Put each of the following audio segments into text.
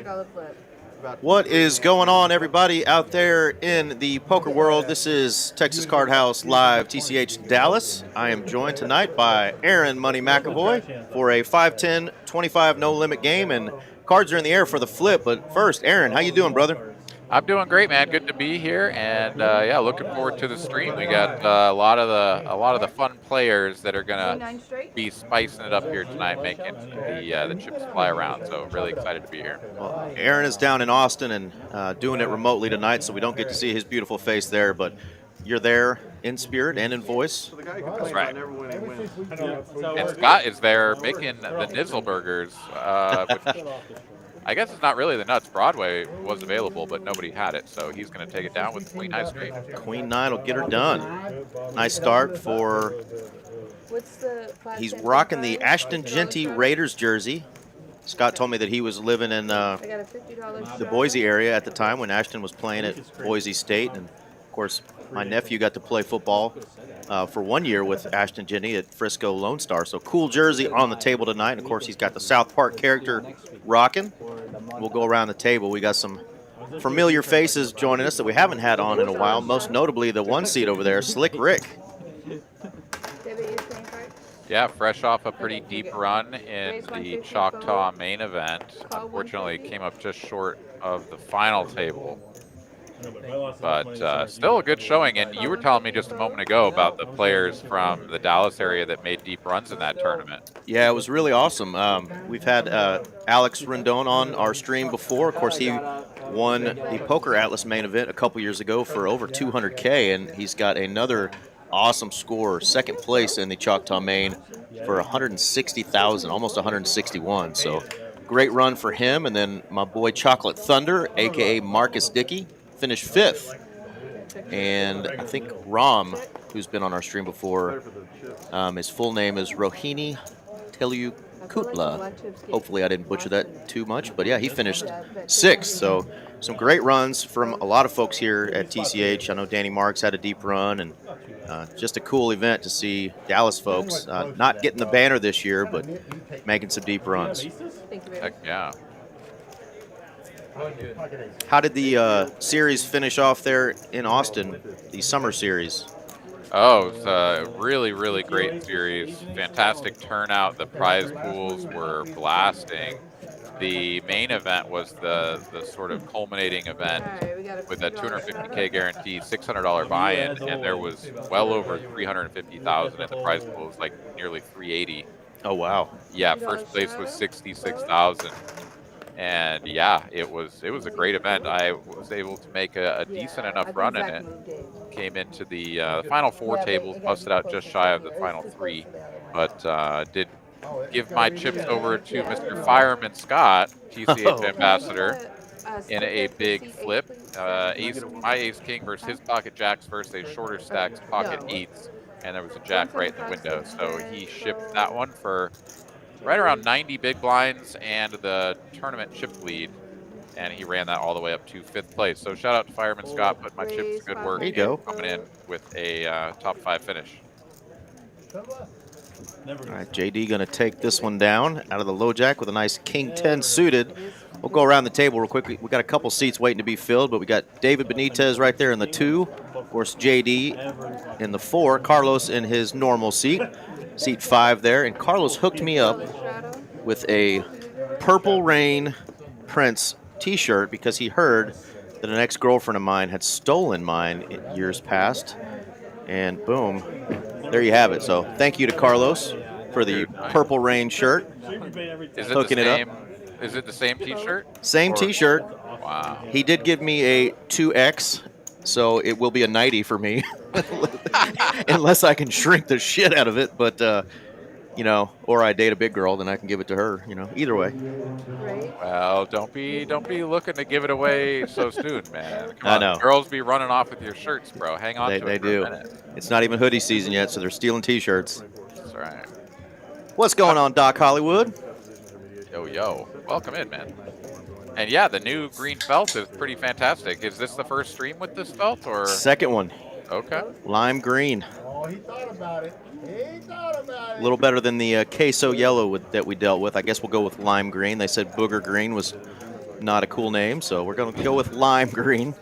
$200 flip. What is going on, everybody out there in the poker world? This is Texas Card House Live, TCH Dallas. I am joined tonight by Aaron Money McAvoy for a 5-10-25 no-limit game, and cards are in the air for the flip. But first, Aaron, how you doing, brother? I'm doing great, man. Good to be here, and yeah, looking forward to the stream. We got a lot of the fun players that are gonna be spicing it up here tonight, making the chips fly around. So really excited to be here. Well, Aaron is down in Austin and doing it remotely tonight, so we don't get to see his beautiful face there, but you're there in spirit and in voice. That's right. And Scott is there making the Nizzleburgers, which I guess it's not really the nuts. Broadway was available, but nobody had it, so he's going to take it down with Queen High Straight. Queen 9 will get her done. Nice start for... He's rocking the Ashton Genty Raiders jersey. Scott told me that he was living in the Boise area at the time when Ashton was playing at Boise State. And, of course, my nephew got to play football for 1 year with Ashton Genty at Frisco Lone Star. So cool jersey on the table tonight. And, of course, he's got the South Park character rocking. We'll go around the table. We got some familiar faces joining us that we haven't had on in a while, most notably the one seat over there, Slick Rick. Yeah, fresh off a pretty deep run in the Chalkaw main event. Unfortunately, came up just short of the final table. But still a good showing. And you were telling me just a moment ago about the players from the Dallas area that made deep runs in that tournament. Yeah, it was really awesome. We've had Alex Rendon on our stream before. Of course, he won the Poker Atlas main event a couple years ago for over $200K, and he's got another awesome score, second place in the Choctaw main for $160,000, almost $161. So great run for him. And then my boy Chocolate Thunder, a.k.a. Marcus Dickey, finished fifth. And I think Ram, who's been on our stream before, his full name is Rohini Telukutla. Hopefully I didn't butcher that too much, but yeah, he finished sixth. So some great runs from a lot of folks here at TCH. I know Danny Marks had a deep run, and just a cool event to see Dallas folks not getting the banner this year, but making some deep runs. Heck yeah. How did the series finish off there in Austin, the summer series? Oh, it's a really, really great series. Fantastic turnout. The prize pools were blasting. The main event was the sort of culminating event with a $250K guarantee, $600 buy-in, and there was well over $350,000, and the prize pool was like nearly $380,000. Oh wow! Yeah, first place was $66,000. And yeah, it was a great event. I was able to make a decent enough run in it. Came into the final four tables, busted out just shy of the final three, but did give my chips over to Mr. Fireman Scott, TCH ambassador, in a big flip. My ace king versus his pocket jacks versus a shorter stacks pocket eights, and there was a jack right in the window. So he shipped that one for right around 90 big blinds and the tournament chip lead, and he ran that all the way up to fifth place. So shout out to Fireman Scott, put my chips to good work. There you go. Coming in with a top 5 finish. All right, JD going to take this one down out of the low jack with a nice king 10 suited. We'll go around the table real quick. We got a couple seats waiting to be filled, but we got David Benitez right there in the 2. Of course, JD in the 4. Carlos in his normal seat. Seat 5 there, and Carlos hooked me up with a Purple Rain Prince t-shirt because he heard that an ex-girlfriend of mine had stolen mine in years past, and boom, there you have it. So thank you to Carlos for the Purple Rain shirt. Is it hooking the it same, up. Is it the same t-shirt? Same t-shirt. Wow. He did give me a 2X, so it will be a 90 for me. Unless I can shrink the shit out of it, but you know, or I date a big girl, then I can give it to her. You know, either way. Well, don't be looking to give it away so soon, man. Come I on. know. Girls be running off with your shirts, bro. Hang on to it They for do. a minute. It's not even hoodie season yet, so they're stealing t-shirts. That's right. What's going on, Doc Hollywood? Yo, welcome in, man. And yeah, the new green felt is pretty fantastic. Is this the first stream with this felt, or? Second one. Okay. Lime green. Oh, he thought about it. He thought about it. A little better than the queso yellow that we dealt with. I guess we'll go with lime green. They said booger green was not a cool name, so we're going to go with lime green.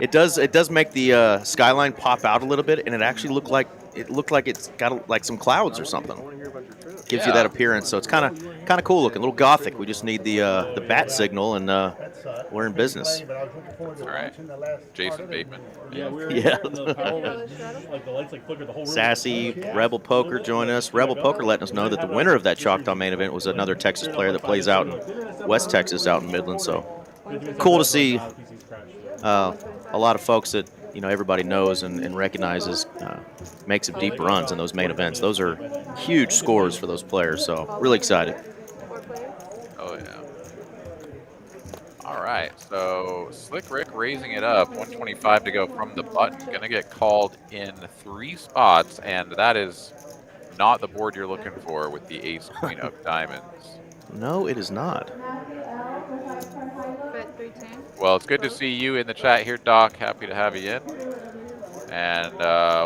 It does make the skyline pop out a little bit, and it actually looked like it's got like some clouds or something. Gives you that appearance, so it's kind of cool looking, a little gothic. We just need the bat signal, and we're in business. All right, Jason Bateman. Yeah. Sassy Rebel Poker join us. Rebel Poker letting us know that the winner of that Choctaw main event was another Texas player that plays out in West Texas, out in Midland. So cool to see a lot of folks that everybody knows and recognizes make some deep runs in those main events. Those are huge scores for those players. So really excited. Oh yeah. All right, so Slick Rick raising it up, 125 to go from the button. Gonna get called in 3 spots, and that is not the board you're looking for with the ace queen of diamonds. No, it is not. Well, it's good to see you in the chat here, Doc. Happy to have you in. And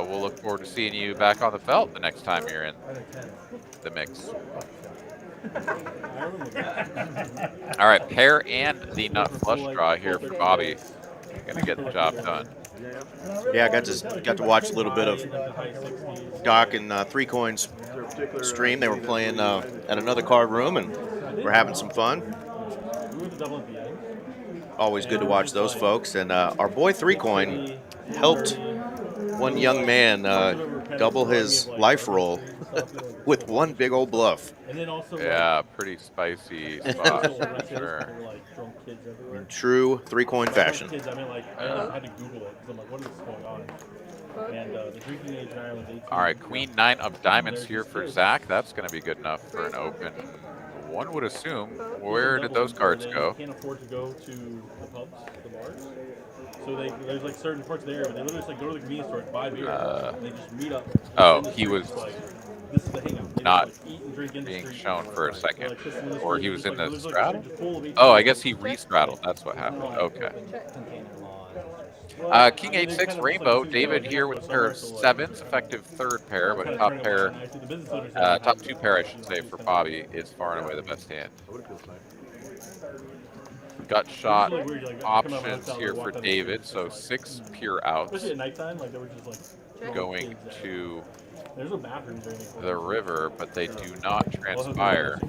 we'll look forward to seeing you back on the felt the next time you're in the mix. All right, pair and the nut flush draw here for Bobby. Gonna get the job done. Yeah, I got to watch a little bit of Doc and 3 Coins stream. They were playing at another card room, and we're having some fun. Always good to watch those folks. And our boy 3 Coin helped one young man double his life roll with one big old bluff. Yeah, pretty spicy spot for sure. In true 3 Coin fashion. All right, Queen 9 of diamonds here for Zack. That's going to be good enough for an open. One would assume. Where did those cards go? Can't afford to go to the pubs, the bars. So there's like certain parts there, but they literally just like go to the convenience store, buy beer, and they just meet up. Oh, he was this is the hangout. not eat and drink in the being street. shown for a second, or he was in the Just straddle. full of Oh, I guess he re-straddled. That's what happened. Okay. King 8-6 Rainbow. David here with a pair of 7s, effective 3rd pair, but top pair, top 2 pair, I should say, for Bobby is far and away the best hand. Gut shot options here for David, so 6 pure outs going to the river, but they do not transpire.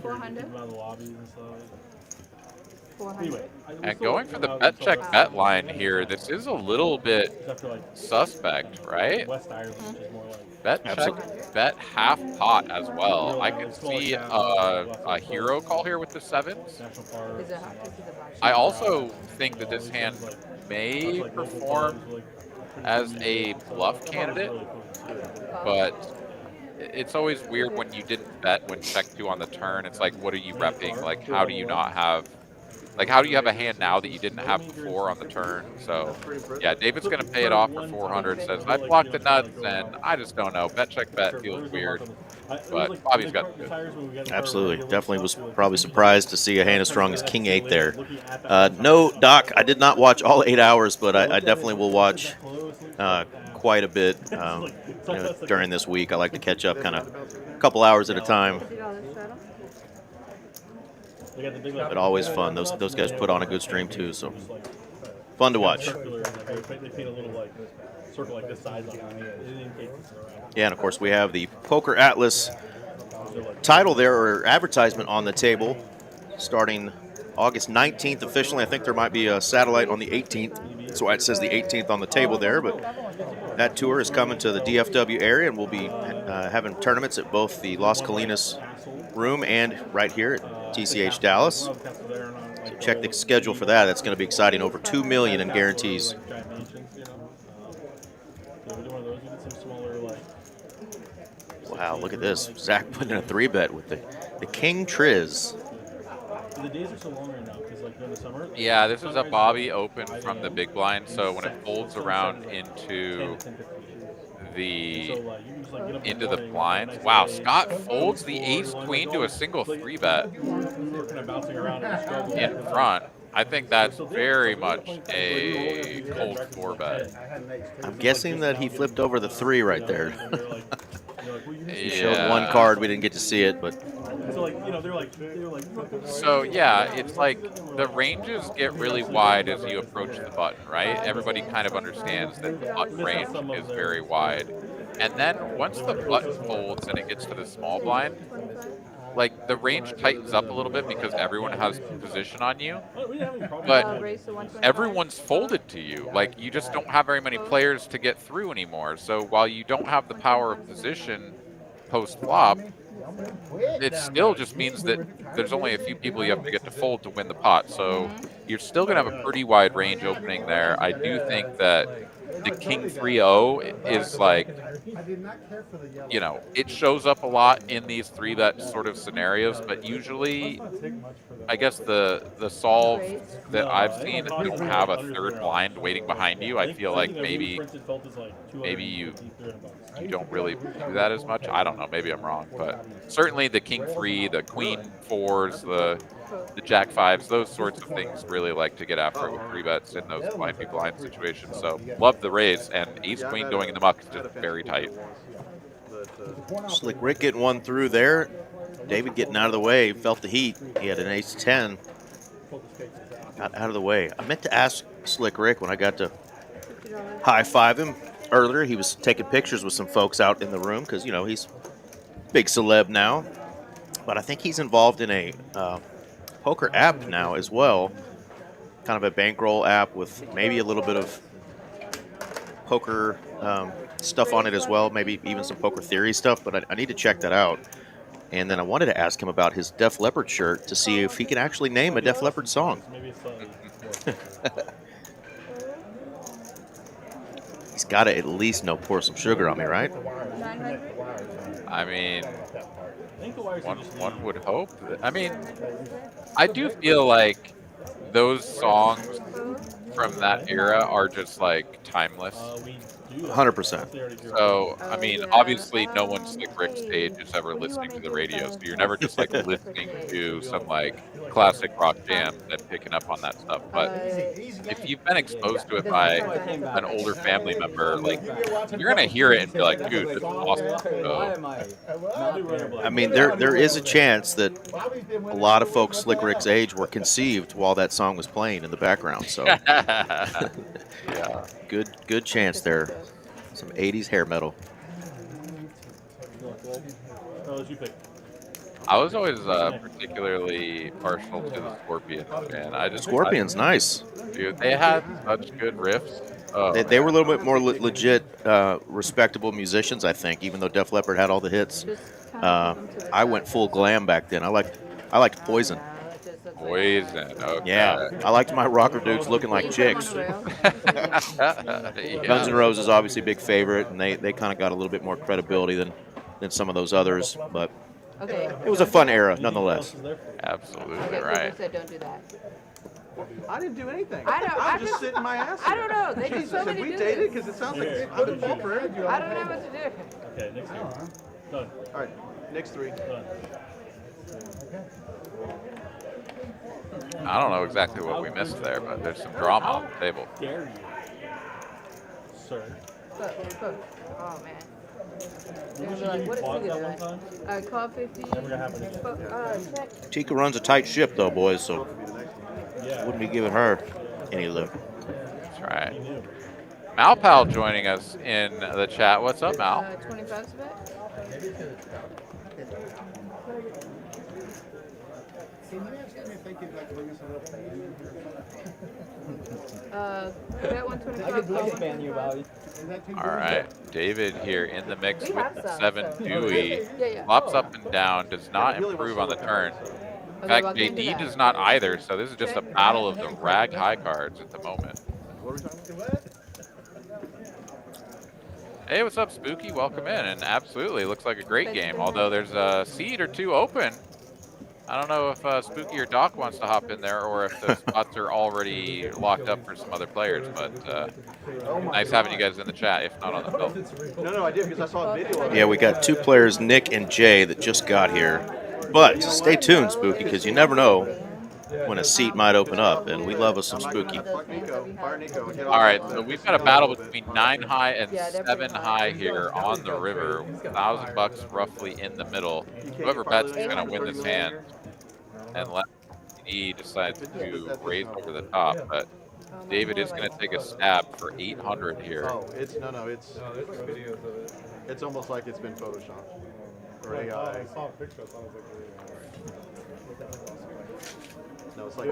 And going for the bet check bet line here, this is a little bit suspect, right? Bet check bet half pot as well. I can see a hero call here with the 7s. I also think that this hand may perform as a bluff candidate, but it's always weird when you didn't bet when check 2 on the turn. It's like, what are you repping? Like, how do you not have... Like, how do you have a hand now that you didn't have before on the turn? So, yeah, David's going to pay it off for 400. Says, I blocked the nuts, and I just don't know. Bet, check, bet feels weird. But Bobby's got the good. Absolutely. Definitely was probably surprised to see a hand as strong as King 8 there. No, Doc, I did not watch all 8 hours, but I definitely will watch quite a bit during this week. I like to catch up kind of a couple hours at a time. But always fun. Those guys put on a good stream too, so fun to watch. Yeah, and of course we have the Poker Atlas title there, or advertisement on the table, starting August 19th officially. I think there might be a satellite on the 18th. That's why it says the 18th on the table there, but that tour is coming to the DFW area, and we'll be having tournaments at both the Las Colinas room and right here at TCH Dallas. So check the schedule for that. That's going to be exciting. Over $2 million in guarantees. Wow, look at this. Zack putting in a 3-bet with the King Triz. Yeah, this is a Bobby open from the big blind, so when it folds around into the blinds. Wow, Scott folds the ace queen to a single 3-bet in front. I think that's very much a cold 4-bet. I'm guessing that he flipped over the 3 right there. He Yeah. showed one card. We didn't get to see it, but So like, you know, they're like. So yeah, it's like the ranges get really wide as you approach the button, right? Everybody kind of understands that the button range is very wide. And then once the button folds and it gets to the small blind, like the range tightens up a little bit because everyone has position on you, but everyone's folded to you. Like you just don't have very many players to get through anymore. So while you don't have the power of position post flop, it still just means that there's only a few people you have to get to fold to win the pot. So you're still going to have a pretty wide range opening there. I do think that the King 3-0 is like, you know, it shows up a lot in these 3-bet sort of scenarios, but usually, I guess the solve that I've seen don't have a third blind waiting behind you. I feel like maybe you don't really do that as much. I don't know. Maybe I'm wrong, but certainly the King 3, the Queen 4s, the Jack 5s, those sorts of things really like to get after it with 3-bets in those blind v blind situations. So love the raise, and Ace Queen going in the muck is just very tight. Slick Rick getting one through there. David getting out of the way, felt the heat. He had an ace 10. Got out of the way. I meant to ask Slick Rick when I got to high five him earlier. He was taking pictures with some folks out in the room because, you know, he's big celeb now. But I think he's involved in a poker app now as well. Kind of a bankroll app with maybe a little bit of poker stuff on it as well, maybe even some poker theory stuff, but I need to check that out. And then I wanted to ask him about his Def Leppard shirt to see if he can actually name a Def Leppard song. He's got to at least know Pour Some Sugar on Me, right? I mean, one would hope. I mean, I do feel like those songs from that era are just like timeless. 100%. So, I mean, obviously no one Slick Rick's age is ever listening to the radio, so you're never just like listening to some like classic rock jam and picking up on that stuff. But if you've been exposed to it by an older family member, like you're gonna hear it and be like, dude, this is awesome. So, I mean, there is a chance that a lot of folks Slick Rick's age were conceived while that song was playing in the background. So, yeah, good chance there. Some 80s hair metal. I was always particularly partial to the Scorpions, man. Scorpions, nice. Dude, they had such good riffs. Oh, they were a little bit more legit, respectable musicians, I think, even though Def Leppard had all the hits. I went full glam back then. I liked Poison. Poison, okay. Yeah, I liked my rocker dudes looking like chicks. Guns N' Roses, obviously a big favorite, and they kind of got a little bit more credibility than some of those others, but it was a fun era nonetheless. Absolutely right. Don't do that. I didn't do anything. I was just sitting my ass. I don't know. They Jesus, just have we dated? Because it sounds like it's put a ball for I don't know what to do. Okay, next game. Done. All right, next three. Done. I don't know exactly what we missed there, but there's some drama on the table. Dare you, sir? Oh man. What is he doing? Call 50. Never gonna happen again. Check. Tika runs a tight ship, though, boys, so Yeah. wouldn't be giving her any lift. That's right. Malpal joining us in the chat. What's up, Mal? 25 bet. Bet 125. All right, David here in the mix with the 7 Dewey. Flops up and down, does not improve on the turn. In fact, JD does not either, so this is just a battle of the rag high cards at the moment. Hey, what's up, Spooky? Welcome in, and absolutely, looks like a great game, although there's a seat or two open. I don't know if Spooky or Doc wants to hop in there, or if the spots are already locked up for some other players, but nice having you guys in the chat, if not on the film. No, I did because I saw a video. Yeah, we got two players, Nick and Jay, that just got here. But stay tuned, Spooky, because you never know when a seat might open up, and we love us some spooky. Fuck Nico. Fire Nico. Get All off right, the so line. we've got a battle between 9 high and Yeah, they're 7 pretty high high. here on the river. $1,000 roughly in the middle. Whoever bets is going to win this hand, unless he decides to raise over the top. But David is going to take a stab for 800 here. Oh, it's no, it's almost like it's been photoshopped or AI. No, it's like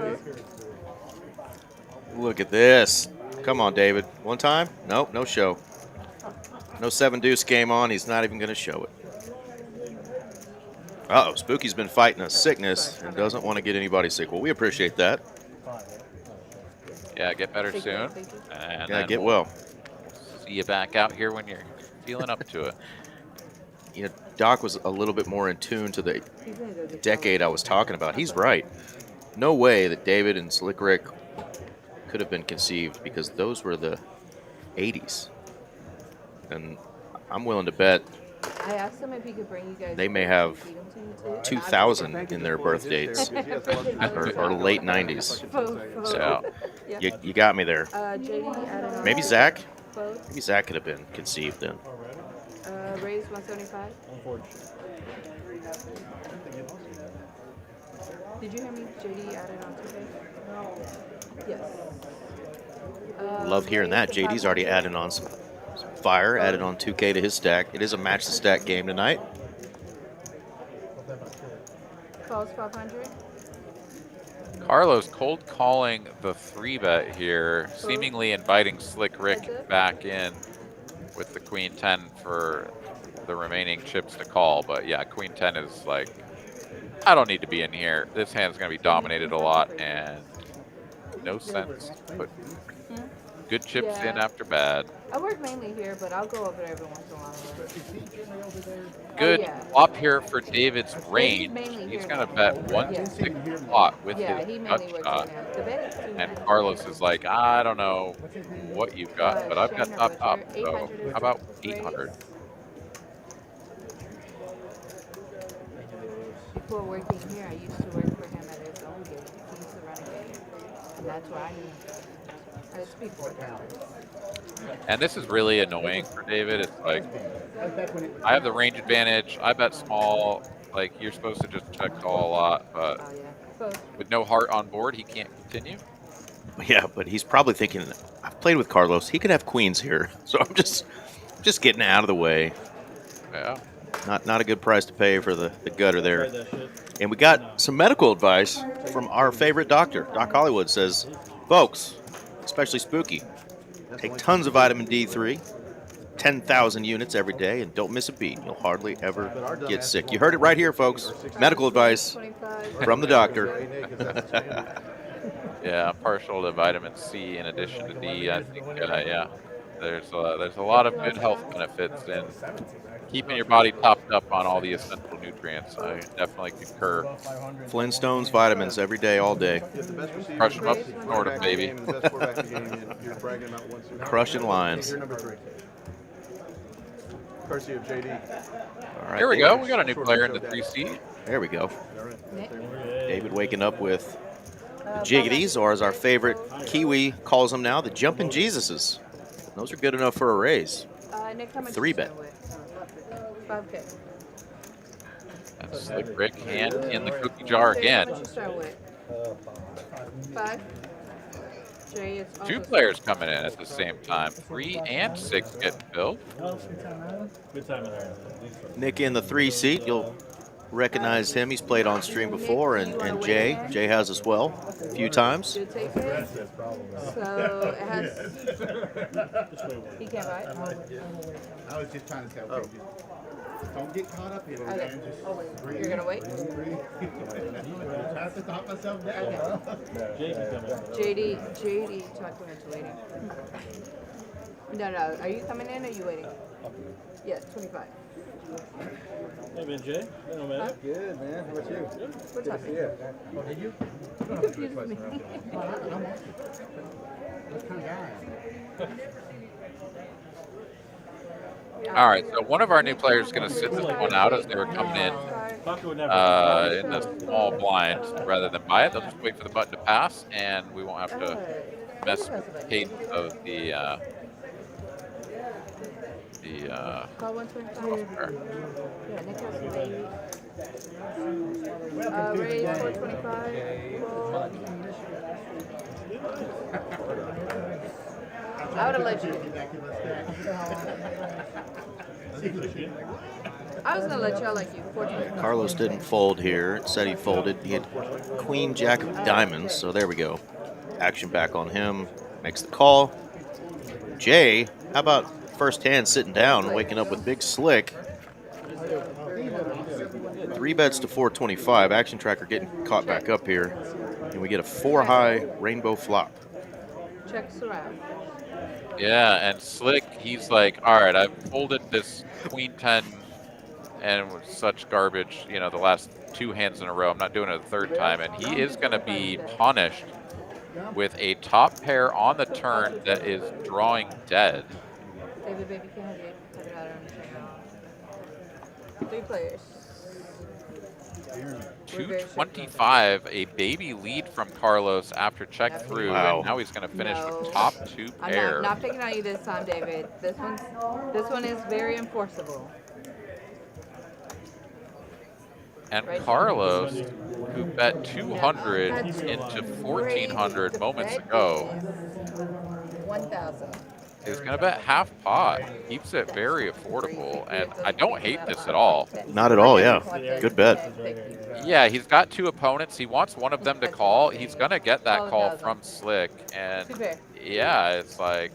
Look at this. Come on, David. One time? Nope, no show. No Seven-Deuce game on. He's not even going to show it. Uh-oh, Spooky's been fighting a sickness and doesn't want to get anybody sick. Well, we appreciate that. Yeah, get better soon. And Yeah, then get we'll well. see you back out here when you're feeling up to it. You know, Doc was a little bit more in tune to the decade I was talking about. He's right. No way that David and Slick Rick could have been conceived, because those were the 80s. And I'm willing to bet I asked him if he could bring you guys. they may have feed them to you too. 2000 in their birth dates, or late 90s. So you got me there. JD added on. Maybe Zack? Both. Maybe Zack could have been conceived then. Raised 175. Did you hear me? JD added on today. Yes. Love hearing that. JD's already added on some fire, added on 2K to his stack. It is a match the stack game tonight. Falls 500. Carlos cold calling the 3-bet here, seemingly inviting Slick Rick back in with the Queen 10 for the remaining chips to call. But yeah, Queen 10 is like, I don't need to be in here. This hand's going to be dominated a lot, and no sense to put good chips in after bad. I work mainly here, but I'll go over there every once in a while. Good yeah. flop here for David's range. mainly He's here going to now. bet 1-6 pot with Yeah, his he gut mainly works shot. in there. The bet is 200. And Carlos is like, I don't know what you've got, but I've got top, so how about 800? Before working here, I used to work for him at his own game. He used to run a game. And that's where I knew him. I speak for him. And this is really annoying for David. It's like, I have the range advantage. I bet small. Like, you're supposed to just check call a lot, but with no heart on board, he can't continue. Yeah, but he's probably thinking, I've played with Carlos. He could have queens here, so I'm just getting out of the way. Yeah. Not a good price to pay for the gutter there. And we got some medical advice from our favorite doctor. Doc Hollywood says, folks, especially Spooky, take tons of vitamin D3, 10,000 units every day, and don't miss a beat. You'll hardly ever get sick. You heard it right here, folks. Medical advice from the doctor. Yeah, partial to vitamin C in addition to D. I think, yeah, there's a lot of good health benefits in keeping your body topped up on all the essential nutrients. I definitely concur. Flintstones vitamins every day, all day. Crush them up, snort them, baby. Crushing lines. Courtesy of JD. All right, Here we go. We got a new player in the 3C. There we go. David waking up with the jiggities, or as our favorite Kiwi calls them now, the jumping Jesuses. Those are good enough for a raise. Nick, how much 3-bet. 5K. And Slick Rick hand in the cookie jar again. What you start with? 5. Jay is also 2 players coming in at the same time. 3 and 6 getting filled. Good time in there. Nick in the 3 seat. You'll recognize him. He's played on stream before, and Jay has as well a few times. Good take it. So it has. He can't buy it. I was just trying to tell you. Don't get caught up in it, Okay. man. Just You're gonna wait. breathe. Trying to talk myself down. JD talking into waiting. No. Are you coming in or are you waiting? Yes, 25. Hey, man, Jay. Hey, man. Good, man. How about you? What's up? Yeah. Oh, did you? You confused me. What kind of guy? All right, so one of our new players is going to sit this one out as they were coming in. Taco would never. in the small blind rather than buy it. They'll just wait for the button to pass, and we won't have to mess with the cadence of the Call 125. pair. Yeah, Nick has raise 425. I would have let you. I was gonna let y'all like you. 425. Carlos didn't fold here. It said he folded. He had queen, jack of diamonds. So there we go. Action back on him. Makes the call. Jay, how about first hand sitting down and waking up with big slick? 3 bets to 425. Action tracker getting caught back up here. And we get a 4-high rainbow flop. Checks around. Yeah, and Slick, he's like, all right, I've folded this queen 10 and with such garbage, you know, the last 2 hands in a row. I'm not doing it a third time, and he is going to be punished with a top pair on the turn that is drawing dead. Baby, baby, can't have you. Cut it out on the 3 players. 225, a baby lead from Carlos after check through, Wow. and now he's going to finish No. with top 2 pair. I'm not picking on you this time, David. This one is very enforceable. And Right. Carlos, who bet 200 into 1,400 moments ago, 1,000. is going to bet half pot. Keeps it very affordable, and I don't hate this at all. Not at all, yeah. Good bet. Yeah, he's got 2 opponents. He wants one of them to call. He's going to get that call from Slick, and yeah, it's like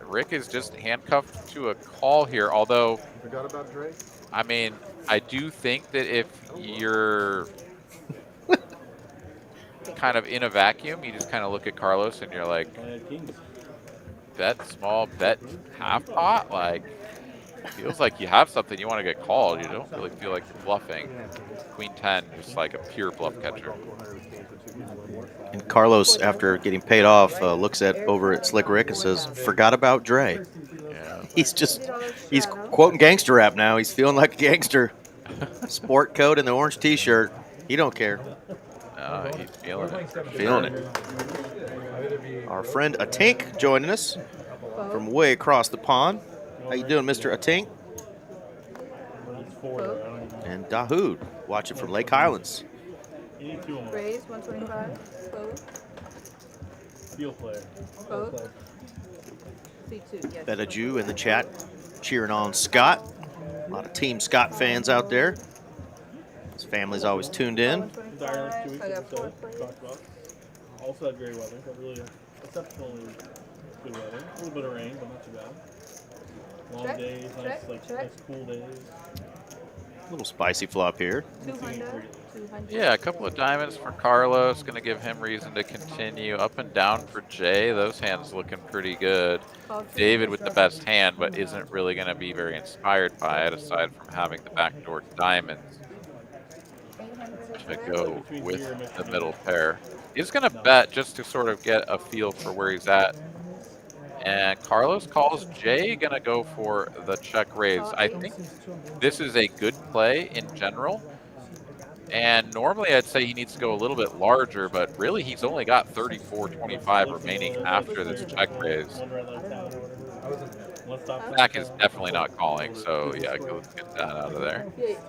Rick is just handcuffed to a call here, although, Forgot about Dre? I mean, I do think that if you're kind of in a vacuum, you just kind of look at Carlos and you're like, bet small, bet half pot, like, feels like you have something you want to get called. You don't really feel like you're bluffing. Queen 10, just like a pure bluff catcher. And Carlos, after getting paid off, looks over at Slick Rick and says, "Forgot about Dre." Yeah. He's quoting gangster rap now. He's feeling like a gangster. Sport coat and the orange T-shirt. He don't care. No, he's feeling it. Feeling it. Our friend Atink joining us from way across the pond. How you doing, Mr. Atink? And Dahoud, watching from Lake Highlands. Raise 125. Both. Field player. Both. C2. Yes. Betaju in the chat cheering on Scott. A lot of Team Scott fans out there. His family's always tuned in. Ireland 2 weeks ago, talked about. Also had great weather, but really exceptionally good weather. A little bit of rain, but not too bad. Long days, nice cool days. A little spicy flop here. 200. Yeah, a couple of diamonds for Carlos. Going to give him reason to continue. Up and down for Jay. Those hands looking pretty good. David with the best hand, but isn't really going to be very inspired by it, aside from having the backdoor diamonds to go with the middle pair. He's going to bet just to sort of get a feel for where he's at. And Carlos calls. Jay going to go for the check raise. I think this is a good play in general. And normally I'd say he needs to go a little bit larger, but really he's only got 34.25 remaining after this check raise. Zack is definitely not calling, so yeah, go get that out of there. Yeah,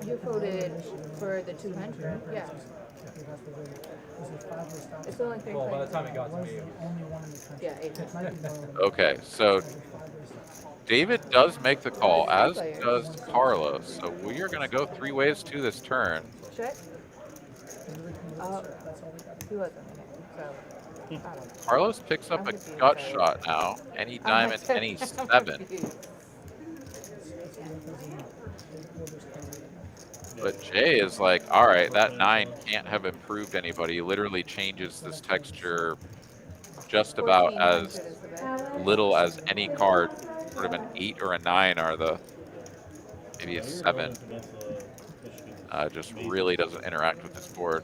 you voted for the 200. Yeah. It's only 3 Well, by the time it got to me, it was... Yeah, 8. Okay, so David does make the call, as does Carlos. So we are going to go 3 ways to this turn. Check. He wasn't in it, so I don't know. Carlos picks up a gut shot now. Any diamond, any 7. But Jay is like, all right, that 9 can't have improved anybody. He literally changes this texture just about as little as any card. Sort of an 8 or a 9 are the, maybe a 7. Just really doesn't interact with this board.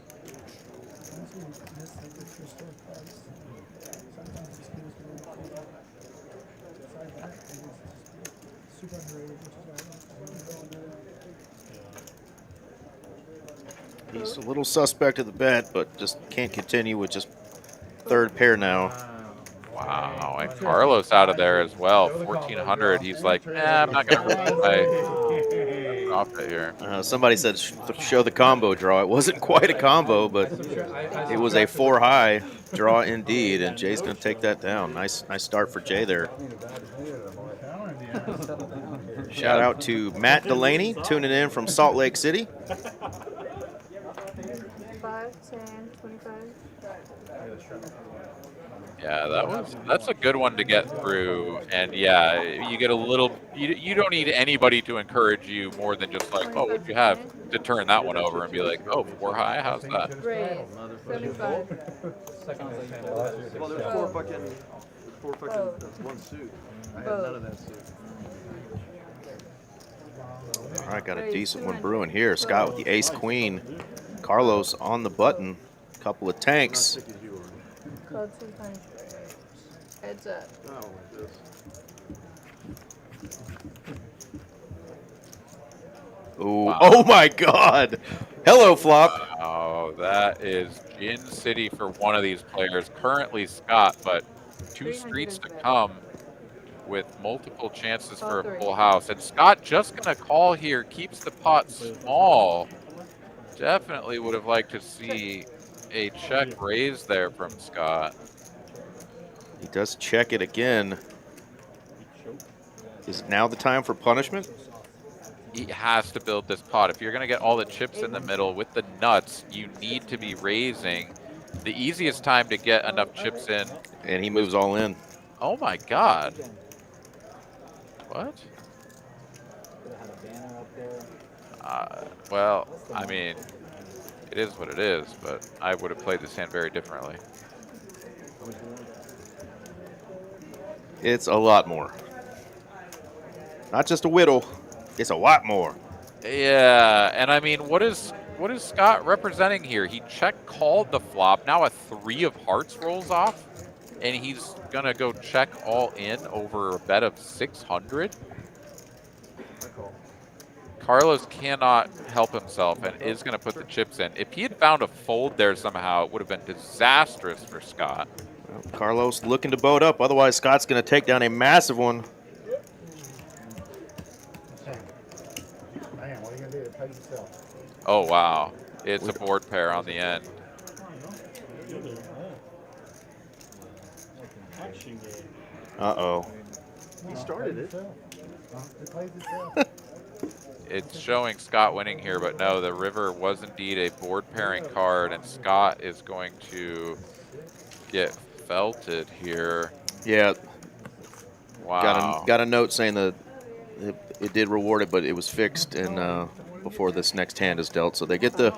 He's a little suspect of the bet, but just can't continue with just third pair now. Wow, and Carlos out of there as well. 1,400. He's like, I'm not going to risk my profit here. Somebody said show the combo draw. It wasn't quite a combo, but it was a 4-high draw indeed, and Jay's going to take that down. Nice start for Jay there. Shout out to Matt Delaney tuning in from Salt Lake City. 5, 10, 25. Yeah, that's a good one to get through. And yeah, you get a little, you don't need anybody to encourage you more than just like, oh, what'd you have, to turn that one over and be like, oh, 4-high, how's that? Great. 75. Well, there's four fucking one suit. I had none of that suit. All right, got a decent one brewing here. Scott with the ace-queen. Carlos on the button. Couple of tanks. Called 2 times. Heads up. Ooh. Wow. Oh my God. Hello, flop. Oh, that is Gin City for one of these players. Currently Scott, but 2 streets to come with multiple chances for a full house. And Scott just going to call here, keeps the pot small. Definitely would have liked to see a check raise there from Scott. He does check it again. Is now the time for punishment? He has to build this pot. If you're going to get all the chips in the middle with the nuts, you need to be raising. The easiest time to get enough chips in. And he moves all in. Oh my God. What? Well, I mean, it is what it is, but I would have played this hand very differently. It's a lot more. Not just a whittle, it's a lot more. Yeah, and I mean, what is Scott representing here? He check called the flop. Now a 3 of hearts rolls off, and he's gonna go check all in over a bet of 600. Carlos cannot help himself and is going to put the chips in. If he had found a fold there somehow, it would have been disastrous for Scott. Well, Carlos looking to boat up. Otherwise, Scott's going to take down a massive one. Man, what are you going to do to pay yourself? Oh, wow. It's a board pair on the end. Uh-oh. He started it. It plays itself. It's showing Scott winning here, but no, the river was indeed a board pairing card, and Scott is going to get felted here. Yeah. Wow. Got a note saying that it did reward it, but it was fixed and before this next hand is dealt. So they get the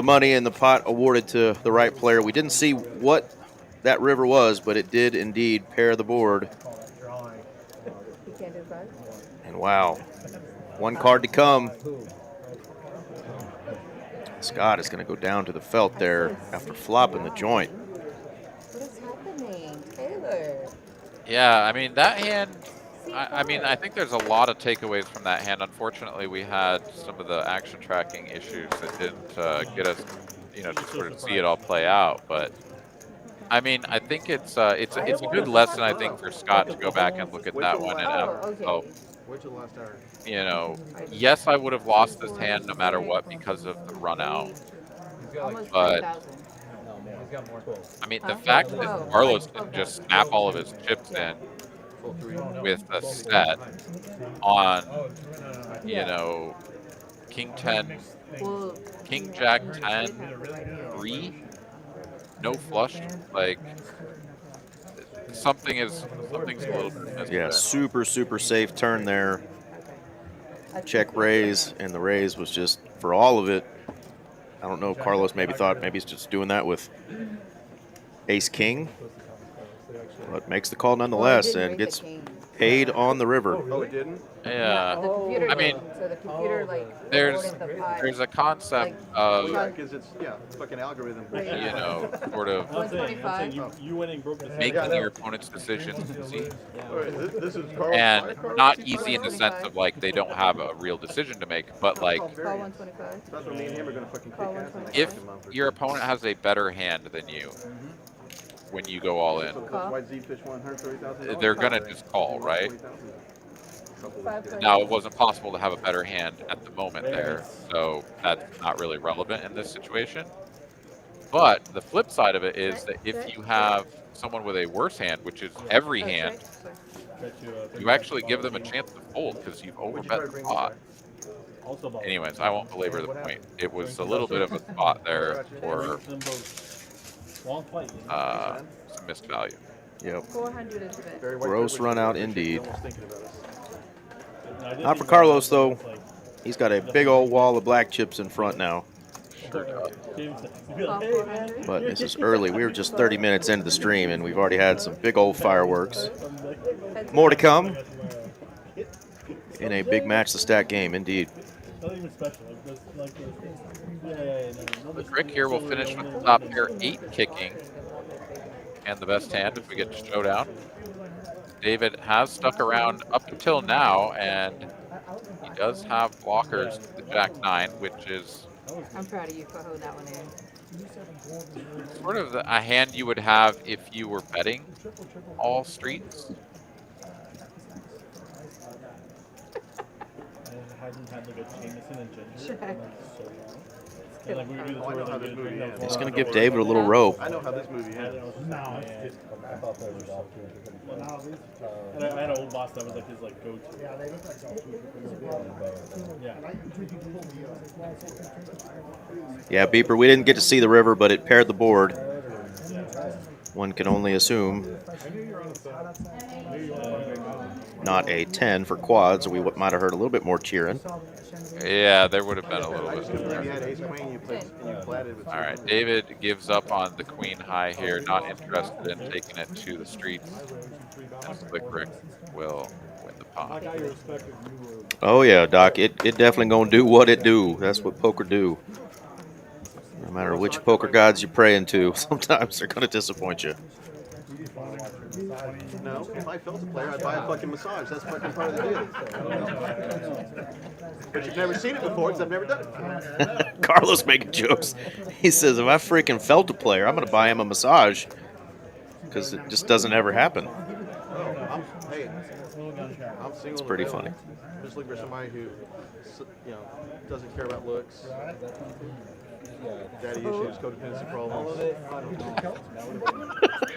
money and the pot awarded to the right player. We didn't see what that river was, but it did indeed pair the board. And wow. One card to come. Scott is going to go down to the felt there after flopping the joint. What is happening? Taylor. Yeah, I mean, that hand, I think there's a lot of takeaways from that hand. Unfortunately, we had some of the action tracking issues that didn't get us, to sort of see it all play out. But, I mean, I think it's a good lesson, I think, for Scott to go back and look at that one and Wait till the last hour. Yes, I would have lost this hand no matter what because of the run out. But I mean, the fact that Carlos didn't just snap all of his chips in with a set on, King 10, King Jack 10, 3, no flush, like something's a little bit. Yeah, super safe turn there. Check raise, and the raise was just for all of it. I don't know. Carlos maybe thought maybe he's just doing that with ace king, but makes the call nonetheless and gets paid on the river. Oh, it didn't? Yeah. The computer I mean, did. So the computer like there's recorded the pot. there's a concept Like, Oh, of, yeah, because it's, fucking algorithm. Right. you know, sort of I'm saying 125. you winning broke the making your opponent's decisions easy. All right, this is Carl. And not easy in the sense of like they don't have a real decision to make, but like Call 125. That's what me and him are gonna fucking kick Call ass in the 125. if fucking month or your two. opponent has a better hand than you when you go all in, So that's why Z pitched $130,000. they're gonna just call, right? 40,000. Now it wasn't possible to have a better hand at the moment there, so that's not really relevant in this situation. But the flip side of it is that if you have someone with a worse hand, which is every hand, you actually give them a chance to fold because you've overbet the pot. Anyways, I won't belabor the point. It was a little bit of a spot there for some missed value. Yep. 400 is a bit. Barry White Gross said, run out "Appreciate you indeed. almost thinking about us." Not for Carlos, though. He's got a big old wall of black chips in front now. Sure does. Call 400. But this is early. We were just 30 minutes into the stream, and we've already had some big old fireworks. More to come in a big match to stack game, indeed. The trick here will finish with the top pair 8 kicking and the best hand if we get to showdown. David has stuck around up until now, and he does have blockers to the Jack-9, which is I'm proud of you for holding that one in. sort of a hand you would have if you were betting all streets. He's going to give David a little rope. I know how this movie ends. I thought they were off too. I had an old boss that was like his go-to. Yeah, Beeper, we didn't get to see the river, but it paired the board. One can only assume not a 10 for quads, or we might have heard a little bit more cheering. Yeah, there would have been a little bit. If you had ace queen, you platted with. All right, David gives up on the queen high here, not interested in taking it to the streets. And Slick Rick will win the pot. Oh yeah, Doc, it definitely gonna do what it do. That's what poker do. No matter which poker gods you're praying to, sometimes they're gonna disappoint you. No, if I felt a player, I'd buy a fucking massage. That's fucking part of the deal. But you've never seen it before because I've never done it. Carlos making jokes. He says, if I freaking felt a player, I'm gonna buy him a massage. Because it just doesn't ever happen. I'm single. It's pretty funny. Just looking for somebody who, doesn't care about looks. Daddy issues, codependency problems.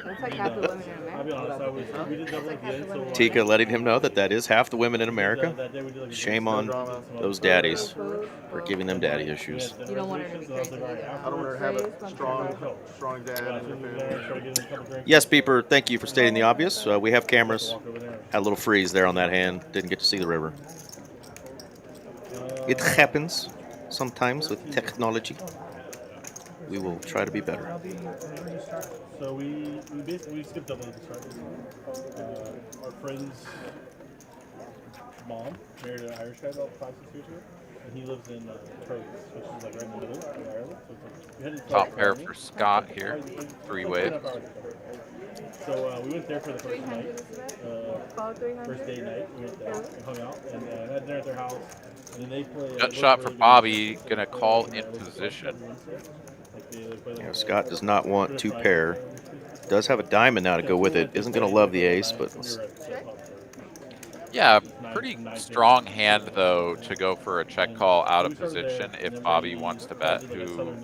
That's like half the women in I'll be America. honest, we did double at the end, so Tika letting him know that is half the women in America. that day we did like a Shame on those daddies for giving them daddy issues. You don't want her to be crazy either. I don't want her to have a strong dad in her family. Yes, Peeper, thank you for stating the obvious. We have cameras. Had a little freeze there on that hand. Didn't get to see the river. It happens sometimes with technology. We will try to be better. So we basically skipped double at the start. Our friend's mom married an Irish guy about 5-6 years ago, and he lives in Troyes, which is like right in the middle of Ireland. So it's we headed Top pair for Scott here, 3-way. So we went there for the first night, Call 300. first day night. We went there, we hung out, and had dinner at their house. And then they played. Gut shot for Bobby, gonna call in position. Yeah, Scott does not want to pair. Does have a diamond now to go with it. Isn't going to love the ace, but Yeah, pretty strong hand though to go for a check call out of position if Bobby wants to bet. Who,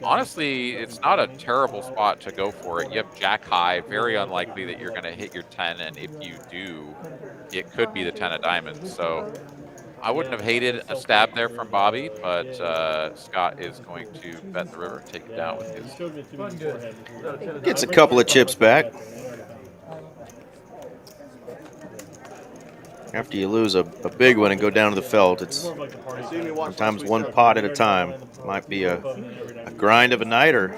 honestly, it's not a terrible spot to go for it. You have Jack high, very unlikely that you're going to hit your 10, and if you do, it could be the 10 of diamonds. So I wouldn't have hated a stab there from Bobby, but Scott is going to bet the river and take it down with his. gets a couple of chips back. After you lose a big one and go down to the felt, it's sometimes one pot at a time. Might be a grind of a night, or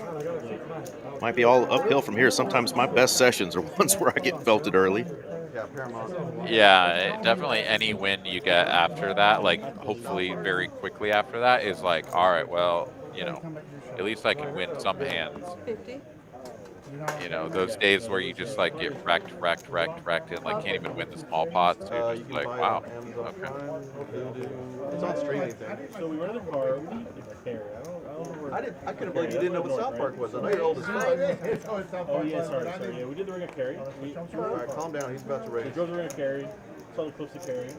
might be all uphill from here. Sometimes my best sessions are ones where I get felted early. Yeah, Paramount. Yeah, definitely any win you get after that, like hopefully very quickly after that, is like, all right, well, you know, at least I can win some hands. 50. You know, those days where you just like get wrecked, and like can't even win the small pots. So you're You just can like, buy wow, it on Amazon okay. Prime, Vudu. It's on streaming thing. So we rented a car. We didn't get the carry. I don't know where. I couldn't believe you didn't know what South Park was. I know you're old as fuck. Oh yeah, sorry. Yeah, we did the ring of carry. All right, calm down. He's about to We race. drove the ring of carry. Saw the clips of carry.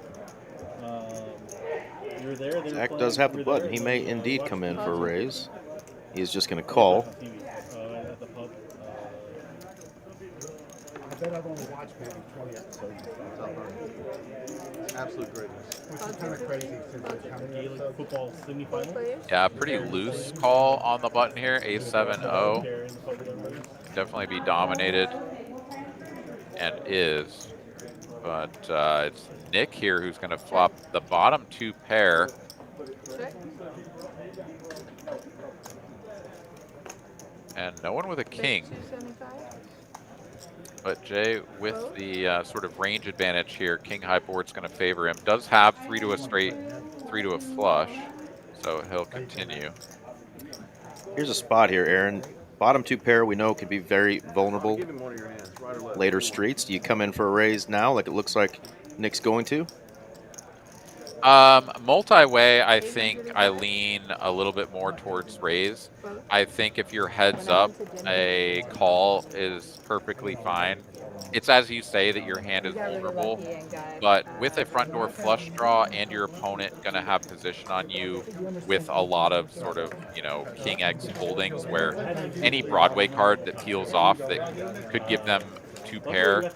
You were there. Zach does have the button. He may indeed come in for a raise. He's just going to call. At the pub. I bet I've only watched maybe 20 episodes. South Park. Absolute greatness. Which is kind of crazy since it's how many Gaelic episodes? football semi-final. Yeah, pretty loose call on the button here. A7-0. Definitely be dominated, and is. But it's Nick here who's going to flop the bottom 2 pair. Check. And no one with a king. 275. But Jay, with the sort of range advantage here, king high board's going to favor him. Does have 3 to a straight, 3 to a flush, so he'll continue. Here's a spot here, Aaron. Bottom 2 pair we know can be very vulnerable Give him one of your hands, right or left. later streets. Do you come in for a raise now like it looks like Nick's going to? Multi-way, I think I lean a little bit more towards raise. I think if you're heads up, a call is perfectly fine. It's as you say that your hand is vulnerable, but with a front door flush draw and your opponent going to have position on you with a lot of sort of, you know, king X holdings where any Broadway card that peels off that could give them 2 pair,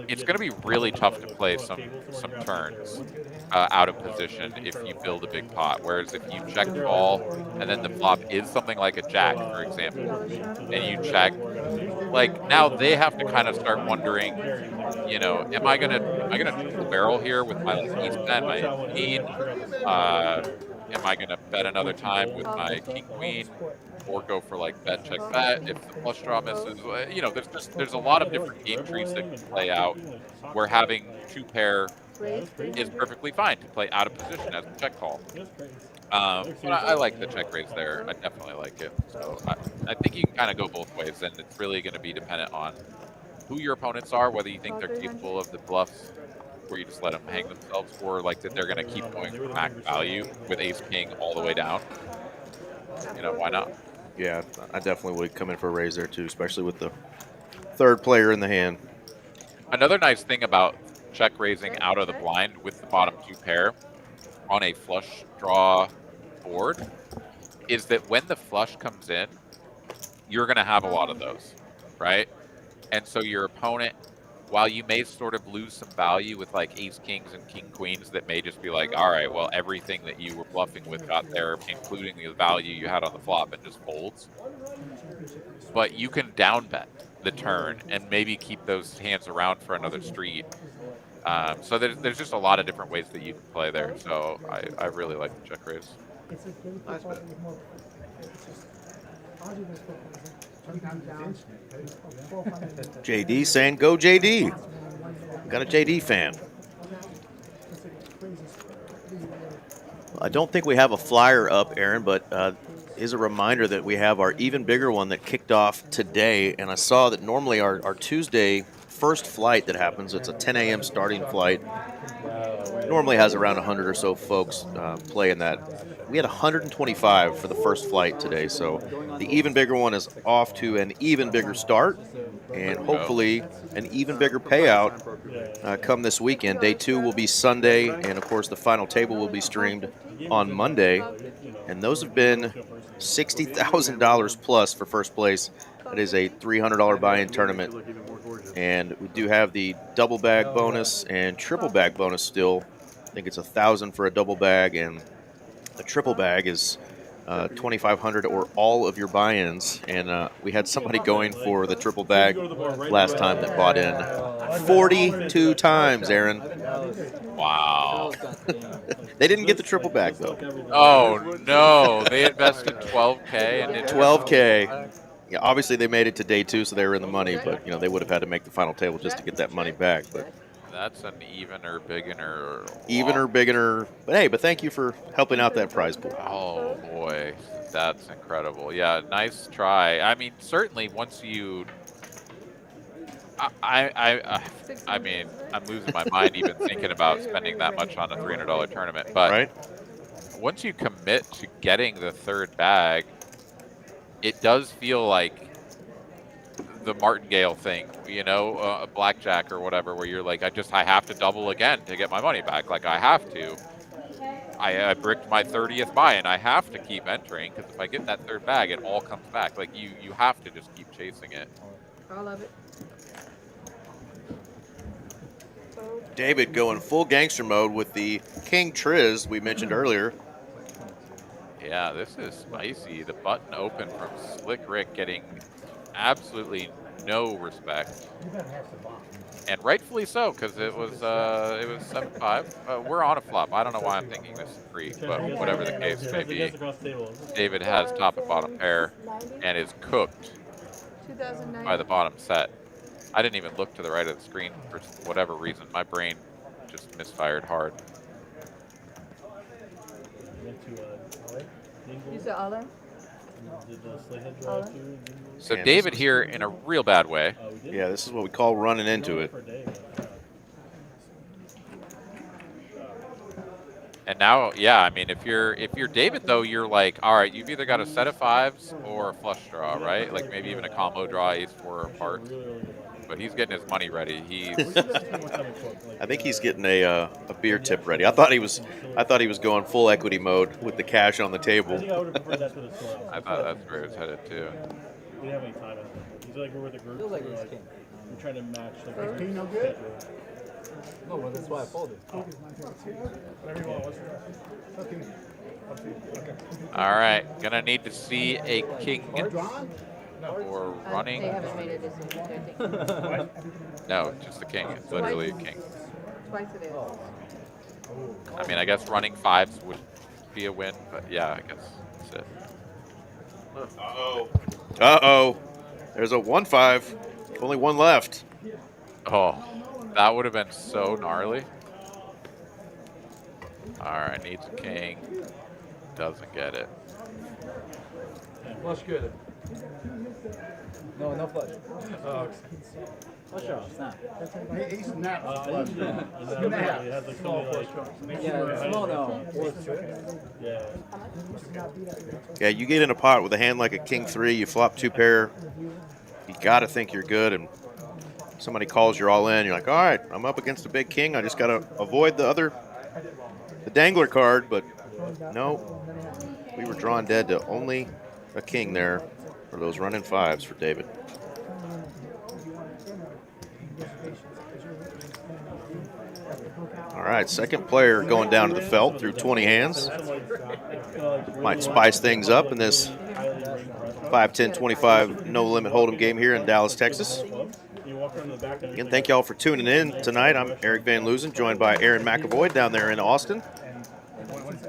it's going to be really tough to play some turns out of position if you build a big pot. Whereas if you check call and then the flop is something like a jack, for example, and you check, like now they have to kind of start wondering, you know, am I gonna triple barrel here with my ace 10, my 8? Am I gonna bet another time with my king queen? Or go for like bet check bet if the flush draw misses. You know, there's a lot of different game trees that can play out where having 2 pair is perfectly fine to play out of position as a check call. But I like the check raise there. I definitely like it. So I think you can kind of go both ways, and it's really going to be dependent on who your opponents are, whether you think they're capable of the bluffs where you just let them hang themselves, or like that they're going to keep going for max value with ace king all the way down. You know, why not? Yeah, I definitely would come in for a raise there too, especially with the 3rd player in the hand. Another nice thing about check raising out of the blind with the bottom 2 pair on a flush draw board is that when the flush comes in, you're going to have a lot of those, right? And so your opponent, while you may sort of lose some value with like ace kings and king queens that may just be like, all right, well, everything that you were bluffing with got there, including the value you had on the flop, and just folds. But you can down bet the turn and maybe keep those hands around for another street. So there's just a lot of different ways that you can play there. So I really like the check raise. Nice bet. JD saying go JD. Got a JD fan. I don't think we have a flyer up, Aaron, but is a reminder that we have our even bigger one that kicked off today. And I saw that normally our Tuesday first flight that happens, it's a 10 a.m. starting flight, normally has around 100 or so folks play in that. We had 125 for the first flight today, so the even bigger one is off to an even bigger start, and hopefully an even bigger payout come this weekend. Day 2 will be Sunday, and of course the final table will be streamed on Monday, and those have been $60,000 plus for first place. That is a $300 buy-in tournament, and we do have the double bag bonus and triple bag bonus still. I think it's $1,000 for a double bag, and the triple bag is $2,500 or all of your buy-ins, and we had somebody going for the triple bag last time that bought in 42 times, Aaron. Wow. They didn't get the triple bag, though. Oh, no. They invested $12K and did $12K. Yeah, obviously they made it to day 2, so they were in the money, but you know they would have had to make the final table just to get that money back. But That's an evener, beginner. Evener, beginner. But hey, but thank you for helping out that prize pool. Oh boy, that's incredible. Yeah, nice try. I mean, certainly once you, I mean, I'm losing my mind even thinking about spending that much on a $300 tournament. But Right? once you commit to getting the third bag, it does feel like the martingale thing, you know, blackjack or whatever, where you're like, I have to double again to get my money back. Like I have to. I bricked my 30th buy and I have to keep entering because if I get that third bag, it all comes back. Like you have to just keep chasing it. I love it. David going full gangster mode with the King Triz we mentioned earlier. Yeah, this is spicy. The button open from Slick Rick getting absolutely no respect. And rightfully so, because it was 7-5. We're on a flop. I don't know why I'm thinking this is free, but whatever the case may be, David has top and bottom pair and is cooked by the bottom set. I didn't even look to the right of the screen for whatever reason. My brain just misfired hard. You said Olive? So David here in a real bad way. Yeah, this is what we call running into it. And now, yeah, I mean, if you're David though, you're like, all right, you've either got a set of fives or a flush draw, right? Like maybe even a combo draw, ace four or part. But he's getting his money ready. He's. I think he's getting a beer tip ready. I thought he was going full equity mode with the cash on the table. I thought that's where it was headed too. We didn't have any time. He's like, we're with the group. Feels like we're, it's like, king. we're trying to match. Like, King no good? No, well, that's why I folded. All right, gonna need to see a king or running. They haven't made a decision, I think. No, just the king. It's literally a king. Twice it is. I mean, I guess running fives would be a win, but yeah, I guess that's it. Uh-oh. Uh-oh. There's a 1-5. Only one left. Oh, that would have been so gnarly. All right, needs a king. Doesn't get it. Flush good. No, no flush. Flush draw, snap. He's not. Yeah, small no. Yeah, you get in a pot with a hand like a king 3, you flop 2 pair, you got to think you're good, and somebody calls you all in, you're like, all right, I'm up against a big king, I just got to avoid the dangler card, but no, we were drawn dead to only a king there for those running fives for David. All right, second player going down to the felt through 20 hands. Might spice things up in this 5, 10, 25 no-limit hold'em game here in Dallas, Texas. Again, thank y'all for tuning in tonight. I'm Eric Van Loosen, joined by Aaron McAvoy down there in Austin.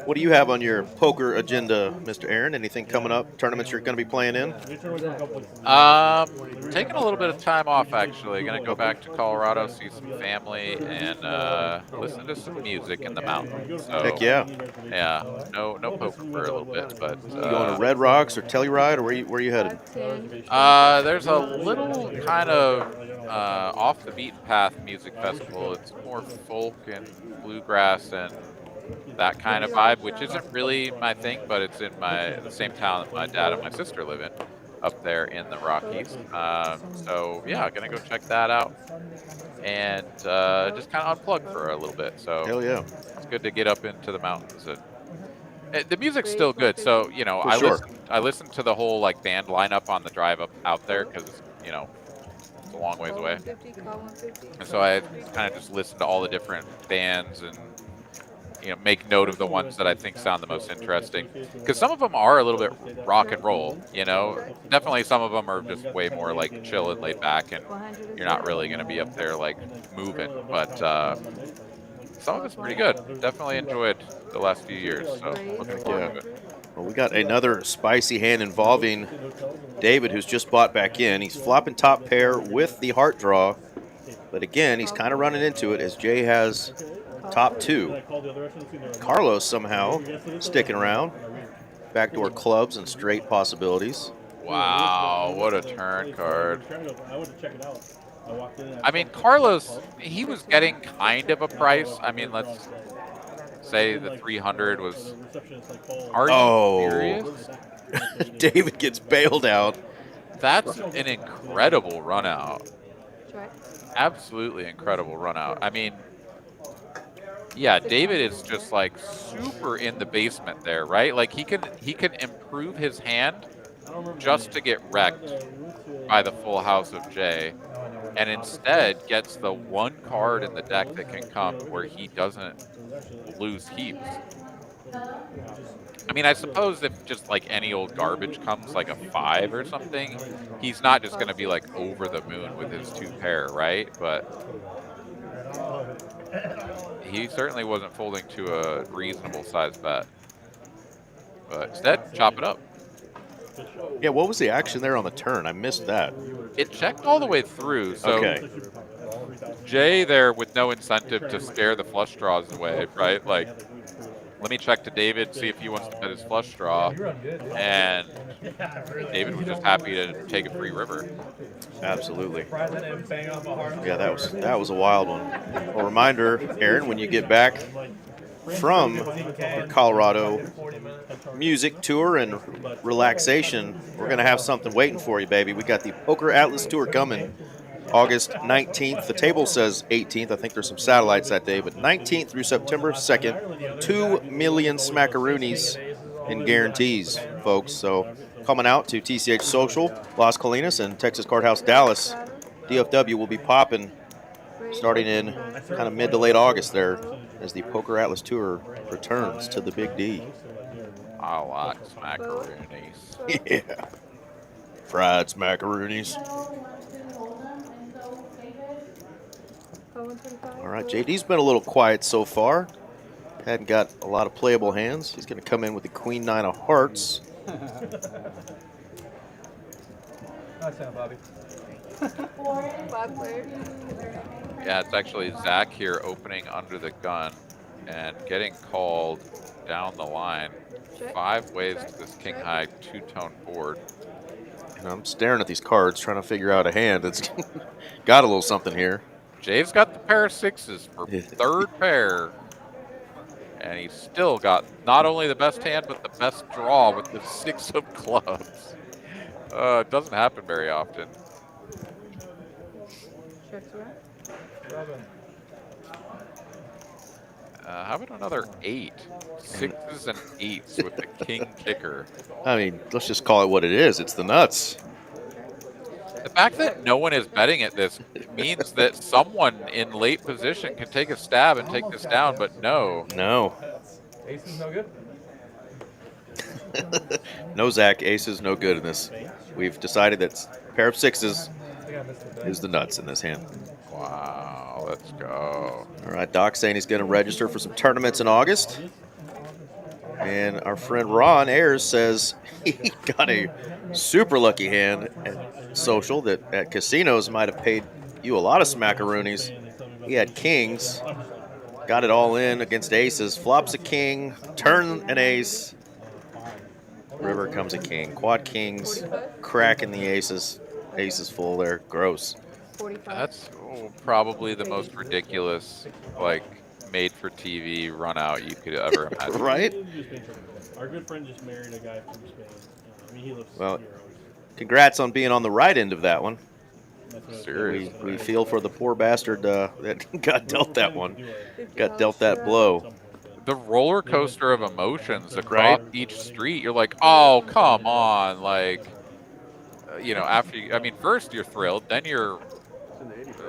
What do you have on your poker agenda, Mr. Aaron? Anything coming up, tournaments you're going to be playing in? Taking a little bit of time off, actually. Going to go back to Colorado, see some family, and listen to some music in the mountains. So, Heck yeah. Yeah, no poker for a little bit, but You going to Red Rocks or Telluride, or where you headed? there's a little kind of off the beaten path music festival. It's more folk and bluegrass and that kind of vibe, which isn't really my thing, but it's in the same town that my dad and my sister live in, up there in the Rockies. So yeah, gonna go check that out and just kind of unplug for a little bit. So Hell yeah. it's good to get up into the mountains. And the music's still good, so you know I listened to the whole like band lineup on the drive up out there because you know it's a long ways away, and so I kind of just listened to all the different bands and you know, make note of the ones that I think sound the most interesting. Because some of them are a little bit rock and roll, you know. Definitely some of them are just way more like chill and laid back, and you're not really going to be up there like moving. But some of it's pretty good. Definitely enjoyed the last few years, so looking forward to it. Well, we got another spicy hand involving David, who's just bought back in. He's flopping top pair with the heart draw. But again, he's kind of running into it as Jay has top 2. Carlos somehow sticking around. Backdoor clubs and straight possibilities. Wow, what a turn card. I mean, Carlos, he was getting kind of a price. I mean, let's say the 300 was. Are you serious? David gets bailed out. That's an incredible run out. Absolutely incredible run out. I mean, yeah, David is just like super in the basement there, right? Like he can improve his hand just to get wrecked by the full house of Jay, and instead gets the one card in the deck that can come where he doesn't lose heaps. I mean, I suppose if just like any old garbage comes, like a 5 or something, he's not just going to be like over the moon with his 2 pair, right? But he certainly wasn't folding to a reasonable size bet. But instead, chop it up. Yeah, what was the action there on the turn? I missed that. It checked all the way through, so okay. Jay there with no incentive to scare the flush draws away, right? Like, let me check to David, see if he wants to bet his flush draw. And David was just happy to take a free river. Absolutely. Yeah, that was a wild one. A reminder, Aaron, when you get back from the Colorado music tour and relaxation, we're going to have something waiting for you, baby. We got the Poker Atlas Tour coming August 19th. The table says 18th. I think there's some satellites that day, but 19th through September 2nd, 2 million smackaroonies in guarantees, folks. So coming out to TCH Social, Las Colinas, and Texas Card House Dallas. DFW will be popping starting in kind of mid to late August there as the Poker Atlas Tour returns to the Big D. I like smackaroonies. Yeah. Fried smackaroonies. All right, JD's been a little quiet so far. Hadn't got a lot of playable hands. He's going to come in with the Queen 9 of Hearts. Nice hand, Bobby. Yeah, it's actually Zack here opening under the gun and getting called down the line 5 ways to this king high 2-tone board. And I'm staring at these cards trying to figure out a hand that's got a little something here. Jay's got the pair of 6s for 3rd pair. And he's still got not only the best hand, but the best draw with the 6 of clubs. It doesn't happen very often. How about another 8? 6s and 8s with the king kicker. I mean, let's just call it what it is. It's the nuts. The fact that no one is betting at this means that someone in late position can take a stab and take this down, but no. No. Ace is no good? No, Zach. Ace is no good in this. We've decided that pair of 6s is the nuts in this hand. Wow, let's go. All right, Doc saying he's going to register for some tournaments in August. And our friend Ron Ayers says he got a super lucky hand at social that at casinos might have paid you a lot of smackaroonies. He had kings, got it all in against aces, flops a king, turn an ace, river comes a king, quad kings, cracking the aces, aces full there, gross. That's probably the most ridiculous, like, made-for-TV run-out you could ever imagine. Right? Our good friend just married a guy from Spain. I mean, he lives Well, congrats on being on the right end of that one. Seriously. We feel for the poor bastard that got dealt that one, got dealt that blow. The roller coaster of emotions across each street. You're like, oh, come on. Like, you know, after you, I mean, first you're thrilled, then you're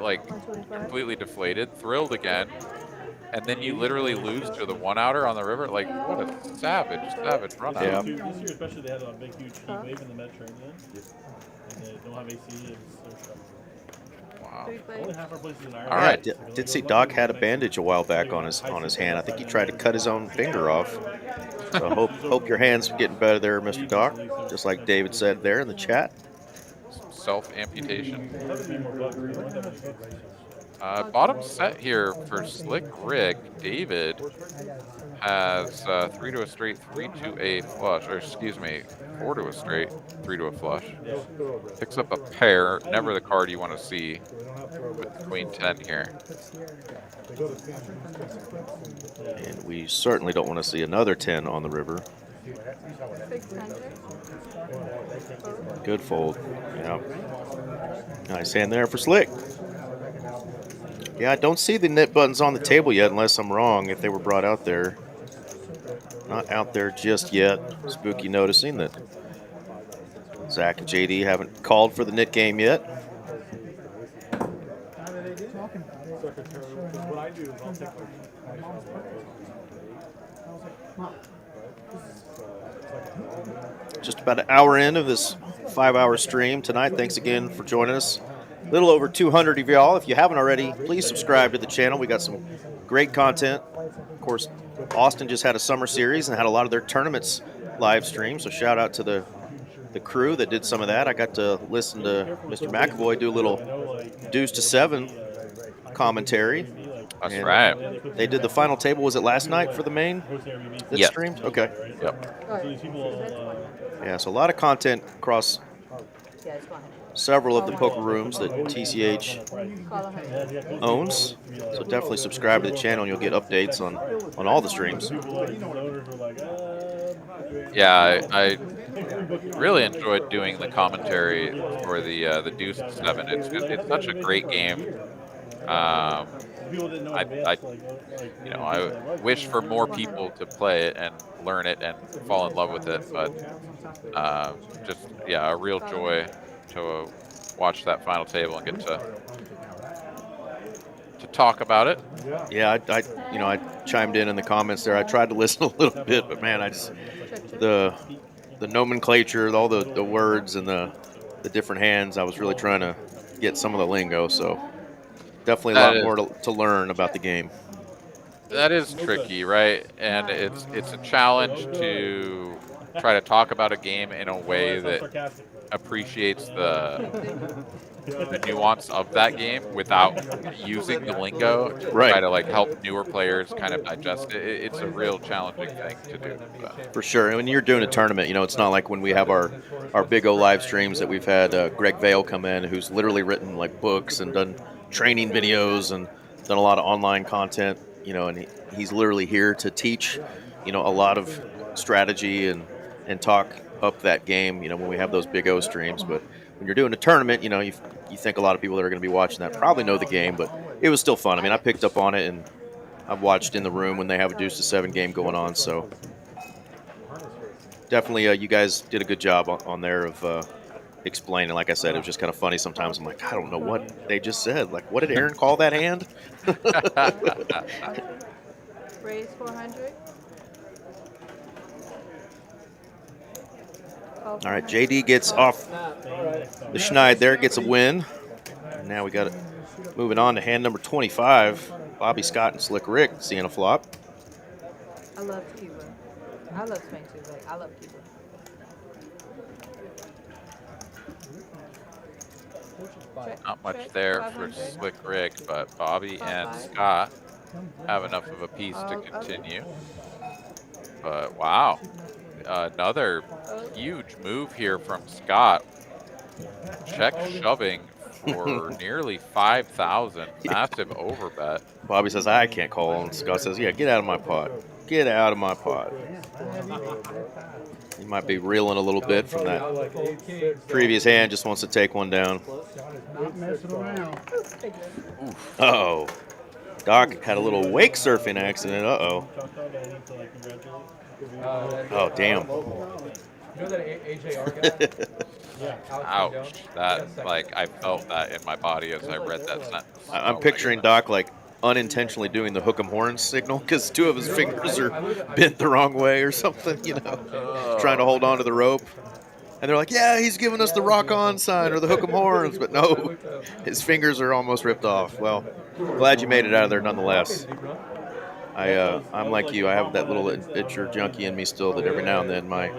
like completely deflated, thrilled again, and then you literally lose to the one-outer on the river. Like, what a savage run out. Yeah. This year especially, they had a big, huge heat wave in the Mediterranean, and they don't have AC. It's so Wow. only half our places in Ireland. All right. Did see Doc had a bandage a while back on his hand. I think he tried to cut his own finger off. So hope your hand's getting better there, Mr. Doc. Just like David said there in the chat. Self-amputation. Bottom set here for Slick Rick. David has 3 to a straight, 3 to a flush, or excuse me, 4 to a straight, 3 to a flush. Picks up a pair, never the card you want to see with Queen 10 here. And we certainly don't want to see another 10 on the river. 600. Good fold. Yeah. Nice hand there for Slick. Yeah, I don't see the Nit buttons on the table yet, unless I'm wrong, if they were brought out there. Not out there just yet. Spooky noticing that Zack and JD haven't called for the Nit game yet. Just about an hour in of this 5-hour stream tonight. Thanks again for joining us. A little over 200 of y'all. If you haven't already, please subscribe to the channel. We got some great content. Of course, Austin just had a summer series and had a lot of their tournaments live stream. So shout out to the crew that did some of that. I got to listen to Mr. McAvoy do a little deuce to 7 commentary. That's right. They did the final table. Was it last night for the main? That Yep. streamed? Okay. Yep. Yeah, so a lot of content across several of the poker rooms that TCH owns. So definitely subscribe to the channel and you'll get updates on all the streams. Yeah, I really enjoyed doing the commentary for the Deuce 7. It's such a great game. I wish for more people to play it and learn it and fall in love with it, but just a real joy to watch that final table and get to talk about it. Yeah, I chimed in the comments there. I tried to listen a little bit, but man, I just the nomenclature, all the words and the different hands. I was really trying to get some of the lingo, so definitely a lot more to learn about the game. That is tricky, right? And it's a challenge to try to talk about a game in a way that appreciates the nuance of that game without using the lingo to try to help newer players kind of digest it. It's a real challenging thing to do. But. For sure. And when you're doing a tournament, it's not like when we have our Big O live streams that we've had Greg Vale come in, who's literally written books and done training videos and done a lot of online content, and he's literally here to teach, a lot of strategy and talk up that game, when we have those Big O streams. But when you're doing a tournament, you think a lot of people that are going to be watching that probably know the game, but it was still fun. I mean, I picked up on it, and I've watched in the room when they have a deuce to 7 game going on. So definitely you guys did a good job on there of explaining. Like I said, it was just kind of funny sometimes. I'm like, I don't know what they just said. What did Aaron call that hand? Raise 400. All right, JD gets off the schneid there, gets a win. And now we got it moving on to hand number 25. Bobby Scott and Slick Rick seeing a flop. I love Cuba. I love Spain too. I love Cuba. Not much there for Slick Rick, but Bobby and Scott have enough of a piece to continue. But wow, another huge move here from Scott. Check shoving for nearly 5,000. Massive overbet. Bobby says, I can't call. And Scott says, yeah, get out of my pot. Get out of my pot. He might be reeling a little bit from that previous hand. Just wants to take one down. Uh-oh. Doc had a little wake surfing accident. Uh-oh. Oh, damn. Ouch. That, I felt that in my body as I read that sentence. I'm picturing Doc, unintentionally doing the hook 'em horns signal because 2 of his fingers are bent the wrong way or something, trying to hold on to the rope. And they're like, yeah, he's giving us the rock on sign or the hook 'em horns. But no, his fingers are almost ripped off. Well, glad you made it out of there nonetheless. I'm like you. I have that little itcher junkie in me still that every now and then my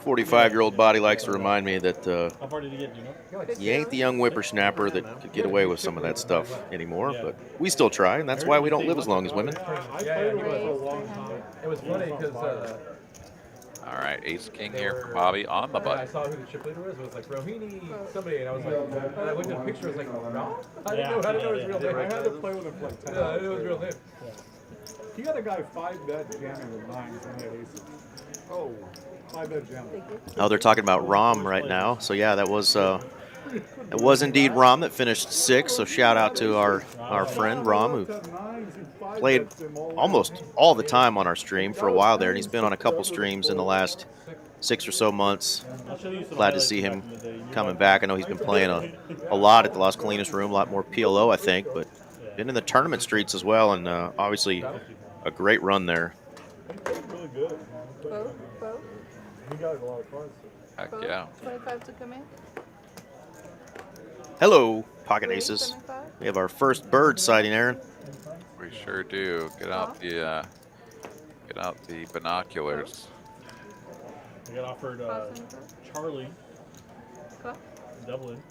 45-year-old body likes to remind me that How far did he get, do you know? you ain't the young whippersnapper that could get away with some of that stuff anymore. But we still try, and that's why we don't live as long as women. It was funny because. All right, Ace King here for Bobby on the I button. saw who the chip leader was. It was like Rohini somebody, and I was like, and I looked at the picture. I was like, no, I didn't know his real name. I had to play with him for like 10 Yeah, I didn't know his real name. He had a guy 5-bet jamming with 9s and he had aces. Oh, 5-bet jamming. Oh, they're talking about Rom right now. So yeah, that was indeed Rom that finished 6th. So shout out to our friend Rom, who played almost all the time on our stream for a while there, and he's been on a couple streams in the last 6 or so months. Glad to see him coming back. I know he's been playing a lot at the Las Colinas room, a lot more PLO, I think, but been in the tournament streets as well, and obviously a great run there. Really good. He got a lot of cards. Heck yeah. 25 to come in. Hello, Pocket Aces. We have our first bird sighting, Aaron. We sure do. Get out the binoculars. I got offered Charlie Dublin.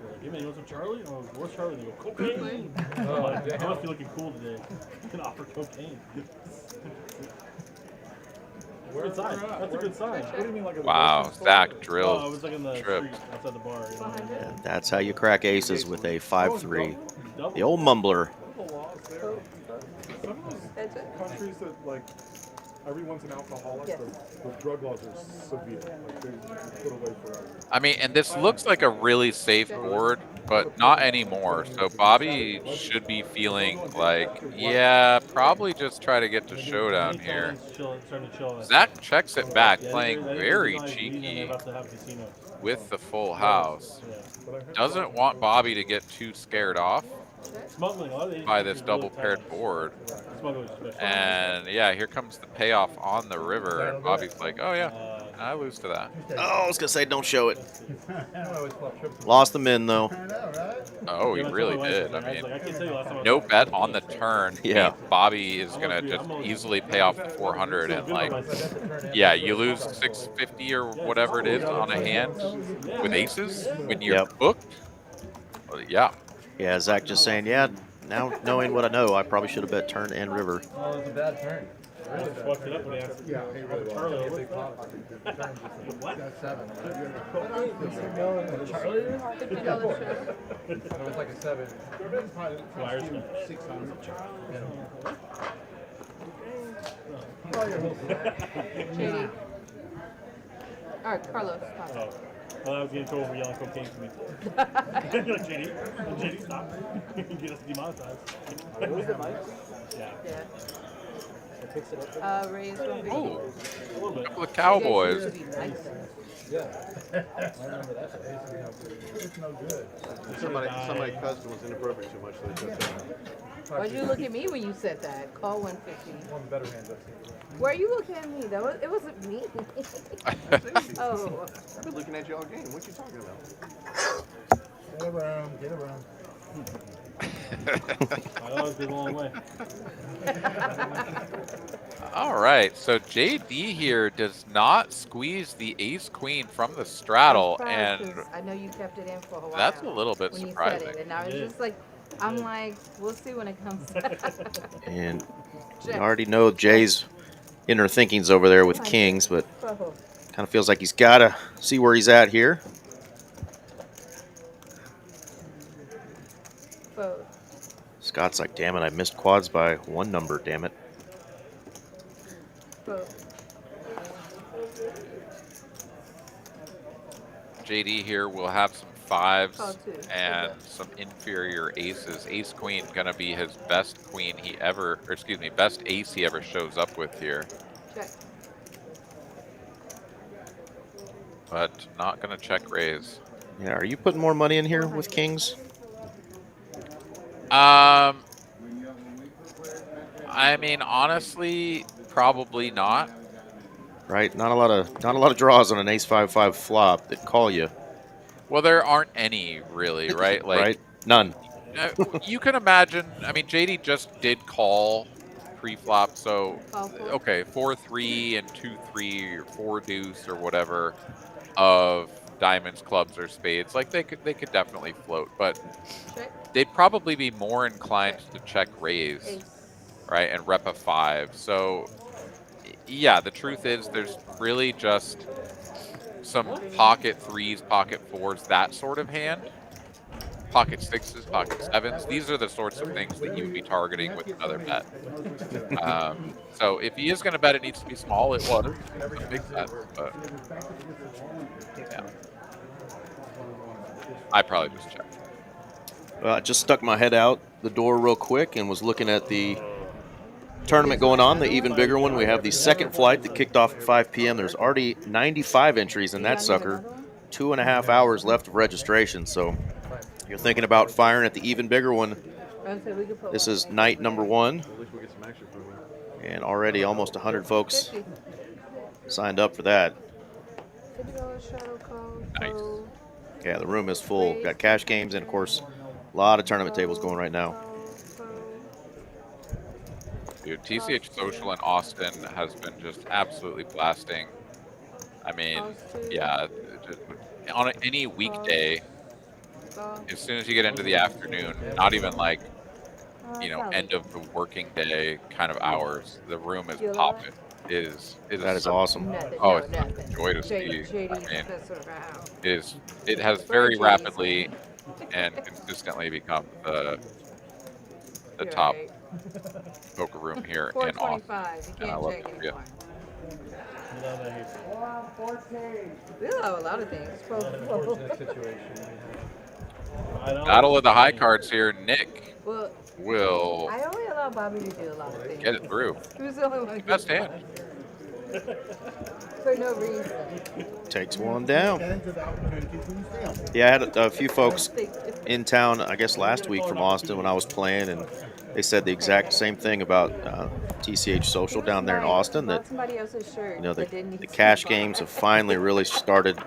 They're like, hey man, you want some Charlie? Oh, where's Charlie? They go, cocaine. Oh, I damn. must be looking cool today. You can offer cocaine. That's a good sign. That's a good sign. What do you mean, like a Wow, Zack Oh, I drilled was like in the trip. street outside the bar. You know? And that's how you crack aces with a 5-3. Double. The old mumbler. the laws there? Some of those That's it. countries that, like, everyone's an alcoholic, Yes. the drug laws are severe. Like, they put away forever. I mean, and this looks like a really safe board, but not anymore. So Bobby should be feeling like, yeah, probably just try to get to showdown here. Zack checks it back, playing very cheeky with the full house. Doesn't want Bobby to get too scared off by this double paired board. And yeah, here comes the payoff on the river, and Bobby's like, oh yeah, I lose to that. Oh, I was going to say, don't show it. Lost the min, though. Oh, he really did. I mean, no bet on the turn. Yeah. Bobby is going to just easily pay off the 400, and like, yeah, you lose 650 or whatever it is on a hand with aces when you're booked. Well, yeah. Yeah, Zach just saying, yeah, now knowing what I know, I probably should have bet turn and river. Oh, it's a bad turn. Really bad. Fucked it up when he asked. Yeah, he really was. What? Got 7. $50 show. It was like a 7. Flyers. JD. All right, Carlos. Stop. Oh. Well, I was getting told for yelling cocaine to me. You're like, JD, stop. You can get us demonetized. Yeah. Yeah. Raise one big. Oh, A little bit. couple of Cowboys. Somebody cousin was inappropriate too much. So they took that. Why'd you look at me when you said that? Call 150. One better hands I've seen. Why are you looking at me? It wasn't me. Oh. I've been looking at you all game. What you talking about? Get around, get around. I always been a long way. All right, so JD here does not squeeze the ace-queen from the straddle, and I know you kept it in for a while. that's a little bit when surprising. You said it, and I was just like, I'm like, we'll see when it comes. And you already know Jay's inner thinkings over there with kings, but kind of feels like he's got to see where he's at here. Scott's like, damn it, I missed quads by 1 number, damn it. JD here will have some 5s and some inferior aces. Ace queen gonna be his best queen he ever, or excuse me, best ace he ever shows up with here. Check. But not gonna check raise. Yeah, are you putting more money in here with kings? I mean, honestly, probably not. Right, not a lot of draws on an ace-5-5 flop that call you. Well, there aren't any really, right? Like, right, none. You can imagine. I mean, JD just did call pre-flop. So, Call for it. okay, 4-3 and 2-3 or 4-deuce or whatever of diamonds, clubs, or spades. Like they could definitely float, but Check. they'd probably be more inclined to check raise, Ace. right, and rep a 5. So, yeah, the truth is there's really just some pocket 3s, pocket 4s, that sort of hand. Pocket 6s, pocket 7s. These are the sorts of things that you would be targeting with another bet. So if he is going to bet, it needs to be small. It was a big bet, but yeah, I probably just checked. Well, I just stuck my head out the door real quick and was looking at the tournament going on, the even bigger one. We have the second flight that kicked off at 5 p.m. There's already 95 entries in that sucker. 2.5 hours left of registration, so you're thinking about firing at the even bigger one. This is night number 1, and already almost 100 folks signed up for that. Nice. Yeah, the room is full. Got cash games and, of course, a lot of tournament tables going right now. Dude, TCH Social in Austin has been just absolutely blasting. I mean, yeah, on any weekday, as soon as you get into the afternoon, not even like, end of the working day kind of hours, the room is popping. That is awesome. Oh, it's such a joy to see. I mean, it has very rapidly and consistently become the top poker room here in Austin. And I love to see it. We love a lot of things. Battle of the high cards here. Nick will I only allow Bobby to do a lot of things. get it through. He was the only one. Best hand. For no reason. Takes one down. Yeah, I had a few folks in town, I guess last week from Austin when I was playing, and they said the exact same thing about TCH Social down there in Austin, that the cash games have finally really started,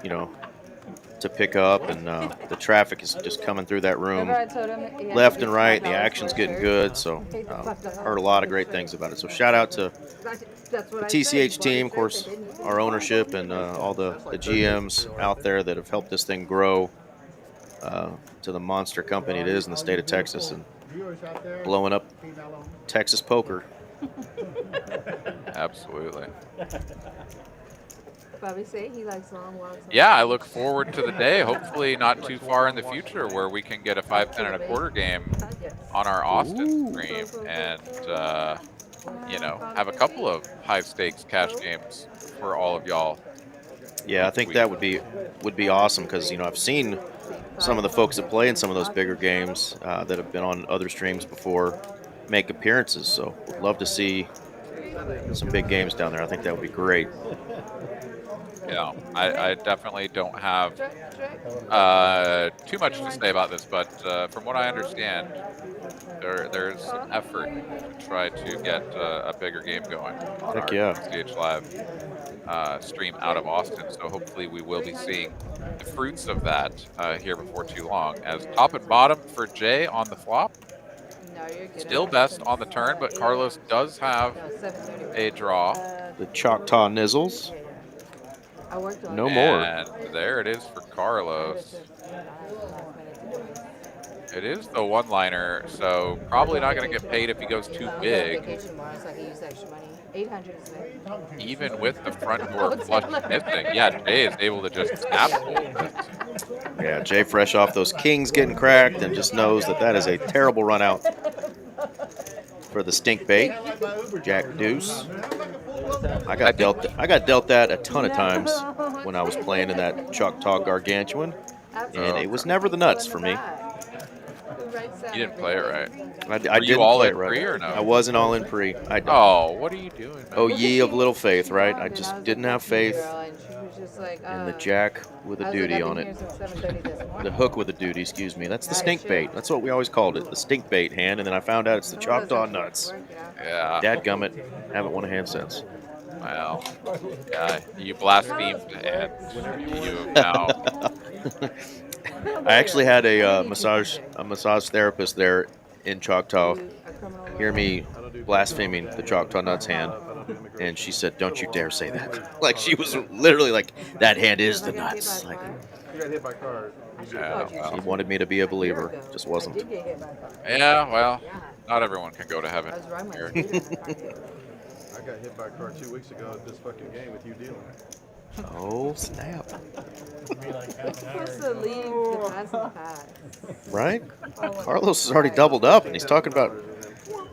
to pick up, and the traffic is just coming through that room left and right. The action's getting good, so heard a lot of great things about it. So shout out to the TCH team, of course, our ownership, and all the GMs out there that have helped this thing grow to the monster company it is in the state of Texas and blowing up Texas poker. Absolutely. Bobby say he likes long walks. Yeah, I look forward to the day, hopefully not too far in the future, where we can get a 5, 10, and a quarter game on our Austin stream and, have a couple of high stakes cash games for all of y'all. Yeah, I think that would be awesome because, I've seen some of the folks that play in some of those bigger games that have been on other streams before make appearances. So would love to see some big games down there. I think that would be great. Yeah, I definitely don't have too much to say about this, but from what I understand, there's an effort to try to get a bigger game going on our TCH Live stream out of Austin. So hopefully we will be seeing the fruits of that here before too long. As top and bottom for Jay on the flop. Still best on the turn, but Carlos does have a draw. The Choctaw Nizzles. No more. And there it is for Carlos. It is the one-liner, so probably not going to get paid if he goes too big. Even with the front door flush missing, yeah, Jay is able to just snap fold. Yeah, Jay fresh off those kings getting cracked and just knows that is a terrible run out for the stink bait. Jack deuce. I got dealt that a ton of times when I was playing in that Choctaw Gargantuan, and it was never the nuts for me. You didn't play it right. I didn't all play in it right. pre or no? I wasn't all in pre. Oh, what are you doing, man? Oh, ye of little faith, right? I just didn't have faith in the jack with a duty on it. The hook with a duty, excuse me. That's the stink bait. That's what we always called it, the stink bait hand. And then I found out it's the Choctaw nuts. Yeah. Dadgummit, haven't won a hand since. Well, yeah, you blasphemed and you now. I actually had a massage therapist there in Choctaw hear me blaspheming the Choctaw Nuts hand, and she said, "Don't you dare say that." Like, she was literally like, "That hand is the nuts." Like, You got hit by card. Yeah, she well, wanted me to be a believer, just wasn't. yeah, well, not everyone can go to heaven. I was wrong Here. with you. I got hit by a card 2 weeks ago at this fucking game with you dealing. Oh snap! You're supposed to leave the pass and pass. Right? Carlos has already doubled up, and he's talking about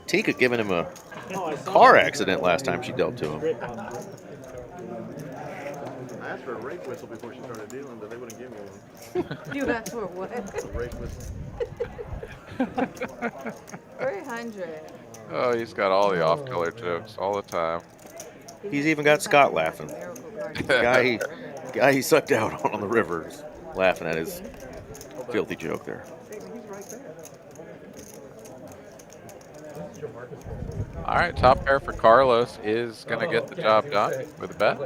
Tika giving him a car accident last time she dealt to him. I asked for a rape whistle before she started dealing, but they wouldn't give me one. You asked for what? A rape whistle. 300. Oh, he's got all the off-color jokes all the time. He's even got Scott laughing. The guy he sucked out on the river is laughing at his filthy joke there. All right, top pair for Carlos is going to get the job done with a bet.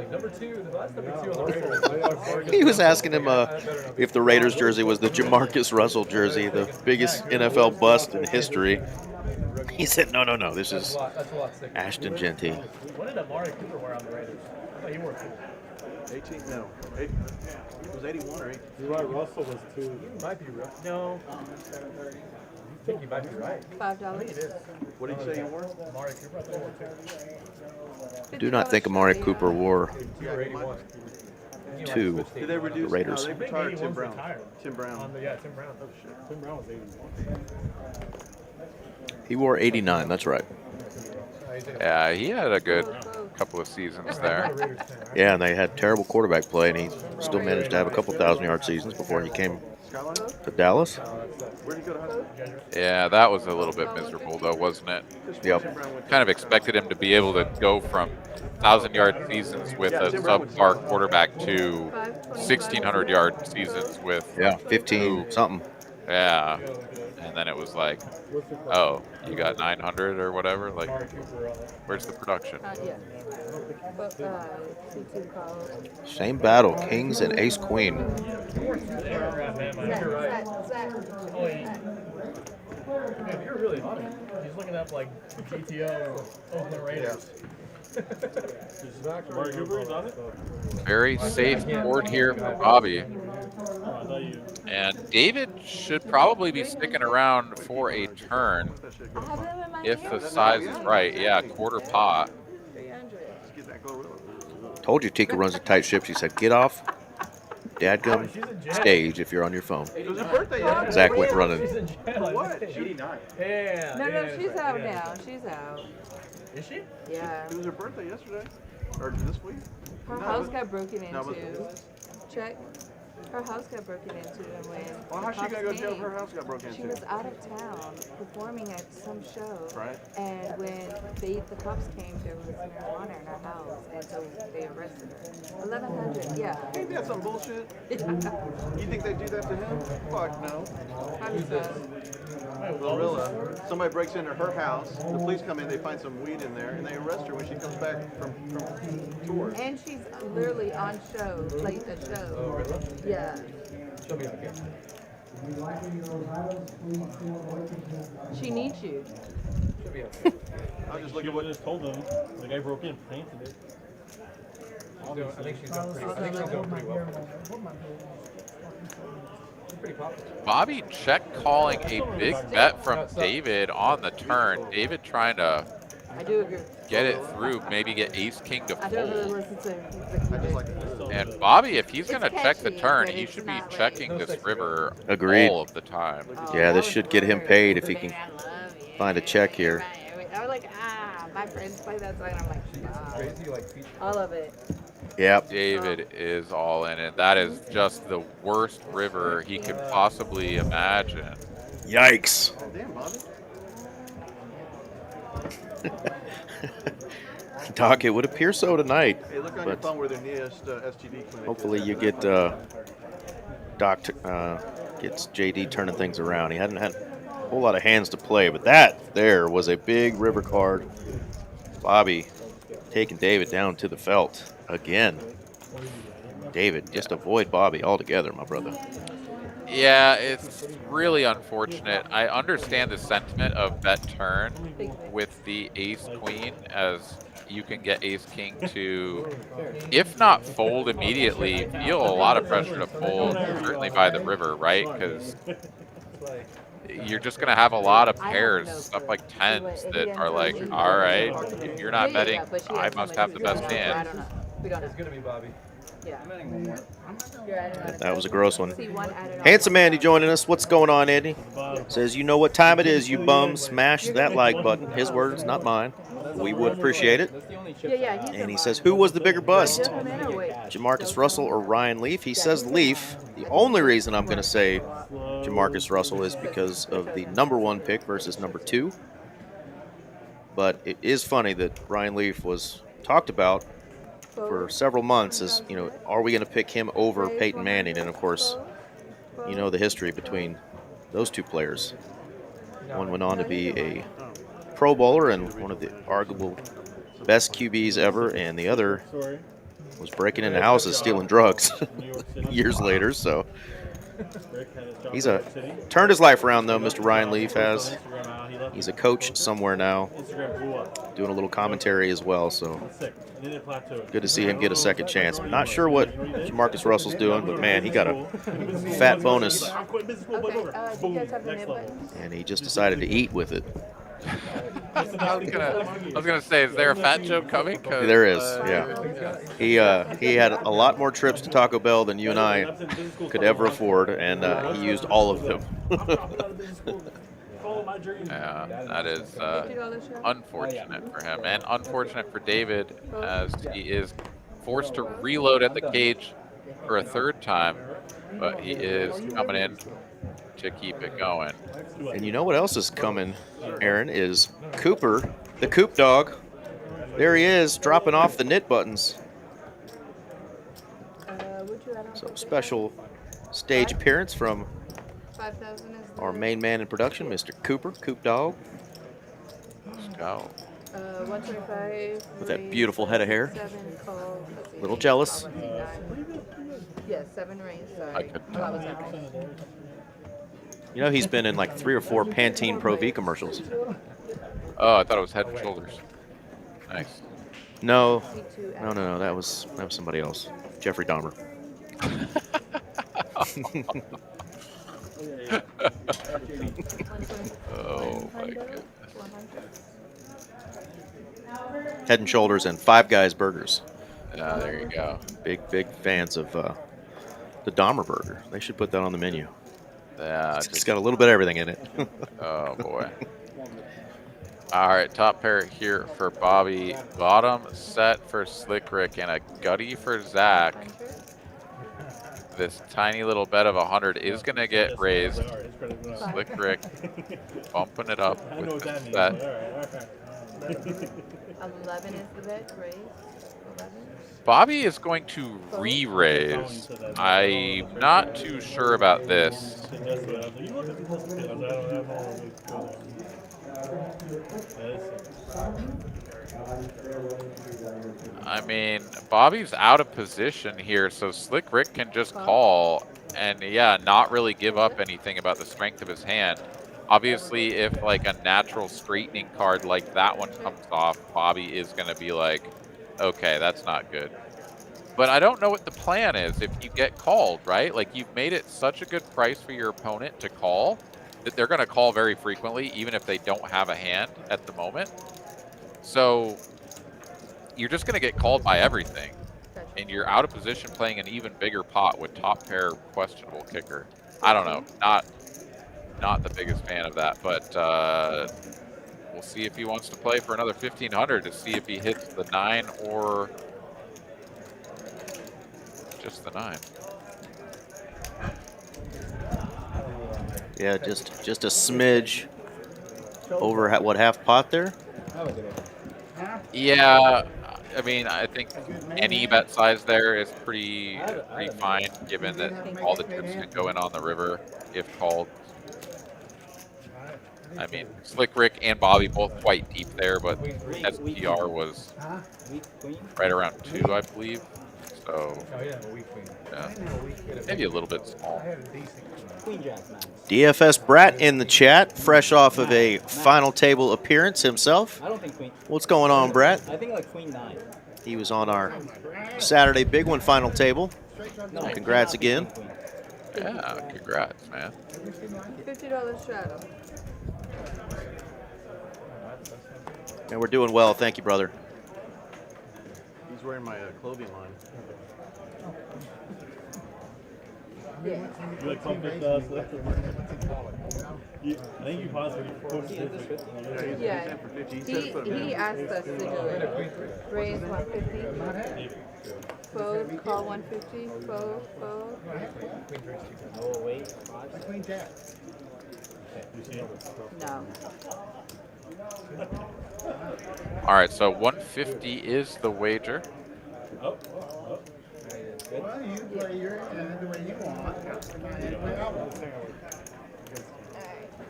He was asking him if the Raiders jersey was the Jamarcus Russell jersey, the biggest NFL bust in history. He said, no, this is Ashton Genty. What did Amari Cooper wear on the Raiders? I thought he wore 18, no. It was 81 or 80. You're right, Russell was 2. He might be right. No. I think you might be right. $5. What did you say you were? Amari Cooper, I thought he wore 2. I do not think Amari Cooper wore You were 81. 2. Did they reduce? The Raiders. No, they retired Tim Brown. Tim Brown. Yeah, Tim Brown. Oh, shit. Tim Brown was 81. He wore 89, that's right. Yeah, he had a good couple of seasons there. Yeah, and they had terrible quarterback play, and he still managed to have a couple 1,000-yard seasons before he came to Dallas. Where did you go to high school? Yeah, that was a little bit miserable, though, wasn't it? Yep. Kind of expected him to be able to go from 1,000-yard seasons with a subpar quarterback to 1,600-yard seasons with 15-something. Yeah, and then it was like, oh, you got 900 or whatever. Like, where's the production? Yeah. But, C2 called. Same battle, Kings and Ace Queen. Zach. Man, you're really on it. He's looking up like GTO Oakland Raiders. Amari Cooper is on it? Very safe board here for Bobby. And David should probably be sticking around for a turn if the size is right. Yeah, quarter pot. Told you Tika runs a tight ship. She said, get off dadgum stage if you're on your phone. It was her birthday yesterday. Zach went running. What? 89. Yeah. No, she's out now. She's out. Is she? Yeah. It was her birthday yesterday. Or this week. Her house got broken into. Check. Her house got broken into, and when Well, how's she gonna go jail if her house got broken into? she was out of town performing at some show, Right. and when the cops came, there was marijuana in her house, and so they arrested her. 1,100, yeah. Ain't that some bullshit? You think they do that to him? Fuck no. Probably so. Gorilla. Somebody breaks into her house. The police come in. They find some weed in there, and they arrest her when she comes back from tour. And she's literally on show, like a show. Oh, really? Yeah. She'll be okay. She needs you. She'll be okay. I'll just She look at what. just told them the guy broke in, painted it. I think she's doing pretty well. She's pretty popular. Bobby check calling a big bet from David on the turn. David trying to I do agree. get it through, maybe get ace king to I don't really fold. listen to I just like this. And Bobby, if he's It's going to check the catchy, turn, but he it's should be not like- checking this river Agreed. all of the time. Yeah, this should get him paid if he can find a check here. I was like, my friends play that song, and I'm like, Crazy, like feature. all of it. Yep. David is all in it. That is just the worst river he could possibly imagine. Yikes. Oh, damn, Bobby. Doc, it would appear so tonight. Hey, look on your But phone where the nearest STD clinic hopefully is. you get Doc gets JD turning things around. He hadn't had a whole lot of hands to play, but that there was a big river card. Bobby taking David down to the felt again. David, just avoid Bobby altogether, my brother. Yeah, it's really unfortunate. I understand the sentiment of bet turn with the ace queen, as you can get ace king to, if not fold immediately, feel a lot of pressure to fold, certainly by the river, right? Because you're just going to have a lot of pairs, stuff like tens, that are like, all right, if you're not betting, I must have the best hand. I don't know. We don't know. It's gonna be Bobby. Yeah. That was a gross one. See, one added on. Handsome Andy joining us. What's going on, Andy? Says, you know what time it is, you bums. Smash that like button. His words, not mine. We would appreciate it. Yeah, And he says, who was the bigger bust? Jamarcus Russell or Ryan Leaf? He says Leaf. The only reason I'm going to say Jamarcus Russell is because of the #1 pick versus #2. But it is funny that Ryan Leaf was talked about for several months as, you know, are we going to pick him over Peyton Manning? And, of course, you know the history between those two players. One went on to be a Pro Bowler and one of the arguable best QBs ever, and the other was breaking into houses, stealing drugs years later. So he's turned his life around, though, Mr. Ryan Leaf has. He's a coach somewhere now, doing a little commentary as well. So good to see him get a second chance. I'm not sure what Jamarcus Russell's doing, but man, he got a fat bonus, Do you guys have the Nit Button? and he just decided to eat with it. I was gonna say, is there a fat joke coming? There is, yeah. He had a lot more trips to Taco Bell than you and I could ever afford, and he used all of them. Yeah, that is unfortunate for him, and unfortunate for David, as he is forced to reload at the cage for a third time, but he is coming in to keep it going. And you know what else is coming, Aaron, is Cooper, the Coop Dog. There he is, dropping off the Nit Buttons. So special stage appearance from 5,000 is our main man in production, Mr. Cooper, Coop Dog. Let's go. 125. With that beautiful head of hair. 7 calls. Little jealous. Yeah, 7 rains. Sorry. I couldn't That was not right. You know, he's been in like 3 or 4 Pantene Pro V commercials. Oh, I thought it was Head and Shoulders. Nice. No, that was somebody else. Jeffrey Dahmer. Oh my goodness. Head and Shoulders and Five Guys Burgers. Yeah, there you go. Big fans of the Dahmer burger. They should put that on the menu. Yeah, It's got a little bit of everything in it. Oh boy. All right, top pair here for Bobby. Bottom set for Slick Rick and a gutty for Zack. This tiny little bet of 100 is going to get raised. Slick Rick bumping it up with this bet. 11 is the bet, raise. 11. Bobby is going to re-raise. I'm not too sure about this. I mean, Bobby's out of position here, so Slick Rick can just call and, yeah, not really give up anything about the strength of his hand. Obviously, if, like, a natural straightening card like that one comes off, Bobby is going to be like, okay, that's not good. But I don't know what the plan is if you get called, right? Like, you've made it such a good price for your opponent to call that they're going to call very frequently, even if they don't have a hand at the moment. So you're just going to get called by everything. And you're out of position playing an even bigger pot with top pair questionable kicker. I don't know. Not the biggest fan of that, but we'll see if he wants to play for another 1,500 to see if he hits the 9 or just the 9. Yeah, just a smidge over what, half pot there? Yeah, I mean, I think any bet size there is pretty fine, given that all the chips can go in on the river if called. I mean, Slick Rick and Bobby both quite deep there, but SPR was right around 2, I believe. So Oh, yeah, a weak queen. yeah, maybe a little bit small. I had a decent queen jack, man. DFS Brat in the chat, fresh off of a final table appearance himself. I don't think queen. What's going on, Brat? I think like queen 9. He was on our Saturday Big One final table. No, Congrats again. Yeah, congrats, man. $50 shadow. And we're doing well. Thank you, brother. He's wearing my clothing line. Yeah. You like pump it, Slick? I think you possibly posted it. Yeah. He asked us to do it. Raise 150. Fold, call 150. Fold, fold. Oh, wait. Queen jack. You see it? No. All right, so 150 is the wager. Oh. Well, you play your hand the way you want. And play out. Alright,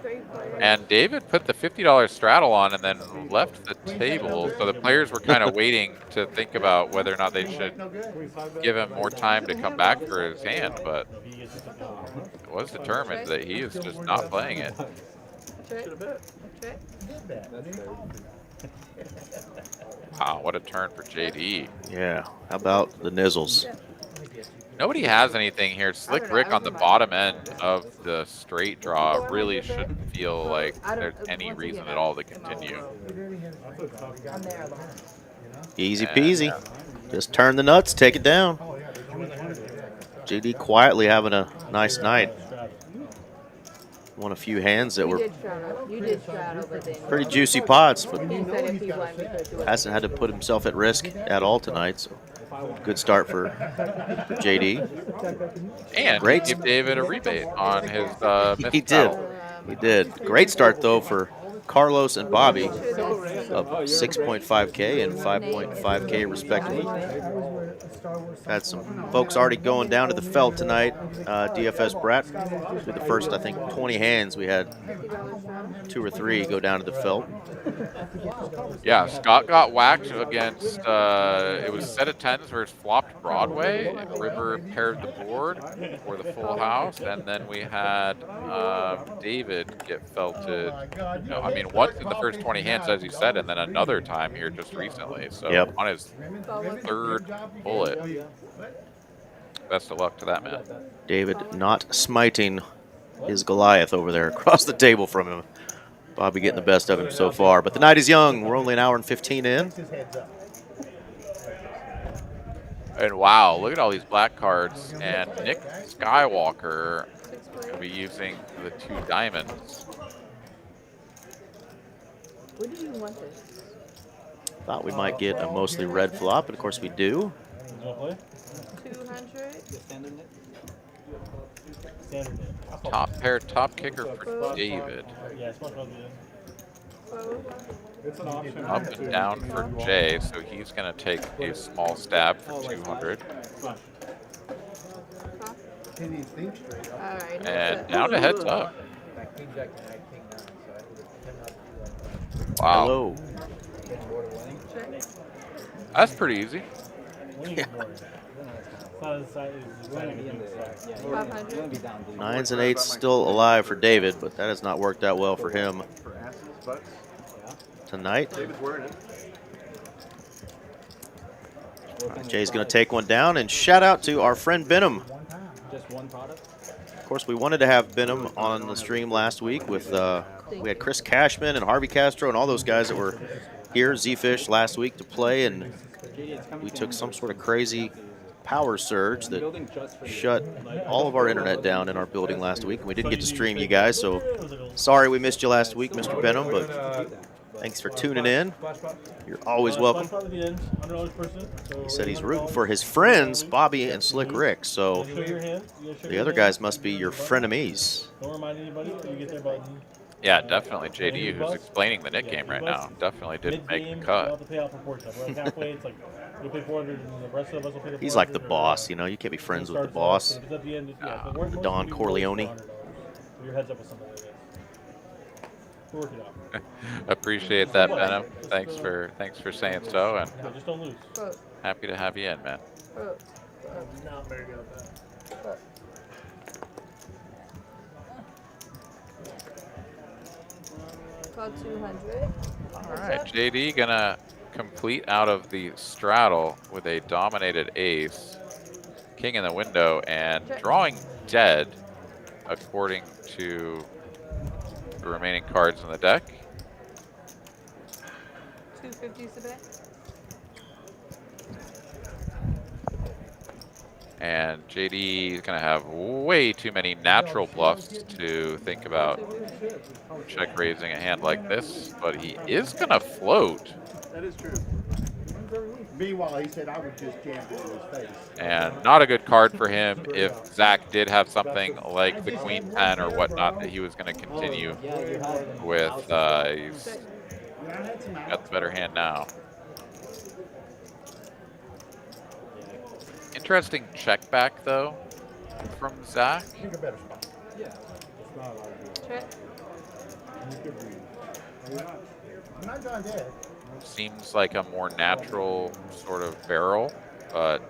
3 players. And David put the $50 straddle on and then left the table. So the players were kind of waiting to think about whether or not they should No good. give him more time to come back for his hand, but it was determined that he is just not playing it. Check. Check. Wow, what a turn for JD. Yeah. How about the Nizzles? Nobody has anything here. Slick Rick on the bottom end of the straight draw really shouldn't feel like there's any reason at all to continue. I'm there alone. Easy peasy. Just turn the nuts, take it down. JD quietly having a nice night. Won a few hands that You were did straddle. You did straddle, but then pretty juicy pots, but he said if he won, we could do it. hasn't had to put himself at risk at all tonight. So good start for JD. And Great. give David a rebate on his missed He did. battle. He did. Great start though for Carlos and Bobby, of 6.5K and 5.5K respectively. Had some folks already going down to the felt tonight. DFS Brat, through the first, I think, 20 hands, we had 2 or 3 go down to the felt. Yeah, Scott got whacked against, it was set of 10s versus flopped Broadway. River paired the board for the full house, and then we had David get felted. No, I mean, once in the first 20 hands, as you said, and then another time here just recently. So Yep. on his 3rd bullet. Best of luck to that man. David not smiting his Goliath over there across the table from him. Bobby getting the best of him so far. But the night is young. We're only an hour and 15 in. And wow, look at all these black cards. And Nick Skywalker will be using the 2 diamonds. What do you want this? Thought we might get a mostly red flop, and of course we do. 200. Standard. Top pair, top kicker for David. Yeah, it's much better than Fold. It's an option. Up and down for Jay, so he's going to take a small stab for 200. Can you think straight? Alright. And down to heads up. That queen jack and that king 9, so I would tend not to Wow, Hello. get bored of winning. Check. that's pretty easy. winning is boring. It's not as exciting as We're gonna be in the, yeah, we're gonna be down deep. 9s and 8s still alive for David, but that has not worked out well for him For asses, butts. tonight. David's wearing it. Jay's going to take one down, and shout out to our friend Benham. Just one product? Of course, we wanted to have Benham on the stream last week with, we had Chris Cashman and Harvey Castro and all those guys that were here, Z-Fish, last week to play, and we took some sort of crazy power surge that shut all of our internet down in our building last week, and we didn't get to stream you guys, so sorry we missed you last week, Mr. Benham, but thanks for tuning in. You're always welcome. He said he's rooting for his friends, Bobby and Slick Rick, so the other guys must be your frenemies. Don't remind anybody when you get their button. Yeah, definitely JD, who's explaining the Nit game right now, definitely didn't make the cut. He's like the boss, you know, you can't be friends with the boss. The Don Corleone. Your heads up with something like this. We'll work it out. Appreciate that, Benham. Thanks for saying so, and Just don't lose. Fold. happy to have you in, man. Fold. Not very good at that. Call 200. All right, JD gonna complete out of the straddle with a dominated ace, king in the window, and drawing dead according to the remaining cards in the deck. 250s a bit. And JD is going to have way too many natural bluffs to think about check raising a hand like this, but he is going to float. That is true. Meanwhile, he said I would just jam it in his face. And not a good card for him if Zack did have something like the queen 10 or whatnot that he was going to continue with. He's got the better hand now. Interesting check back though from Zack. Pick a better spot. Yeah. It's not a lot of good. Check. You could read. I'm not done dead. Seems like a more natural sort of barrel, but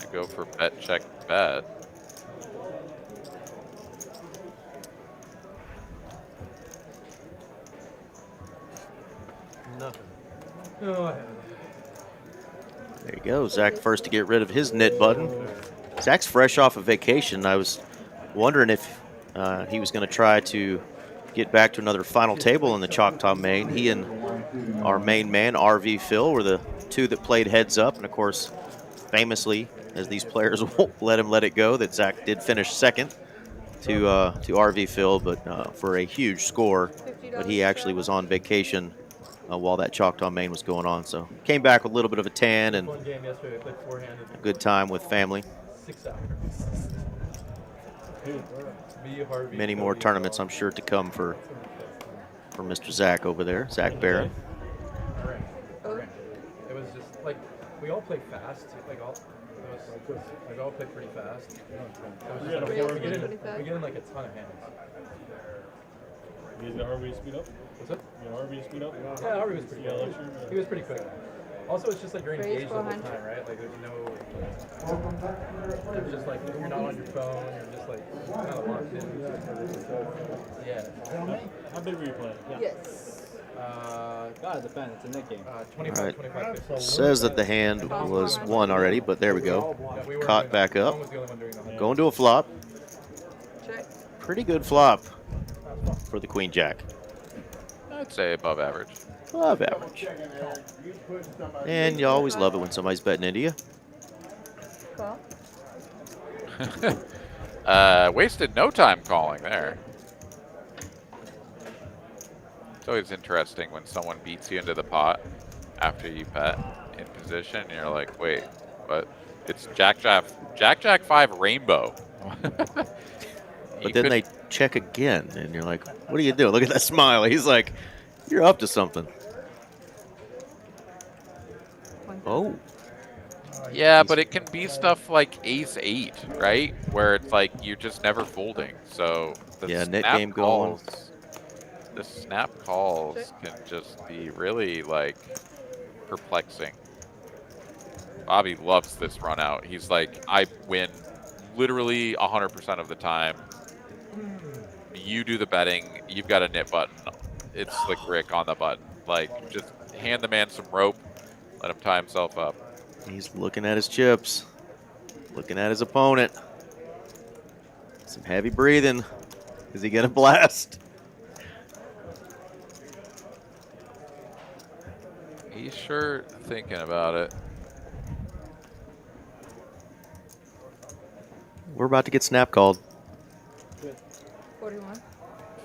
gonna go for bet check bet. Nothing. There you go. Zack first to get rid of his Nit Button. Zack's fresh off of vacation. I was wondering if he was going to try to get back to another final table in the Choctaw main. He and our main man, RV Phil, were the two that played heads up. And, of course, famously, as these players won't let him let it go, that Zack did finish second to RV Phil, but for a huge score. But he actually was on vacation while that Choctaw main was going on. So came back with a little bit of a tan and One game yesterday, I played four-handed. a good time with family. 6 hours. Me, Harvey, Many more Cody, tournaments, I'm sure, to come for Mr. Zack over there, Zack Barron. Ring. It was just like we all play fast. Like we all play pretty fast. It was just like, we get in like a ton of hands. You guys got Harvey to speed up? What's up? You got Harvey to speed up? Yeah, Harvey was pretty Yeah, good. lecture? He was pretty quick. Also, it's just like you're Raise engaged the whole 400. time, right? Like there's no. It's just like you're not on your phone. You're just like kind of locked in. Yeah. How big were you playing? Yes. Gotta defend. It's a Nit game. 25, All right. 25, 50. Says that the hand was won already, but there we go. Yeah, we were Caught doing back that. up. One was the only one doing the whole Going to a flop. Check. Pretty good flop for the Queen Jack. I'd say above average. Above average. And you always love it when somebody's betting into you. Call. Wasted no time calling there. It's always interesting when someone beats you into the pot after you bet in position and you're like, wait, what? It's Jack 5 rainbow. But then they check again, and you're like, what are you doing? Look at that smile. He's like, you're up to something. Oh. Yeah, but it can be stuff like Ace 8, right? Where it's like you're just never folding. So the Yeah, Nit snap Game going. calls, the snap calls can just be really like perplexing. Bobby loves this run out. He's like, I win literally 100% of the time. You do the betting. You've got a Nit button. It's Slick Rick on the button. Like, just hand the man some rope. Let him tie himself up. He's looking at his chips. Looking at his opponent. Some heavy breathing. Is he going to blast? He's sure thinking about it. We're about to get snap called. 41.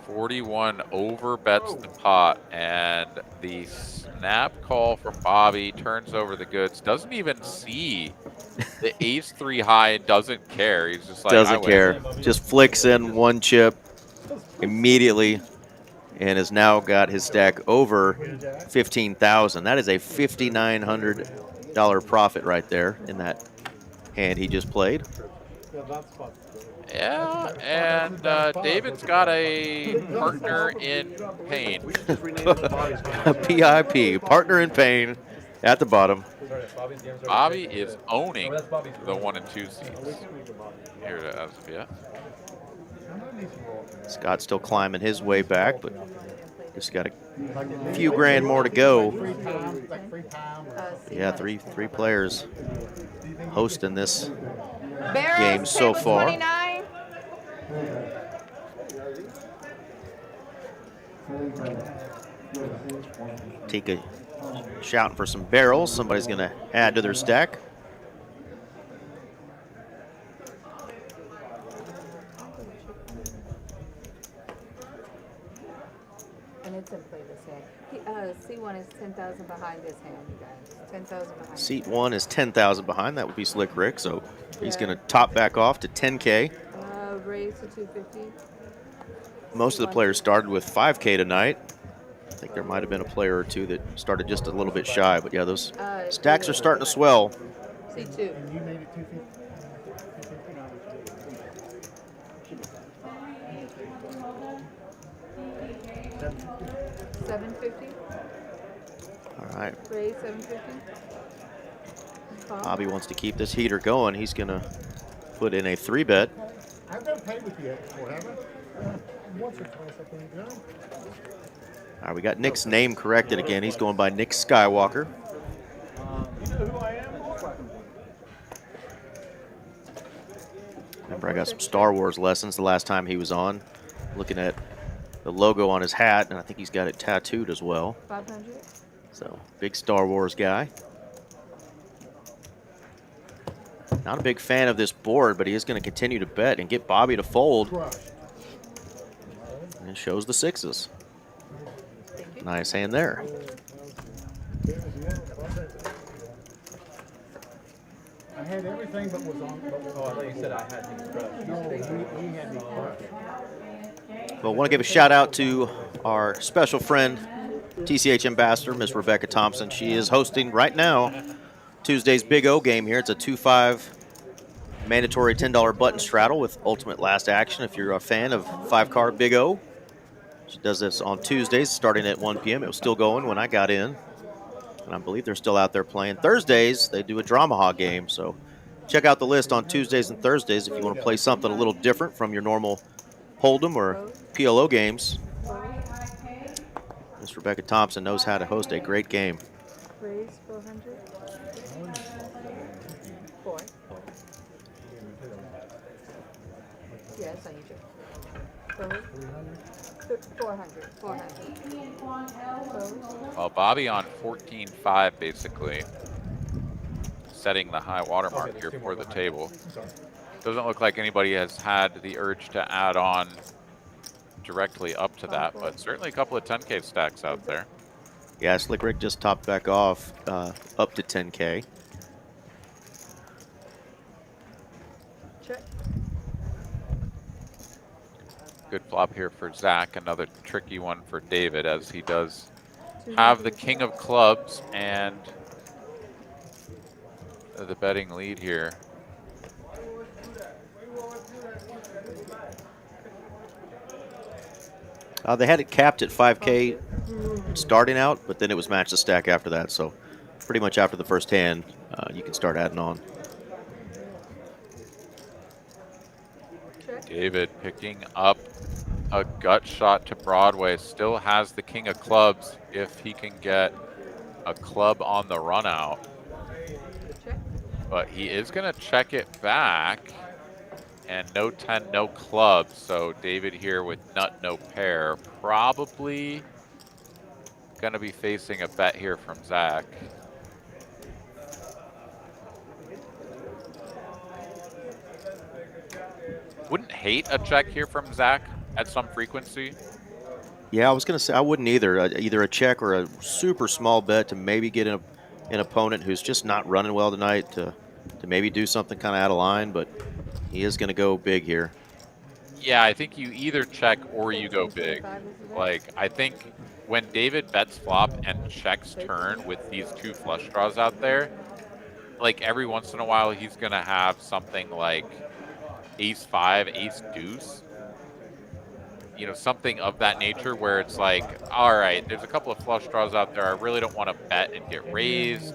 41 over bets the pot, and the snap call from Bobby turns over the goods. Doesn't even see the ace 3 high and doesn't care. He's just like, I Doesn't win. care. Just flicks in one chip immediately and has now got his stack over 15,000. That is a $5,900 profit right there in that hand he just played. Yeah, and David's got a partner in pain. PIP, partner in pain, at the bottom. Bobby is owning the 1 and 2 seats here as of yet. Scott's still climbing his way back, but just got a few grand more to go. Yeah, three players hosting this game so far. 29. Tika shouting for some barrels. Somebody's going to add to their stack. And it's in play this hand. C1 is 10,000 behind this hand, you guys. 10,000 behind. Seat 1 is 10,000 behind. That would be Slick Rick, so he's going to top back off to 10K. Raise to 250. Most of the players started with 5K tonight. I think there might have been a player or two that started just a little bit shy, but yeah, those stacks are starting to swell. C2. 750. All right. Raise 750. Bobby wants to keep this heater going. He's going to put in a 3-bet. I've never played with you before, have I? Once or twice, I think. Yeah. All right, we got Nick's name corrected again. He's going by Nick Skywalker. You know who I am? Remember, I got some Star Wars lessons the last time he was on. Looking at the logo on his hat, and I think he's got it tattooed as well. 500. So, big Star Wars guy. Not a big fan of this board, but he is going to continue to bet and get Bobby to fold. And it shows the sixes. Nice hand there. I had everything but was on. Oh, I thought you said I had these crushed. No, he had me crushed. Well, I want to give a shout out to our special friend, TCH Ambassador, Miss Rebecca Thompson. She is hosting right now Tuesday's Big O game here. It's a 2-5 mandatory $10 button straddle with ultimate last action if you're a fan of 5-card Big O. She does this on Tuesdays starting at 1 p.m. It was still going when I got in, and I believe they're still out there playing. Thursdays, they do a Drama Hog game, so check out the list on Tuesdays and Thursdays if you want to play something a little different from your normal Hold'em or PLO games. Miss Rebecca Thompson knows how to host a great game. Raise 400. 4. Yeah, it's unusual. 400. 400. Well, Bobby on 14-5 basically, setting the high water mark here for the table. Doesn't look like anybody has had the urge to add on directly up to that, but certainly a couple of 10K stacks out there. Yeah, Slick Rick just topped back off up to 10K. Check. Good flop here for Zack, another tricky one for David as he does have the king of clubs and the betting lead here. They had it capped at 5K starting out, but then it was match the stack after that. So pretty much after the first hand, you can start adding on. David picking up a gut shot to Broadway. Still has the king of clubs if he can get a club on the run out. But he is going to check it back. And no 10, no clubs. So David here with nut, no pair. Probably going to be facing a bet here from Zack. Wouldn't hate a check here from Zack at some frequency. Yeah, I was going to say I wouldn't either. Either a check or a super small bet to maybe get an opponent who's just not running well tonight to maybe do something kind of out of line, but he is going to go big here. Yeah, I think you either check or you go big. Like, I think when David bets flop and checks turn with these two flush draws out there, like every once in a while he's going to have something like ace-5, ace-deuce. You know, something of that nature where it's like, all right, there's a couple of flush draws out there. I really don't want to bet and get raised.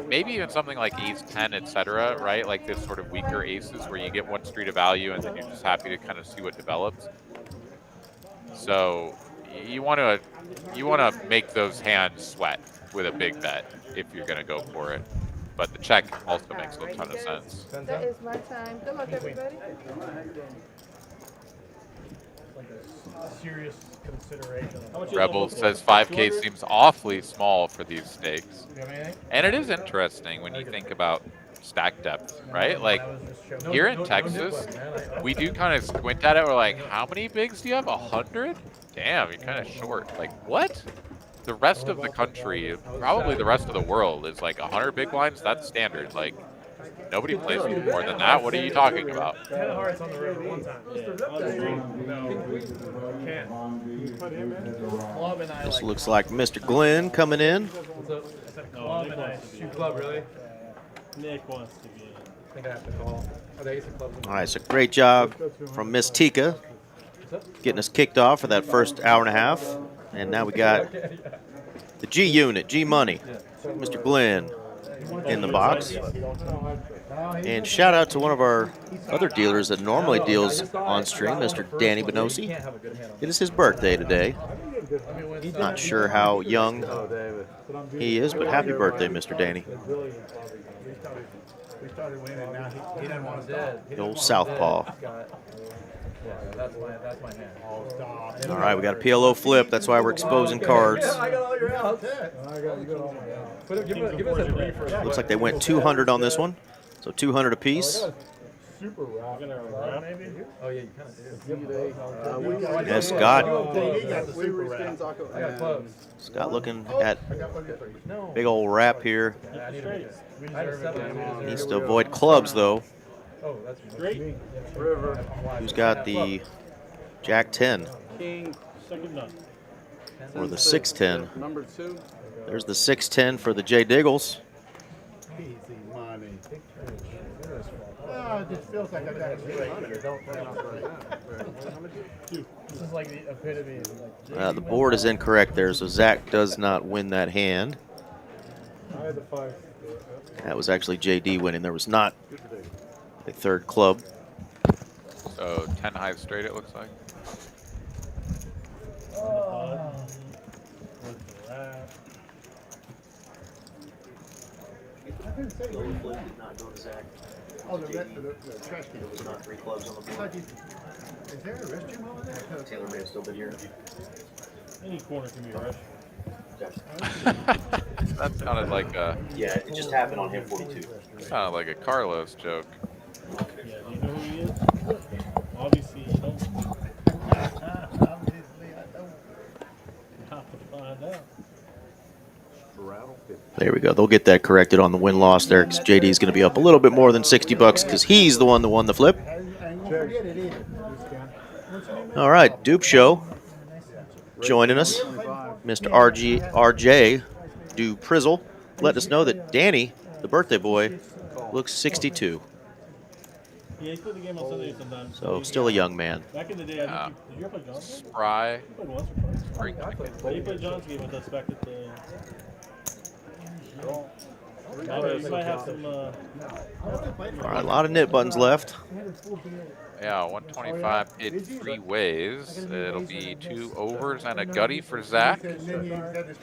maybe even something like ace 10, etc., right? Like this sort of weaker aces where you get one street of value and then you're just happy to kind of see what develops. So you want to make those hands sweat with a big bet if you're going to go for it. But the check also makes a ton of sense. That is my time. Good luck, everybody. Serious consideration. Rebel says 5K seems awfully small for these stakes. And it is interesting when you think about stack depth, right? Like here in Texas, we do kind of squint at it. We're like, how many bigs do you have? 100? Damn, you're kind of short. Like, what? The rest of the country, probably the rest of the world, is like 100 big blinds. That's standard. Like, nobody plays with more than that. What are you talking about? 10 hearts on the river one time. This looks like Mr. Glenn coming in. Club, really? Nick wants to be in. I think I have to call. All right, so great job from Miss Tika getting us kicked off for that first hour and a half. And now we got the G unit, G Money, Mr. Glenn in the box. And shout out to one of our other dealers that normally deals on stream, Mr. Danny Benosi. It is his birthday today. Not sure how young he is, but happy birthday, Mr. Danny. The old southpaw. That's my hand. All right, we got a PLO flip. That's why we're exposing cards. I got all your outs. Give us a 3 for Looks like they went 200 on this one. So 200 apiece. Super rock. Oh, yeah, you kind of do. Yes, Scott. I got clubs. Scott looking at big old wrap here. Needs to avoid clubs, though. Oh, that's Great. Who's got the Jack 10? King, second none. Or the 6-10. Number 2. There's the 6-10 for the J Diggles. Easy money. Oh, it just feels like I got it right. This is like the epitome of The board is incorrect there, so Zack does not win that hand. I had the 5. That was actually JD winning. There was not a third club. So 10 high straight, it looks like. Oh, the trash can was not 3 clubs on the board. Is there a restroom over there? Taylor may have still been here. Any corner can be a rush. That sounded like a Yeah, it just happened on him 42. sounded like a Carlos joke. Yeah, do you know who he is? Obviously, you don't. Obviously, I don't. You have to find out. There we go. They'll get that corrected on the win-loss there because JD's going to be up a little bit more than 60 bucks because he's the one that won the flip. I won't forget it either. All right, Dupe Show joining us. Mr. RJ Du Prizzle let us know that Danny, the birthday boy, looks 62. Yeah, he played the game on Sunday sometimes. So still a young man. Back in the day, I think did you ever play John's game? Spry. You played once or twice. Spring chicken. Yeah, you played John's game with us back at the. You might have some. All right, a lot of Nit Buttons left. Yeah, 125 hit 3 ways. It'll be 2 overs and a gutty for Zack.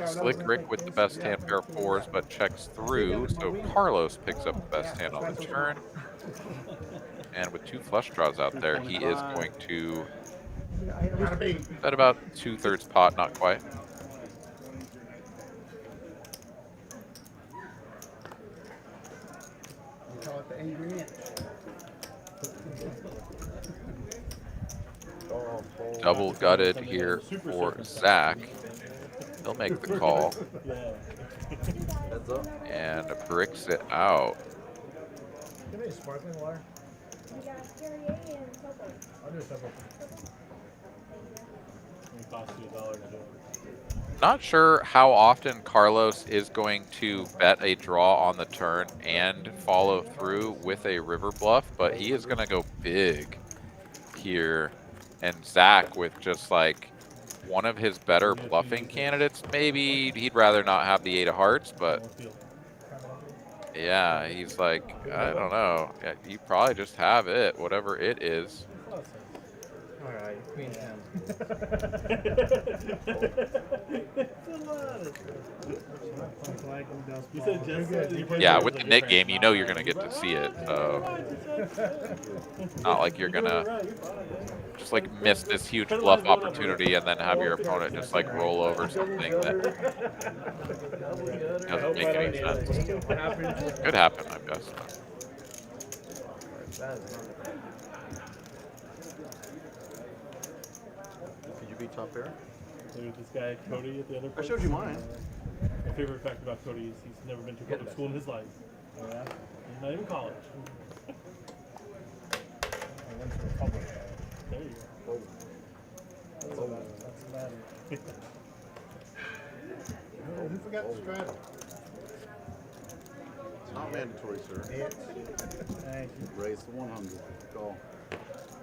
Slick Rick with the best hand, pair of 4s, but checks through. So Carlos picks up the best hand on the turn. And with 2 flush draws out there, he is going to bet about 2/3 pot, not quite. Call it the angry ant. Double gutted here for Zack. He'll make the call and bricks it out. Give me a sparkling water. I'll do a simple. It costs you $1 to do it. Not sure how often Carlos is going to bet a draw on the turn and follow through with a river bluff, but he is going to go big here. And Zack with just like one of his better bluffing candidates. Maybe he'd rather not have the 8 of hearts, but Yeah, he's like, I don't know. Yeah, you probably just have it, whatever it is. Alright, queen 10. Yeah, with the Nit game, you know you're going to get to see it. So not like you're going to just like miss this huge bluff opportunity and then have your opponent just like roll over something that doesn't make any sense. Could happen, I guess. Did you beat top pair? There's this guy, Cody, at the other I place. showed you mine. My favorite fact about Cody is he's never been to a public school in his life. Yeah. He's not even college. I went to a public. There you go. That's the matter. Oh, who forgot the straddle? It's not mandatory, sir. Thank you. Raise the 100. Call.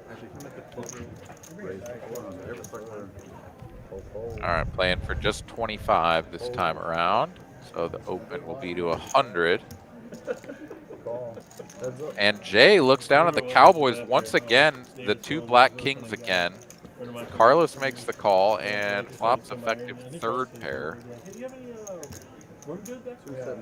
Actually, can I make it 12? Raise the 400. Every circle. All right, playing for just 25 this time around. So the open will be to 100. And Jay looks down at the Cowboys once again, the two black kings again. Carlos makes the call and flops effective third pair. Do you have any run good back there?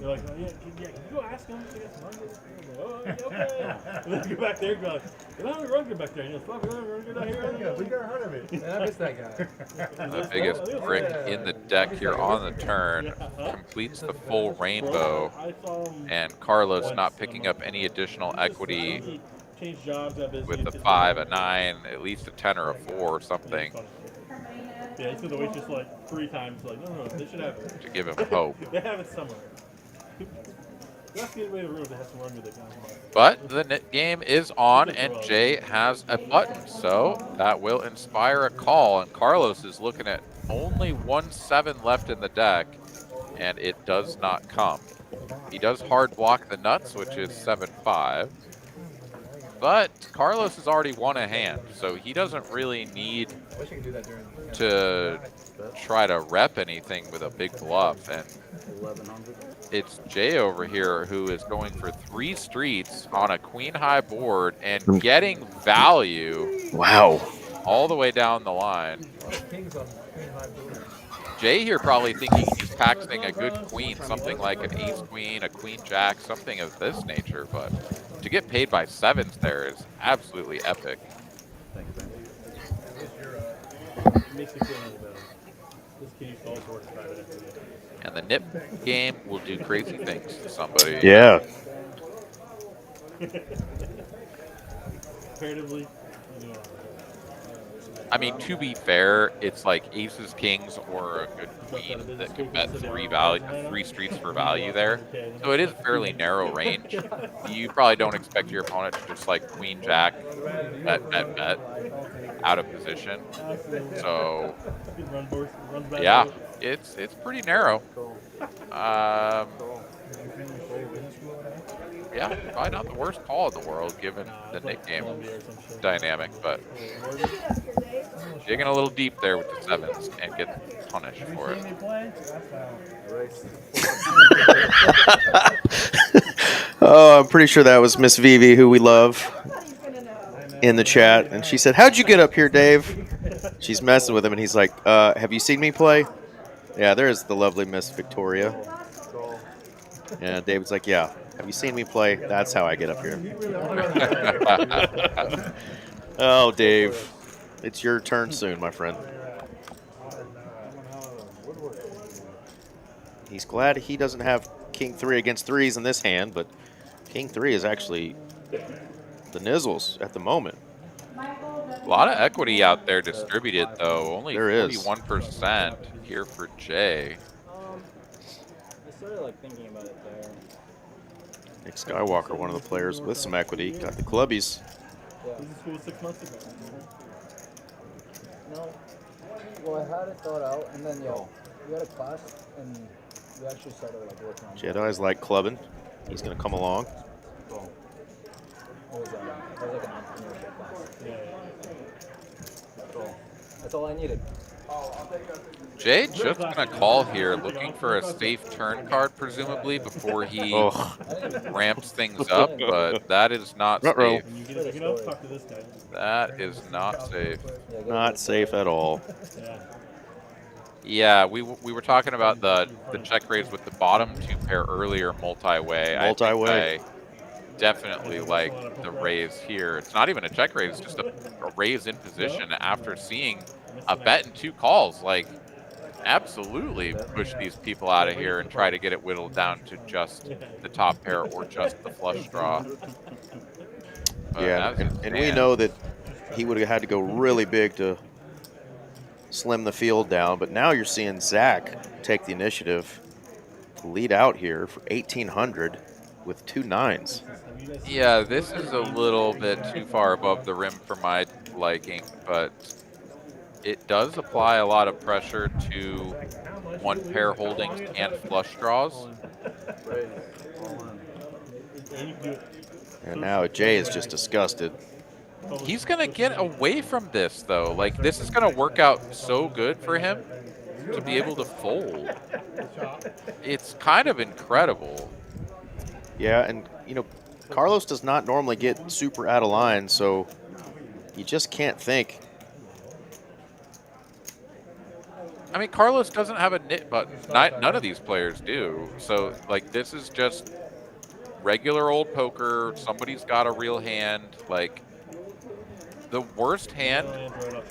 You're like, oh, yeah, can you go ask him if he got some run good? Oh, yeah, okay. And then you go back there and be like, you don't have any run good back there. And you're like, fuck, we don't have run good out here. We got heard of it. Man, I missed that guy. The biggest brick in the deck here on the turn completes the full rainbow. And Carlos not picking up any additional equity with a 5, a 9, at least a 10 or a 4 or something. Yeah, he said the waitress like 3 times, like, no, they should have it. To give him hope. They have it somewhere. That's the way the room to have some run with it. But the Nit game is on, and Jay has a button, so that will inspire a call. And Carlos is looking at only 1-7 left in the deck, and it does not come. He does hard block the nuts, which is 7-5. But Carlos has already won a hand, so he doesn't really need to try to rep anything with a big bluff. And it's Jay over here who is going for 3 streets on a queen-high board and getting value. Wow. All the way down the line. Jay here probably thinking he's taxing a good queen, something like an ace-queen, a queen-jack, something of this nature, but to get paid by 7s there is absolutely epic. And the Nit game will do crazy things to somebody. Yeah. Comparatively, I mean, to be fair, it's like aces, kings, or a good queen that can bet 3 streets for value there. So it is a fairly narrow range. You probably don't expect your opponent to just like queen, jack, bet out of position. So yeah, it's pretty narrow. Yeah, probably not the worst call in the world given the Nit game dynamic, but digging a little deep there with the 7s and get punished for it. Oh, I'm pretty sure that was Miss Vivi, who we love, in the chat. And she said, how'd you get up here, Dave? She's messing with him, and he's like, have you seen me play? Yeah, there's the lovely Miss Victoria. And David's like, yeah. Have you seen me play? That's how I get up here. Oh, Dave. It's your turn soon, my friend. He's glad he doesn't have King 3 against 3s in this hand, but King 3 is actually the nizzles at the moment. A lot of equity out there distributed, though. Only there 41% here for Jay. I started like thinking about it there. Nick Skywalker, one of the players with some equity, got the clubbies. Yeah. This is school 6 months ago. No. Well, I had it thought out, and then we had a class, and we actually started like working on it. Jedi's like clubbing. He's gonna come along. It was like an entrepreneurship class. Yeah. That's all I needed. Jay just gonna call here, looking for a safe turn card, presumably, before he ramps things up, but that is not Ruh-roh. safe. That is not safe. Not safe at all. Yeah, we were talking about the check raise with the bottom 2 pair earlier, multi-way. Multi-way. I definitely like the raise here. It's not even a check raise, it's just a raise in position after seeing a bet and 2 calls. Like, absolutely push these people out of here and try to get it whittled down to just the top pair or just the flush draw. But Yeah, and we know that he would have had to go really big to slim the field down, but now you're seeing Zack take the initiative to lead out here for 1,800 with 2 9s. Yeah, this is a little bit too far above the rim for my liking, but it does apply a lot of pressure to 1 pair holdings and flush draws. And now Jay is just disgusted. He's going to get away from this, though. Like, this is going to work out so good for him to be able to fold. It's kind of incredible. Yeah, and, you know, Carlos does not normally get super out of line, so you just can't think. I mean, Carlos doesn't have a nit button. None of these players do. So, like, this is just regular old poker. Somebody's got a real hand. Like, the worst hand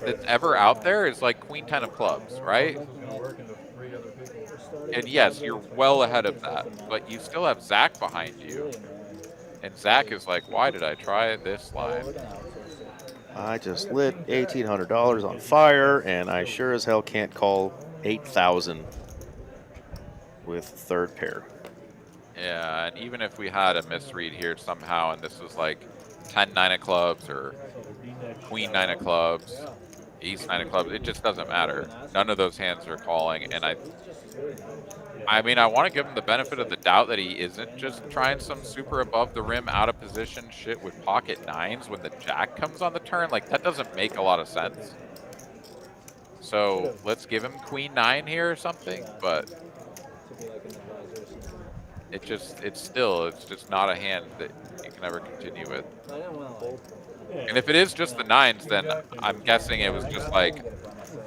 that's ever out there is like Queen 10 of clubs, right? And yes, you're well ahead of that, but you still have Zack behind you. And Zack is like, why did I try this line? I just lit $1,800 on fire, and I sure as hell can't call 8,000 with third pair. Yeah, and even if we had a misread here somehow, and this was like 10-9 of clubs or Queen 9 of clubs, Ace 9 of clubs, it just doesn't matter. None of those hands are calling, and I mean, I want to give him the benefit of the doubt that he isn't just trying some super above the rim, out of position shit with pocket 9s when the jack comes on the turn. Like, that doesn't make a lot of sense. So let's give him Queen 9 here or something, but it's just not a hand that you can ever continue with. And if it is just the 9s, then I'm guessing it was just like,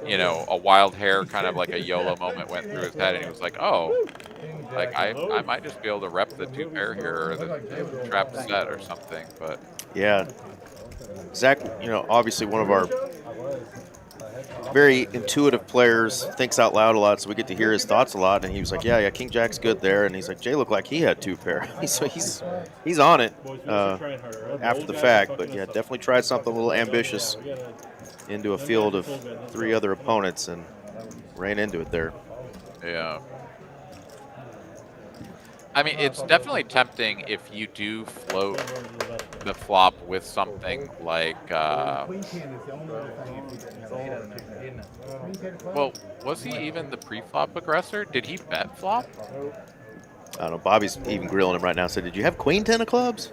you know, a wild hair, kind of like a YOLO moment went through his head, and he was like, oh, like I might just be able to rep the 2 pair here, or the trap set or something. But yeah, Zack, you know, obviously one of our very intuitive players, thinks out loud a lot, so we get to hear his thoughts a lot. And he was like, yeah, King Jack's good there. And he's like, Jay looked like he had 2 pair. So he's on it after the fact, but yeah, definitely tried something a little ambitious into a field of 3 other opponents and ran into it there. Yeah. I mean, it's definitely tempting if you do float the flop with something like, well, was he even the pre-flop aggressor? Did he bet flop? I don't know. Bobby's even grilling him right now. Said, did you have Queen 10 of clubs?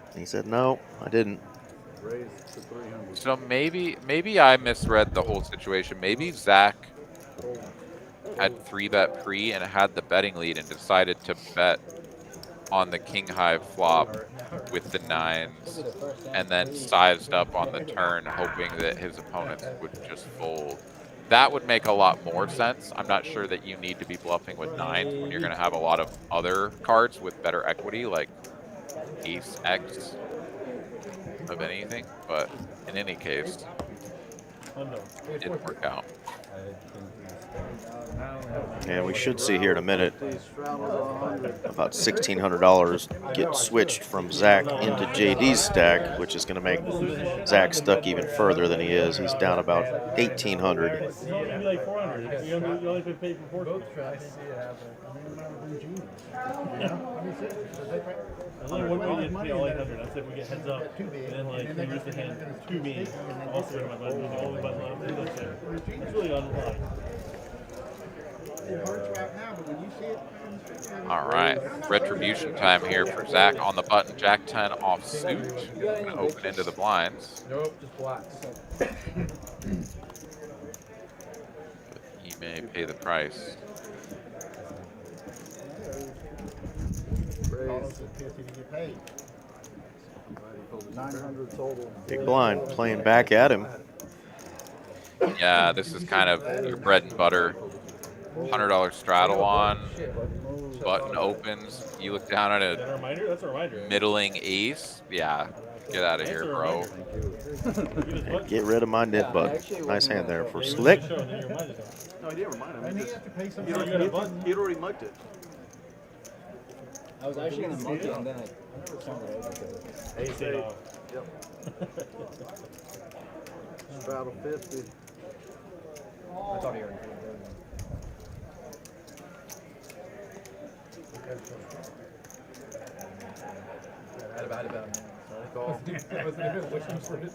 And he said, no, I didn't. So maybe I misread the whole situation. Maybe Zack had 3-bet pre and had the betting lead and decided to bet on the king high flop with the 9s, and then sized up on the turn, hoping that his opponents would just fold. That would make a lot more sense. I'm not sure that you need to be bluffing with 9s when you're going to have a lot of other cards with better equity, like Ace X of anything. But in any case, it didn't work out. And we should see here in a minute about $1,600 get switched from Zack into JD's stack, which is going to make Zack stuck even further than he is. He's down about 1,800. There's only one way to pay all 800. I said we get heads up, and then like they use the hand to me, also in my button, all the button. It's really unlocked. All right, retribution time here for Zack on the button. Jack 10 off suit. Going to open into the blinds. Nope, just blacks. pay the price. Raise. 900 total. Big blind playing back at him. Yeah, this is kind of your bread and butter. $100 straddle on. Button opens. You look down at That's a reminder. That's a reminder. middling ace. Yeah, get out of here, bro. Get rid of my nit button. Nice hand there for Slick. No, he didn't remind him. And He he just, had to pay some. he'd already mugged it. I was actually gonna monkey and then I turned it over to it. Yep. Straddle 50. I thought he already did. I had about him. I wasn't even looking for his.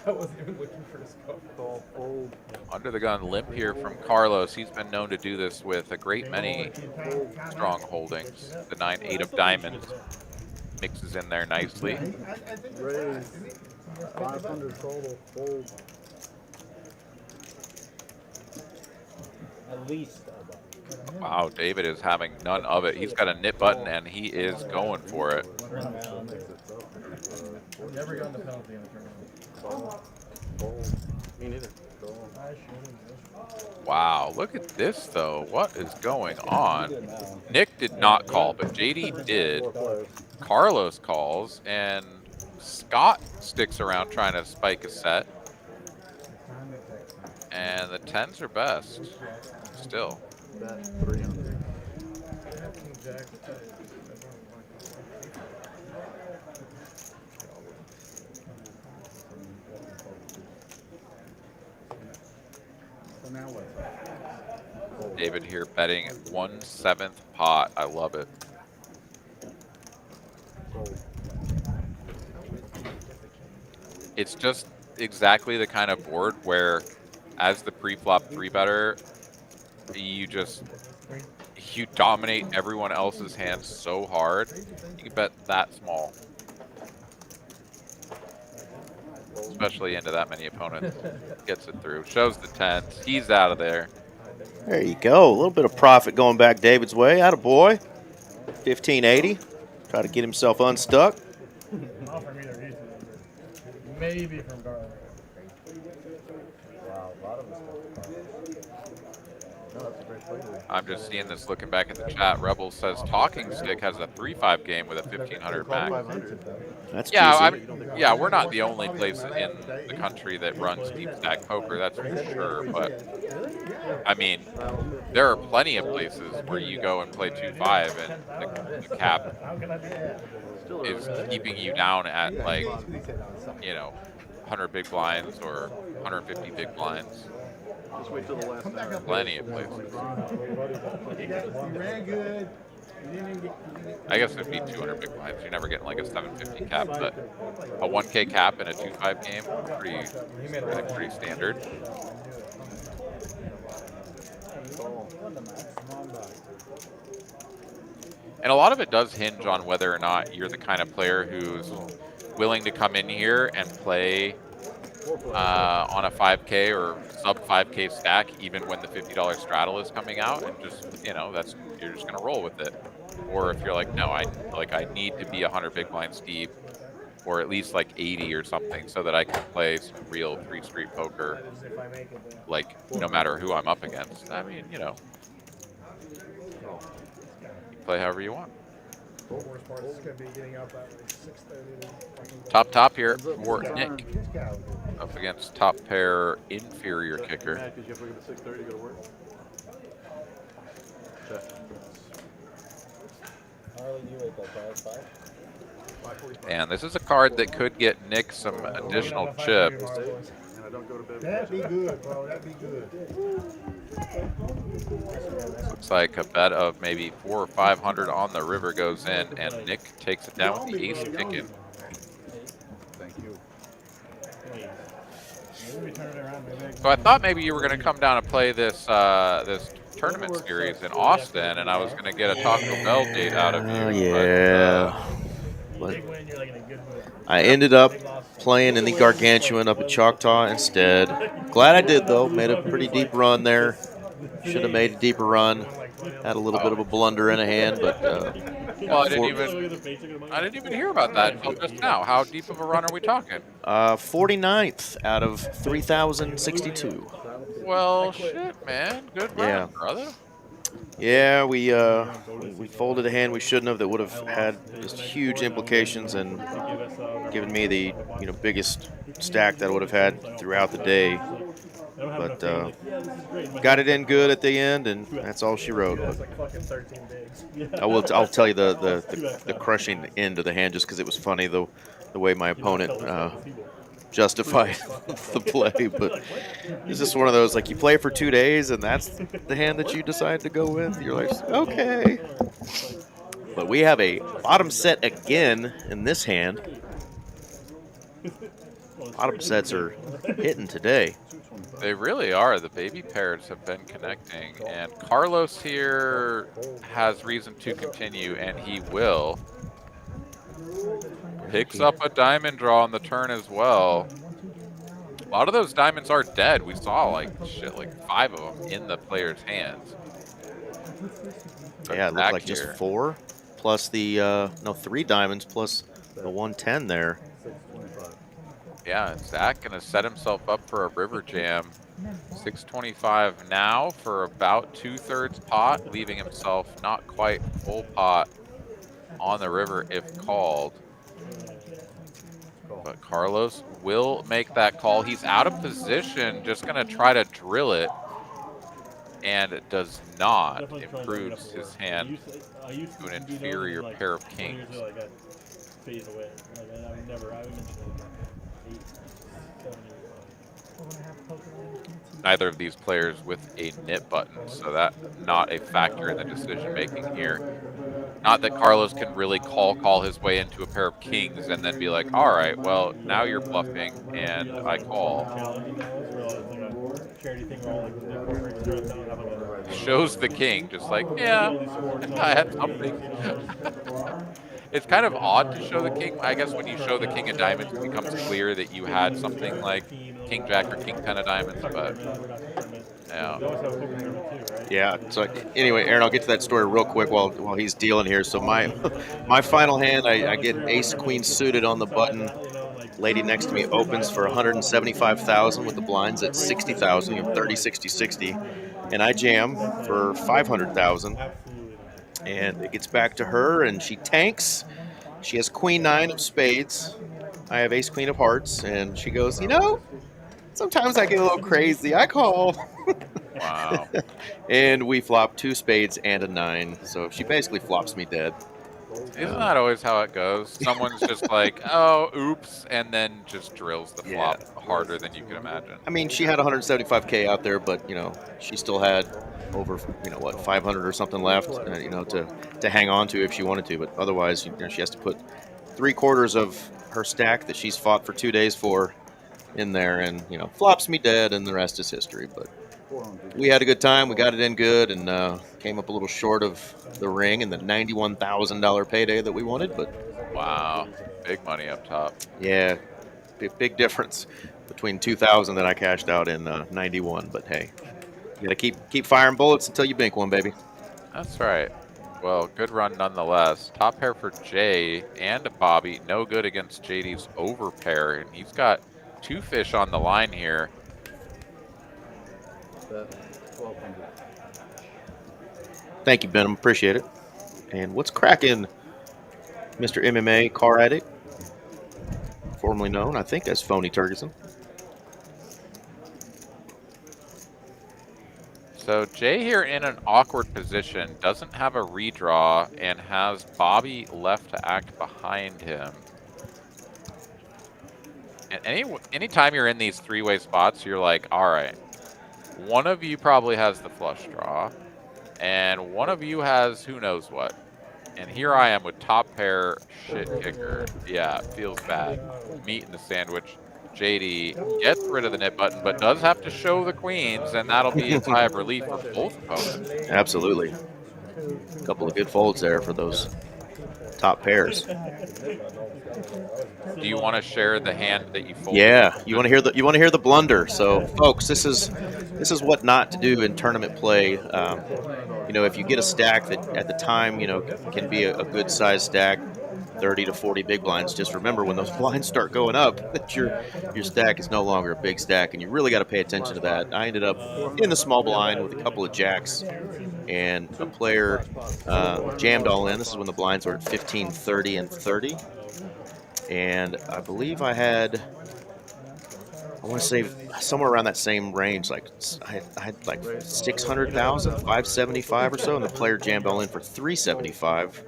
I wasn't even looking for his call. Fold. Under the gun limp here from Carlos. He's been known to do this with a great many strong holdings. The 9-8 of diamonds mixes in there nicely. Raise. 500 total. Fold. At least. Wow, David is having none of it. He's got a nit button and he is going for it. Never gotten the penalty in the tournament. Me neither. Wow, look at this though. What is going on? Nick did not call, but JD did. Carlos calls, and Scott sticks around trying to spike a set. And the 10s are best. Still. Bet 300. So now what? David here betting 1/7 pot. I love it. It's just exactly the kind of board where, as the pre-flop 3-better, you dominate everyone else's hands so hard, you can bet that small. Especially into that many opponents. Gets it through. Shows the 10s. He's out of there. There you go. A little bit of profit going back David's way. Atta boy. 1580. Try to get himself unstuck. Not from either of these two. Maybe from Garland. Wow, a lot of us. No, that's a great play. I'm just seeing this looking back at the chat. Rebel says Talking Stick has a 3-5 game with a 1500 max. 500. That's Yeah, juicy. we're not the only place in the country that runs deep stack poker, that's for sure. But I mean, there are plenty of places where you go and play 2-5 and the cap is keeping you down at like, 100 big blinds or 150 big blinds. Just wait till the last hour. Plenty of places. You ran good. I guess it'd be 200 big blinds. You're never getting like a 750 cap, but a 1K cap in a 2-5 game, pretty standard. And a lot of it does hinge on whether or not you're the kind of player who's willing to come in here and play on a 5K or sub 5K stack, even when the $50 straddle is coming out, and just you're just gonna roll with it. Or if you're like, no, I need to be 100 big blinds deep, or at least like 80 or something, so that I can play some real 3-street poker, like no matter who I'm up against. I mean, you play however you want. Top here for Nick. Up against top pair inferior kicker. Because you have to look at 6:30 to go to work. And this is a card that could get Nick some additional chips. And I don't go to bed. That'd be good, bro. That'd be good. Looks like a bet of maybe 400 or 500 on the river goes in, and Nick takes it down with the ace ticket. Thank you. So I thought maybe you were going to come down and play this this tournament series in Austin, and I was going to get a Taco Bell date out of you. Oh, yeah. But I ended up playing in the Gargantuan up at Chalkaw instead. Glad I did, though. Made a pretty deep run there. Should have made a deeper run. Had a little bit of a blunder in a hand, but well, I didn't even hear about that until just now. How deep of a run are we talking? 49th out of 3,062. Well, shit, man. Good run, brother. Yeah, we folded a hand we shouldn't have that would have had just huge implications and given me the biggest stack that I would have had throughout the day. But got it in good at the end, and that's all she wrote. I'll tell you the crushing end of the hand just because it was funny the way my opponent justified the play. But it's just one of those, like, you play for 2 days and that's the hand that you decide to go with. You're like, okay. But we have a bottom set again in this hand. Bottom sets are hitting today. They really are. The baby pairs have been connecting, and Carlos here has reason to continue, and he will. Picks up a diamond draw on the turn as well. A lot of those diamonds are dead. We saw like 5 of them in the player's hands. Yeah, it looked like just 4 plus the 3 diamonds plus the 110 there. Yeah, and Zack gonna set himself up for a river jam. 625 now for about 2/3 pot, leaving himself not quite full pot on the river if called. But Carlos will make that call. He's out of position, just gonna try to drill it, and it does not. Improves his hand to an inferior pair of kings. Neither of these players with a Nit button, so that not a factor in the decision making here. Not that Carlos can really call his way into a pair of kings and then be like, all right, well, now you're bluffing and I call. Shows the king, just like, yeah, I had something. It's kind of odd to show the king. I guess when you show the king of diamonds, it becomes clear that you had something like king jack or king 10 of diamonds, but yeah. Yeah, so anyway, Aaron, I'll get to that story real quick while he's dealing here. So my final hand, I get ace queen suited on the button. Lady next to me opens for 175,000 with the blinds at 60,000, 30, 60, 60. And I jam for 500,000. And it gets back to her, and she tanks. She has queen 9 of spades. I have ace queen of hearts, and she goes, sometimes I get a little crazy. I call. Wow. And we flop 2 spades and a 9. So she basically flops me dead. Isn't that always how it goes? Someone's just like, oh, oops, and then just drills the flop harder than you can imagine. I mean, she had 175K out there, but, she still had over, 500 or something left, to hang on to if she wanted to. But otherwise, she has to put 3/4 of her stack that she's fought for 2 days for in there, and, flops me dead, and the rest is history. But we had a good time. We got it in good, and came up a little short of the ring and the $91,000 payday that we wanted. But wow, big money up top. Yeah, big difference between 2,000 that I cashed out in 91. But hey, you gotta keep firing bullets until you bink one, baby. That's right. Well, good run nonetheless. Top pair for Jay and Bobby. No good against JD's overpair, and he's got 2 fish on the line here. Thank you, Benham. Appreciate it. And what's cracking, Mr. MMA Car Addict, formerly known, I think, as Phony Turgeson. So Jay here in an awkward position, doesn't have a redraw, and has Bobby left to act behind him. And anytime you're in these 3-way spots, you're like, all right, one of you probably has the flush draw, and one of you has who knows what. And here I am with top pair shit kicker. Yeah, it feels bad. Meat in the sandwich. JD gets rid of the Nit button, but does have to show the queens, and that'll be a sigh of relief for both opponents. Absolutely. A couple of good folds there for those top pairs. Do you want to share the hand that you folded? Yeah, you want to hear the blunder. So, folks, this is this is what not to do in tournament play. You know, if you get a stack that at the time, you know, can be a good size stack, 30 to 40 big blinds, just remember when those blinds start going up that your stack is no longer a big stack, and you really got to pay attention to that. I ended up in the small blind with a couple of jacks, and a player jammed all in. This is when the blinds were at 15, 30, and 30. And I believe I had, I want to say somewhere around that same range, like I had like 600,000, 575 or so, and the player jammed all in for 375.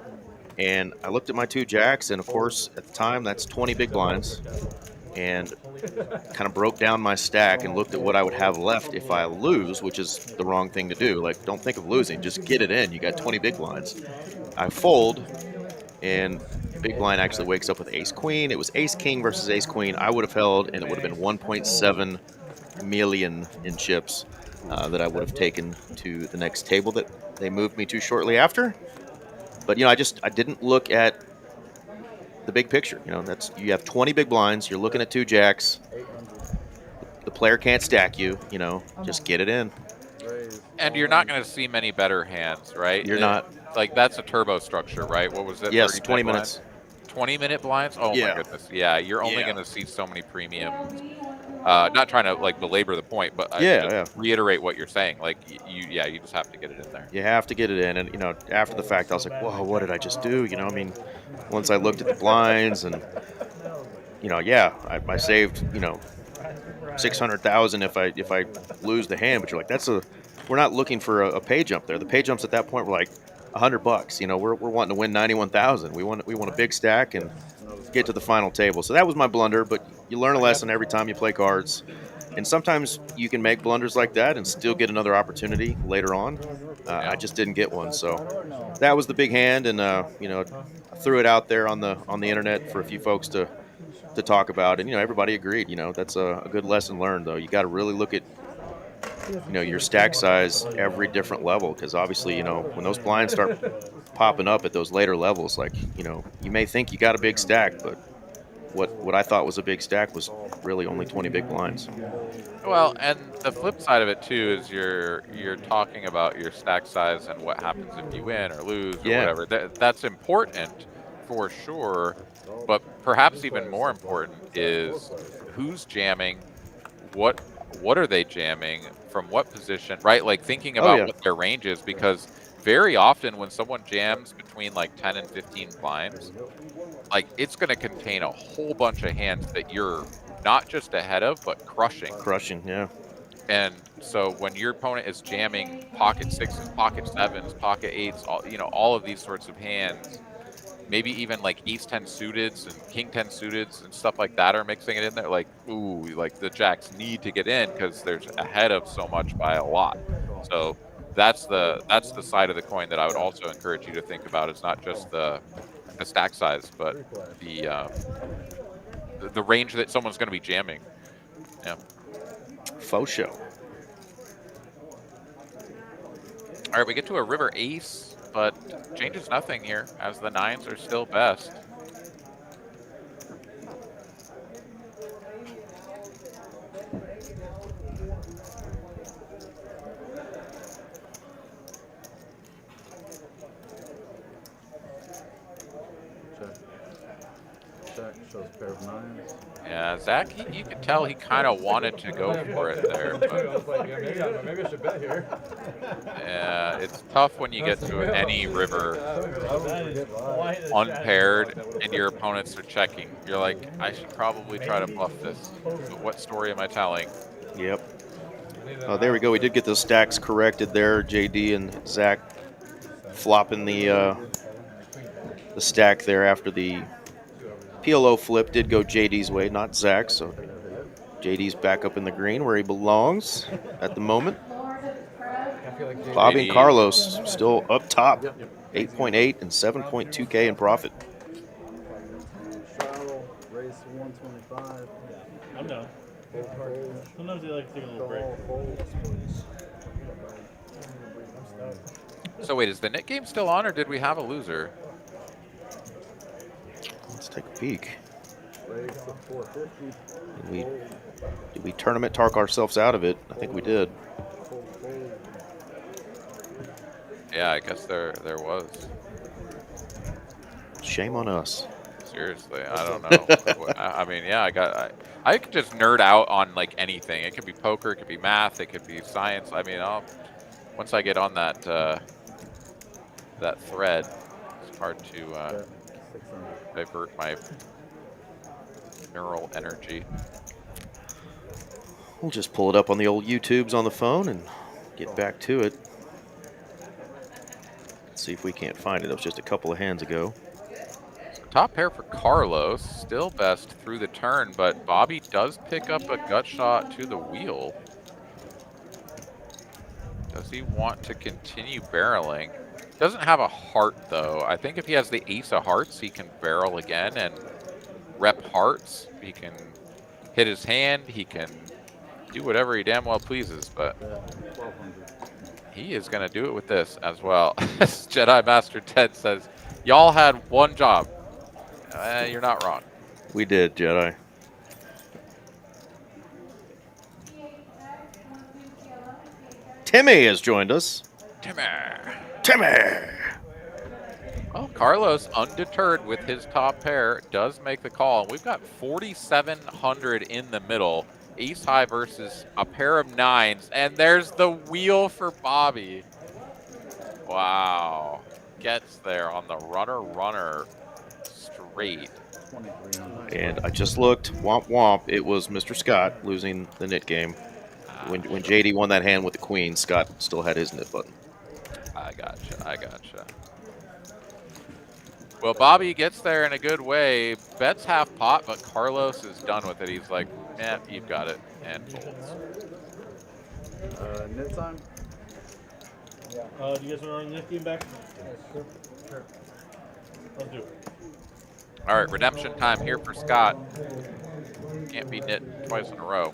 And I looked at my 2 jacks, and of course, at the time, that's 20 big blinds, and kind of broke down my stack and looked at what I would have left if I lose, which is the wrong thing to do. Like, don't think of losing, just get it in. You got 20 big blinds. I fold, and big blind actually wakes up with ace queen. It was ace king versus ace queen. I would have held, and it would have been 1.7 million in chips that I would have taken to the next table that they moved me to shortly after. But, you know, I didn't look at the big picture. You know, you have 20 big blinds. You're looking at 2 jacks. The player can't stack you. You know, just get it in. And you're not going to see many better hands, right? You're not. Like, that's a turbo structure, right? What was it? Yes, 20 minutes. 20-minute blinds? Oh, yeah. My goodness. Yeah, you're only going to see so many premiums. Not trying to, like, belabor the point, but reiterate what you're saying. Like, you just have to get it in there. You have to get it in. And, you know, after the fact, I was like, whoa, what did I just do? You know, I mean, once I looked at the blinds and, you know, I saved, you know, 600,000 if I lose the hand. But you're like, we're not looking for a pay jump there. The pay jumps at that point were like $100. You know, we're wanting to win 91,000. We want a big stack and get to the final table. So that was my blunder, but you learn a lesson every time you play cards. And sometimes you can make blunders like that and still get another opportunity later on. I just didn't get one. So that was the big hand, and you know, I threw it out there on the internet for a few folks to talk about, and you know, everybody agreed. You know, that's a good lesson learned, though. You got to really look at, you know, your stack size every different level, because obviously, you know, when those blinds start popping up at those later levels, like, you know, you may think you got a big stack, but what I thought was a big stack was really only 20 big blinds. Well, and the flip side of it too is you're talking about your stack size and what happens if you win or lose or whatever. That's important for sure, but perhaps even more important is who's jamming, what are they jamming, from what position, right? Like thinking about what their range is, because very often when someone jams between like 10 and 15 blinds, like it's going to contain a whole bunch of hands that you're not just ahead of, but crushing. Crushing, yeah. And so when your opponent is jamming pocket 6s, pocket 7s, pocket 8s, all of these sorts of hands, maybe even like ace 10 suiteds and king 10 suiteds and stuff like that are mixing it in there. Like, ooh, like the jacks need to get in because there's ahead of so much by a lot. So that's the side of the coin that I would also encourage you to think about. It's not just the stack size, but the range that someone's going to be jamming. Yeah. Faux show. All right, we get to a river ace, but changes nothing here as the 9s are still best. Shows a pair of 9s. Yeah, Zach, you could tell he kind of wanted to go for it there. But Maybe I should bet here. yeah, it's tough when you get to any river unpaired and your opponents are checking. You're like, I should probably try to bluff this. But what story am I telling? Yep. Oh, there we go. We did get those stacks corrected there. JD and Zack flopping the stack there after the PLO flip did go JD's way, not Zack. So JD's back up in the green where he belongs at the moment. Bobby and Carlos still up top, 8.8 and 7.2K in profit. Race 125. I'm done. Sometimes they like to take a little break. So wait, is the Nit game still on, or did we have a loser? Let's take a peek. Did we tournament talk ourselves out of it? I think we did. Yeah, I guess there was. Shame on us. Seriously, I don't know. I mean, yeah, I could just nerd out on like anything. It could be poker, it could be math, it could be science. I mean, once I get on that that thread, it's hard to divert my neural energy. We'll just pull it up on the old YouTubes on the phone and get back to it. Let's see if we can't find it. It was just a couple of hands ago. Top pair for Carlos, still best through the turn, but Bobby does pick up a gut shot to the wheel. Does he want to continue barreling? Doesn't have a heart though. I think if he has the ace of hearts, he can barrel again and rep hearts. He can hit his hand. He can do whatever he damn well pleases, but he is going to do it with this as well. Jedi Master Ted says, y'all had one job. You're not wrong. We did, Jedi. Timmy has joined us. Timmy! Well, Carlos, undeterred with his top pair, does make the call. We've got 4,700 in the middle. Ace high versus a pair of nines. And there's the wheel for Bobby. Wow. Gets there on the runner straight. And I just looked. Womp womp. It was Mr. Scott losing the Nit game. When JD won that hand with the queen, Scott still had his Nit button. I gotcha. Well, Bobby gets there in a good way. Bets half pot, but Carlos is done with it. He's like, eh, you've got it, and folds. Nit time? Yeah. Do you guys want to run the Nit game back? Yeah, sure. Let's do it. All right, redemption time here for Scott. Can't be Nit twice in a row.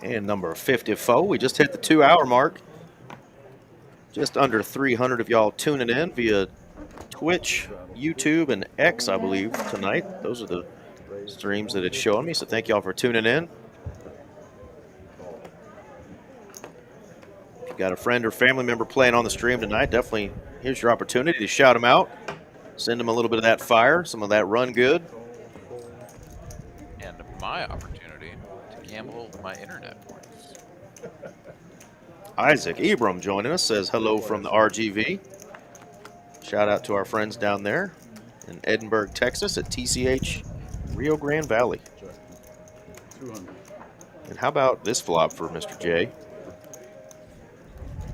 And number 54, we just hit the 2-hour mark. Just under 300 of y'all tuning in via Twitch, YouTube, and X, I believe, tonight. Those are the streams that it's showing me, so thank y'all for tuning in. If you got a friend or family member playing on the stream tonight, definitely here's your opportunity to shout them out. Send them a little bit of that fire, some of that run good. And my opportunity to gamble my internet points. Isaac Ebram joining us, says hello from the RGV. Shout out to our friends down there in Edinburgh, Texas at TCH Rio Grande Valley. 200. And how about this flop for Mr. J?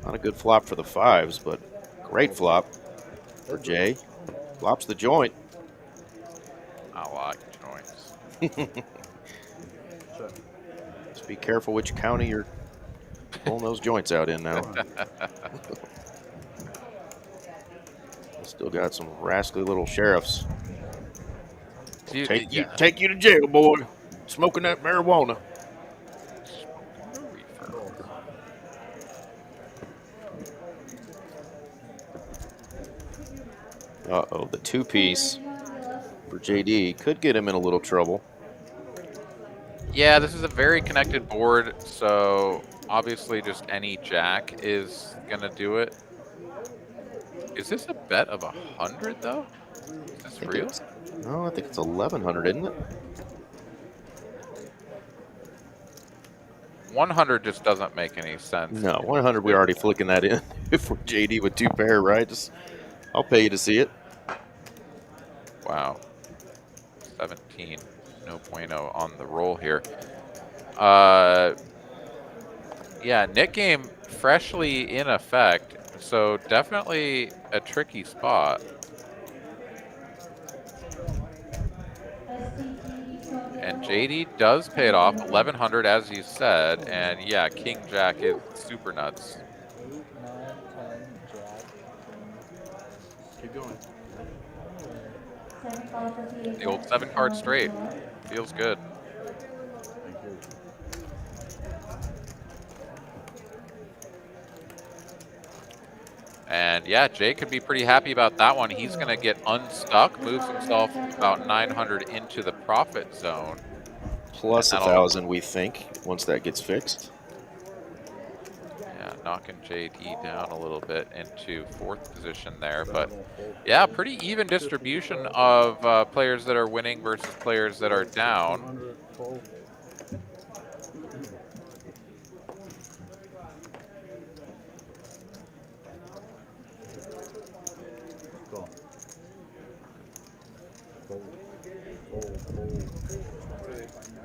Not a good flop for the fives, but great flop for Jay. Flops the joint. I like joints. Just be careful which county you're pulling those joints out in now. Still got some rascally little sheriffs. Take you to jail, boy. Smoking that marijuana. Uh-oh, the two-piece for JD could get him in a little trouble. Yeah, this is a very connected board, so obviously just any jack is gonna do it. Is this a bet of 100 though? Is this real? No, I think it's 1,100, isn't it? 100 just doesn't make any sense. No, 100. We're already flicking that in. If we're JD with two pair, right? I'll pay you to see it. Wow. 17. No bueno on the roll here. Yeah, Nit game freshly in effect, so definitely a tricky spot. And JD does pay it off, 1,100 as you said, and yeah, King Jack is super nuts. 8, 9, 10, Jack. Keep going. The old 7-card straight. Feels good. Thank you. And And yeah, Jay could be pretty happy about that one. He's going to get unstuck, moves himself about 900 into the profit zone. Plus 1,000, we think, once that gets fixed. Yeah, knocking JD down a little bit into 4th position there. But yeah, pretty even distribution of players that are winning versus players that are down.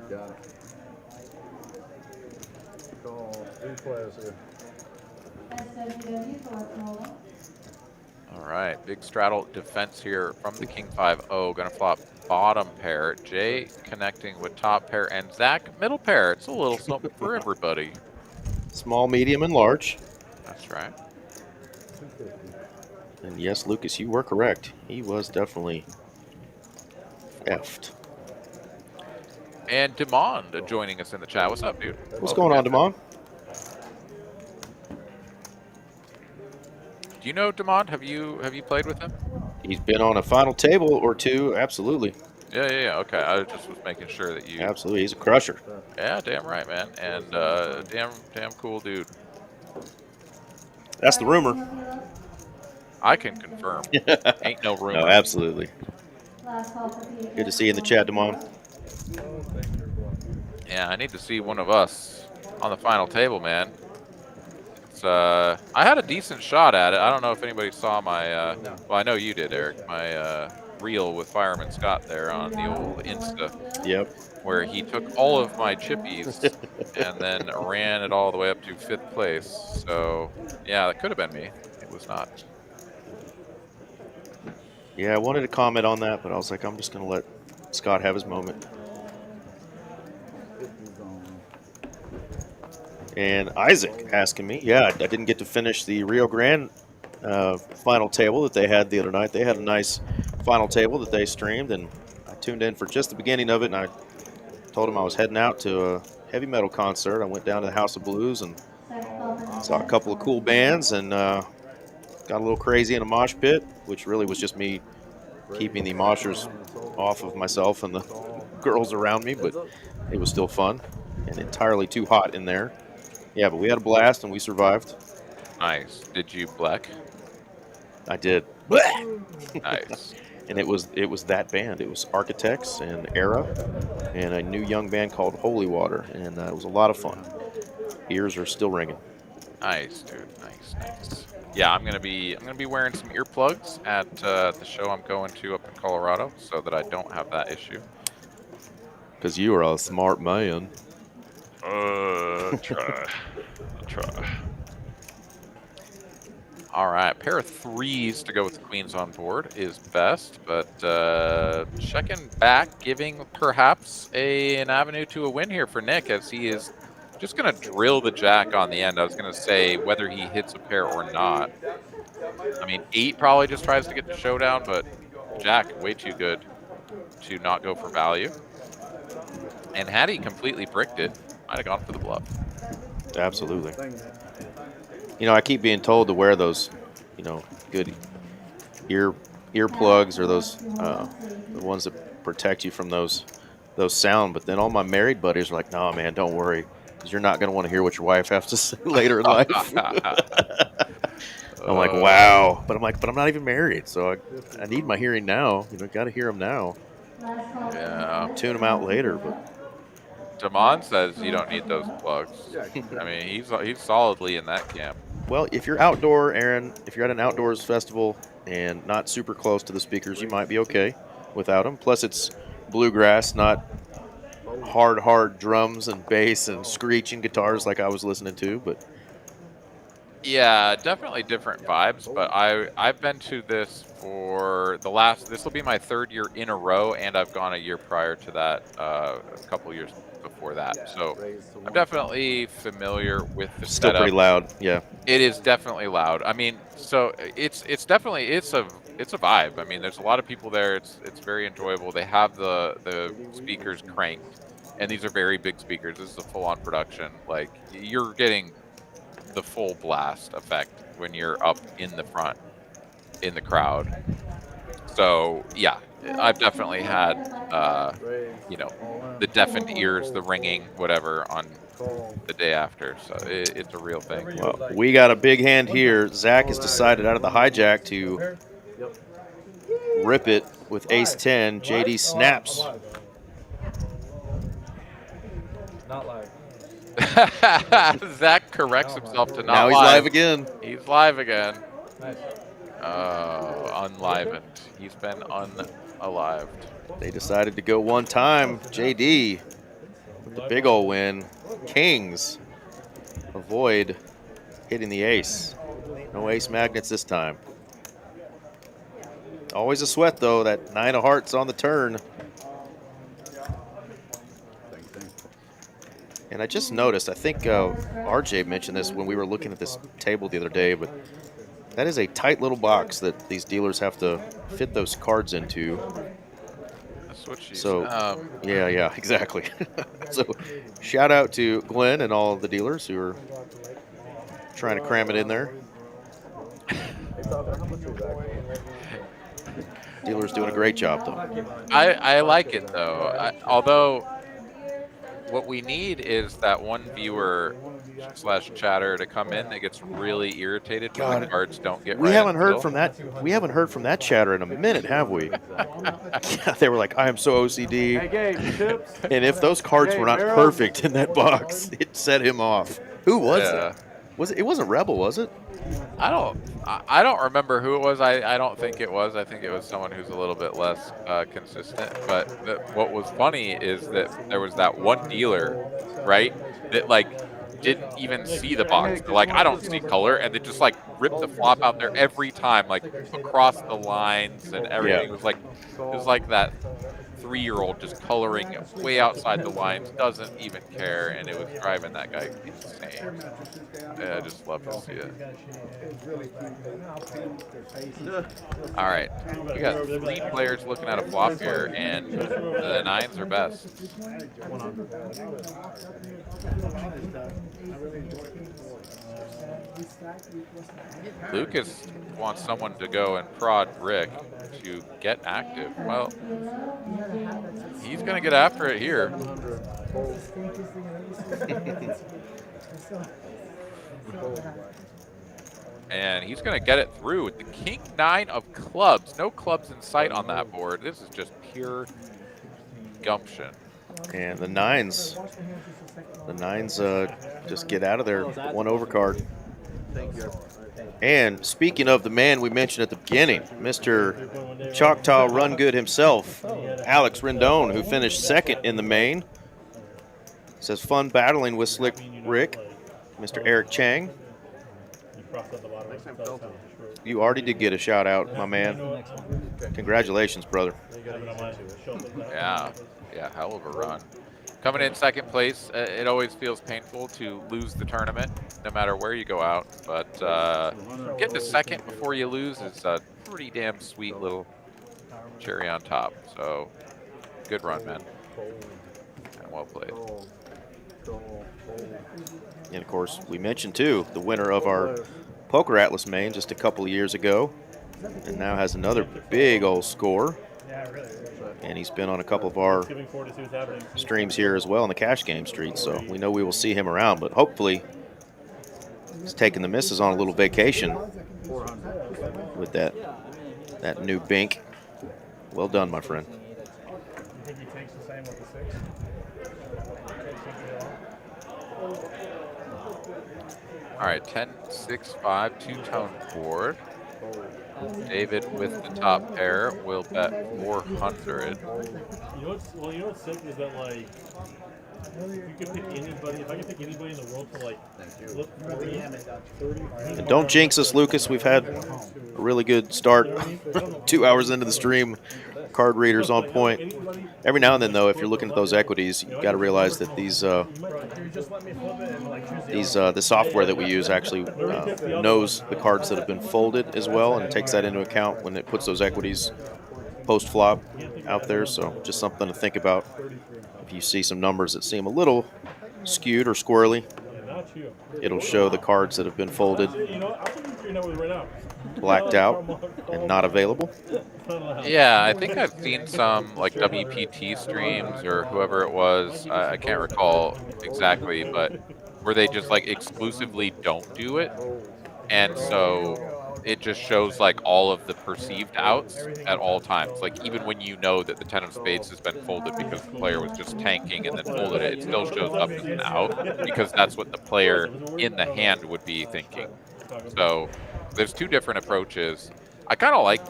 Got it. Call 3 players here. All right, big straddle defense here from the King 5-0. Gonna flop bottom pair. Jay connecting with top pair, and Zack middle pair. It's a little something for everybody. Small, medium, and large. That's right. And yes, Lucas, you were correct. He was definitely effed. And Demond joining us in the chat. What's up, dude? What's going on, Demond? Do you know Demond? Have you played with him? He's been on a final table or two, absolutely. Yeah. Okay, I just was making sure that you. Absolutely, he's a crusher. Yeah, damn right, man, and damn cool dude. That's the rumor. I can confirm. Ain't no rumor. No, absolutely. Good to see you in the chat, Demond. Yeah, I need to see one of us on the final table, man. It's, I had a decent shot at it. I don't know if anybody saw my, well, I know you did, Eric, my reel with Fireman Scott there on the old Insta. Yep. Where he took all of my chippies and then ran it all the way up to 5th place. So, yeah, that could have been me. It was not. Yeah, I wanted to comment on that, but I was like, I'm just going to let Scott have his moment. And Isaac asking me, yeah, I didn't get to finish the Rio Grande final table that they had the other night. They had a nice final table that they streamed, and I tuned in for just the beginning of it, and I told him I was heading out to a heavy metal concert. I went down to the House of Blues and saw a couple of cool bands, and got a little crazy in a mosh pit, which really was just me keeping the moshers off of myself and the girls around me, but it was still fun and entirely too hot in there. Yeah, but we had a blast and we survived. Nice. Did you black? I did. Nice. And it was that band. It was Architects and Era and a new young band called Holy Water, and it was a lot of fun. Ears are still ringing. Nice, dude. Nice. Yeah, I'm gonna be wearing some earplugs at the show I'm going to up in Colorado, so that I don't have that issue. Because you are a smart man. Try. All right, pair of 3s to go with the queens on board is best, but checking back, giving perhaps an avenue to a win here for Nick, as he is just going to drill the jack on the end. I was going to say whether he hits a pair or not. I mean, 8 probably just tries to get the showdown, but jack, way too good to not go for value. And had he completely bricked it, might have gone for the bluff. Absolutely. You know, I keep being told to wear those, you know, good earplugs or those the ones that protect you from those sound. But then all my married buddies are like, "No, man, don't worry, because you're not going to want to hear what your wife has to say later in life." I'm like, wow. But I'm like, but I'm not even married, so I need my hearing now. You know, got to hear them now. Yeah. Tune them out later, but. Damon says you don't need those plugs. I mean, he's solidly in that camp. Well, if you're outdoor, Aaron, if you're at an outdoors festival and not super close to the speakers, you might be okay without them. Plus, it's bluegrass, not hard drums and bass and screeching guitars like I was listening to. But yeah, definitely different vibes. But I've been to this for this will be my 3rd year in a row, and I've gone a year prior to that, a couple years before that. So I'm definitely familiar with the still setup. Pretty loud, yeah. It is definitely loud. I mean, so it's definitely a vibe. I mean, there's a lot of people there. It's very enjoyable. They have the speakers cranked, and these are very big speakers. This is a full-on production. Like, you're getting the full blast effect when you're up in the front. in the crowd. So yeah, I've definitely had you know, the deafened ears, the ringing, whatever on the day after. So it's a real thing. Well, we got a big hand here. Zack has decided out of the hijack to rip it with ace-10. JD snaps. Not live. Zack corrects himself to not now he's live again. He's live again. Nice. Unlivened. He's been unalived. They decided to go one time. JD with the big ol' win. Kings avoid hitting the ace. No ace magnets this time. Always a sweat, though. That 9 of hearts on the turn. And I just noticed, I think RJ mentioned this when we were looking at this table the other day, but that is a tight little box that these dealers have to fit those cards into. That's what she's yeah, exactly. So shout out to Glenn and all of the dealers who are trying to cram it in there. Dealer's doing a great job, though. I like it, though. Although what we need is that one viewer / chatter to come in that gets really irritated when the cards don't get right. We haven't heard from that. We haven't heard from that chatter in a minute, have we? Yeah, they were like, "I am so OCD." Hey, Gabe, chips. And if those cards were not perfect in that box, it set him off. Who was it? It wasn't Rebel, was it? I don't remember who it was. I don't think it was. I think it was someone who's a little bit less consistent. But what was funny is that there was that one dealer, right, that like didn't even see the box. They're like, I don't see color, and they just like ripped the flop out there every time, like across the lines and everything. Yeah. It was like that 3-year-old just coloring way outside the lines, doesn't even care, and it was driving that guy insane. Yeah, I just love to see it. All right, we got 3 players looking at a flop here, and the 9s are best. Lucas wants someone to go and prod Rick to get active. Well, he's going to get after it here. And he's going to get it through with the king 9 of clubs. No clubs in sight on that board. This is just pure gumption. And the 9s just get out of there. 1 overcard. Thank you. And speaking of the man we mentioned at the beginning, Mr. Choctaw Run Good himself, Alex Rendon, who finished 2nd in the main. Says fun battling with Slick Rick, Mr. Eric Chang. You already did get a shout out, my man. Congratulations, brother. Yeah, hell of a run. Coming in 2nd place, it always feels painful to lose the tournament, no matter where you go out. But getting to 2nd before you lose is a pretty damn sweet little cherry on top. So, good run, man. And well played. And, of course, we mentioned, too, the winner of our Poker Atlas main just a couple of years ago. And now has another big old score. And he's been on a couple of our streams here as well in the cash game street, so we know we will see him around. But hopefully he's taking the missus on a little vacation with that new bink. Well done, my friend. All right, 10-6-5, 2-tone board. David with the top pair will bet 400. You know what's sick is that, like, you could pick anybody. If I could pick anybody in the world to, like, flip 40. And don't jinx us, Lucas. We've had a really good start. 2 hours into the stream, card readers on point. Every now and then, though, if you're looking at those equities, you got to realize that these the software that we use actually knows the cards that have been folded as well, and takes that into account when it puts those equities post-flop out there. So just something to think about. If you see some numbers that seem a little skewed or squirrely, it'll show the cards that have been folded. You know, I'll put you 3 numbers right now. blacked out and not available. Yeah, I think I've seen some like WPT streams or whoever it was. I can't recall exactly, but where they just like exclusively don't do it, and so it just shows like all of the perceived outs at all times. Like even when you know that the 10 of spades has been folded because the player was just tanking and then folded it, it still shows up as an out because that's what the player in the hand would be thinking. So there's two different approaches. I kind of like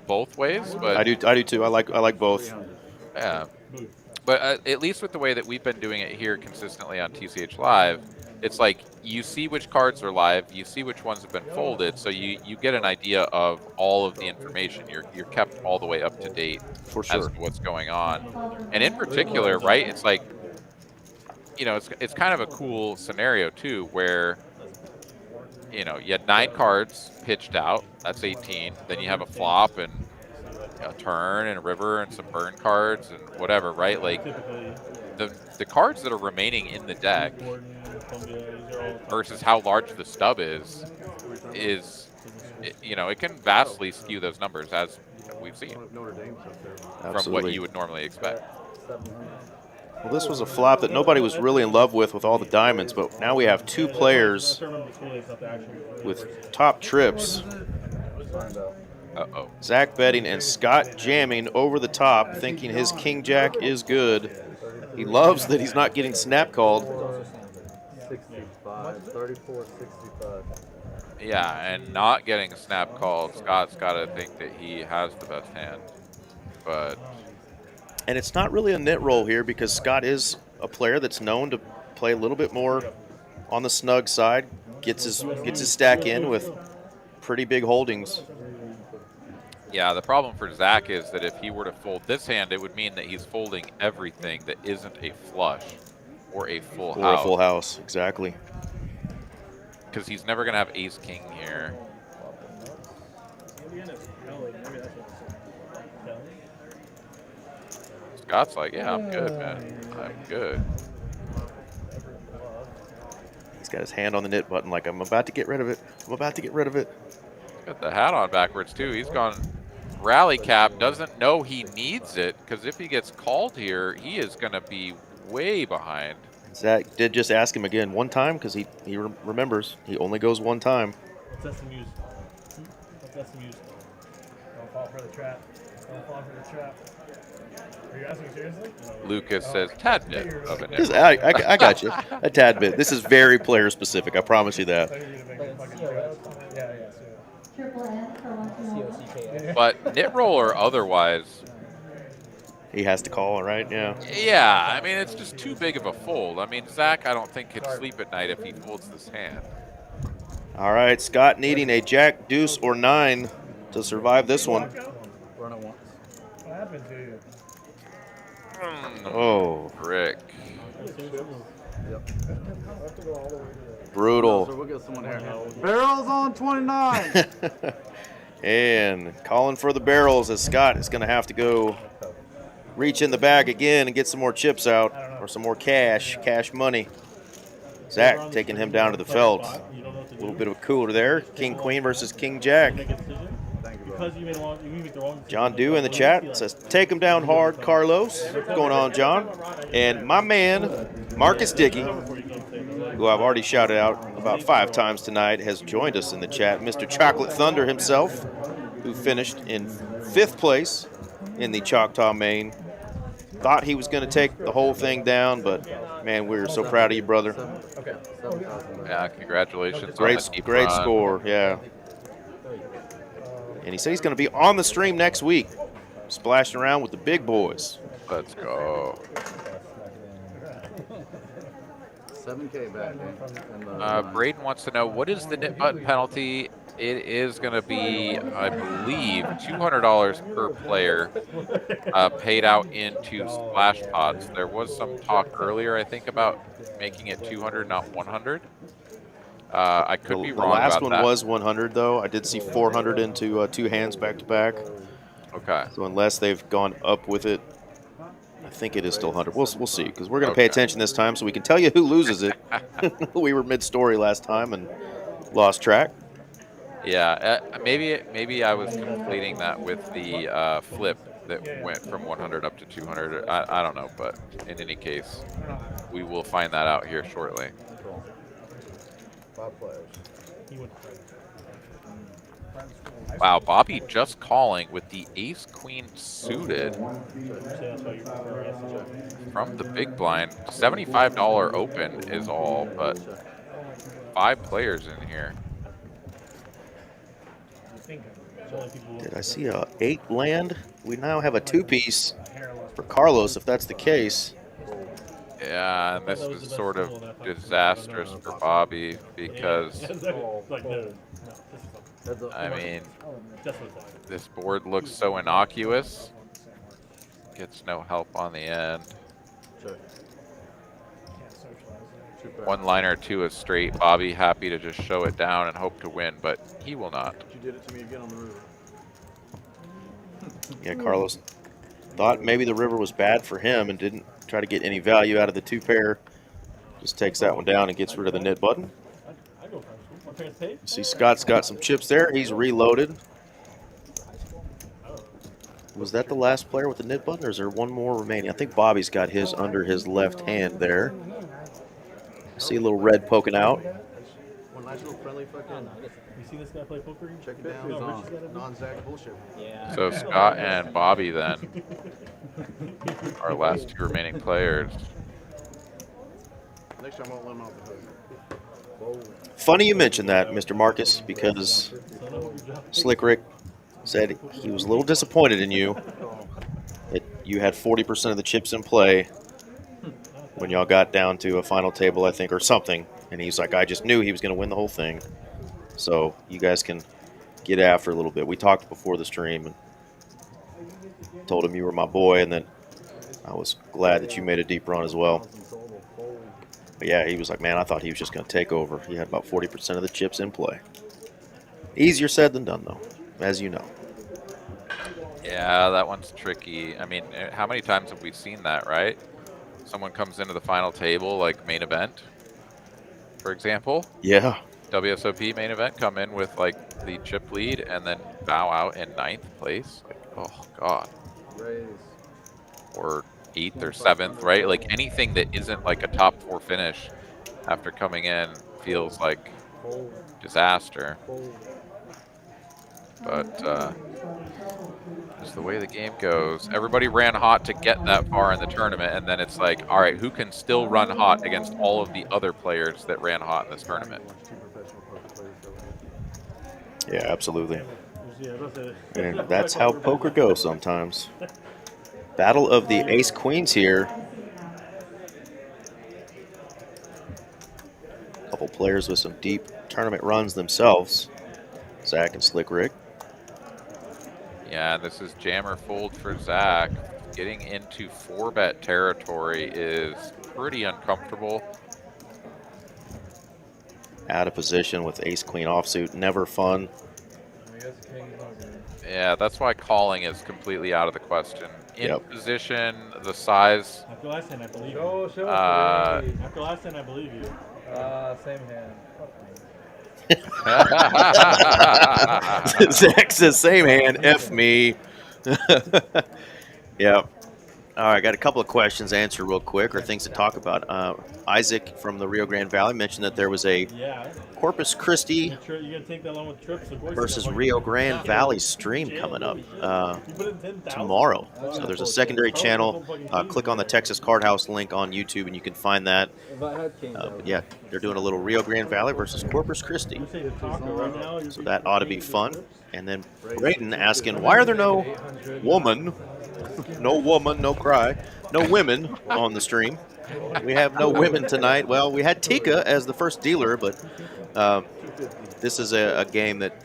both ways, but I do too. I like both. Yeah, but at least with the way that we've been doing it here consistently on TCH Live, it's like you see which cards are live, you see which ones have been folded, so you get an idea of all of the information. You're kept all the way up to date For sure. as to what's going on. And in particular, right, it's like, you know, it's kind of a cool scenario too, where, you know, you had 9 cards pitched out, that's 18. Then you have a flop and a turn and a river and some burn cards and whatever, right? Like the cards that are remaining in the deck versus how large the stub is you know, it can vastly skew those numbers as we've seen from what you would normally expect. Well, this was a flop that nobody was really in love with all the diamonds, but now we have 2 players with top trips. Uh-oh. Zack betting and Scott jamming over the top, thinking his king-jack is good. He loves that he's not getting snap called. 65, 34, 65. Yeah, and not getting a snap called, Scott's got to think that he has the best hand. But And it's not really a nit roll here because Scott is a player that's known to play a little bit more on the snug side, gets his stack in with pretty big holdings. yeah, the problem for Zack is that if he were to fold this hand, it would mean that he's folding everything that isn't a flush or a full house. Or a full house, exactly. Because he's never going to have ace-king here. Scott's like, yeah, I'm good, man. I'm good. He's got his hand on the nit button like, I'm about to get rid of it. I'm about to get rid of it. He's got the hat on backwards, too. He's gone rally cap, doesn't know he needs it, because if he gets called here, he is going to be way behind. Zack did just ask him again one time because he remembers he only goes one time. Let's test the muse. Let's test the muse. Don't fall for the trap. Don't fall for the trap. Are you asking seriously? Lucas says, tad bit of an This, I got you. A tad bit. This is very player specific. I promise you that. But nit roll or otherwise, he has to call, right? Yeah. Yeah, I mean, it's just too big of a fold. I mean, Zack, I don't think could sleep at night if he folds this hand. All right, Scott needing a jack, deuce, or 9 to survive this one. Run it once. What happened to you? Oh. Rick. Brutal. So we'll get someone here. Barrels on 29. And calling for the barrels as Scott is going to have to go reach in the bag again and get some more chips out or some more cash money. Zack taking him down to the felt. A little bit of a cooler there. King Queen versus King Jack. John Dew in the chat says, take him down hard, Carlos. What's going on, John? And my man, Marcus Dickey, who I've already shouted out about 5 times tonight, has joined us in the chat. Mr. Chocolate Thunder himself, who finished in 5th place in the Choctaw Main. Thought he was going to take the whole thing down, but man, we're so proud of you, brother. Yeah, congratulations. Great run. score, yeah. And he said he's going to be on the stream next week, splashing around with the big boys. Let's go. 7K back. Braden wants to know, what is the nit button penalty? It is going to be, I believe, $200 per player paid out into splash pots. There was some talk earlier, I think, about making it 200, not 100. I could be wrong about that. The last one was 100, though. I did see 400 into 2 hands back to back. Okay. So unless they've gone up with it, I think it is still 100. We'll see, because we're going to pay attention this time so we can tell you who loses it. We were mid-story last time and lost track. Yeah, maybe I was completing that with the flip that went from 100 up to 200. I don't know, but in any case, we will find that out here shortly. 5 players. Wow, Bobby just calling with the ace queen suited from the big blind. $75 open is all, but 5 players in here. Did I see a 8 land? We now have a 2-piece for Carlos, if that's the case. Yeah, and this was sort of disastrous for Bobby because, I mean, this board looks so innocuous. Gets no help on the end. One-liner to a straight. Bobby happy to just show it down and hope to win, but he will not. You did it to me again on the river. Yeah, Carlos thought maybe the river was bad for him and didn't try to get any value out of the 2-pair. Just takes that one down and gets rid of the Nit Button. You see Scott's got some chips there. He's reloaded. Was that the last player with the Nit Button, or is there one more remaining? I think Bobby's got his under his left hand there. See a little red poking out. One nice little friendly fucking. You see this guy play poker? Check it down. Non-Zack bullshit. Yeah. So Scott and Bobby then, our last 2 remaining players. Next time I won't let him off the hook. Funny you mentioned that, Mr. Marcus, because Slick Rick said he was a little disappointed in you that you had 40% of the chips in play when y'all got down to a final table, I think, or something. And he's like, I just knew he was going to win the whole thing. So you guys can get after a little bit. We talked before the stream and told him you were my boy, and then I was glad that you made a deep run as well. But yeah, he was like, man, I thought he was just going to take over. He had about 40% of the chips in play. Easier said than done, though, as you know. Yeah, that one's tricky. I mean, how many times have we seen that, right? Someone comes into the final table, like main event, for example. Yeah. WSOP main event, come in with like the chip lead and then bow out in 9th place. Like, oh God. Or 8th or 7th, right? Like anything that isn't like a top 4 finish after coming in feels like disaster. But just the way the game goes, everybody ran hot to get that far in the tournament, and then it's like, all right, who can still run hot against all of the other players that ran hot in this tournament? Yeah, absolutely. And that's how poker goes sometimes. Battle of the Ace Queens here. A couple players with some deep tournament runs themselves. Zack and Slick Rick. Yeah, this is jam or fold for Zack. Getting into 4-bet territory is pretty uncomfortable. Out of position with ace-queen offsuit, never fun. Yeah, that's why calling is completely out of the question. In position, the size. After last hand, I believe you. After last hand, I believe you. Same hand. Zack says, same hand, F me. Yeah. All right, got a couple of questions to answer real quick, or things to talk about. Isaac from the Rio Grande Valley mentioned that there was a Corpus Christi versus Rio Grande Valley stream coming up tomorrow. So there's a secondary channel. Click on the Texas Card House link on YouTube, and you can find that. But yeah, they're doing a little Rio Grande Valley versus Corpus Christi. So that ought to be fun. And then Brayden asking, why are there no woman, no cry, no women on the stream? We have no women tonight. Well, we had Tika as the first dealer, but this is a game that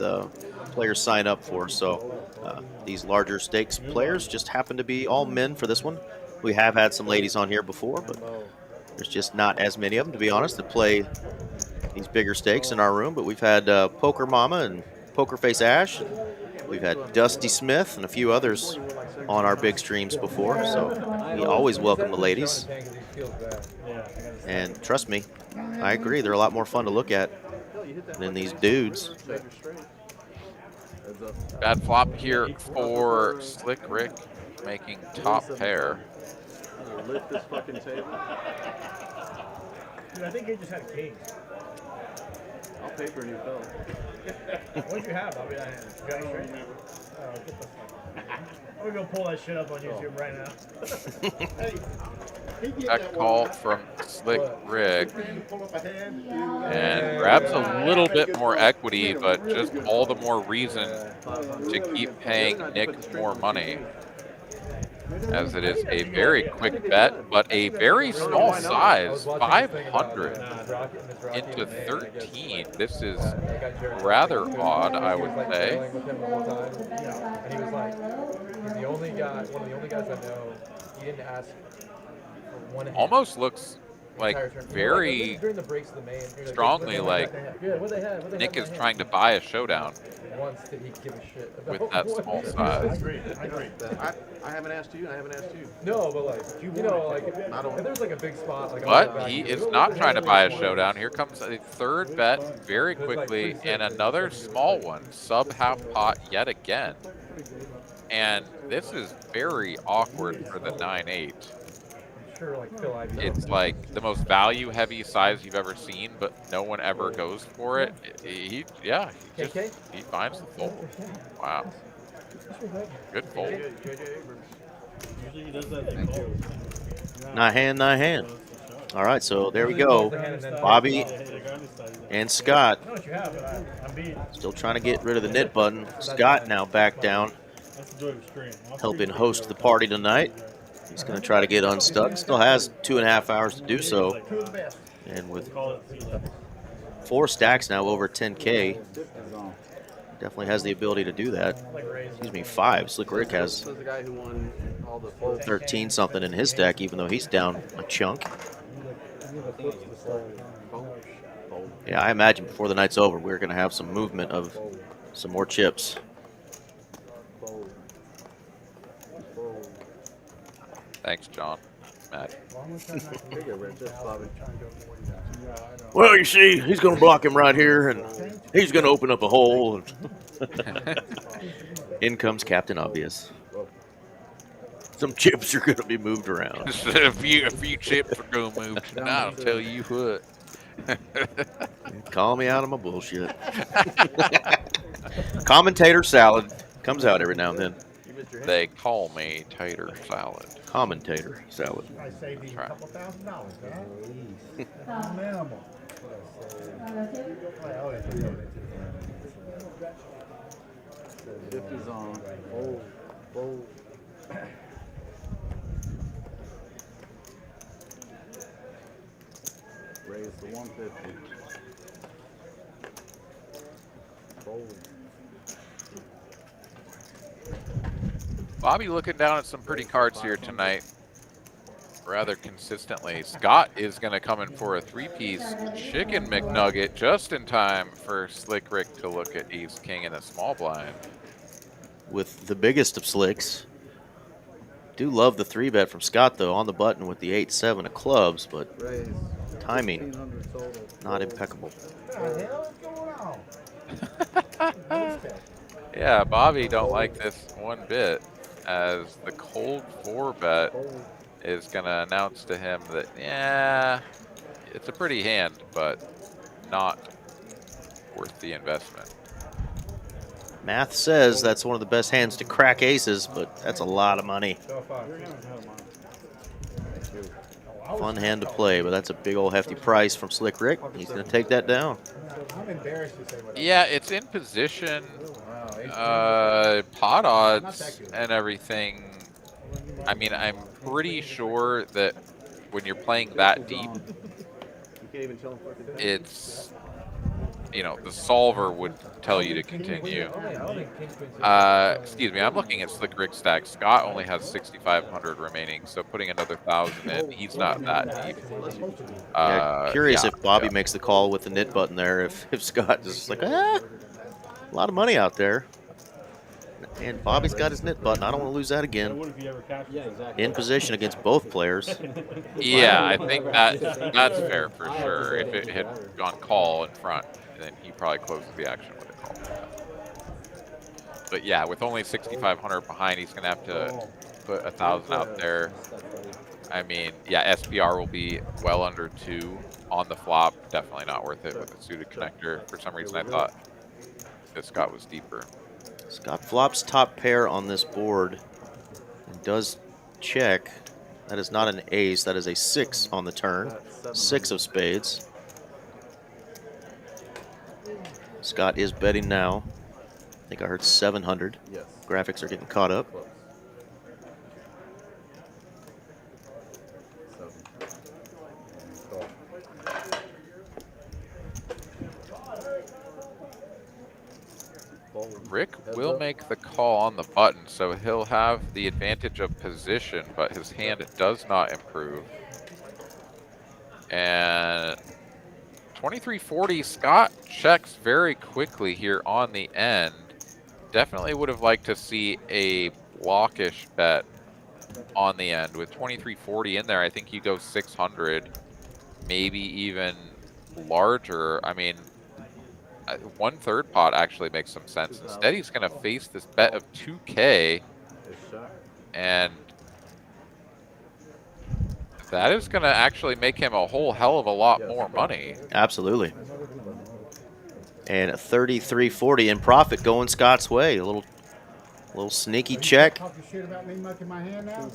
players sign up for. So these larger stakes players just happen to be all men for this one. We have had some ladies on here before, but there's just not as many of them, to be honest, that play these bigger stakes in our room. But we've had Poker Mama and Poker Face Ash. We've had Dusty Smith and a few others on our big streams before, so we always welcome the ladies. And trust me, I agree, they're a lot more fun to look at than these dudes. Bad flop here for Slick Rick, making top pair. Lift this fucking table. Dude, I think he just had a case. I'll pay for a new phone. What'd you have? I'll be like, got straight. Oh, get the fuck. I'm gonna go pull that shit up on YouTube right now. That call from Slick Rick. And grabs a little bit more equity, but just all the more reason to keep paying Nick more money. As it is a very quick bet, but a very small size, 500 into 13. This is rather odd, I would say. And he was like, he's the only guy, one of the only guys I know, he didn't ask for one hand. Almost looks like very strongly like Nick is trying to buy a showdown Once did he give a shit about with that small size. I haven't asked you, and I haven't asked you. No, but like, you know, like, if there's like a big spot. Like, But he is not trying to buy a showdown. Here comes a third bet very quickly, and another small one, sub half pot yet again. And this is very awkward for the 9-8. It's like the most value heavy size you've ever seen, but no one ever goes for it. He finds the fold. Wow. Good fold. Usually he does that thing fold. Not hand. All right, so there we go. Bobby and Scott still trying to get rid of the Nit Button. Scott now back down, helping host the party tonight. He's going to try to get unstuck. Still has 2.5 hours to do so. And with 4 stacks now over 10K, definitely has the ability to do that. Excuse me, 5. Slick Rick has 13 something in his stack, even though he's down a chunk. Yeah, I imagine before the night's over, we're going to have some movement of some more chips. Thanks, John. Matt. Well, you see, he's going to block him right here, and he's going to open up a hole. In comes Captain Obvious. Some chips are going to be moved around. a few chips are going to move tonight, I'll tell you what. Call me out of my bullshit. Commentator salad comes out every now and then. They call me tater salad. Commentator salad. I saved you a couple $1,000, huh? Minimal. Fifty's on. Oh. Raise the 150. Fold. Bobby looking down at some pretty cards here tonight, rather consistently. Scott is going to come in for a 3-piece chicken McNugget just in time for Slick Rick to look at Ace King in a small blind. With the biggest of slicks. Do love the 3-bet from Scott, though, on the button with the 8-7 of clubs, but timing not impeccable. What the hell is going on? Yeah, Bobby don't like this one bit, as the cold 4-bet is going to announce to him that, yeah, it's a pretty hand, but not worth the investment. Math says that's one of the best hands to crack aces, but that's a lot of money. Fun hand to play, but that's a big old hefty price from Slick Rick. He's going to take that down. Yeah, it's in position, pot odds and everything. I mean, I'm pretty sure that when you're playing that deep, it's, you know, the solver would tell you to continue. Excuse me, I'm looking at Slick Rick's stack. Scott only has 6,500 remaining, so putting another 1,000 in, he's not that deep. Curious if Bobby makes the call with the Nit Button there, if Scott is like, a lot of money out there. And Bobby's got his Nit Button. I don't want to lose that again. In position against both players. Yeah, I think that's fair for sure. If it had gone call in front, then he probably closes the action with a call. But yeah, with only 6,500 behind, he's going to have to put 1,000 out there. I mean, yeah, SPR will be well under 2 on the flop. Definitely not worth it with a suited connector. For some reason, I thought that Scott was deeper. Scott flops top pair on this board and does check. That is not an ace. That is a 6 on the turn. 6 of spades. Scott is betting now. I think I heard 700. Yes. Graphics are getting caught up. Rick will make the call on the button, so he'll have the advantage of position, but his hand does not improve. And 2340, Scott checks very quickly here on the end. Definitely would have liked to see a blockish bet on the end. With 2340 in there, I think you go 600, maybe even larger. I mean, 1/3 pot actually makes some sense. Instead, he's going to face this bet of 2K, and that is going to actually make him a whole hell of a lot more money. Absolutely. And 3340 in profit going Scott's way. A little sneaky check. Talking shit about me making my hand now?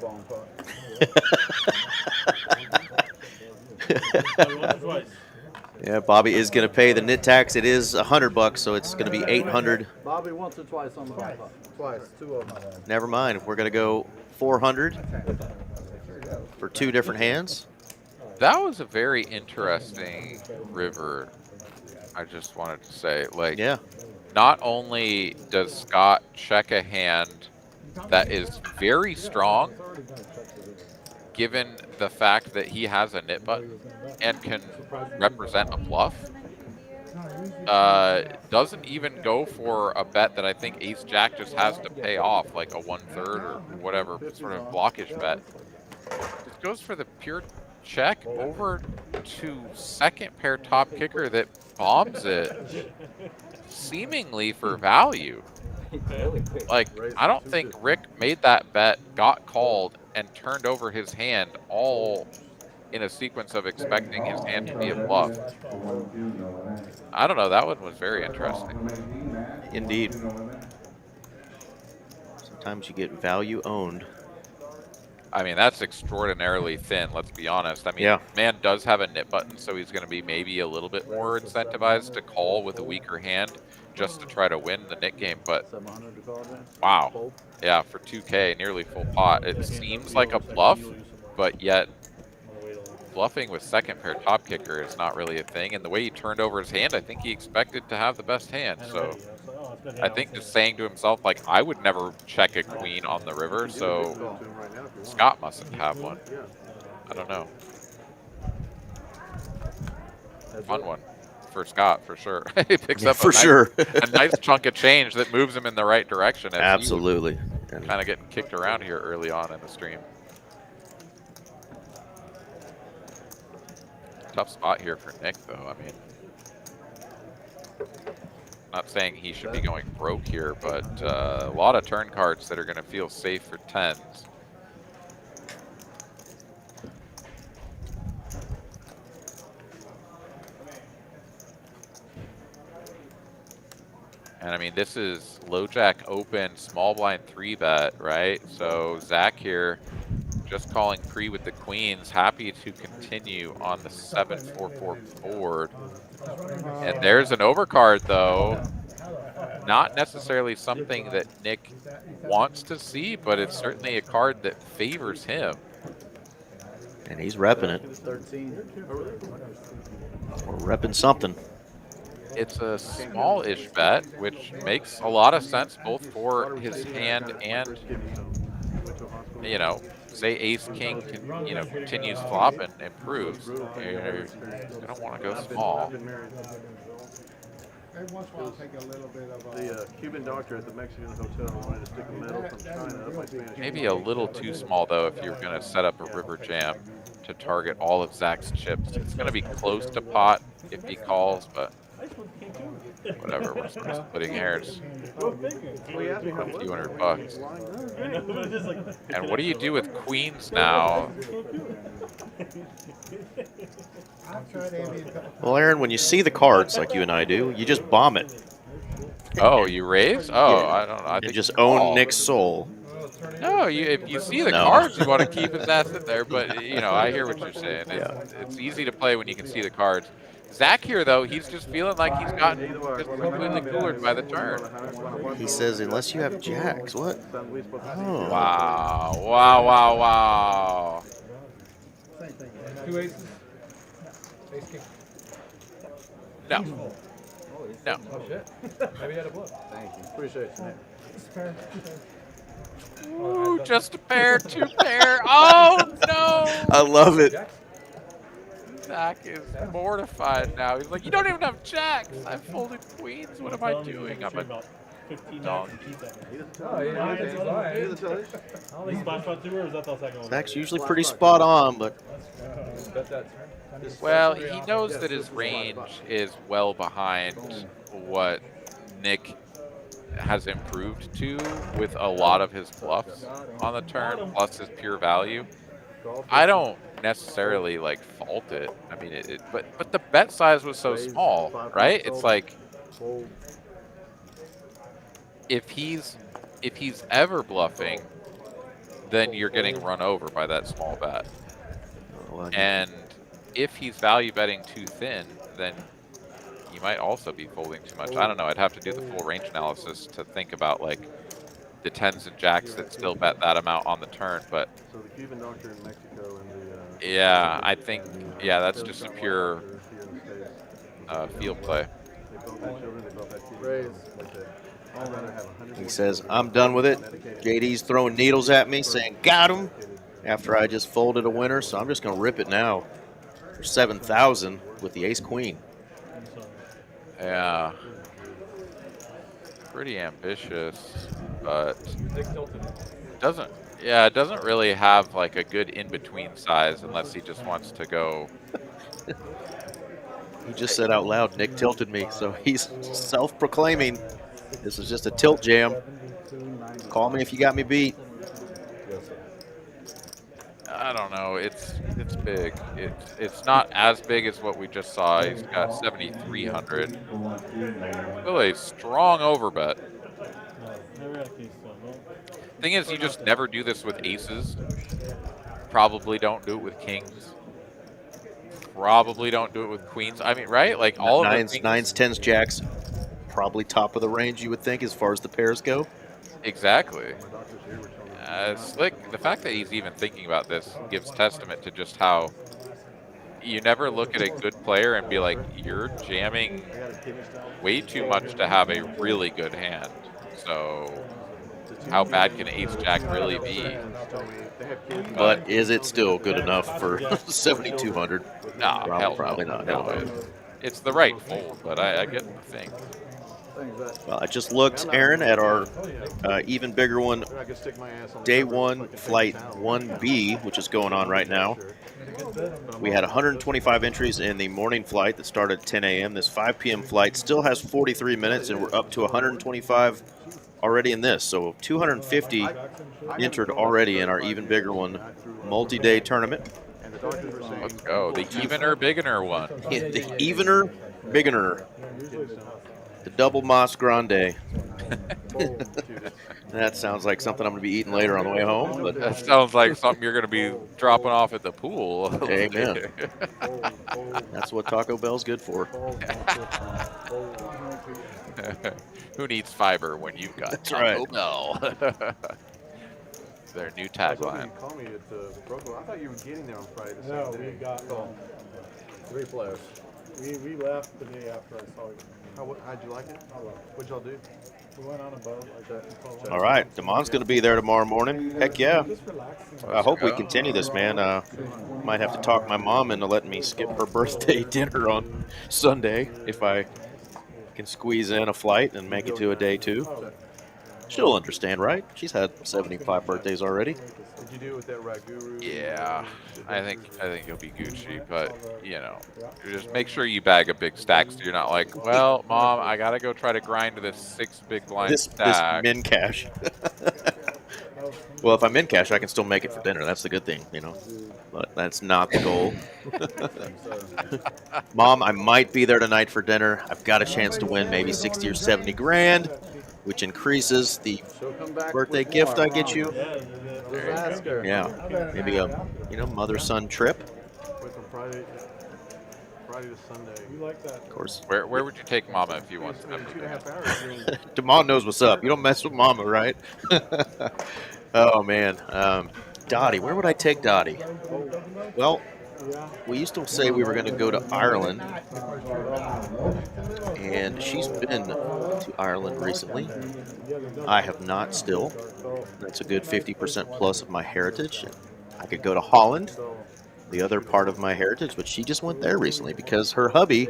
Yeah, Bobby is going to pay the nit tax. It is $100, so it's going to be 800. Bobby once or twice on the button. Twice, 2 of them. Never mind. We're going to go 400 for 2 different hands. That was a very interesting river. I just wanted to say, like, yeah. Not only does Scott check a hand that is very strong, given the fact that he has a nit button and can represent a bluff, doesn't even go for a bet that I think Ace Jack just has to pay off, like a 1/3 or whatever sort of blockish bet. Just goes for the pure check over to second pair top kicker that bombs it seemingly for value. Like, I don't think Rick made that bet, got called, and turned over his hand all in a sequence of expecting his hand to be a bluff. I don't know, that one was very interesting. Indeed. Sometimes you get value owned. I mean, that's extraordinarily thin, let's be honest. I mean, yeah. Man does have a nit button, so he's going to be maybe a little bit more incentivized to call with a weaker hand just to try to win the nit game. But wow, yeah, for 2K, nearly full pot. It seems like a bluff, but yet bluffing with second pair top kicker is not really a thing. And the way he turned over his hand, I think he expected to have the best hand. So I think just saying to himself, like, I would never check a queen on the river, so Scott mustn't have one. I don't know. Fun one for Scott, for sure. He picks up a nice chunk of change that moves him in the right direction. Absolutely. Kind of getting kicked around here early on in the stream. Tough spot here for Nick, though. I mean, not saying he should be going broke here, but a lot of turn cards that are going to feel safe for 10s. And I mean, this is low jack open, small blind 3-bet, right? So Zack here just calling pre with the queens, happy to continue on the 7-4-4 board. And there's an overcard, though. Not necessarily something that Nick wants to see, but it's certainly a card that favors him. And he's repping it. 13. Or repping something. It's a small-ish bet, which makes a lot of sense both for his hand and, you know, say ace king can, you know, continues flop and improves. You don't want to go small. Every once in a while, I'll take a little bit of The Cuban doctor at the Mexican hotel wanted to stick a medal from China up my Spanish. Maybe a little too small, though, if you're going to set up a river jam to target all of Zack's chips. It's going to be close to pot if he calls, but Whatever, we're splitting hairs. Well, asked me how A much. few $100. I know, but it's just like, And what do you do with queens now? Well, Aaron, when you see the cards like you and I do, you just bomb it. Oh, you raise? Oh, I don't know. I And think just you call. own Nick's soul. No, if you see the No. cards, you want to keep his ass in there. But, you know, I hear what you're saying. It's easy to play when you can see the cards. Zack here, though, he's just feeling like he's gotten just completely coolered by the turn. He says, unless you have jacks. What? Oh. Wow. Wow, wow, wow. 2 aces. Ace king. No. No. Oh shit. Maybe he had a bluff. Thank you. Appreciate it, Nick. Ooh, just a pair, 2 pair. Oh, no. I love it. Zack is mortified now. He's like, you don't even have jacks. I folded queens. What am I doing? I'm a 15 dog. Oh, yeah, that's fine. This is spot 2 or is that the second one? Zach's usually pretty spot on, but Bet that turn. Well, he knows that his range is well behind what Nick has improved to with a lot of his bluffs on the turn, plus his pure value. I don't necessarily like fault it. I mean, but the bet size was so small, right? It's like if he's ever bluffing, then you're getting run over by that small bet. And if he's value betting too thin, then you might also be folding too much. I don't know. I'd have to do the full range analysis to think about like the 10s and jacks that still bet that amount on the turn. But So the Cuban doctor in Mexico and the yeah, I think that's just a pure field play. they both had children, they both had kids. Like that. I'd rather have 100 he says, I'm done with it. JD's throwing needles at me, saying, got him, after I just folded a winner, so I'm just going to rip it now for 7,000 with the ace-queen. Yeah. Pretty ambitious, but it doesn't really have like a good in-between size unless he just wants to go. He just said out loud, Nick tilted me, so he's self-proclaiming this is just a tilt jam. Call me if you got me beat. I don't know. It's big. It's not as big as what we just saw. He's got 7,300. Still a strong overbet. Thing is, you just never do this with aces. Probably don't do it with kings. Probably don't do it with queens. I mean, right? Like all of nines, the things, nines, tens, jacks, probably top of the range, you would think, as far as the pairs go. Exactly. Slick, the fact that he's even thinking about this gives testament to just how you never look at a good player and be like, you're jamming way too much to have a really good hand. So how bad can ace-jack really be? But is it still good enough for 7,200? No, probably not. No, it's the right fold, but I get the thing. Well, I just looked, Aaron, at our even bigger one, day one, flight 1B, which is going on right now. We had 125 entries in the morning flight that started at 10 a.m. This 5 p.m. flight still has 43 minutes, and we're up to 125 already in this. So 250 entered already in our even bigger one, multi-day tournament. Let's go. The evener, beginner one. Yeah, the evener, beginner. The double Mas Grande. That sounds like something I'm going to be eating later on the way home. But that sounds like something you're going to be dropping off at the pool. Amen. That's what Taco Bell's good for. Who needs fiber when you've got That's Taco right. Bell? Their new tagline. Call me at Broco. I thought you were getting there on Friday. No, we got 3 players. We left the day after I saw you. How'd you like it? What'd y'all do? We went on a boat like that. All right, Damon's going to be there tomorrow morning. Heck yeah. I hope we continue this, man. Might have to talk my mom into letting me skip her birthday dinner on Sunday if I can squeeze in a flight and make it to a day 2. She'll understand, right? She's had 75 birthdays already. Did you do it with that ragu? Yeah, I think you'll be Gucci, but you know, you just make sure you bag a big stack so you're not like, well, Mom, I gotta go try to grind this 6 big blind This stack. min cash. Well, if I'm in cash, I can still make it for dinner. That's the good thing, you know. But that's not the goal. Mom, I might be there tonight for dinner. I've got a chance to win maybe 60 or 70 grand, which increases the birthday gift I get you. Disaster. Yeah, maybe a mother-son trip. Went from Friday to Sunday. You like that? Of course. Where would you take Mama if you want to? 2.5 hours. Mom knows what's up. You don't mess with Mama, right? Oh man, Dottie. Where would I take Dottie? Well, we used to say we were going to go to Ireland, and she's been to Ireland recently. I have not still. That's a good 50% plus of my heritage. I could go to Holland, the other part of my heritage, but she just went there recently because her hubby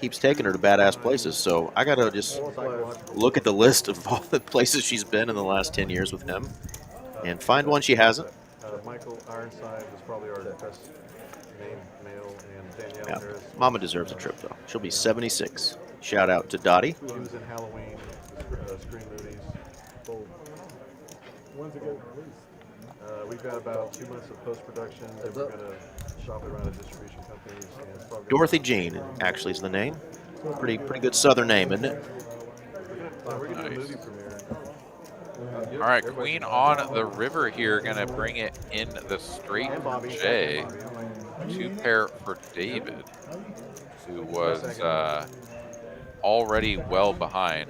keeps taking her to badass places. So I got to just look at the list of all the places she's been in the last 10 years with him and find one she hasn't. Michael Ironside was probably our best named male, and Danielle Yeah. Harris. Mama deserves a trip, though. She'll be 76. Shout out to Dottie. She was in Halloween, Scream movies. When's it get released? We've got about 2 months of post-production, then we're going to shop it around at distribution companies. And it's probably Dorothy Jean, actually, is the name. Pretty good Southern name, isn't it? we're going to do a movie premiere. All right, Queen on the river here, gonna bring it in the straight for Jay. 2 pair for David, who was already well behind.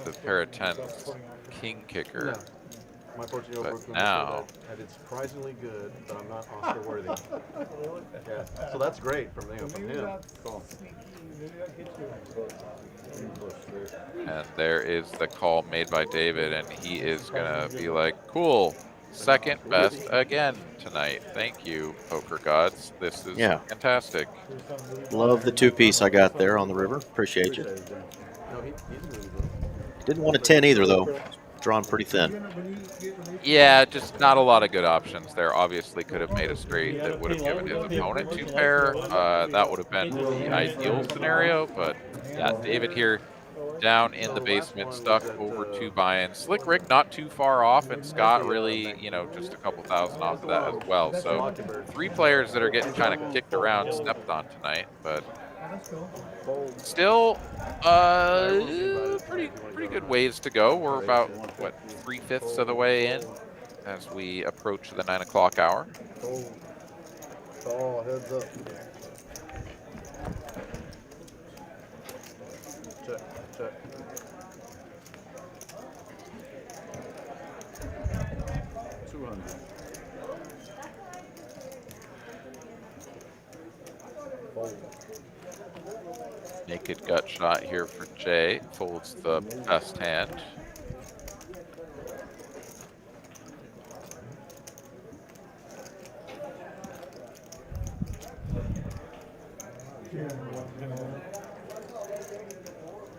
The pair of 10s, king kicker. My Portugal But now, I did surprisingly good, but I'm not Oscar worthy. Yeah. So that's great from him. and there is the call made by David, and he is gonna be like, cool, second best again tonight. Thank you, poker gods. This is fantastic. Love the 2-piece I got there on the river. Appreciate you. Didn't want a 10 either, though. Drawn pretty thin. Yeah, just not a lot of good options there. Obviously could have made a straight that would have given his opponent 2 pair. That would have been the ideal scenario, but yeah, David here down in the basement, stuck over 2 buy-ins. Slick Rick not too far off, and Scott really, just a couple thousand off of that as well. So 3 players that are getting kind of kicked around, stepped on tonight, but still pretty good ways to go. We're about, what, 3/5 of the way in as we approach the 9 o'clock hour. Oh, heads up. Check. Naked gut shot here for Jay. Folds the best hand.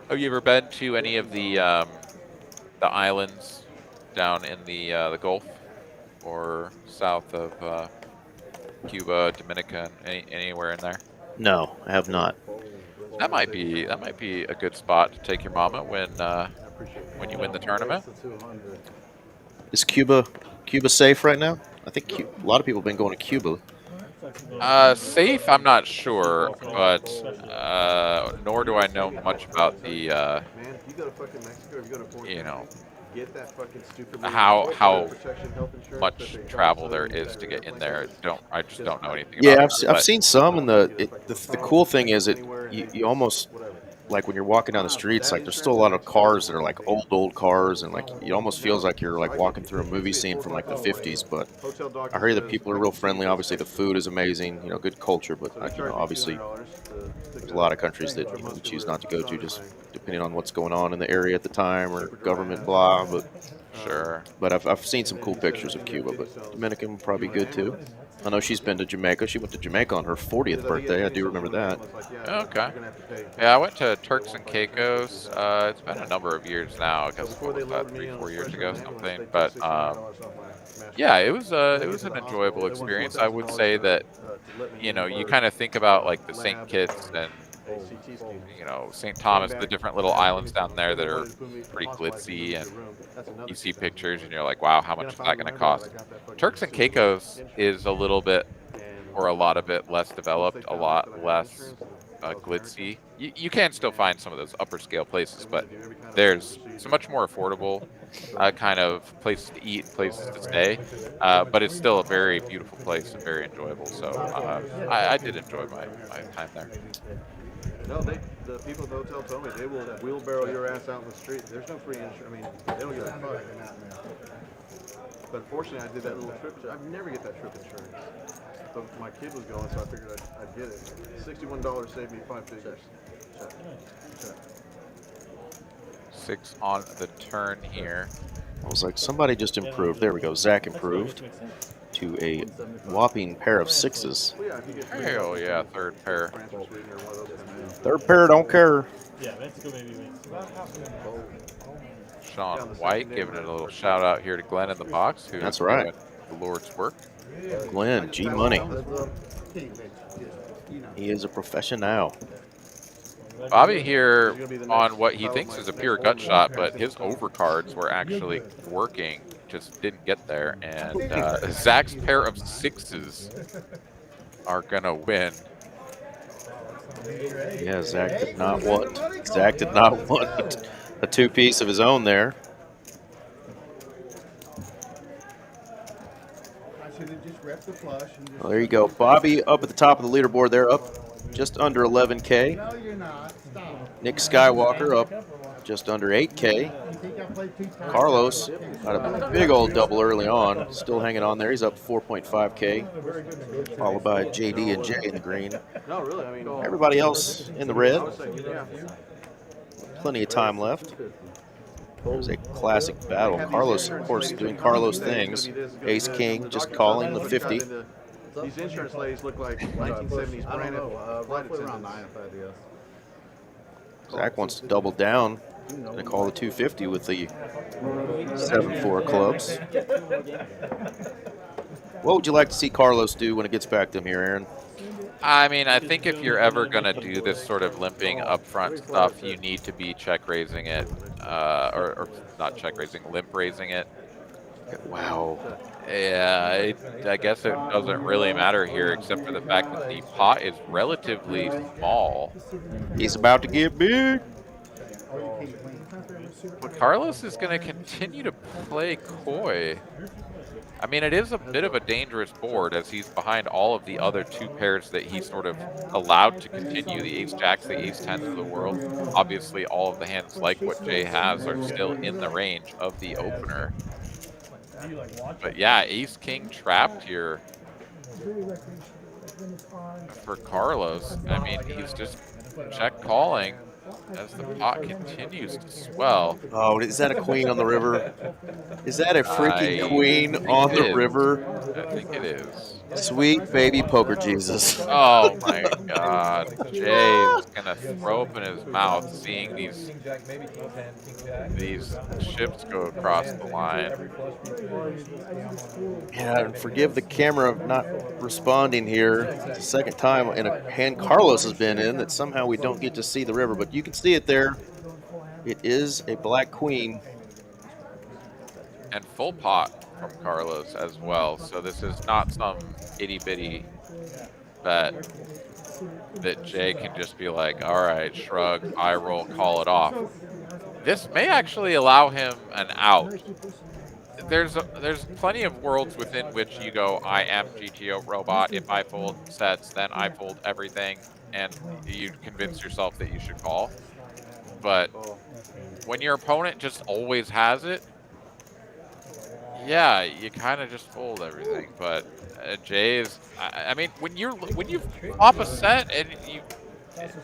Have you ever been to any of the islands down in the Gulf or south of Cuba, Dominica, anywhere in there? No, I have not. That might be a good spot to take your mama when you win the tournament. Is Cuba safe right now? I think a lot of people have been going to Cuba. Safe, I'm not sure, but nor do I know much about the Man, if you go to fucking Mexico, if you go to Portugal, get that fucking stupid how protection, health insurance, much travel there is to get in there. I just don't know anything Yeah, about it. I've seen some, and the cool thing is you almost, like when you're walking down the streets, like there's still a lot of cars that are like old cars, and like it almost feels like you're like walking through a movie scene from like the 50s. But I hear that people are real friendly. Obviously, the food is amazing. Good culture, but obviously there's a lot of countries that we choose not to go to just depending on what's going on in the area at the time or government blah. But Sure. But I've seen some cool pictures of Cuba, but Dominican would probably be good too. I know she's been to Jamaica. She went to Jamaica on her 40th birthday. I do remember that. Okay. Yeah, I went to Turks and Caicos. It's been a number of years now. I guess what was that, 3-4 years ago, something. But yeah, it was an enjoyable experience. I would say that you kind of think about like the St. Kitts and St. Thomas, the different little islands down there that are pretty glitzy, and you see pictures and you're like, wow, how much is that going to cost? Turks and Caicos is a little bit, or a lot of it, less developed, a lot less glitzy. You can still find some of those upper scale places, but there's so much more affordable kind of places to eat, places to stay, but it's still a very beautiful place and very enjoyable. So I did enjoy my time there. No, the people at the hotel told me they will wheelbarrow your ass out in the street. There's no free insurance. I mean, they don't get a fuck. But fortunately, I did that little trip. I never get that trip insurance. But my kid was going, so I figured I'd get it. $61 saved me 5 figures. Check. 6 on the turn here. I was like, somebody just improved. There we go. Zack improved to a whopping pair of 6s. Hell yeah, third pair. Third pair don't care. Yeah, Mexico maybe. Sean White giving it a little shout out here to Glenn in the box. Who's That's right. The Lord's work. Glenn, G Money. He is a professional. Bobby here on what he thinks is a pure gut shot, but his overcards were actually working, just didn't get there. And Zach's pair of 6s are gonna win. Yeah, Zack did not want a 2-piece of his own there. Well, there you go. Bobby up at the top of the leaderboard there, up just under 11K. Nick Skywalker up just under 8K. Carlos got a big old double early on, still hanging on there. He's up 4.5K, followed by JD and Jay in the green. No, really. I mean, everybody else in the red. Plenty of time left. There's a classic battle. Carlos, of course, doing Carlos things. Ace King just calling the 50. These insurance ladies look like 1970s branded flight attendants. Zack wants to double down. Gonna call the 250 with the 7-4 clubs. What would you like to see Carlos do when it gets back to him here, Aaron? I mean, I think if you're ever going to do this sort of limping upfront stuff, you need to be check raising it, or not check raising, limp raising it. Wow. Yeah, I guess it doesn't really matter here, except for the fact that the pot is relatively small. He's about to get big. But Carlos is going to continue to play coy. I mean, it is a bit of a dangerous board as he's behind all of the other 2 pairs that he's sort of allowed to continue, the ace-jacks, the ace-tens of the world. Obviously, all of the hands like what Jay has are still in the range of the opener. But yeah, ace-king trapped here for Carlos. I mean, he's just check calling as the pot continues to swell. Oh, is that a queen on the river? Is that a freaking queen on the river? I think it is. Sweet baby poker Jesus. Oh my God. Jay is gonna throw open his mouth seeing these ships go across the line. Yeah, and forgive the camera of not responding here. It's the second time in a hand Carlos has been in that somehow we don't get to see the river, but you can see it there. It is a black queen. And full pot from Carlos as well. So this is not some itty-bitty bet that Jay can just be like, all right, shrug, eye roll, call it off. This may actually allow him an out. There's plenty of worlds within which you go, I am GTO robot. If I fold sets, then I fold everything, and you convince yourself that you should call. But when your opponent just always has it, yeah, you kind of just fold everything. But Jay's, I mean, when you flop a set and you,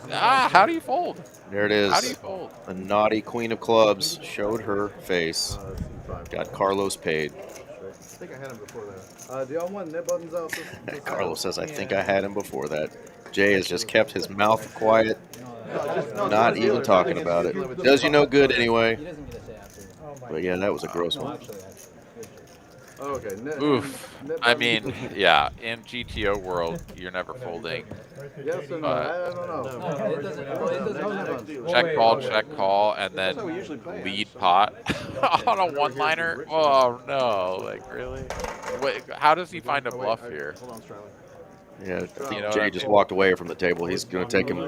how do you fold? There it is. How do you fold? The naughty queen of clubs showed her face. Got Carlos paid. I think I had him before that. Do y'all want Nit Buttons out? Carlos says, I think I had him before that. Jay has just kept his mouth quiet, not even talking about it. Does you no good anyway. But yeah, that was a gross one. Okay. Oof. I mean, yeah, in GTO world, you're never folding. Yes or no? I don't know. Check call, and then lead pot on a one-liner. Oh no! Like really? Wait, how does he find a bluff here? Hold on, Stryley. Yeah, You know what I Jay just mean? walked away from the table. He's going to take him a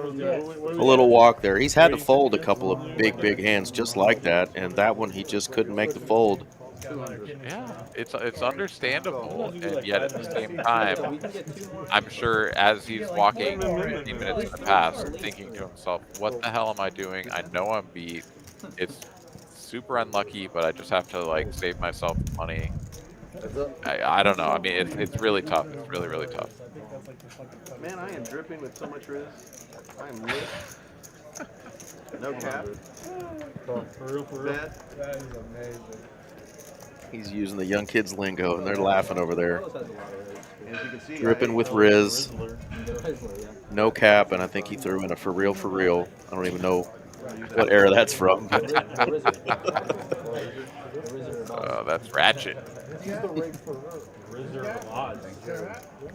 little walk there. He's had to fold a couple of big hands just like that, and that one he just couldn't make the fold. Yeah, it's understandable, and yet at the same time, I'm sure as he's walking 15 minutes in the past, thinking to himself, "What the hell am I doing? I know I'm beat. It's super unlucky, but I just have to like save myself money." I don't know. I mean, it's really tough. It's really, really tough. Man, I am dripping with so much riz. I am lit. No cap. For real. Bet. That is amazing. He's using the young kids lingo, and they're laughing over there. And as you can see, Dripping with Riz. No cap, and I think he threw in a for real. I don't even know what era that's from. Oh, that's ratchet.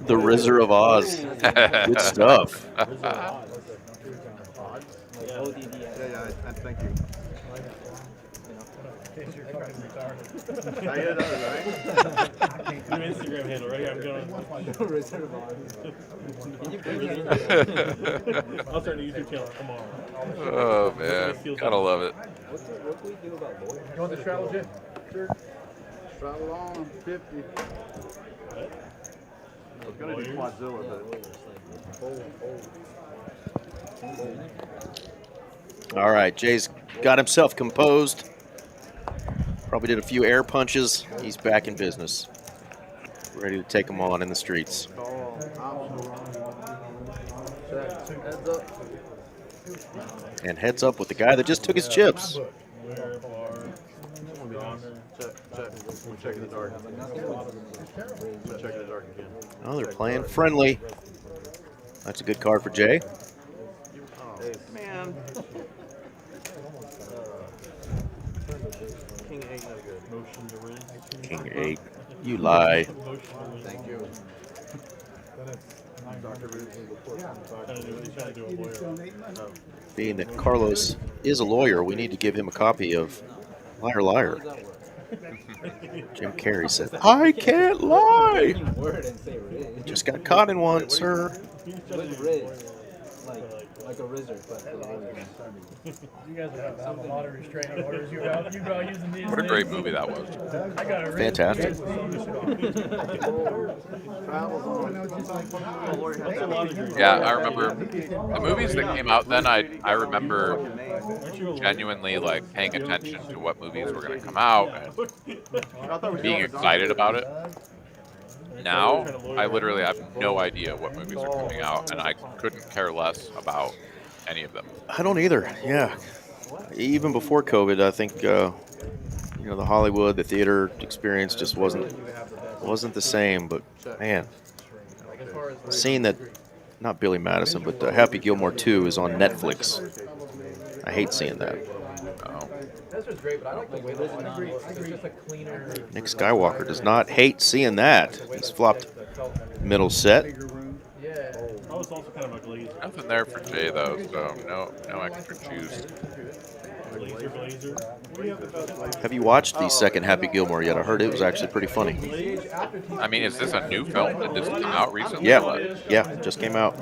The Rizzer of Oz. Good stuff. Yeah, I thank you. New Instagram handle right here. I'm going. I'll start a YouTube channel tomorrow. Oh man, gotta love it. What do we do about lawyers? You want the straddle, Jay? Sure. Straddle on 50. I was going to do Quadzilla, but All right, Jay's got himself composed. Probably did a few air punches. He's back in business. Ready to take them on in the streets. And heads up with the guy that just took his chips. check in the dark. Check in the dark again. Oh, they're playing friendly. That's a good card for Jay. Oh, man. King 8 no good. Motion to Riz. King 8. You lie. Thank you. Dr. Riz. Trying to do a lawyer. Being that Carlos is a lawyer, we need to give him a copy of Liar Liar. Jim Carrey said, I can't lie. Just got caught in one, sir. With Riz. Like a Rizzer, but you guys have a lot of restraining orders. You out using these. What a great movie that was. I got a Fantastic. Yeah, I remember the movies that came out then. I remember genuinely like paying attention to what movies were going to come out and being excited about it. Now, I literally have no idea what movies are coming out, and I couldn't care less about any of them. I don't either. Yeah. Even before COVID, I think the Hollywood, the theater experience just wasn't the same. But man, seeing that, not Billy Madison, but Happy Gilmore 2 is on Netflix. I hate seeing that. Nick Skywalker does not hate seeing that. He's flopped middle set. Nothing there for Jay though, so no extra juice. Have you watched the second Happy Gilmore yet? I heard it was actually pretty funny. I mean, is this a new film? Did this come out recently? Yeah, it just came out.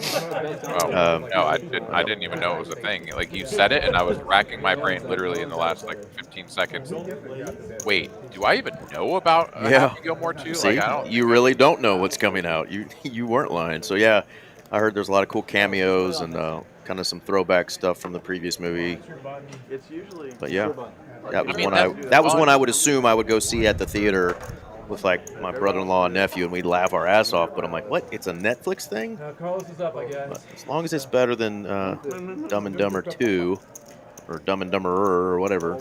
Oh, no, I didn't even know it was a thing. Like, you said it, and I was racking my brain literally in the last, 15 seconds. Wait, do I even know about Happy Gilmore 2? See, you really don't know what's coming out. You weren't lying. So, yeah, I heard there's a lot of cool cameos and kind of some throwback stuff from the previous movie. But, yeah, that was one I would assume I would go see at the theater with my brother-in-law and nephew, and we'd laugh our ass off. But I'm like, what? It's a Netflix thing? Carlos is up, I guess. But as long as it's better than Dumb and Dumber 2, or Dumb and Dumberer or whatever.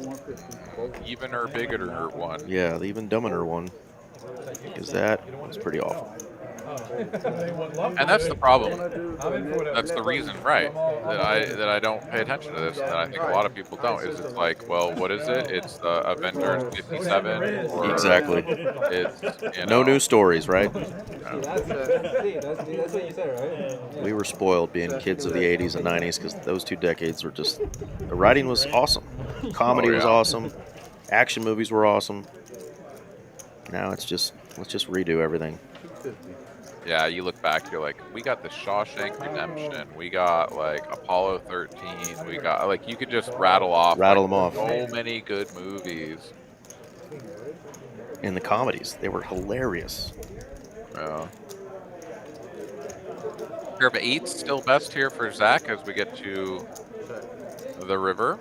Even or bigger one. Yeah, the even dumber one. Because that was pretty awful. And that's the problem. That's the reason, right? That I don't pay attention to this, and I think a lot of people don't. Is it's like, well, what is it? It's the Avengers 57. Or Exactly. It's no new stories, right? That's what you said, right? We were spoiled being kids of the 80s and 90s because those 2 decades were just. The writing was awesome, comedy was awesome, action movies were awesome. Now it's just let's just redo everything. Yeah, you look back, you're like, we got the Shawshank Redemption, we got like Apollo 13, we got like you could just rattle them off. So many good movies. And the comedies, they were hilarious. Yeah. Pair of 8s still best here for Zack as we get to the river.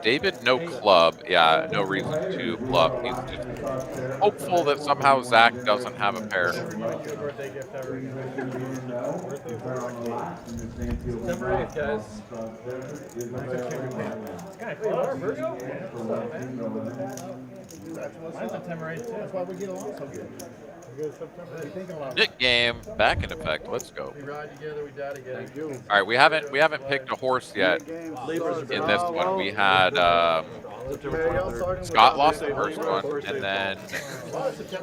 David, no club. Yeah, no reason to bluff. He's just hopeful that somehow Zack doesn't have a pair. September 8th, guys. That's why we get along so good. Nit Game back in effect. Let's go. We ride together, we die together. All right, we haven't picked a horse yet. In this one, we had Scott lost the first one, and then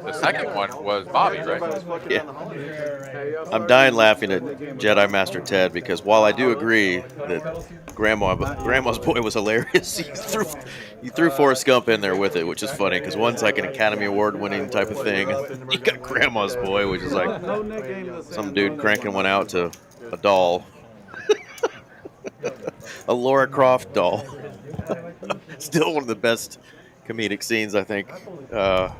the second one was Bobby, right? Yeah. I'm dying laughing at Jedi Master Ted because while I do agree that Grandma's Boy was hilarious, he threw Forrest Gump in there with it, which is funny because one's like an Academy Award winning type of thing. You got Grandma's Boy, which is like some dude cranking one out to a doll. A Laura Croft doll. Still one of the best comedic scenes, I think, the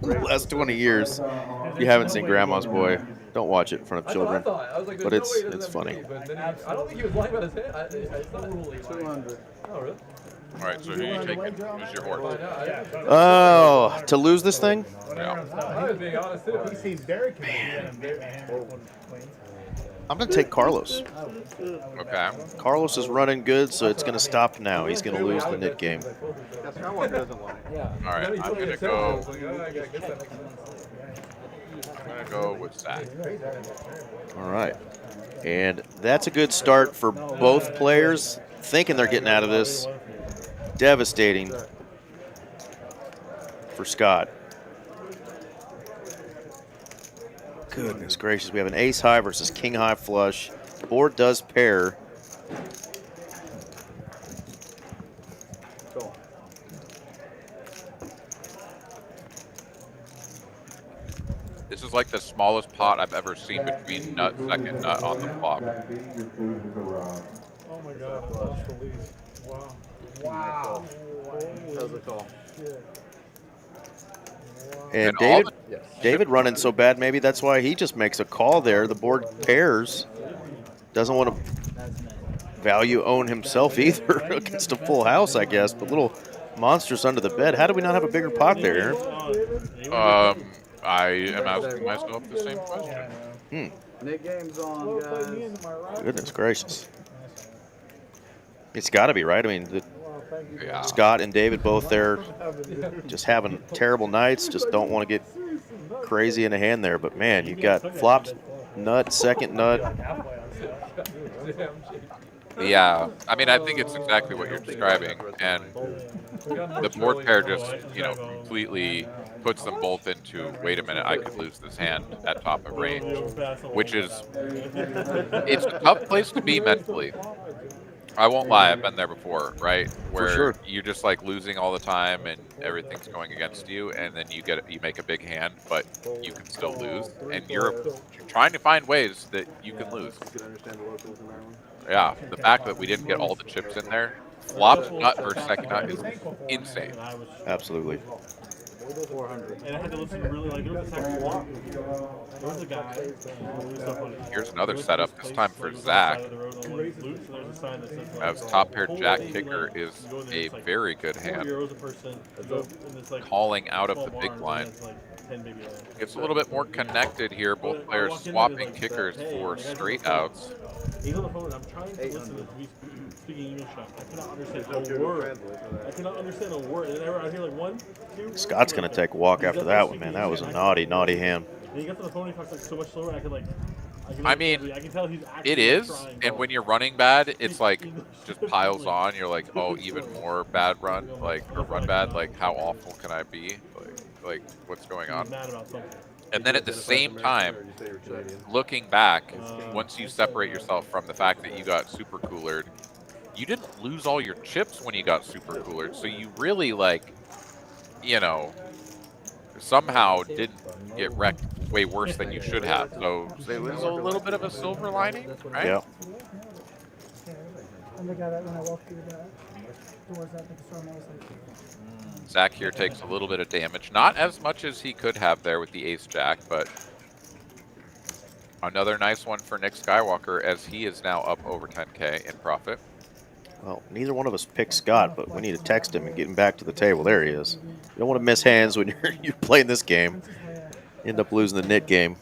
last 20 years. If you haven't seen Grandma's Boy, don't watch it in front of children. But it's funny. I don't think he was lying about his head. I thought we were 200. Oh, really? All right, so who are you taking? Who's your horse? Oh, to lose this thing? Yeah. I was being honest too. He seems very committed. I'm going to take Carlos. Okay. Carlos is running good, so it's going to stop now. He's going to lose the Nit game. All right, I'm going to go. I'm going to go with Zack. All right. And that's a good start for both players, thinking they're getting out of this. Devastating for Scott. Goodness gracious, we have an ace high versus king high flush. Board does pair. This is like the smallest pot I've ever seen between nut, second nut on the flop. Oh my god, that's the lead. Wow. Wow. That was a call. And David running so bad, maybe that's why he just makes a call there. The board pairs. Doesn't want to value own himself either against a full house, I guess. But little monsters under the bed. How do we not have a bigger pot there, Aaron? I am asking myself the same question. Nit game's on, guys. Goodness gracious. It's got to be, right? I mean, Yeah. Scott and David both there just having terrible nights, just don't want to get crazy in a hand there. But, man, you've got flopped nut, second nut. Yeah, I mean, I think it's exactly what you're describing. And the board pair just, completely puts them both into, wait a minute, I could lose this hand at top of range, which is, it's a tough place to be mentally. I won't lie, I've been there before, right? Where you're just like losing all the time and everything's going against you, and then you make a big hand, but you can still lose, and you're trying to find ways that you can lose. Yeah, the fact that we didn't get all the chips in there, flopped nut versus second nut is insane. Absolutely. 400. And I had to listen to really, there was a second walk. There was a guy. Here's another setup, this time for Zack. As top pair jack kicker is a very good hand. Calling out of the big blind. It's a little bit more connected here, both players swapping kickers for straight outs. He's on the phone, and I'm trying to listen to me speaking English. I cannot understand a word. I cannot understand a word. And I hear like 1, 2. Scott's going to take a walk after that one, man. That was a naughty, naughty hand. And he gets on the phone, he talks like so much slower, and I can like. I mean, I can tell he's actually it is, trying. and when you're running bad, it's like just piles on. You're like, oh, even more bad run, like or run bad. Like, how awful can I be? Like what's going on? And then at the same time, looking back, once you separate yourself from the fact that you got super coolered, you didn't lose all your chips when you got super coolered. So you really like, you know, somehow didn't get wrecked way worse than you should have. So it was a little bit of a silver lining, right? Yeah. I'm the guy that when I walked through the doors at the store, I was like, Zack here takes a little bit of damage. Not as much as he could have there with the ace-jack, but another nice one for Nick Skywalker as he is now up over 10K in profit. Well, neither one of us picked Scott, but we need to text him and get him back to the table. There he is. You don't want to miss hands when you're playing this game. You end up losing the Nit game.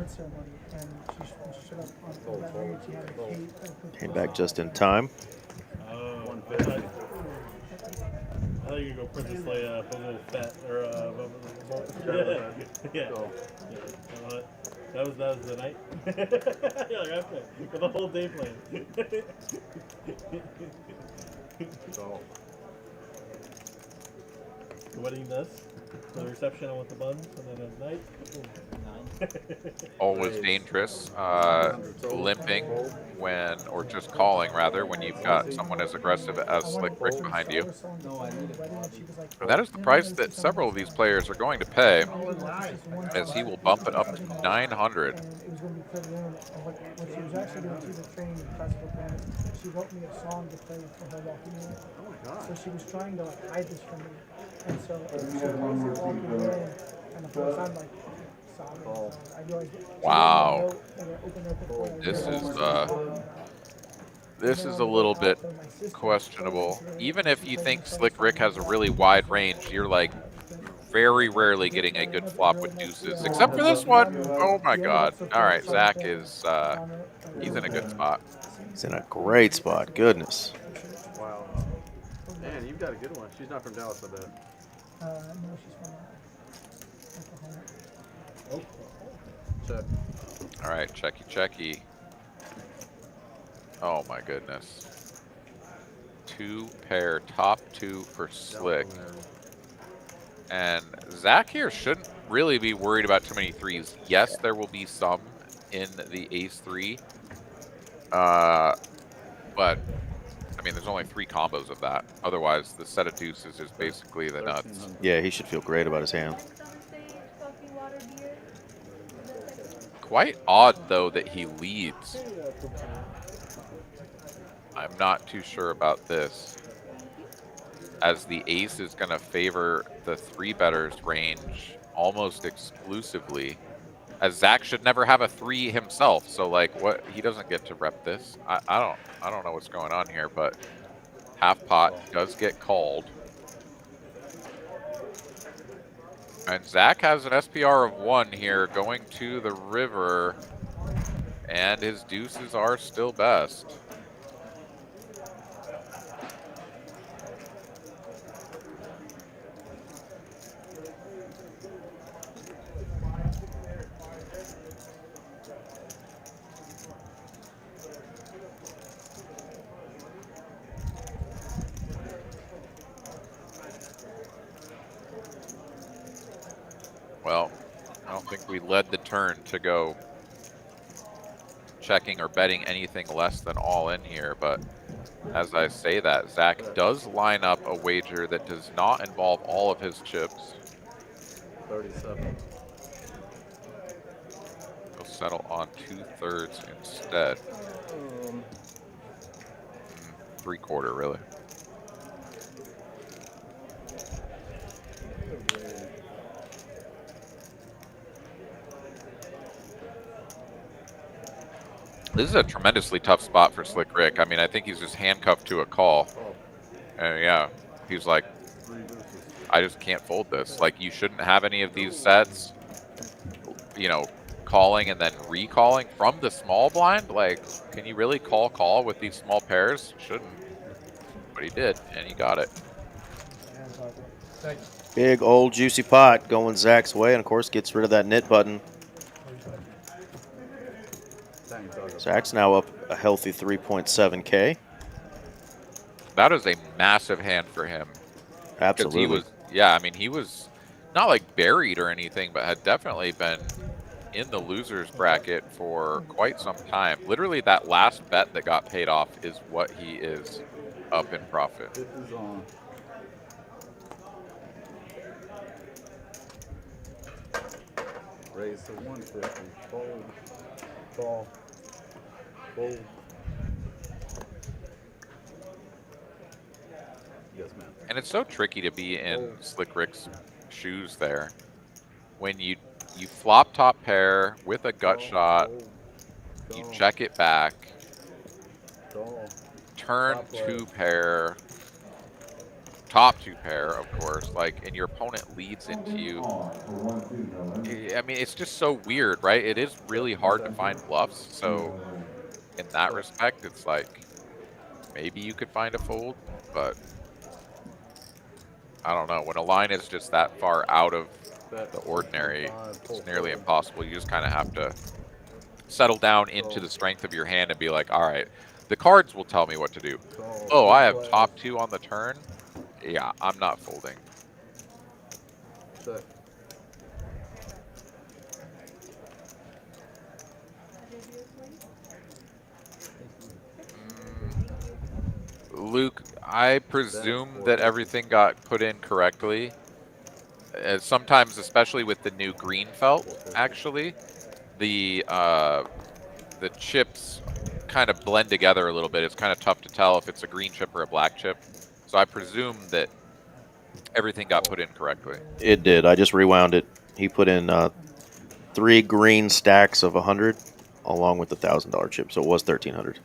award ceremony, and she showed up on that night. She had a cake. Came back just in time. I thought you were going to Princess Leia, Boba Fett, or yeah. That was the night. You're like, okay, got the whole day planned. The wedding does. For the reception, I want the buns, and then at night, Always dangerous, limping when, or just calling rather, when you've got someone as aggressive as Slick Rick behind you. And that is the price that several of these players are going to pay, as he will bump it up to 900. She wrote me a song to play for her walking in. Oh my God. So she was trying to like hide this from me. And so she was walking in, and the first time like sobbing. I realized Wow. This is a little bit questionable. Even if you think Slick Rick has a really wide range, you're like very rarely getting a good flop with deuces, except for this one. Oh my God. All right, Zack is, he's in a good spot. He's in a great spot. Goodness. Wow. Man, you've got a good one. She's not from Dallas, I bet. No, she's from Oklahoma. Check. All right, checky. Oh my goodness. 2 pair, top 2 for Slick. And Zack here shouldn't really be worried about too many threes. Yes, there will be some in the ace-3. But, I mean, there's only 3 combos of that. Otherwise, the set of deuces is basically the nuts. Yeah, he should feel great about his hand. Quite odd, though, that he leads. I'm not too sure about this, as the ace is going to favor the 3-betters range almost exclusively, as Zack should never have a 3 himself. So, like, what, he doesn't get to rep this. I don't know what's going on here, but half pot does get called. And Zack has an SPR of 1 here going to the river, and his deuces are still best. Well, I don't think we led the turn to go checking or betting anything less than all in here, but as I say that, Zack does line up a wager that does not involve all of his chips. 37. He'll settle on 2/3 instead. 3/4 really. This is a tremendously tough spot for Slick Rick. I mean, I think he's just handcuffed to a call. And yeah, he's like, I just can't fold this. Like, you shouldn't have any of these sets. You know, calling and then recalling from the small blind. Like, can you really call with these small pairs? Shouldn't. But he did, and he got it. Big old juicy pot going Zach's way, and of course gets rid of that Nit Button. Zach's now up a healthy 3.7K. That is a massive hand for him. Absolutely. He was, yeah, I mean, he was not like buried or anything, but had definitely been in the loser's bracket for quite some time. Literally, that last bet that got paid off is what he is up in profit. This is on. Raise to 150. Fold. Call. Fold. Yes, ma'am. And it's so tricky to be in Slick Rick's shoes there. When you flop top pair with a gut shot, you check it back, turn 2 pair, top 2 pair, of course, like, and your opponent leads into you. I mean, it's just so weird, right? It is really hard to find bluffs. So in that respect, it's like maybe you could find a fold, but I don't know. When a line is just that far out of the ordinary, it's nearly impossible. You just kind of have to settle down into the strength of your hand and be like, all right, the cards will tell me what to do. Oh, I have top 2 on the turn. Yeah, I'm not folding. Luke, I presume that everything got put in correctly. Sometimes, especially with the new green felt, actually, the chips kind of blend together a little bit. It's kind of tough to tell if it's a green chip or a black chip. So I presume that everything got put in correctly. It did. I just rewound it. He put in 3 green stacks of 100 along with the $1,000 chip, so it was 1,300.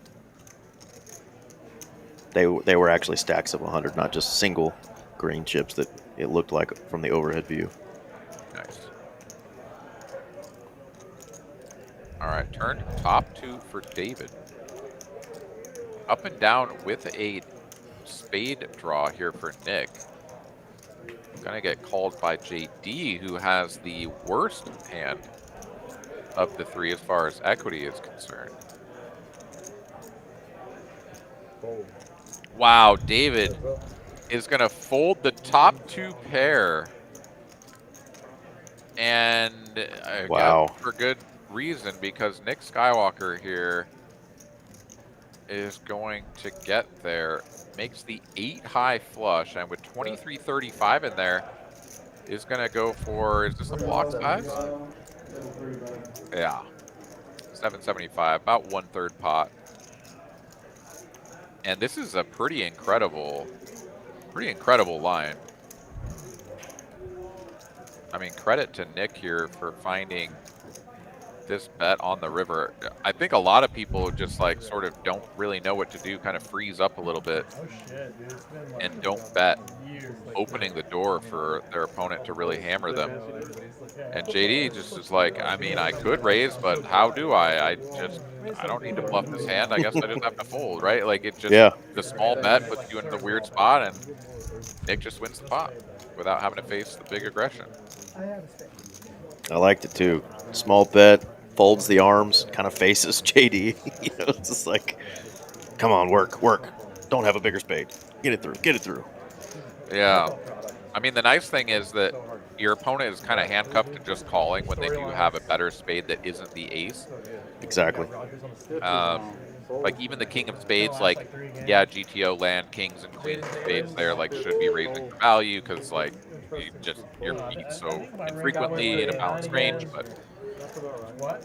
They were actually stacks of 100, not just single green chips that it looked like from the overhead view. Nice. All right, turn top 2 for David. Up and down with a spade draw here for Nick. Gonna get called by JD, who has the worst hand of the 3 as far as equity is concerned. Wow, David is going to fold the top 2 pair. And wow, for good reason, because Nick Skywalker here is going to get there. Makes the 8 high flush, and with 23.35 in there, is going to go for, is this a block size? Yeah. 775, about 1/3 pot. And this is a pretty incredible line. I mean, credit to Nick here for finding this bet on the river. I think a lot of people just like sort of don't really know what to do, kind of freeze up a little bit and don't bet, opening the door for their opponent to really hammer them. And JD just is like, I mean, I could raise, but how do I? I don't need to bluff this hand. I guess I just have to fold, right? Like, it just, the small bet puts you into the weird spot, and Nick just wins the pot without having to face the big aggression. I liked it too. Small bet, folds the arms, kind of faces JD. You know, it's just like, come on, work. Don't have a bigger spade. Get it through. Yeah. I mean, the nice thing is that your opponent is kind of handcuffed to just calling when they do have a better spade that isn't the ace. Exactly. Like, even the king of spades, like, yeah, GTO land, kings and queens of spades there, like, should be raising for value because, like, you're beat so infrequently in a balanced range. But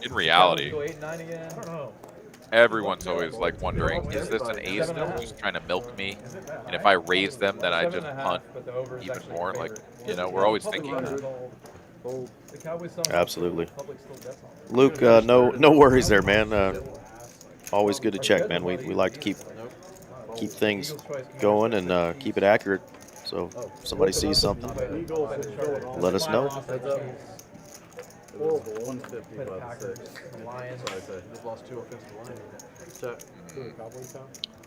in reality, everyone's always, like, wondering, is this an ace that's just trying to milk me? And if I raise them, then I just punt even more. Like, you know, we're always thinking that. Absolutely. Luke, no worries there, man. Always good to check, man. We like to keep things going and keep it accurate. So if somebody sees something, let us know. was 150, Play the but Packers, six. the Lions. That's what I said. Just lost 2 offensive linemen. So,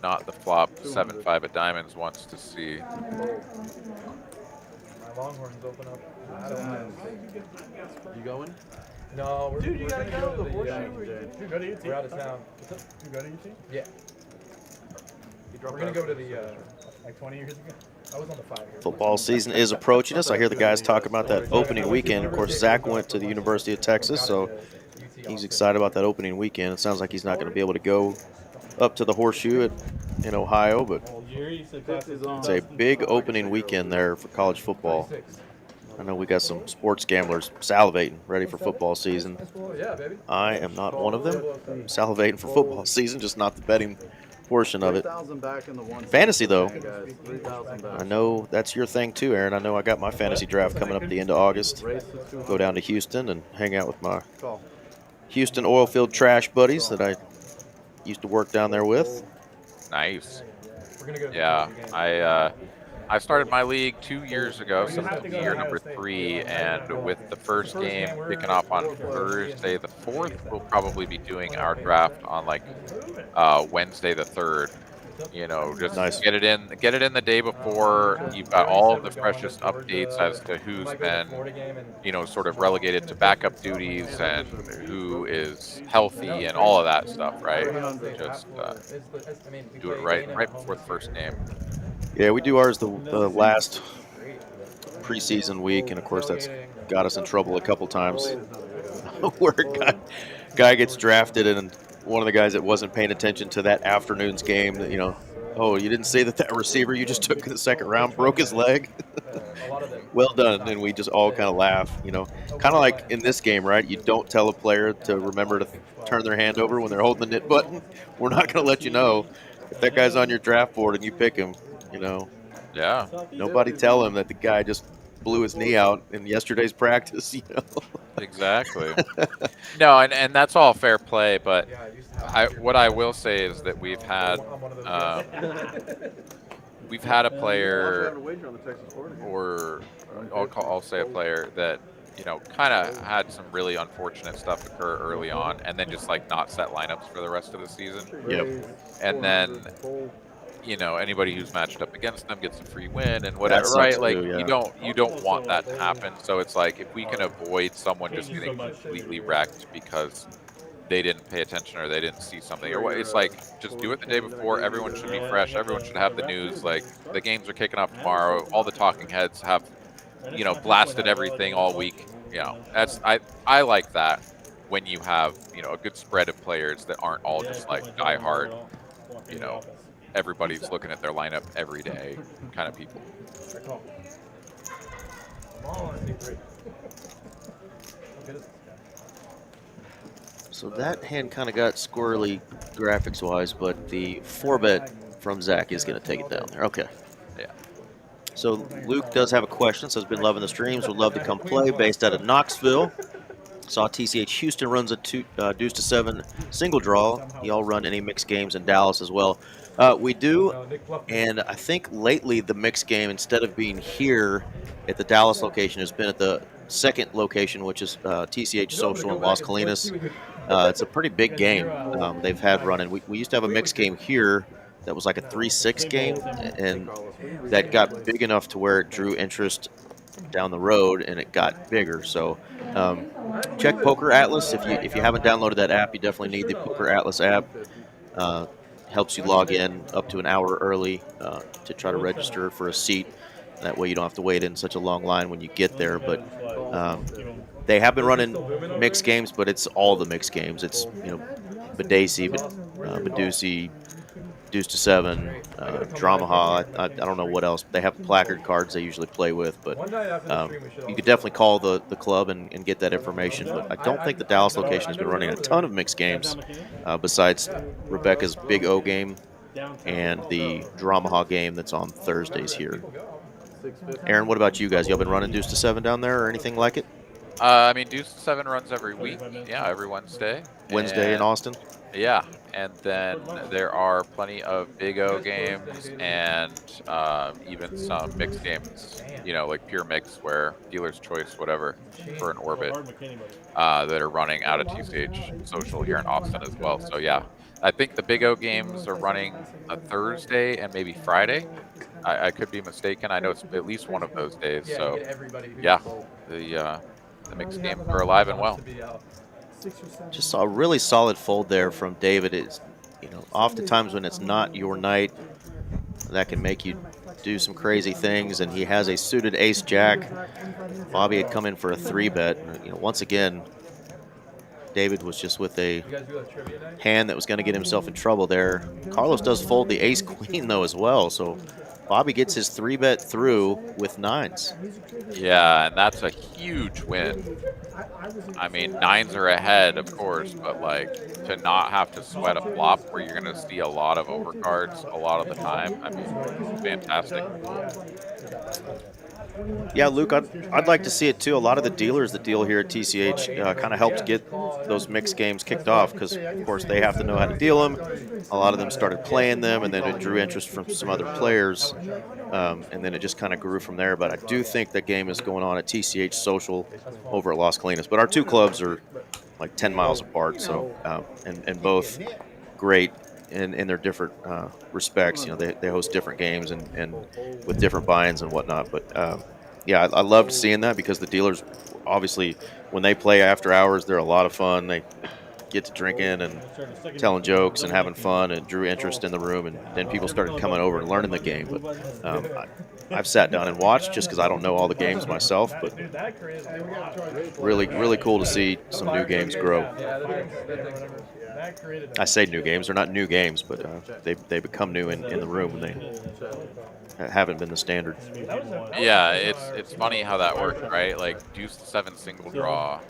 Not the flop 7-5 of diamonds wants to see. My Longhorns open up. I don't know. you going? No, we're, Dude, you we're gotta gonna go. to The the horseshoe. You go to UT? we're out of town. You go to UT? Yeah. You dropped We're gonna out. go to the. Like 20 years ago? I was on the 5 year. Football season is approaching us. I hear the guys talking about that opening weekend. Of course, Zack went to the University of Texas, so he's excited about that opening weekend. It sounds like he's not going to be able to go up to the Horseshoe in Ohio, but it's a big opening weekend there for college football. I know we got some sports gamblers salivating, ready for football season. Yeah, baby. I am not one of them. I'm salivating for football season, just not the betting portion of it. 3,000 back in the one. Fantasy, though, Guys, 3,000 back. I know that's your thing too, Aaron. I know I got my fantasy draft coming up at the end of August. Go down to Houston and hang out with my Houston oilfield trash buddies that I used to work down there with. Nice. We're gonna go to Yeah, I started my league 2 years ago, so this will be year number 3, and with the first game kicking off on Thursday the 4th, we'll probably be doing our draft on like Wednesday the 3rd. You know, just Nice. get it in the day before. You've got all of the freshest updates as to who's been, you know, sort of relegated to backup duties and who is healthy and all of that stuff, right? Just do it right before the first game. Yeah, we do ours the last preseason week, and of course that's got us in trouble a couple times. Where a guy gets drafted, and one of the guys that wasn't paying attention to that afternoon's game, you know, oh, you didn't say that receiver you just took in the second round broke his leg? Well done. And we just all kind of laugh, you know. Kind of like in this game, right? You don't tell a player to remember to turn their hand over when they're holding the Nit button. We're not going to let you know. If that guy's on your draft board and you pick him, you know. Yeah. Nobody tell him that the guy just blew his knee out in yesterday's practice, you know. Exactly. No, and that's all fair play, but what I will say is that we've had a player, or I'll say a player that, you know, kind of had some really unfortunate stuff occur early on, and then just like not set lineups for the rest of the season. Yep. And then, you know, anybody who's matched up against them gets a free win and whatever, That sucks right? too, Like yeah. you don't want that to happen. So it's like if we can avoid someone just getting completely wrecked because they didn't pay attention or they didn't see something, or what, it's like just do it the day before. Everyone should be fresh. Everyone should have the news. Like the games are kicking off tomorrow. All the talking heads have, you know, blasted everything all week. You know, I like that when you have, you know, a good spread of players that aren't all just like diehard, you know, everybody's looking at their lineup every day kind of people. So that hand kind of got squirrely graphics-wise, but the 4-bet from Zack is going to take it down there. Okay. Yeah. So Luke does have a question. Says, been loving the streams. Would love to come play. Based out of Knoxville. Saw TCH Houston runs a deuce to 7 single draw. Y'all run any mixed games in Dallas as well. We do, and I think lately the mixed game, instead of being here at the Dallas location, has been at the second location, which is TCH Social in Las Colinas. It's a pretty big game they've had running. We used to have a mixed game here that was like a 3-6 game, and that got big enough to where it drew interest down the road, and it got bigger. So check Poker Atlas. If you haven't downloaded that app, you definitely need the Poker Atlas app. Helps you log in up to an hour early to try to register for a seat. That way you don't have to wait in such a long line when you get there. But they have been running mixed games, but it's all the mixed games. It's, you know, Badesi, Badusi, Deuce to 7, Dramaha. I don't know what else. They have placard cards they usually play with, but you could definitely call the club and get that information. But I don't think the Dallas location has been running a ton of mixed games besides Rebecca's Big O game and the Dramaha game that's on Thursdays here. Aaron, what about you guys? Y'all been running Deuce to 7 down there or anything like it? I mean, Deuce to 7 runs every week. Yeah, every Wednesday. Wednesday in Austin? Yeah, and then there are plenty of Big O games and even some mixed games, you know, like pure mix where dealer's choice, whatever, for an orbit that are running out of TCH Social here in Austin as well. So yeah, I think the Big O games are running a Thursday and maybe Friday. I could be mistaken. I know it's at least one of those days. So yeah, the mixed games are alive and well. Just saw a really solid fold there from David. It's, you know, oftentimes when it's not your night, that can make you do some crazy things. And he has a suited ace jack. Bobby had come in for a 3-bet. You know, once again, David was just with a hand that was going to get himself in trouble there. Carlos does fold the ace queen though as well. So Bobby gets his 3-bet through with 9s. Yeah, and that's a huge win. I mean, 9s are ahead, of course, but like to not have to sweat a flop where you're going to see a lot of overcards a lot of the time. I mean, fantastic. Yeah, Luke, I'd like to see it too. A lot of the dealers that deal here at TCH kind of helped get those mixed games kicked off because, of course, they have to know how to deal them. A lot of them started playing them, and then it drew interest from some other players, and then it just kind of grew from there. But I do think that game is going on at TCH Social over at Las Colinas. But our two clubs are like 10 miles apart, so and both great in their different respects. You know, they host different games and with different buy-ins and whatnot. But yeah, I loved seeing that because the dealers, obviously, when they play after hours, they're a lot of fun. They get to drinking and telling jokes and having fun, and drew interest in the room. And then people started coming over and learning the game. But I've sat down and watched just because I don't know all the games myself. But really, really cool to see some new games grow. I say new games; they're not new games, but they become new in the room when they haven't been the standard. Yeah, it's funny how that works, right? Like Deuce 7 single draw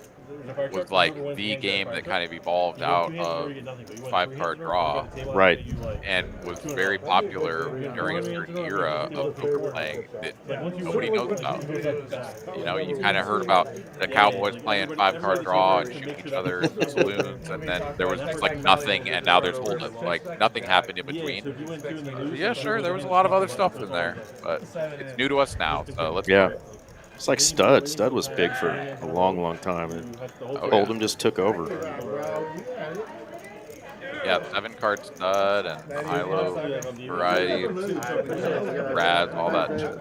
was like the game that kind of evolved out of 5-card draw, right? And was very popular during a certain era of poker playing that nobody knows about. You know, you kind of heard about the Cowboys playing 5-card draw and shooting each other in the saloons, and then there was just like nothing, and now there's whole like nothing happened in between. Yeah, sure, there was a lot of other stuff in there, but it's new to us now. So let's It's like Stud. Stud was big for a long, long time, and Hold'em just took over. Yeah, 7-card Stud and the high-low variety, Brad, all that shit.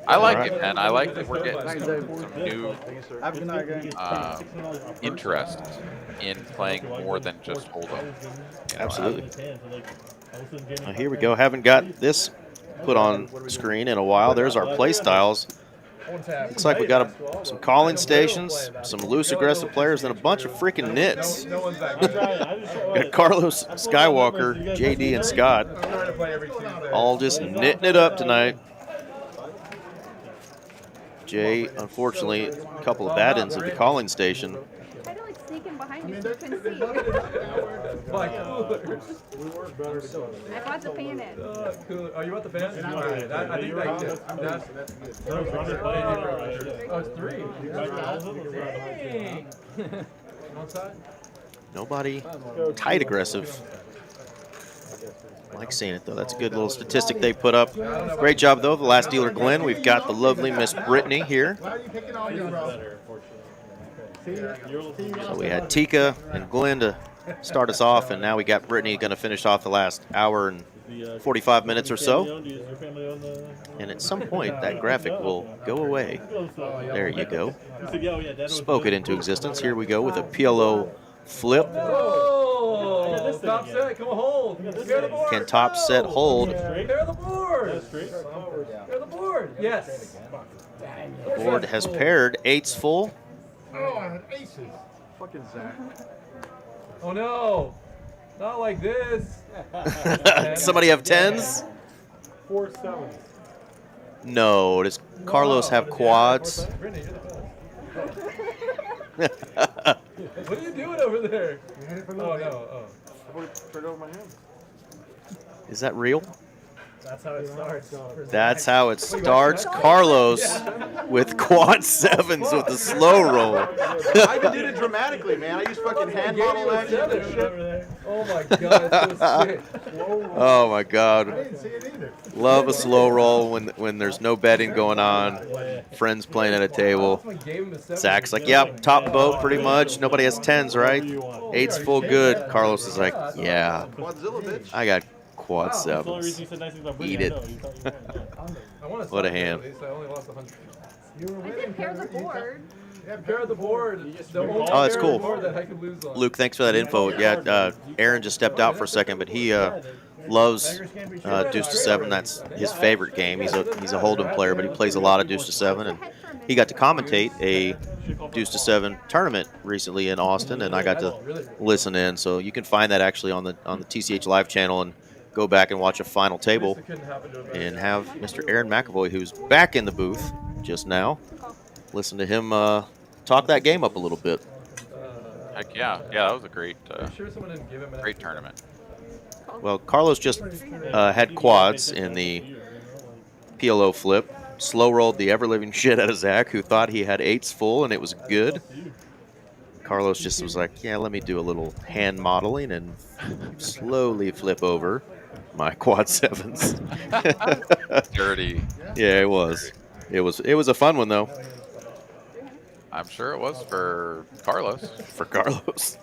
I like it, man. I like that we're getting some new interest in playing more than just Hold'em. You know, Absolutely. Here we go. Haven't got this put on screen in a while. There's our play styles. Looks like we got some calling stations, some loose aggressive players, and a bunch of freaking nits. Got Carlos, Skywalker, JD, and Scott all just knitting it up tonight. Jay, unfortunately, a couple of bad ends of the calling station. Sneaking behind you so you couldn't see. I brought the fan in. Cool. Oh, you want the fan? I think oh, it's 3. Dang. On side? Nobody tight aggressive. I like seeing it, though. That's a good little statistic they put up. Great job, though. The last dealer, Glenn. We've got the lovely Miss Brittany here. So we had Tika and Glenn to start us off, and now we got Brittany going to finish off the last hour and 45 minutes or so. And at some point, that graphic will go away. There you go. Spoke it into existence. Here we go with a PLO Flip. Oh, top set, come on, hold. The board. Can top set hold? Pair the board. Pair the board. Yes. The board has paired. 8's full. Oh, I had aces. Fucking Zack. Oh no, not like this. Somebody have 10s? 4 7s. No. Does Carlos have quads? What are you doing over there? Oh no. Oh. I turned over my hand. Is that real? That's how it starts. That's how it starts. Carlos with quad sevens with the slow roll. I even did it dramatically, man. I used fucking hand model action and shit. Oh my god, it's so sick. Oh my God. I didn't see it either. Love a slow roll when there's no betting going on. Friends playing at a table. Zack's like, yep, top boat pretty much. Nobody has tens, right? Eight's full good. Carlos is like, yeah, Quadzilla, bitch. I got quad sevens. Eat it. What a hand. I only lost 100. I did pair the board. Yeah, pair the board. Oh, that's cool. That I could lose on. Luke, thanks for that info. Yeah, Aaron just stepped out for a second, but he loves deuce to seven. That's his favorite game. He's a hold'em player, but he plays a lot of deuce to seven, and he got to commentate a deuce to seven tournament recently in Austin, and I got to listen in. So you can find that actually on the TCH Live channel and go back and watch a final table and have Mr. Aaron McAvoy, who's back in the booth just now. Listen to him talk that game up a little bit. Heck yeah. Yeah, that was a great great tournament. Well, Carlos just had quads in the PLO flip. Slow rolled the ever-living shit out of Zack, who thought he had eights full and it was good. Carlos just was like, yeah, let me do a little hand modeling and slowly flip over my quad sevens. Dirty. Yeah, it was. It was a fun one though. I'm sure it was for Carlos. For Carlos.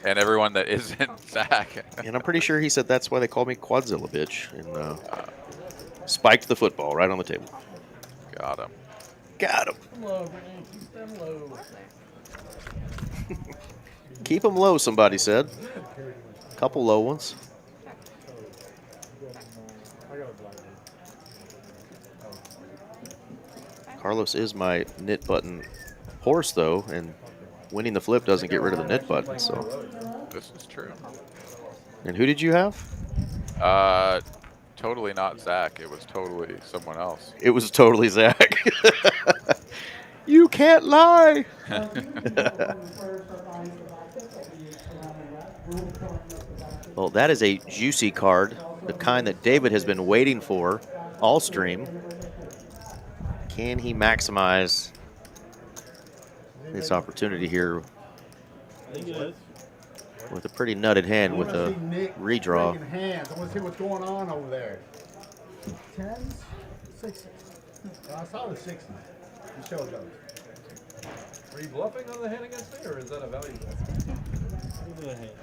And everyone that isn't Zack. And I'm pretty sure he said that's why they called me Quadzilla, bitch. And spiked the football right on the table. Got him. Got him. Low, keep them low. Keep them low, somebody said. Couple low ones. Carlos is my Nit Button horse, though, and winning the flip doesn't get rid of the Nit Button. So this is true. And who did you have? Totally not Zack. It was totally someone else. It was totally Zack. You can't lie. Well, that is a juicy card, the kind that David has been waiting for all stream. Can he maximize this opportunity here with a pretty nutted hand with a redraw? Hands. I want to see what's going on over there. Tens, sixes. I saw the 60s. You showed those. Are you bluffing on the hand against me, or is that a value bet?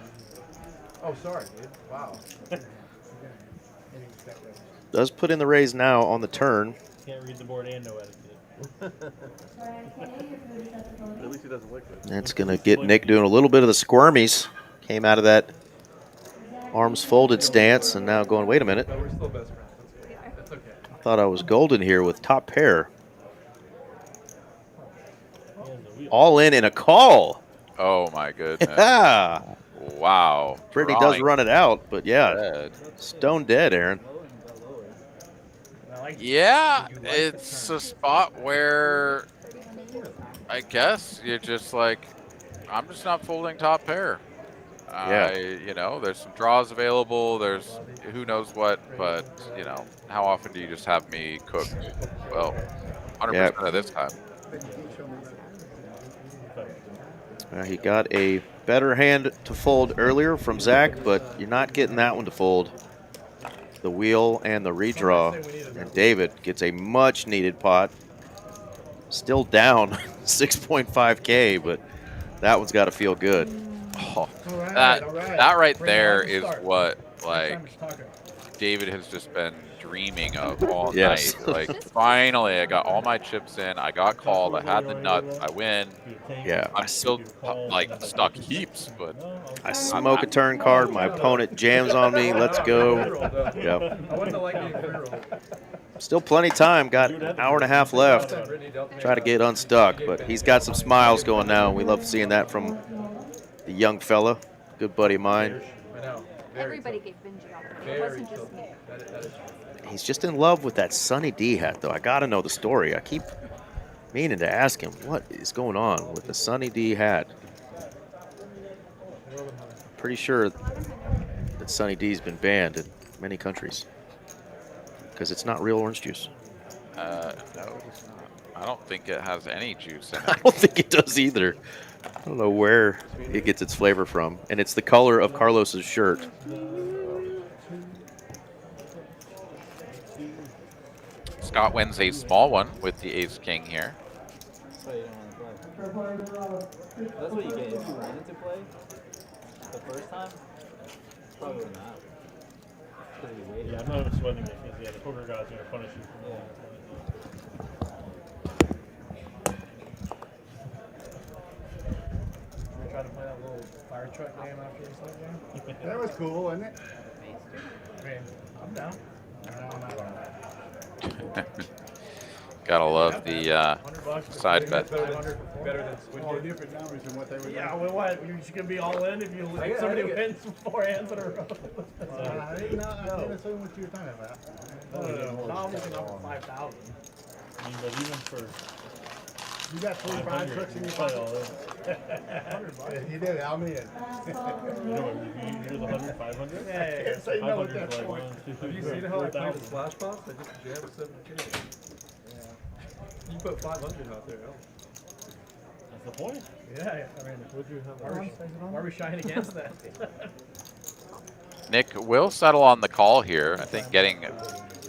Oh, sorry, dude. Wow. Does put in the raise now on the turn. Can't read the board and know etiquette. At least he doesn't like that. That's going to get Nick doing a little bit of the squirmies. Came out of that arms folded stance and now going, wait a minute. But we're still best friends. That's okay. I thought I was golden here with top pair. All in a call. Oh, my goodness. Yeah. Wow. Brittany does run it out, but yeah, dead. Stone dead, Aaron. Yeah, it's a spot where I guess you're just like, I'm just not folding top pair. Yeah. You know, there's some draws available. There's who knows what, but you know, how often do you just have me cook? Well, 100% of this time. He got a better hand to fold earlier from Zack, but you're not getting that one to fold. The wheel and the redraw. And David gets a much needed pot. Still down 6.5K, but that one's got to feel good. Oh, that right there is what like David has just been dreaming of all night. Like finally, I got all my chips in. I got called. I had the nuts. I win. Yeah, I'm still like stuck heaps, but I smoke a turn card. My opponent jams on me. Let's go. Yep. Still plenty of time. Got an hour and a half left. Try to get unstuck, but he's got some smiles going now. We love seeing that from the young fella, good buddy of mine. Everybody gave Benji off. It wasn't just me. He's just in love with that Sunny D hat, though. I got to know the story. I keep meaning to ask him what is going on with the Sunny D hat. Pretty sure that Sunny D's been banned in many countries. because it's not real orange juice. No, it's not. I don't think it has any juice in I it. don't think it does either. I don't know where it gets its flavor from, and it's the color of Carlos's shirt. Scott wins a small one with the ace king here. That's why you don't want to play. That's what you get if you wanted to play the first time. Probably not. Because you waited. Yeah, I'm not even sweating it because, yeah, the poker guys are going to punish you. Yeah. We tried to play that little fire truck game after this whole game. That was cool, wasn't it? I mean, I'm down. I'm not down. Gotta love the side bet. Better than swing All game. different numbers than what they were doing. Yeah, well, what? You're just gonna be all in if you if somebody wins 4 hands in a row. I didn't assume what you were talking about. No, I'm looking up for 5,000. I mean, but even for You got 3 prime trucks in your probably pocket? all in. Yeah, you did. I'm in. You know what, if you hear the 100, 500? Yeah. Can't say no at 500 that is like point. 1, 2, 3, Have you seen how I play the 4,000. splash box? I just jammed 7K. You put 500 out there. That's the point. Yeah, I mean, Would you have? why are we shying against that? Nick will settle on the call here. I think getting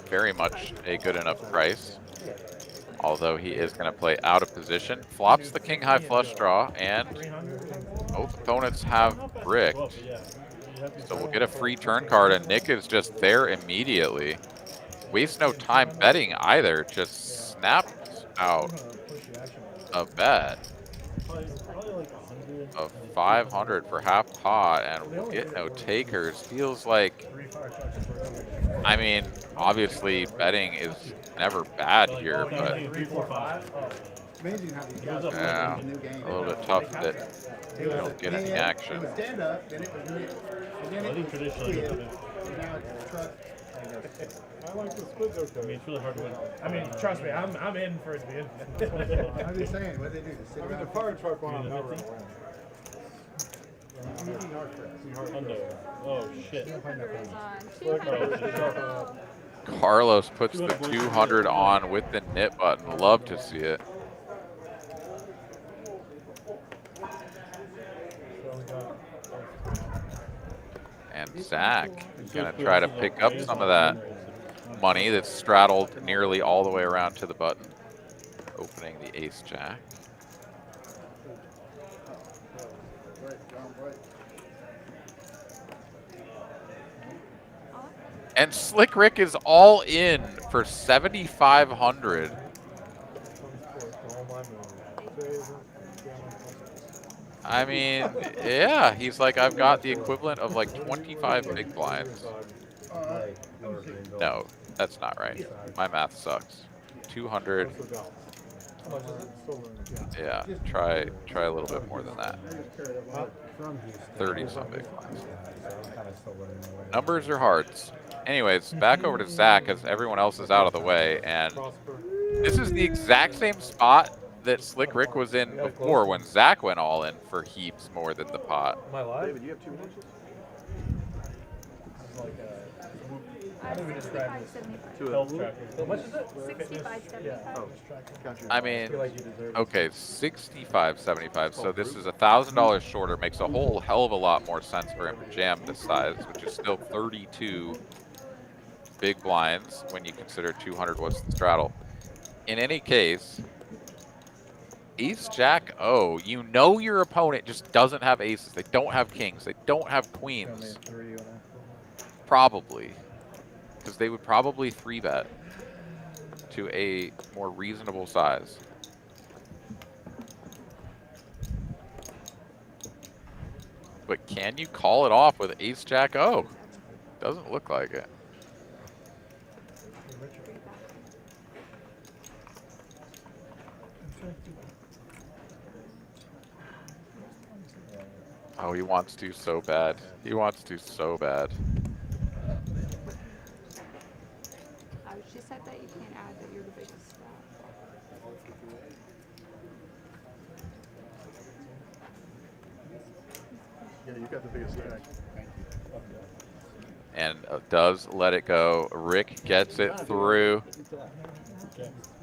very much a good enough price. Although he is going to play out of position. Flops the king high flush draw, and both opponents have bricked. So we'll get a free turn card, and Nick is just there immediately. Waste no time betting either. Just snapped out a bet of 500 for half pot, and we'll get no takers. Feels like, I mean, obviously betting is never bad here, but yeah, a little bit tough that you don't get any action. It was stand up, then it was Nit. And then I think traditionally, and now it's truck. I like the split though. I mean, it's really hard to win. I mean, trust me, I'm in for it to be in. I'm just saying, what they do? Just sit around. The fire truck one on never win. Hundo. Oh shit. Carlos puts the 200 on with the Nit button. Love to see it. And Zack is going to try to pick up some of that money that's straddled nearly all the way around to the button. Opening the ace jack. And Slick Rick is all in for 7,500. I mean, yeah, he's like, I've got the equivalent of like 25 big blinds. No, that's not right. My math sucks. 200. Yeah, try a little bit more than that. 30 some big blinds. Numbers are hearts. Anyways, back over to Zack as everyone else is out of the way, and this is the exact same spot that Slick Rick was in before when Zack went all in for heaps more than the pot. Am I live? David, you have 2 inches? How do we describe this? 2 Health of tracker. How much is it? 65.75. Oh, got you. I mean, I feel like you deserve it. okay, 65.75. So this is $1,000 shorter. Makes a whole hell of a lot more sense for him to jam this size, which is still 32 big blinds when you consider 200 was the straddle. In any case, ace jack O, you know your opponent just doesn't have aces. They don't have kings. They don't have queens. Probably. Because they would probably 3-bet to a more reasonable size. But can you call it off with ace jack O? Doesn't look like it. Oh, he wants to so bad. He wants to so bad. She said that you can't add that you're the biggest stat. Yeah, you got the biggest stack. and does let it go. Rick gets it through.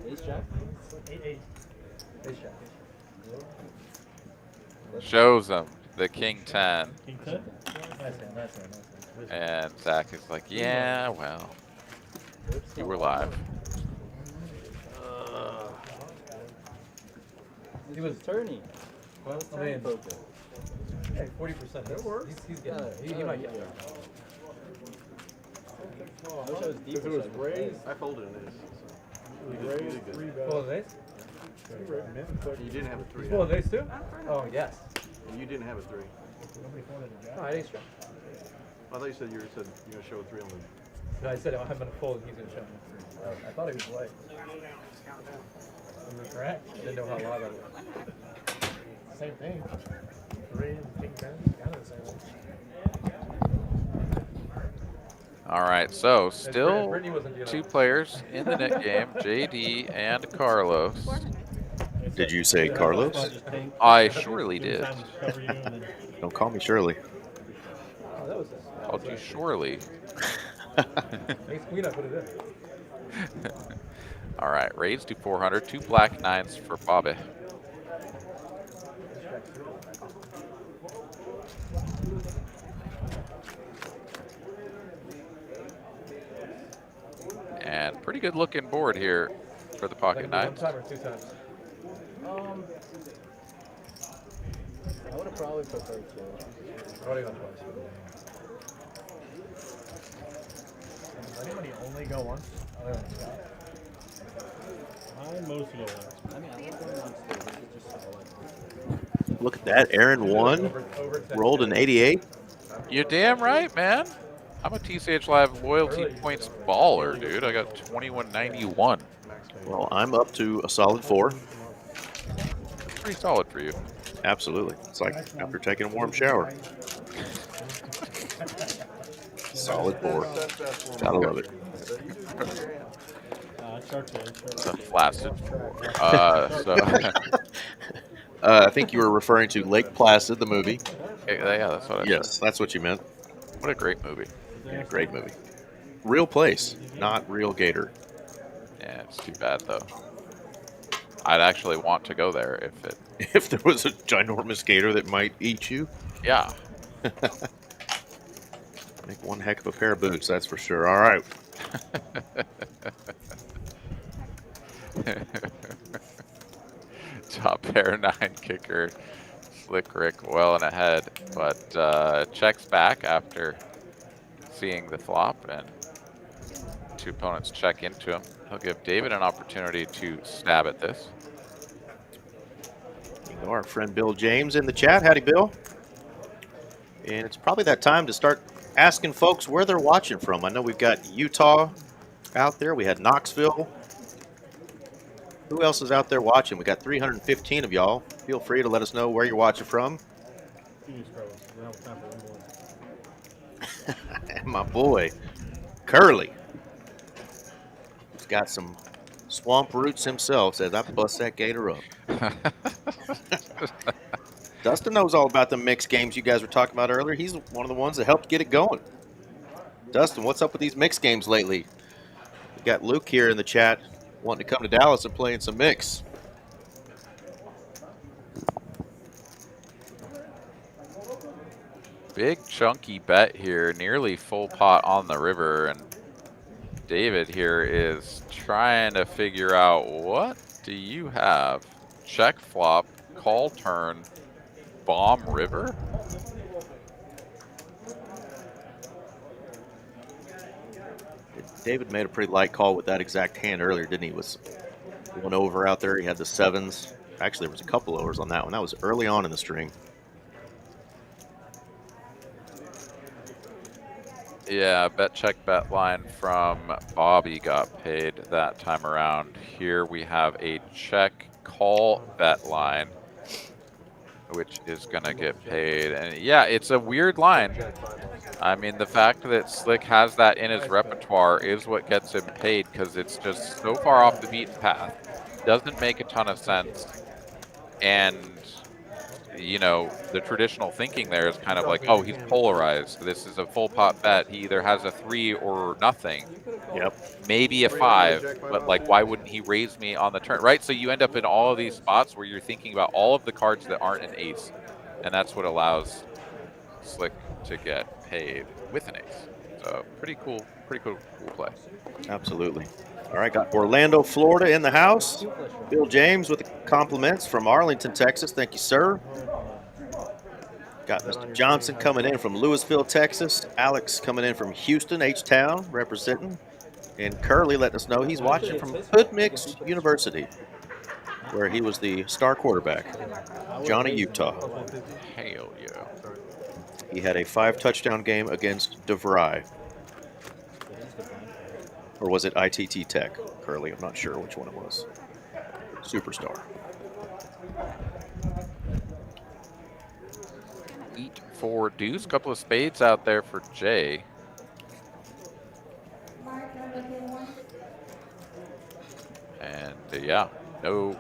Ace jack. Ace jack. Shows him the king 10. King 10? Nice man. And Zack is like, yeah, well, you were live. He was turning. Well, I mean, hey, 40%. That works. He's getting there. He might get there. I wish I was deep. If it was raised, I folded an ace. raised 3 bets. Full of ace? You didn't have a 3. Full of ace too? Oh, yes. And you didn't have a 3. Oh, I ace jack. I thought you said you're going to show a 3 on the. No, I said I'm going to fold and he's going to show me. I thought he was light. Correct? I didn't know how live I was. Same thing. 3 and king 10, kind of the same thing. All right, so And still Brittany wasn't dealing 2 with it. players in the Nit game, JD and Carlos. Did you say Carlos? I surely did. Don't call me Shirley. Oh, that was Called you surely. Ace queen, I put it in. All right, raise to 400. 2 black 9s for Bobby. And pretty good looking board here for the pocket Like 9s. 1 time or 2 times? I would have probably preferred to. I already got twice. Does anybody only go once? I mostly go once. I mean, I like going once too. This is just solid. Look at that. Aaron won. Rolled an 88. You're damn right, man. I'm a TCH Live loyalty points baller, dude. I got 2191. Well, I'm up to a solid 4. Pretty solid for you. Absolutely. It's like after taking a warm shower. Solid 4. Gotta love it. It's a flaccid 4. So I think you were referring to Lake Placid, the movie. yeah, that's what I Yes, that's what you meant. said. What a great movie. Yeah, great movie. Real place, not real gator. Yeah, it's too bad though. I'd actually want to go there if it. If there was a ginormous gator that might eat you. Yeah. Make one heck of a pair of boots, that's for sure. All right. Top pair 9 kicker. Slick Rick well and ahead, but checks back after seeing the flop, and 2 opponents check into him. He'll give David an opportunity to stab at this. You know, our friend Bill James in the chat. Howdy, Bill. And it's probably that time to start asking folks where they're watching from. I know we've got Utah out there. We had Knoxville. Who else is out there watching? We got 315 of y'all. Feel free to let us know where you're watching from. And my boy, Curly. He's got some swamp roots himself. Says, I bust that gator up. Dustin knows all about the mixed games you guys were talking about earlier. He's one of the ones that helped get it going. Dustin, what's up with these mixed games lately? We got Luke here in the chat wanting to come to Dallas and play in some mix. Big chunky bet here, nearly full pot on the river, and David here is trying to figure out, what do you have? Check flop, call turn, bomb river? David made a pretty light call with that exact hand earlier, didn't he? Was one over out there. He had the 7s. Actually, there was a couple overs on that one. That was early on in the string. Yeah, bet check bet line from Bobby got paid that time around. Here we have a check call bet line, which is going to get paid. And yeah, it's a weird line. I mean, the fact that Slick has that in his repertoire is what gets him paid, because it's just so far off the beaten path. Doesn't make a ton of sense. And you know, the traditional thinking there is kind of like, oh, he's polarized. This is a full pot bet. He either has a 3 or nothing. Yep. Maybe a 5, but like, why wouldn't he raise me on the turn, right? So you end up in all of these spots where you're thinking about all of the cards that aren't an ace, and that's what allows Slick to get paid with an ace. So pretty cool play. Absolutely. All right, got Orlando, Florida in the house. Bill James with the compliments from Arlington, Texas. Thank you, sir. Got Mr. Johnson coming in from Louisville, Texas. Alex coming in from Houston, H-Town, representing. And Curly letting us know he's watching from Hood Mix University, where he was the star quarterback, Johnny Utah. Hell yeah. He had a 5-touchdown game against DeVry. Or was it ITT Tech, Curly? I'm not sure which one it was. Superstar. Eat for deuce. Couple of spades out there for Jay. And yeah, no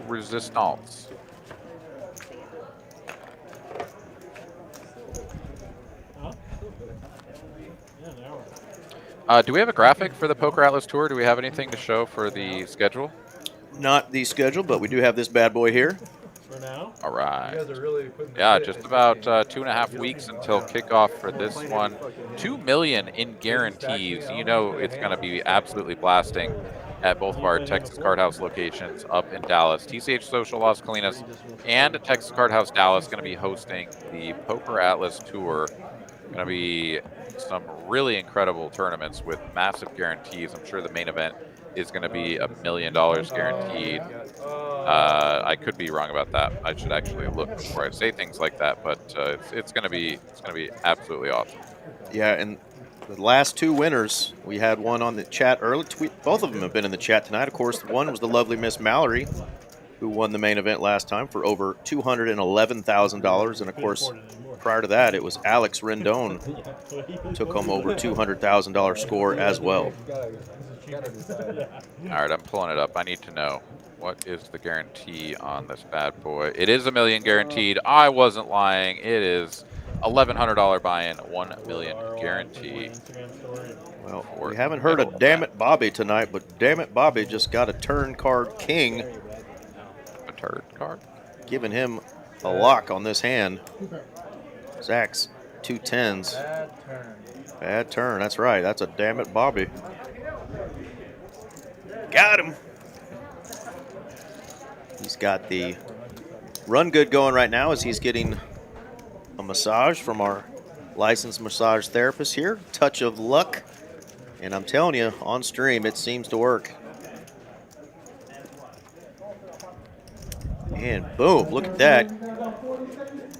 resistance. Do we have a graphic for the Poker Atlas Tour? Do we have anything to show for the schedule? Not the schedule, but we do have this bad boy here. For now. All right. You guys are really putting Yeah, just about 2.5 weeks until kickoff for this one. $2 million in guarantees. You know it's going to be absolutely blasting at both of our Texas Card House locations up in Dallas. TCH Social Las Colinas and Texas Card House Dallas going to be hosting the Poker Atlas Tour. Going to be some really incredible tournaments with massive guarantees. I'm sure the main event is going to be $1 million guaranteed. I could be wrong about that. I should actually look before I say things like that. But it's going to be absolutely awesome. Yeah, and the last 2 winners, we had one on the chat early. Both of them have been in the chat tonight. Of course, one was the lovely Miss Mallory, who won the main event last time for over $211,000. And of course, prior to that, it was Alex Rendon took home over $200,000 score as well. All right, I'm pulling it up. I need to know, what is the guarantee on this bad boy? It is $1 million guaranteed. I wasn't lying. It is $1,100 buy-in, $1 million guarantee. Well, we haven't heard a Damn It Bobby tonight, but Damn It Bobby just got a turn card king. A turd card? Giving him a lock on this hand. Zack's 2 10s. Bad turn. Bad turn, that's right. That's a Damn It Bobby. Got him. He's got the run good going right now as he's getting a massage from our licensed massage therapist here. Touch of luck. And I'm telling you, on stream, it seems to work. And boom, look at that.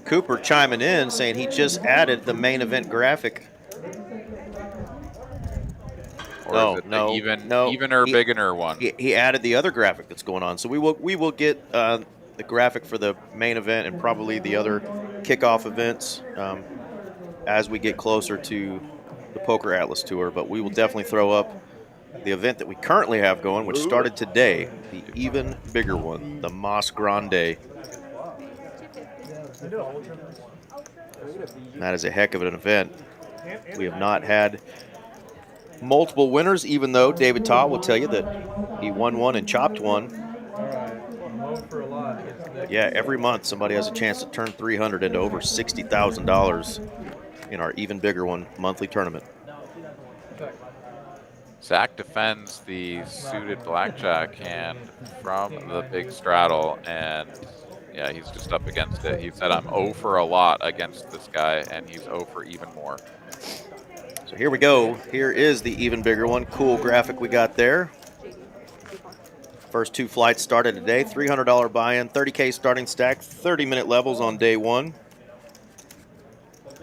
Cooper chiming in saying he just added the main event graphic. Or is it the evener, beginner one? He added the other graphic that's going on. So we will get the graphic for the main event and probably the other kickoff events as we get closer to the Poker Atlas Tour. But we will definitely throw up the event that we currently have going, which started today, the even bigger one, the Mas Grande. That is a heck of an event. We have not had multiple winners, even though David Todd will tell you that he won one and chopped one. Yeah, every month somebody has a chance to turn $300 into over $60,000 in our even bigger one monthly tournament. Zack defends the suited blackjack hand from the big straddle, and yeah, he's just up against it. He said, I'm 0 for a lot against this guy, and he's 0 for even more. So here we go. Here is the even bigger one. Cool graphic we got there. First 2 flights started today. $300 buy-in, 30K starting stack, 30-minute levels on day 1.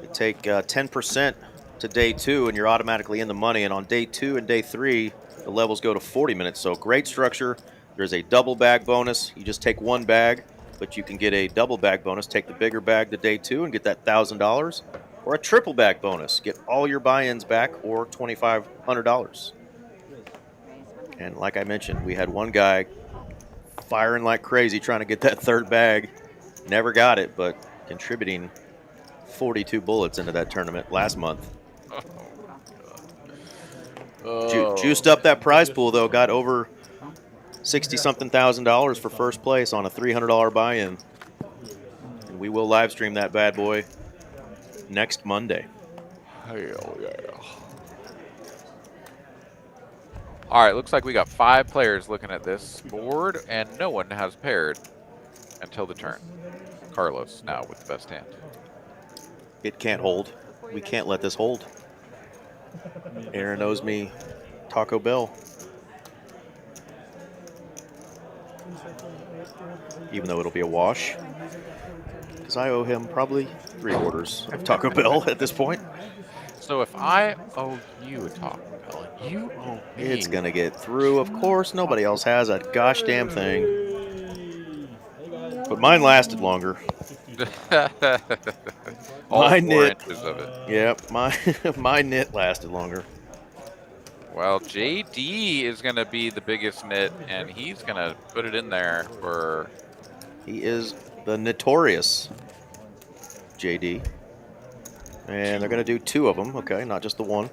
You take 10% to day 2, and you're automatically in the money. And on day 2 and day 3, the levels go to 40 minutes. So great structure. There's a double bag bonus. You just take 1 bag, but you can get a double bag bonus. Take the bigger bag to day 2 and get that $1,000. Or a triple bag bonus. Get all your buy-ins back or $2,500. And like I mentioned, we had one guy firing like crazy trying to get that 3rd bag. Never got it, but contributing 42 bullets into that tournament last month. Juiced up that prize pool, though. Got over 60-something thousand dollars for first place on a $300 buy-in. And we will live stream that bad boy next Monday. Hell yeah. All right, looks like we got 5 players looking at this board, and no one has paired until the turn. Carlos now with the best hand. It can't hold. We can't let this hold. Aaron owes me Taco Bell. Even though it'll be a wash. Because I owe him probably 3 orders of Taco Bell at this point. So if I owe you a Taco Bell and you owe me... It's going to get through, of course. Nobody else has a gosh damn thing. But mine lasted longer. All my 4 Nit, inches of it. Yep, my Nit lasted longer. Well, JD is going to be the biggest Nit, and he's going to put it in there for... He is the notorious JD. And they're going to do 2 of them, okay, not just the one.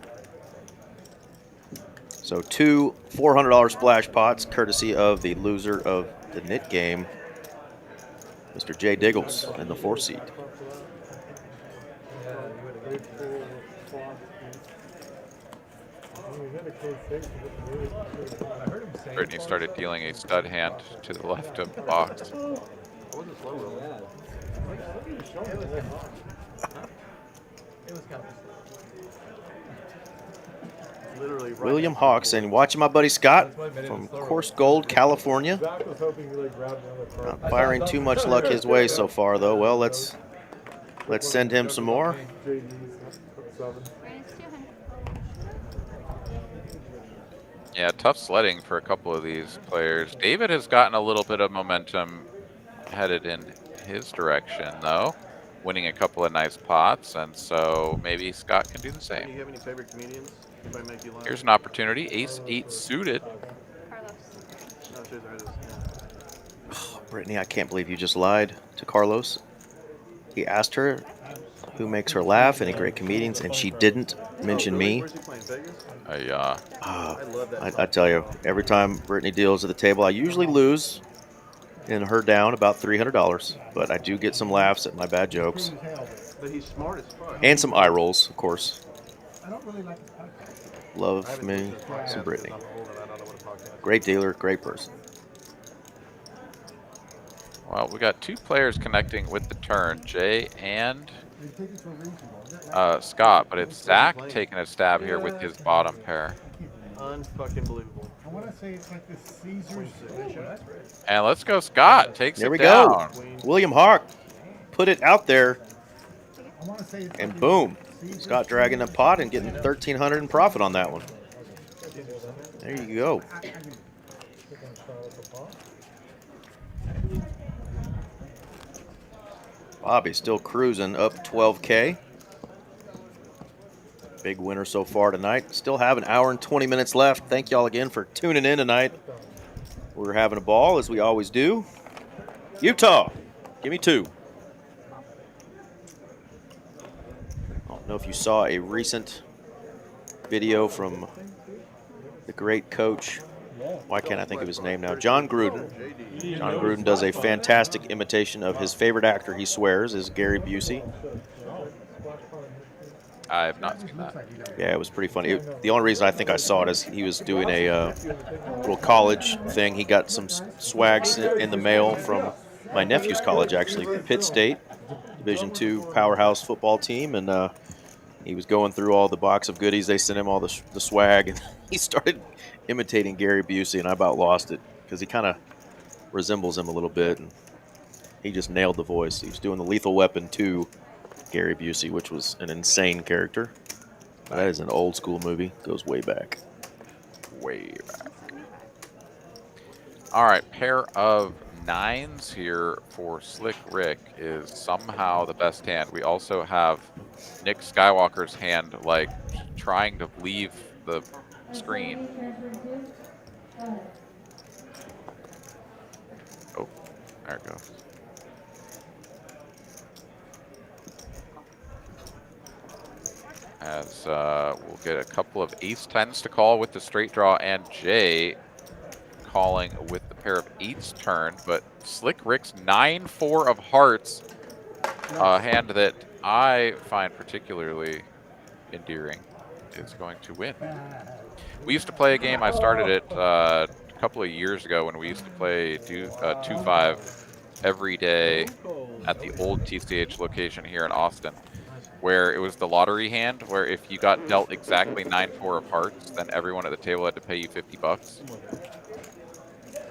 So 2 $400 splash pots, courtesy of the loser of the Nit game, Mr. J. Diggles in the 4th seed. Brittany started dealing a stud hand to the left of the box. William Hawks, and watching my buddy Scott from Course Gold, California. Not firing too much luck his way so far, though. Well, let's send him some more. Yeah, tough sledding for a couple of these players. David has gotten a little bit of momentum headed in his direction, though, winning a couple of nice pots, and so maybe Scott can do the same. Do you have any favorite comedians? Anybody make you laugh? Here's an opportunity. Ace-8 suited. No, seriously, I just, Oh, Brittany, I can't believe you just lied to Carlos. He asked her who makes her laugh, any great comedians, and she didn't mention me. Where's he playing, Vegas? I tell you, every time Brittany deals at the table, I usually lose and her down about $300, but I do get some laughs at my bad jokes. But he's smart as fuck. And some eye rolls, of course. Love me some Brittany. Great dealer, great person. Well, we got 2 players connecting with the turn, Jay and Scott, but it's Zack taking a stab here with his bottom pair. Unfucking believable. I want to say it's like the Caesars. And let's go, Scott takes There it we down. go. William Hawk put it out there, and boom, Scott dragging a pot and getting $1,300 in profit on that one. There you go. Bobby still cruising up 12K. Big winner so far tonight. Still have an hour and 20 minutes left. Thank y'all again for tuning in tonight. We're having a ball, as we always do. Utah, give me 2. I don't know if you saw a recent video from the great coach. Why can't I think of his name now? John Gruden. John Gruden does a fantastic imitation of his favorite actor, he swears, is Gary Busey. I have not seen that. Yeah, it was pretty funny. The only reason I think I saw it is he was doing a little college thing. He got some swags in the mail from my nephew's college, actually, Pitt State, Division II powerhouse football team, and he was going through all the box of goodies. They sent him all the swag, and he started imitating Gary Busey, and I about lost it because he kind of resembles him a little bit, and he just nailed the voice. He was doing the Lethal Weapon 2 Gary Busey, which was an insane character. That is an old school movie. Goes way back. Way back. All right, pair of 9s here for Slick Rick is somehow the best hand. We also have Nick Skywalker's hand, like, trying to leave the screen. Oh, there it goes. As we'll get a couple of ace-10s to call with the straight draw, and Jay calling with the pair of eights turned. But Slick Rick's 9-4 of hearts, a hand that I find particularly endearing, is going to win. We used to play a game. I started it a couple of years ago when we used to play 2-5 every day at the old TCH location here in Austin, where it was the lottery hand, where if you got dealt exactly 9-4 of hearts, then everyone at the table had to pay you $50.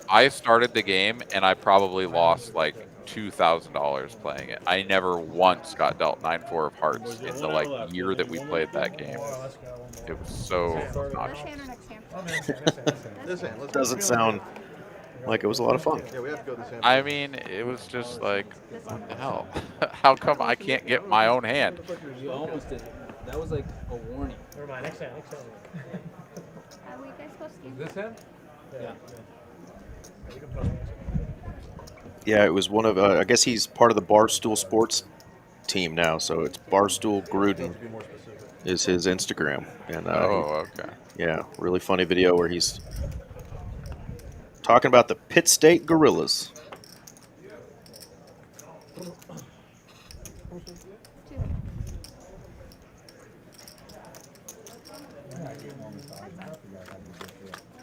I started the game and I probably lost like $2,000 playing it. I never once got dealt 9-4 of hearts in the like year that we played that game. It was so obnoxious. This hand, let's Doesn't sound like it was a lot of fun. Yeah, we have to go this hand. I mean, it was just like, what the hell? How come I can't get my own hand? You almost did it. That was like a warning. Never mind. Next hand. Are you guys supposed to? This hand? Yeah. Yeah, it was one of, I guess he's part of the Barstool Sports team now, so it's Barstool Gruden is his Instagram. And okay. Yeah, really funny video where he's talking about the Pitt State Gorillas.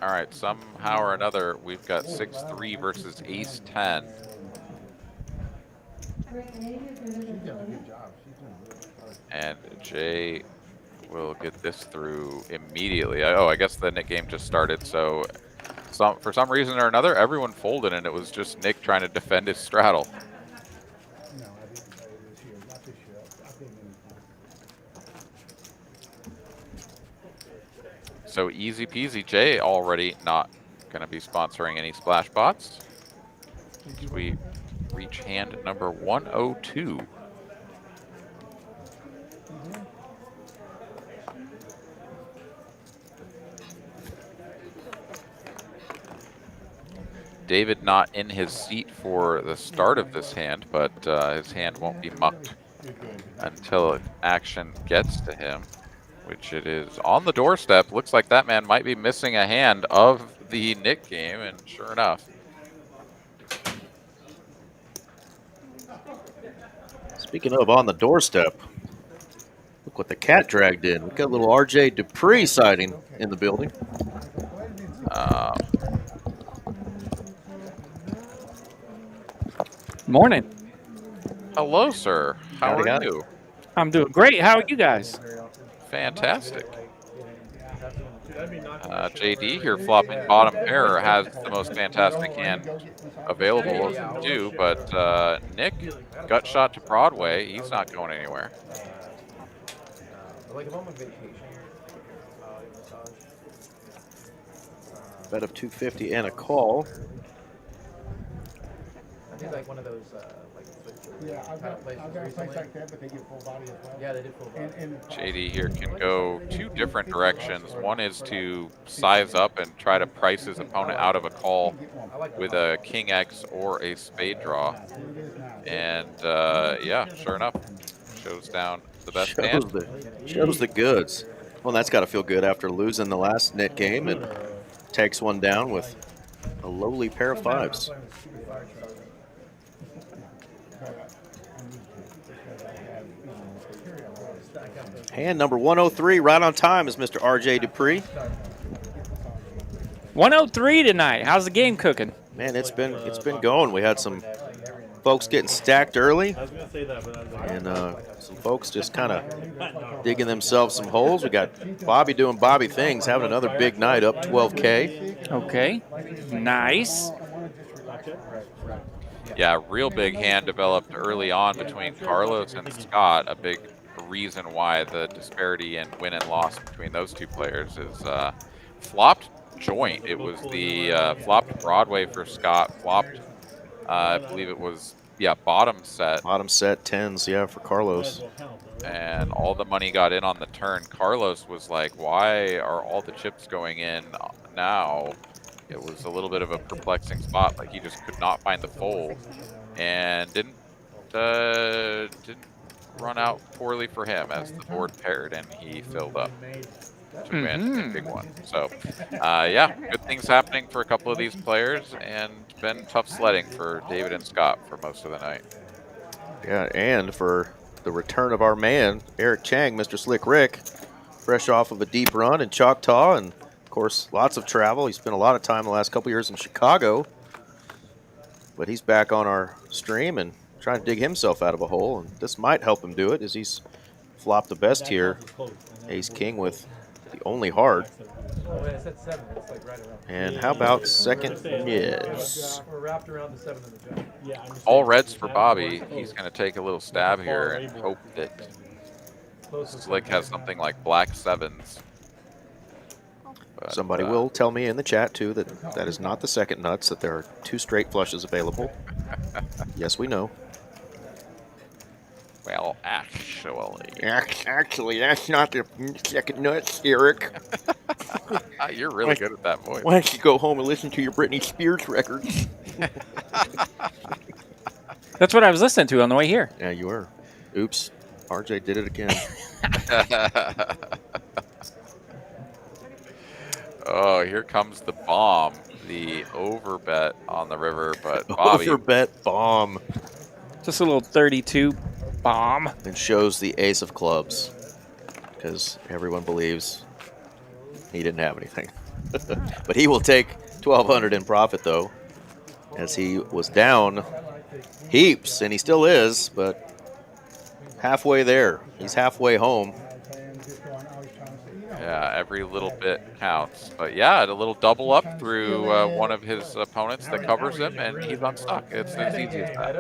All right, somehow or another, we've got 6-3 versus ace-10. And Jay will get this through immediately. Oh, I guess the Nit game just started, so for some reason or another, everyone folded, and it was just Nick trying to defend his straddle. So easy peasy. Jay already not going to be sponsoring any splash bots. We reach hand number 102. David not in his seat for the start of this hand, but his hand won't be mucked until action gets to him, which it is on the doorstep. Looks like that man might be missing a hand of the Nit game, and sure enough. Speaking of on the doorstep, look what the cat dragged in. We've got a little RJ Dupree sighting in the building. Morning. Hello, sir. How are you? I'm doing great. How are you guys? Fantastic. JD here flopping bottom pair has the most fantastic hand available to do, but Nick, gut shot to Broadway, he's not going anywhere. Bet of 250 and a call. I did like one of those yeah, I've got a place like that, but they get full body as well. Yeah, they did full body. JD here can go two different directions. One is to size up and try to price his opponent out of a call with a king X or a spade draw. And yeah, sure enough, shows down the best hand. Shows the goods. Well, that's got to feel good after losing the last Nit game, and takes one down with a lowly pair of fives. Hand number 103, right on time, is Mr. RJ Dupree. 103 tonight. How's the game cooking? Man, it's been going. We had some folks getting stacked early, and some folks just kind of digging themselves some holes. We got Bobby doing Bobby things, having another big night, up 12K. Okay, nice. Yeah, real big hand developed early on between Carlos and Scott. A big reason why the disparity in win and loss between those two players is flopped joint. It was the flopped Broadway for Scott, flopped, I believe it was, yeah, bottom set. Bottom set, tens, yeah, for Carlos. And all the money got in on the turn. Carlos was like, why are all the chips going in now? It was a little bit of a perplexing spot. Like, he just could not find the fold and didn't run out poorly for him as the board paired and he filled up to win a big one. So, yeah, good things happening for a couple of these players, and been tough sledding for David and Scott for most of the night. Yeah, and for the return of our man, Eric Chang, Mr. Slick Rick, fresh off of a deep run in Choctaw, and of course, lots of travel. He spent a lot of time the last couple years in Chicago, but he's back on our stream and trying to dig himself out of a hole, and this might help him do it as he's flopped the best here. Ace King with the only hard. Oh, yeah, I said 7. It's like right around. And how about second? Yes. We're wrapped around the 7 and the jack. All reds for Bobby. He's going to take a little stab here and hope that Slick has something like black 7s. But, Somebody will tell me in the chat, too, that that is not the second nuts, that there are 2 straight flushes available. Yes, we know. Well, actually. Actually, that's not the second nuts, Eric. You're really good at that voice. Why don't you go home and listen to your Britney Spears records? That's what I was listening to on the way here. Yeah, you were. Oops. RJ did it again. Oh, here comes the bomb. The overbet on the river, but Bobby. Overbet bomb. Just a little 32 bomb. And shows the ace of clubs, because everyone believes he didn't have anything. But he will take 1,200 in profit, though, as he was down heaps, and he still is, but halfway there. He's halfway home. Yeah, every little bit counts. But yeah, a little double up through one of his opponents that covers him, and he's unstuck. It's as easy as that.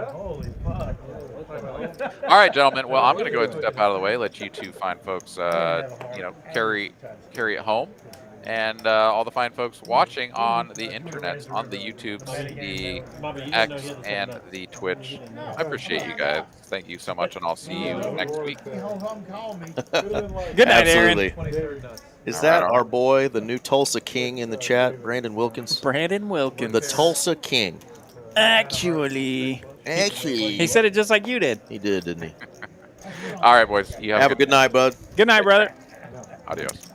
All right, gentlemen. Well, I'm going to go ahead and step out of the way, let you two fine folks, carry it home. And all the fine folks watching on the internet, on the YouTube, the X, and the Twitch. I appreciate you guys. Thank you so much, and I'll see you next week. Good night, Absolutely. Aaron. Is that our boy, the new Tulsa King in the chat, Brandon Wilkins? Brandon Wilkins. The Tulsa King. Actually. He said it just like you did. He did, didn't he? All right, boys. You have a good night, bud. Good night, brother. Adios.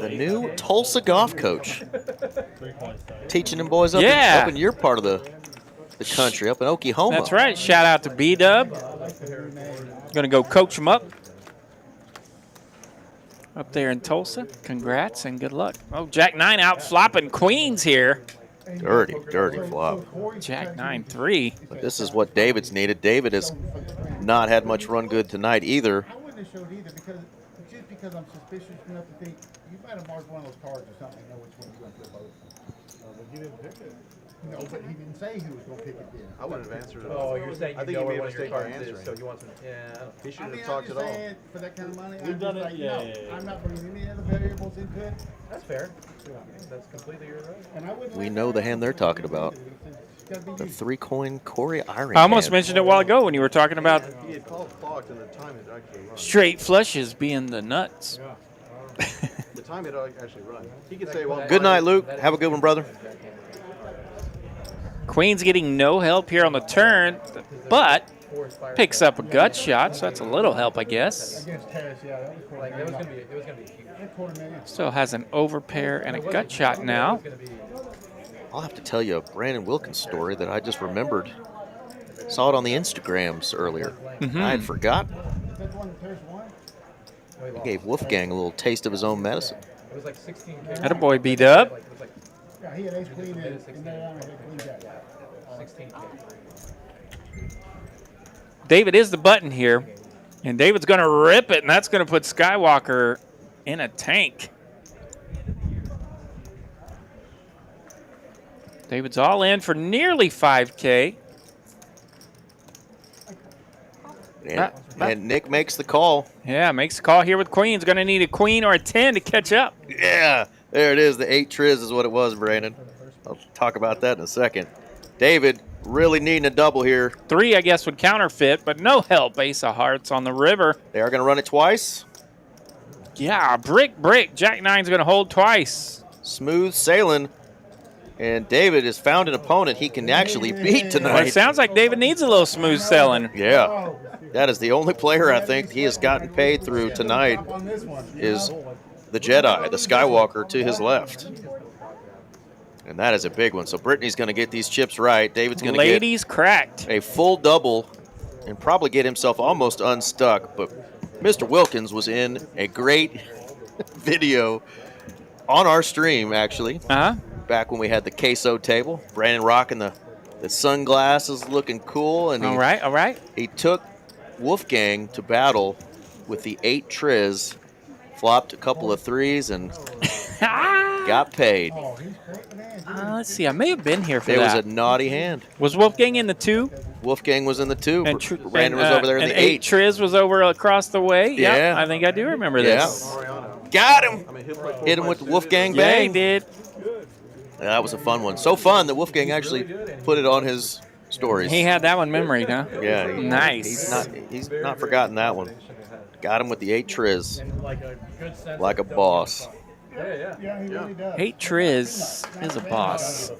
The new Tulsa golf coach. Teaching them boys up, in your part of the country, up in Oklahoma. That's right. Shout out to B-Dub. Going to go coach them up there in Tulsa. Congrats and good luck. Oh, Jack 9 out flopping queens here. Dirty flop. Jack 9-3. But this is what David's needed. David has not had much run good tonight either. I wouldn't have showed either because I'm suspicious enough to think you might have marked one of those cards or something and know which one you went to both. But he didn't pick it. No, but he didn't say he was going to pick it then. I wouldn't have answered it. Oh, you're saying I you think know he where made a one of your mistake by cards is, answering. so you want some. Yeah, I don't. He shouldn't have I'm talked just at all. saying, for that kind of money, We've I'm done just it, like, yeah. I'm not bringing any other variables into it. That's fair. That's completely your right. And I wouldn't We like know that. the hand they're talking about. It's gotta be The you. 3-coin Corey Iron. I almost mentioned it a while ago when you were talking about He had called clocked and the time had actually run. straight flushes being the nuts. The time had actually run. He could say, well, Good night, Luke. Have a good one, brother. Queen's getting no help here on the turn, but picks up a gut shot, so that's a little help, I guess. Against Harris, yeah, that was cool. Like, it was gonna be huge. $250,000. Still has an overpair and a gut shot now. I'll have to tell you a Brandon Wilkins story that I just remembered. Saw it on the Instagrams earlier. I had forgotten. That's one, there's one. He gave Wolfgang a little taste of his own medicine. It was like 16K. Attaboy, B-Dub. Yeah, he had ace queen and then I had queen jack. 16K. David is the button here, and David's going to rip it, and that's going to put Skywalker in a tank. David's all in for nearly 5K. And Nick makes the call. Yeah, makes the call here with queens. Going to need a queen or a 10 to catch up. Yeah, there it is. The 8 triz is what it was, Brandon. I'll talk about that in a second. David really needing a double here. 3, I guess, would counterfeit, but no help. Ace of hearts on the river. They are going to run it twice. Yeah, brick. Jack 9's going to hold twice. Smooth sailing. And David has found an opponent he can actually beat tonight. Well, it sounds like David needs a little smooth selling. Yeah. That is the only player I think he has gotten paid through tonight is the Jedi, the Skywalker to his left. And that is a big one. So Brittany's going to get these chips right. David's going to get Ladies cracked. a full double and probably get himself almost unstuck. But Mr. Wilkins was in a great video on our stream, actually. Back when we had the queso table. Brandon rocking the sunglasses, looking cool. And All right. He took Wolfgang to battle with the 8 triz, flopped a couple of 3s, and got paid. Let's see. I may have been here for It that. was a naughty hand. Was Wolfgang in the 2? Wolfgang was in the 2. And Brandon was over there in the 8. Triz was over across the way. Yeah. Yep, I think I do remember this. Got him. Hit him with the Wolfgang Yeah, bang. he did. Yeah, that was a fun one. So fun that Wolfgang actually put it on his stories. He had that one memory, huh? Yeah. Nice. He's not forgotten that one. Got him with the 8 triz. Like a boss. Yeah, he really does. 8 triz is a boss.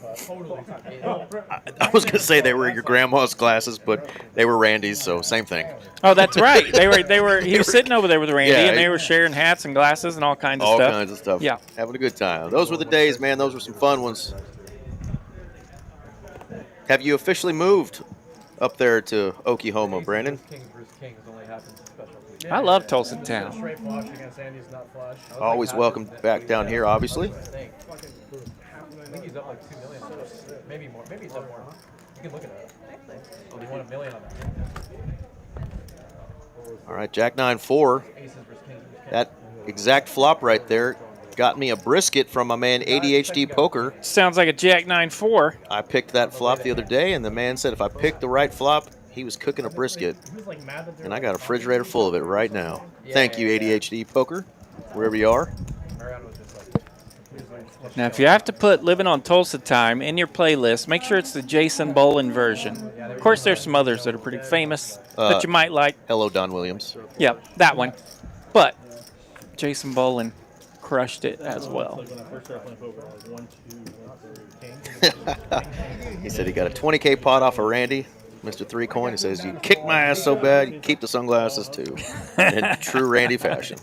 I was gonna say they were your grandma's glasses, but they were Randy's, so same thing. Oh, that's right. They were. He was sitting over there with Randy, Yeah, and they were sharing hats and glasses and all kinds of stuff. All kinds of stuff. Yeah. Having a good time. Those were the days, man. Those were some fun ones. Have you officially moved up there to Oklahoma, Brandon? I love Tulsa Town. Straight flush against Andy's nut flush. Always welcome back down here, obviously. I think he's up like 2 million. Maybe more. Maybe it's up more. You can look at it. Oh, he won $1 million on that. All right, Jack 9-4. That exact flop right there got me a brisket from my man ADHD Poker. Sounds like a Jack 9-4. I picked that flop the other day, and the man said if I picked the right flop, he was cooking a brisket. And I got a refrigerator full of it right now. Thank you, ADHD Poker, wherever you are. Now, if you have to put Living on Tulsa Time in your playlist, make sure it's the Jason Bolin version. Of course, there's some others that are pretty famous that you might like. Hello, Don Williams. Yep, that one. But Jason Bolin crushed it as well. He said he got a 20K pot off of Randy, Mr. 3 Coin. He says, you kick my ass so bad, you keep the sunglasses too. In true Randy fashion.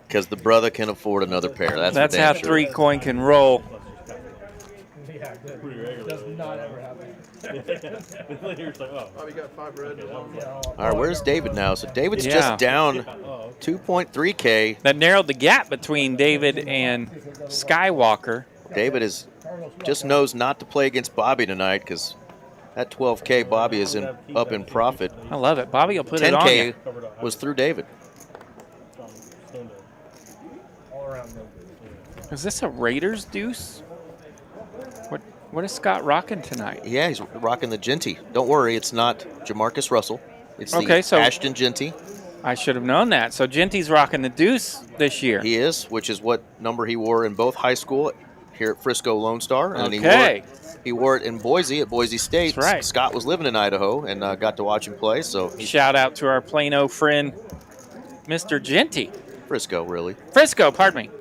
Because the brother can afford another pair. That's how sure. 3 Coin can roll. Yeah, good. Does not ever happen. Oh, you got 5 red. All right, where's David now? So David's just down 2.3K. That narrowed the gap between David and Skywalker. David just knows not to play against Bobby tonight because that 12K Bobby is up in profit. I love it. Bobby will put it on you. 10K was through David. Is this a Raiders deuce? What is Scott rocking tonight? Yeah, he's rocking the Genty. Don't worry, it's not Jamarcus Russell. It's the Ashton Genty. I should have known that. So Genty's rocking the deuce this year. He is, which is what number he wore in both high school here at Frisco Lone Star. And he wore it in Boise at Boise State. That's right. Scott was living in Idaho and got to watch him play. So shout out to our Plano friend, Mr. Genty. Frisco, really. Frisco, pardon me.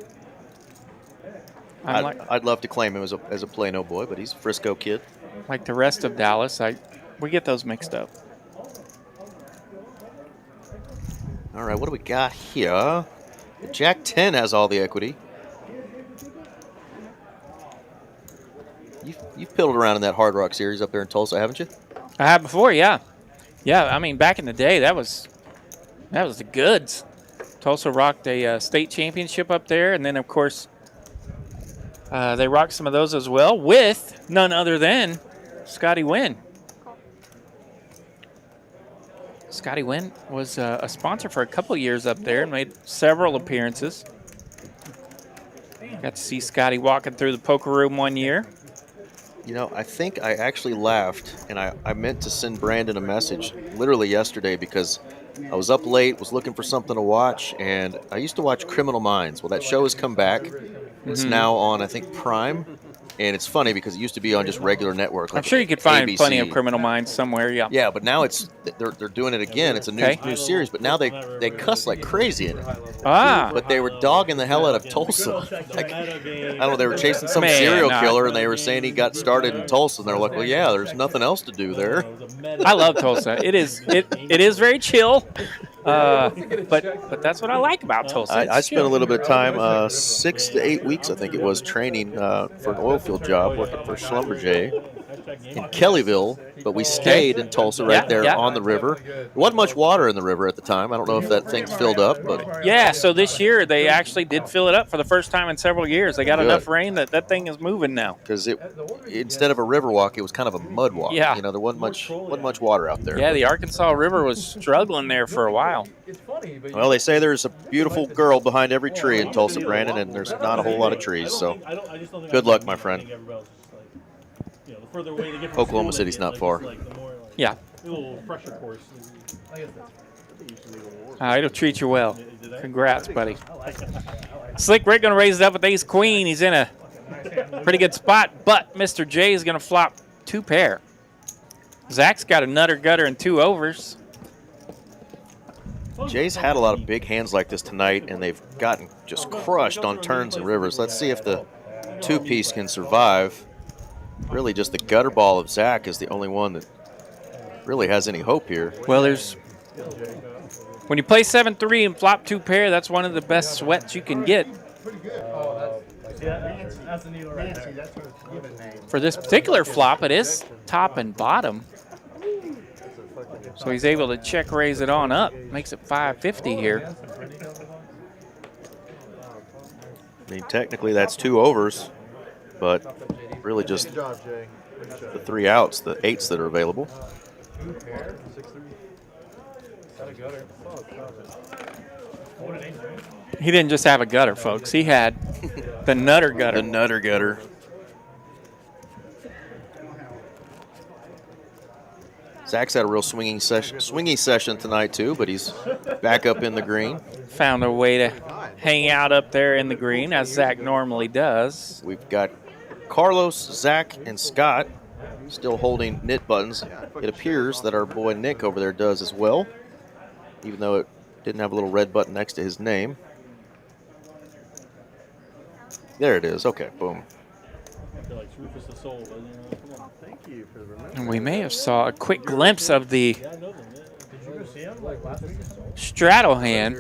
I'd love to claim him as a Plano boy, but he's a Frisco kid. Like the rest of Dallas, we get those mixed up. All right, what do we got here? Jack 10 has all the equity. You've piddled around in that Hard Rock series up there in Tulsa, haven't you? I have before, yeah. Yeah, I mean, back in the day, that was the goods. Tulsa rocked a state championship up there, and then, of course, they rocked some of those as well with none other than Scotty Wynn. Scotty Wynn was a sponsor for a couple years up there and made several appearances. Got to see Scotty walking through the poker room one year. You know, I think I actually laughed, and I meant to send Brandon a message literally yesterday because I was up late, was looking for something to watch, and I used to watch Criminal Minds. Well, that show has come back. It's now on, I think, Prime. And it's funny because it used to be on just regular network. Like I'm sure you could find ABC. plenty of Criminal Minds somewhere. Yeah. Yeah, but now they're doing it again. It's a new series, but now they cuss like crazy in it. Ah. But they were dogging the hell out of Tulsa. Like, I don't know, they were chasing some serial killer, and they were saying he got started in Tulsa, and they're like, well, yeah, there's nothing else to do there. I love Tulsa. It is very chill. But that's what I like about Tulsa. I spent a little bit of time, 6 to 8 weeks, I think it was, training for an oil field job, working for Schlumberger in Kellyville, but we stayed in Tulsa right there on the river. There wasn't much water in the river at the time. I don't know if that thing's filled up, but yeah. So this year they actually did fill it up for the first time in several years. They got enough rain that thing is moving now. Because instead of a river walk, it was kind of a mud walk. Yeah. You know, there wasn't much water out there. Yeah, the Arkansas River was struggling there for a while. Well, they say there's a beautiful girl behind every tree in Tulsa, Brandon, and there's not a whole lot of trees. So good luck, my friend. Oklahoma City's not far. Yeah. It'll treat you well. Congrats, buddy. Slick Rick going to raise it up with ace queen. He's in a pretty good spot, but Mr. J is going to flop 2 pair. Zach's got a nutter, gutter, and 2 overs. Jay's had a lot of big hands like this tonight, and they've gotten just crushed on turns and rivers. Let's see if the 2-piece can survive. Really, just the gutter ball of Zack is the only one that really has any hope here. Well, when you play 7-3 and flop 2 pair, that's one of the best sweats you can get. For this particular flop, it is top and bottom. So he's able to check raise it on up. Makes it 550 here. I mean, technically that's 2 overs, but really just the 3 outs, the 8s that are available. He didn't just have a gutter, folks. He had the nutter gutter. The nutter gutter. Zach's had a real swingy session tonight too, but he's back up in the green. Found a way to hang out up there in the green, as Zach normally does. We've got Carlos, Zach, and Scott still holding Nit buttons. It appears that our boy Nick over there does as well, even though it didn't have a little red button next to his name. There it is. Okay, boom. And we may have saw a quick glimpse of the straddle hand.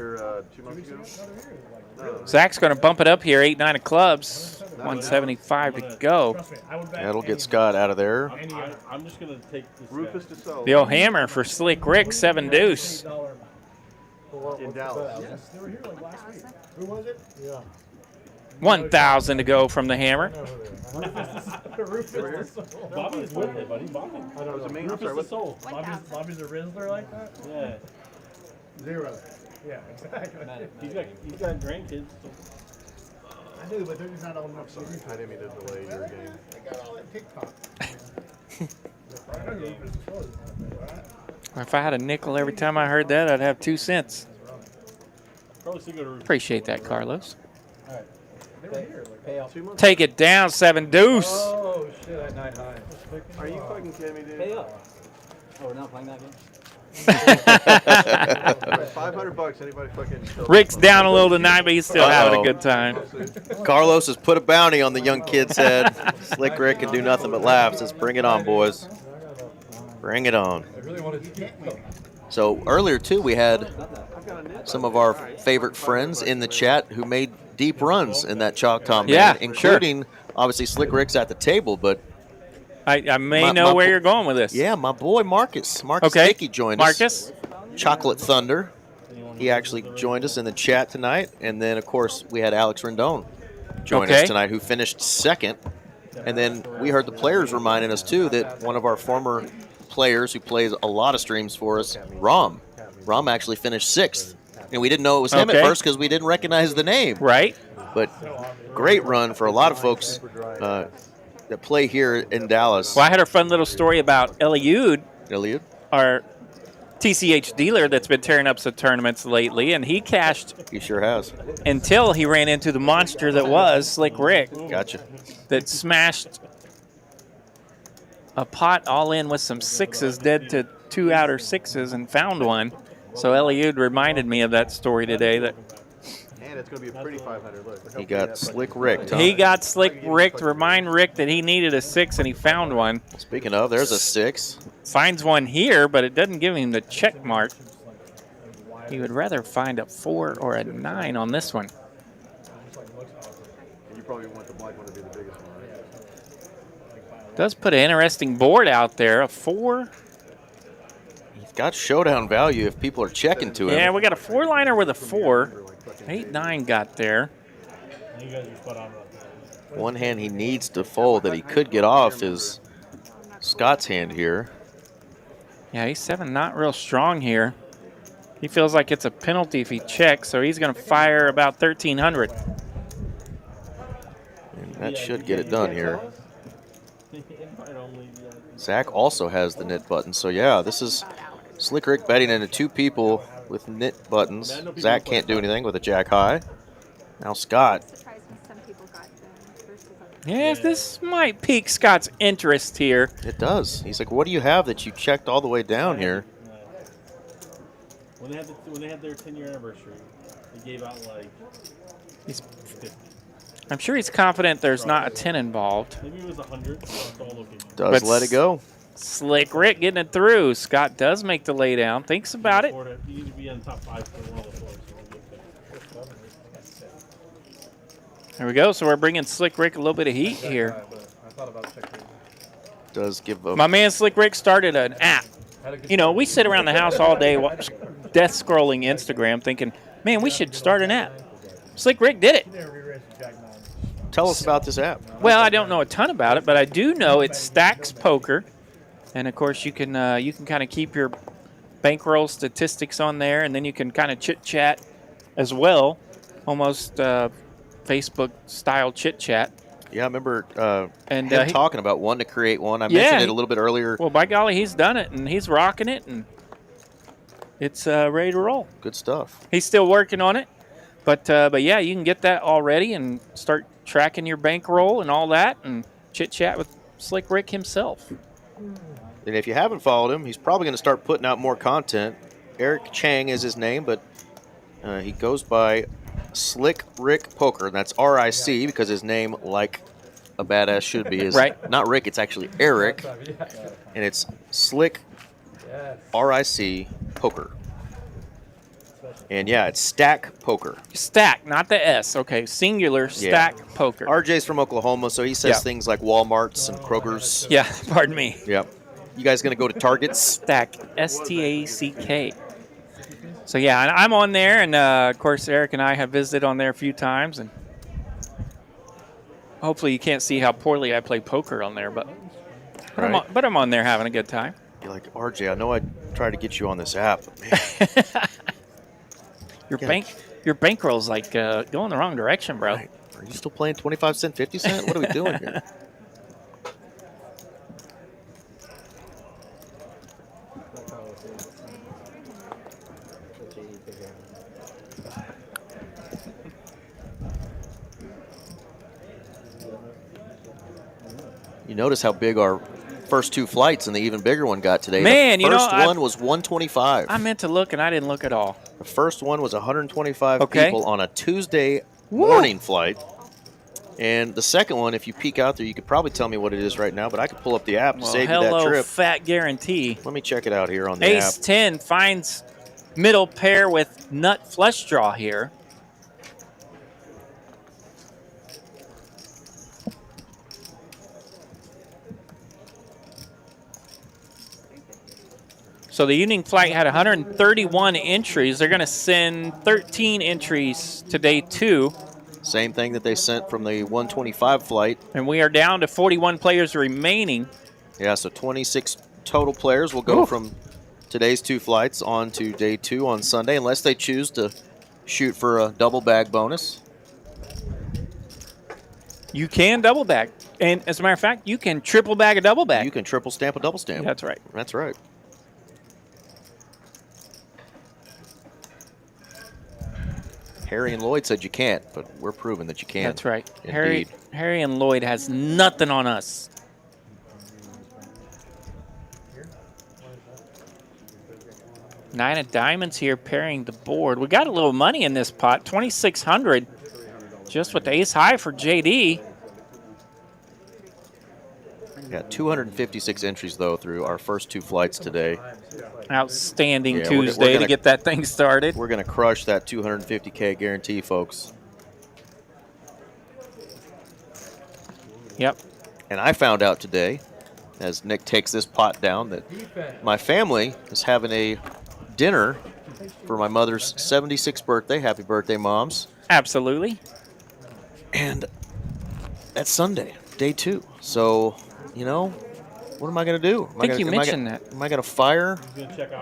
Zach's going to bump it up here, 8-9 of clubs, 175 to go. That'll get Scott out of there. I'm just going to take this. The old hammer for Slick Rick, 7-deuce. In Dallas. Yes, they were here like last week. Who was it? Yeah. 1,000 to go from the hammer. Bobby's with it, buddy. Bobby. I don't know. Rufus the soul. Bobby's a Rizzler like that? Yeah. 0. Yeah, exactly. He's got grandkids. I do, but they're just not old enough. I didn't mean to delay your game. They got all that TikTok. If I had a nickel every time I heard that, I'd have 2 cents. Appreciate that, Carlos. Take it down, 7-deuce. Oh, shit, at 9 high. Are you fucking kidding me, dude? Pay up. Oh, we're not playing that game? $500, anybody fucking... Rick's down a little tonight, but he's still having a good time. Carlos has put a bounty on the young kid's head. Slick Rick can do nothing but laugh. Says, bring it on, boys. Bring it on. So earlier, too, we had some of our favorite friends in the chat who made deep runs in that Chalkaw yeah, including, obviously, Slick Rick's at the table, but I may know where you're going with this. Yeah, my boy Marcus. Marcus Dickey joined us. Chocolate Thunder. He actually joined us in the chat tonight. And then, of course, we had Alex Rendon join us tonight, who finished second. And then we heard the players reminding us, too, that one of our former players who plays a lot of streams for us, Rom actually finished 6th. And we didn't know it was him at first because we didn't recognize the name. Right. But great run for a lot of folks that play here in Dallas. Well, I had a fun little story about Eliud. Eliud? Our TCH dealer that's been tearing up some tournaments lately, and he cashed. He sure has. Until he ran into the monster that was Slick Rick. Gotcha. That smashed a pot all in with some sixes, dead to 2 outer sixes, and found one. So Eliud reminded me of that story today. That And it's going to be a pretty 500. Look. He got Slick Rick. He got Slick Rick to remind Rick that he needed a 6, and he found one. Speaking of, there's a 6. Finds one here, but it doesn't give him the check mark. He would rather find a 4 or a 9 on this one. You probably want the black one to be the biggest one, right? Does put an interesting board out there. A 4. He's got showdown value if people are checking to him. Yeah, we got a 4-liner with a 4. 8-9 got there. You guys are spot on. One hand he needs to fold that he could get off is Scott's hand here. Yeah, he's 7 not real strong here. He feels like it's a penalty if he checks, so he's going to fire about 1,300. And that should get it done here. Zack also has the Nit Button. So, yeah, this is Slick Rick betting into 2 people with Nit Buttons. Zack can't do anything with a jack high. Now Scott. Yeah, this might pique Scott's interest here. It does. He's like, what do you have that you checked all the way down here? When they had their 10-year anniversary, they gave out like. I'm sure he's confident there's not a 10 involved. Maybe it was 100. Does let it go. Slick Rick getting it through. Scott does make the lay down. Thinks about it. You need to be on top 5 for one of the floors. There we go. So we're bringing Slick Rick a little bit of heat here. Does give a. My man Slick Rick started an app. You know, we sit around the house all day death scrolling Instagram thinking, man, we should start an app. Slick Rick did it. Tell us about this app. Well, I don't know a ton about it, but I do know it stacks poker. And, of course, you can kind of keep your bankroll statistics on there, and then you can kind of chit-chat as well, almost Facebook-style chit-chat. Yeah, I remember him talking about wanting to create one. I mentioned it a little bit earlier. Well, by golly, he's done it, and he's rocking it, and it's ready to roll. Good stuff. He's still working on it, but yeah, you can get that already and start tracking your bankroll and all that, and chit-chat with Slick Rick himself. And if you haven't followed him, he's probably going to start putting out more content. Eric Chang is his name, but he goes by Slick Rick Poker, and that's R-I-C because his name, like a badass should be, is not Rick, it's actually Eric, and it's Slick R-I-C Poker. And yeah, it's Stack Poker. Stack, not the S. Okay, singular Stack Poker. RJ's from Oklahoma, so he says things like Walmarts and Kroger's. Yeah, pardon me. Yep. You guys going to go to Target's? Stack, S-T-A-C-K. So yeah, I'm on there, and of course Eric and I have visited on there a few times, and hopefully you can't see how poorly I play poker on there, but I'm on there having a good time. You're like, RJ, I know I tried to get you on this app, but man. Your bankroll's like going the wrong direction, bro. Right. Are you still playing 25 cent, 50 cent? What are we doing here? You notice how big our first 2 flights and the even bigger one got today. Man, the first one was 125. I meant to look, and I didn't look at all. The first one was 125 people on a Tuesday morning flight. And the second one, if you peek out there, you could probably tell me what it is right now, but I could pull up the app to save you that trip. Fat guarantee. Let me check it out here on the app. Ace 10 finds middle pair with nut flush draw here. So the evening flight had 131 entries. They're going to send 13 entries to day 2. Same thing that they sent from the 125 flight. And we are down to 41 players remaining. Yeah, so 26 total players will go from today's 2 flights on to day 2 on Sunday, unless they choose to shoot for a double bag bonus. You can double bag. And as a matter of fact, you can triple bag a double bag. You can triple stamp a double stamp. That's right. That's right. Harry and Lloyd said you can't, but we're proving that you can. That's right. Indeed. Harry and Lloyd has nothing on us. 9 of diamonds here pairing the board. We got a little money in this pot, 2,600, just with the ace high for JD. Got 256 entries, though, through our first 2 flights today. Outstanding Tuesday to get that thing started. We're going to crush that 250K guarantee, folks. Yep. And I found out today, as Nick takes this pot down, that my family is having a dinner for my mother's 76th birthday. Happy birthday, Moms. Absolutely. And that's Sunday, day 2. So, you know, what am I going to do? I think you mentioned that. Am I going to fire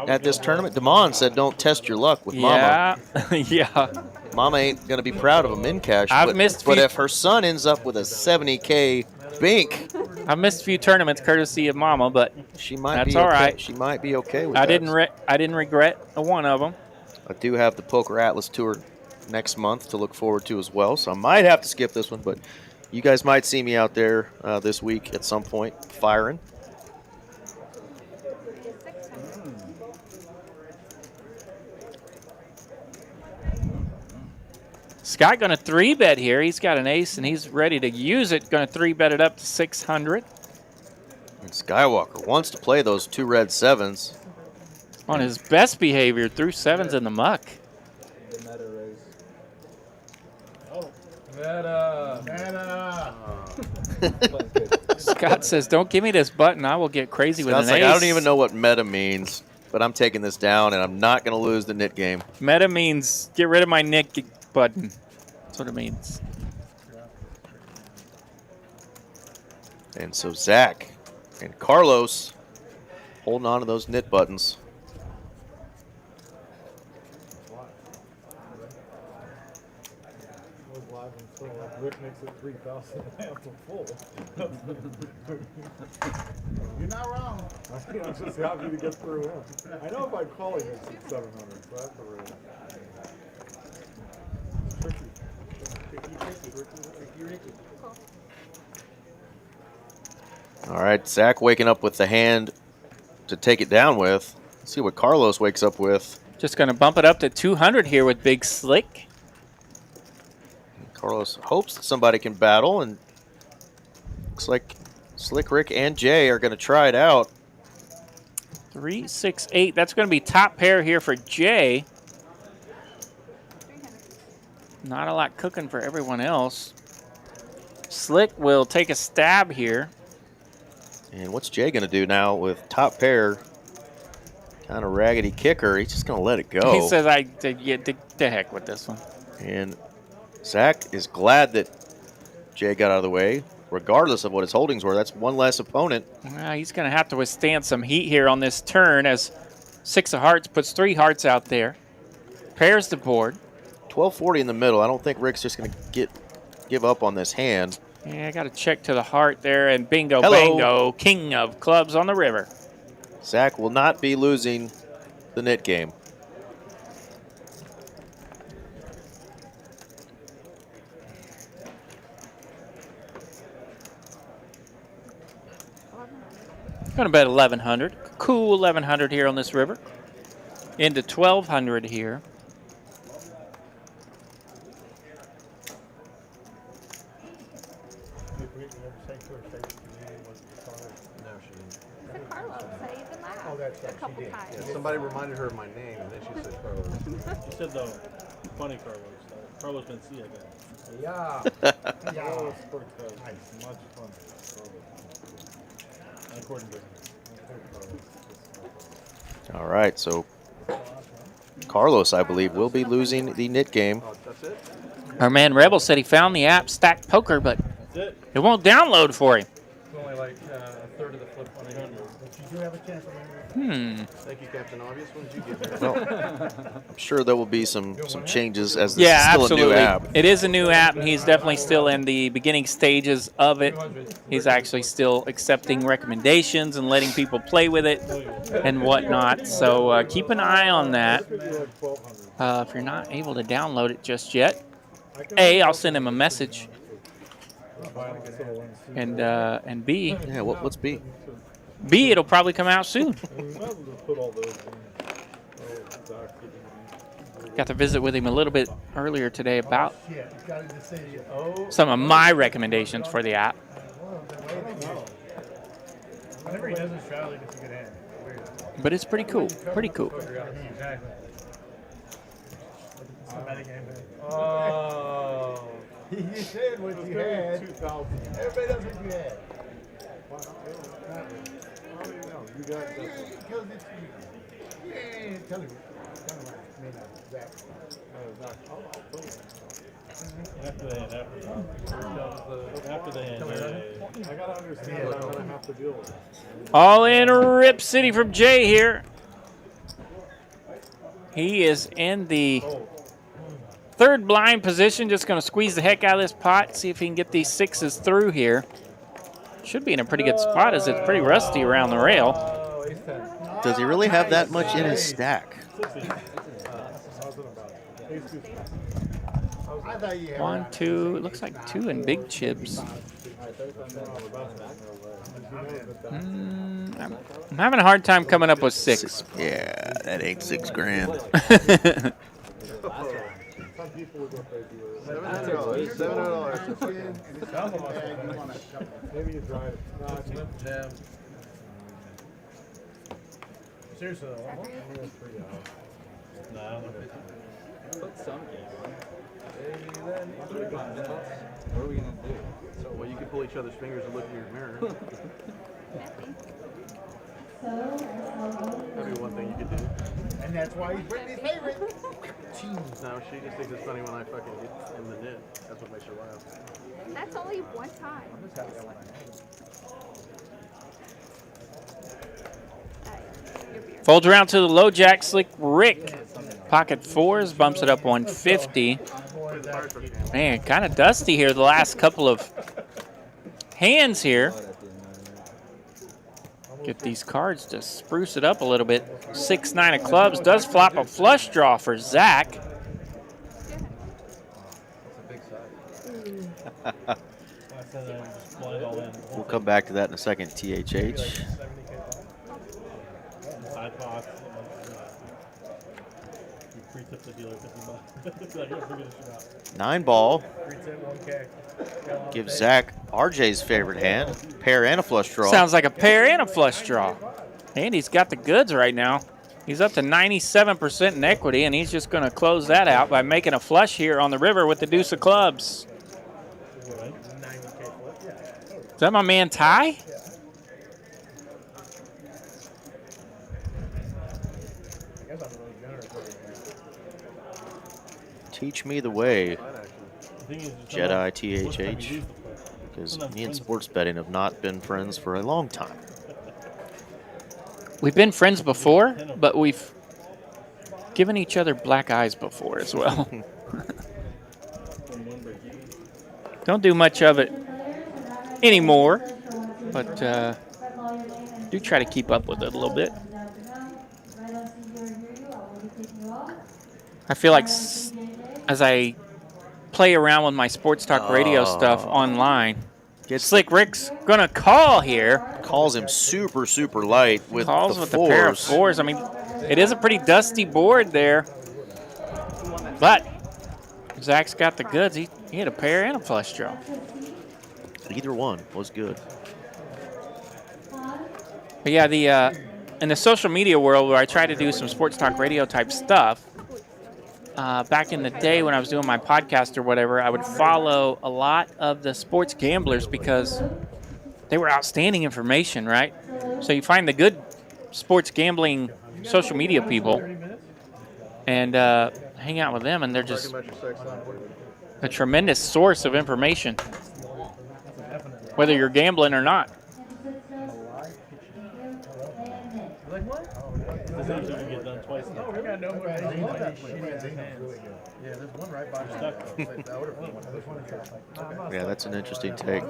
at this tournament? Damon said don't test your luck with Mama. Yeah. Mama ain't going to be proud of a min cash. But if her son ends up with a 70K bink, I missed a few tournaments courtesy of Mama, but she might that's be all okay. right. She might be okay with I that. I didn't regret one of them. I do have the Poker Atlas Tour next month to look forward to as well, so I might have to skip this one, but you guys might see me out there this week at some point firing. Scott going to 3-bet here. He's got an ace, and he's ready to use it. Going to 3-bet it up to 600. And Skywalker wants to play those 2 red 7s. On his best behavior, threw 7s in the muck. Scott says, don't give me this button. I will get crazy with an ace. I don't even know what meta means, but I'm taking this down, and I'm not going to lose the Nit game. Meta means get rid of my Nit button. That's what it means. And so Zack and Carlos holding on to those Nit buttons. Rick makes it 3,000 and half to full. You're not wrong. I'm just happy to get through him. I know if I call he makes it 700, so that's a really tricky. All right, Zack waking up with the hand to take it down with. Let's see what Carlos wakes up with. Just going to bump it up to 200 here with Big Slick. Carlos hopes that somebody can battle, and looks like Slick Rick and Jay are going to try it out. 3, 6, 8. That's going to be top pair here for Jay. Not a lot cooking for everyone else. Slick will take a stab here. And what's Jay going to do now with top pair? Kind of raggedy kicker. He's just going to let it go. He says, yeah, the heck with this one. And Zack is glad that Jay got out of the way, regardless of what his holdings were. That's one less opponent. Well, he's going to have to withstand some heat here on this turn as 6 of hearts puts 3 hearts out there. Pairs the board. 1240 in the middle. I don't think Rick's just going to give up on this hand. Yeah, I got to check to the heart there, and bingo, Hello. bango, king of clubs on the river. Zack will not be losing the Nit game. Going to bet 1,100. Cool 1,100 here on this river. Into 1,200 here. Yeah, somebody reminded her of my name, and then she said Carlos. She said the funny Carlos. Carlos Mencia guy. Yeah. Carlos nice. Much fun. All right, so Carlos, I believe, will be losing the Nit game. That's it? Our man Rebel said he found the app Stack Poker, but it won't download for him. It's only like a third of the flip 100. But you do have a chance on Thank you, Captain Obvious. When did you get there? Well, I'm sure there will be some changes as this Yeah, is still absolutely. a new app. It is a new app, and he's definitely still in the beginning stages of it. He's actually still accepting recommendations and letting people play with it and whatnot. So keep an eye on that. If you're not able to download it just yet, A, I'll send him a message. And B, Yeah, what's B? B, it'll probably come out soon. Got to visit with him a little bit earlier today about some of my recommendations for the app. Whenever he does his strategy, it's a good hand. But it's pretty cool. Pretty cool. Exactly. Oh. You said what you had. 2,000. Everybody knows what you had. You got that. Because it's you. Yeah, tell him. Zack. After the hand, after the hand. I gotta understand what I'm gonna have to deal with. All in Rip City from Jay here. He is in the third blind position. Just going to squeeze the heck out of this pot. See if he can get these sixes through here. Should be in a pretty good spot as it's pretty rusty around the rail. Does he really have that much in his stack? One, two, it looks like two in big chips. I'm having a hard time coming up with six. Yeah, that ain't $6 grand. $700. Maybe you drive. Seriously, no, I don't know. Put some games on. What are we gonna do? Well, you can pull each other's fingers and look in your mirror. That'd be one thing you could do. And that's why he's Brittany's favorite. No, she just thinks it's funny when I fucking get in the nit. That's what makes her laugh. That's only one time. Folds around to the low jack, slick Rick. Pocket fours, bumps it up 150. Man, kind of dusty here the last couple of hands here. Get these cards to spruce it up a little bit. 6-9 of clubs does flop a flush draw for Zack. We'll come back to that in a second, THH. 9 ball. Gives Zack RJ's favorite hand. Pair and a flush draw. Sounds like a pair and a flush draw. And he's got the goods right now. He's up to 97% in equity, and he's just going to close that out by making a flush here on the river with the deuce of clubs. Is that my man Ty? Teach me the way, Jedi THH, because me and sports betting have not been friends for a long time. We've been friends before, but we've given each other black eyes before as well. Don't do much of it anymore, but do try to keep up with it a little bit. I feel like as I play around with my sports talk radio stuff online, Slick Rick's gonna call here. Calls him super, super light with Calls the with fours. the pair of fours. I mean, it is a pretty dusty board there, but Zach's got the goods. He had a pair and a flush draw. Either one was good. But yeah, in the social media world where I try to do some sports talk radio type stuff, back in the day when I was doing my podcast or whatever, I would follow a lot of the sports gamblers because they were outstanding information, right? So you find the good sports gambling social media people and hang out with them, and they're just a tremendous source of information, whether you're gambling or not. Yeah, that's an interesting take.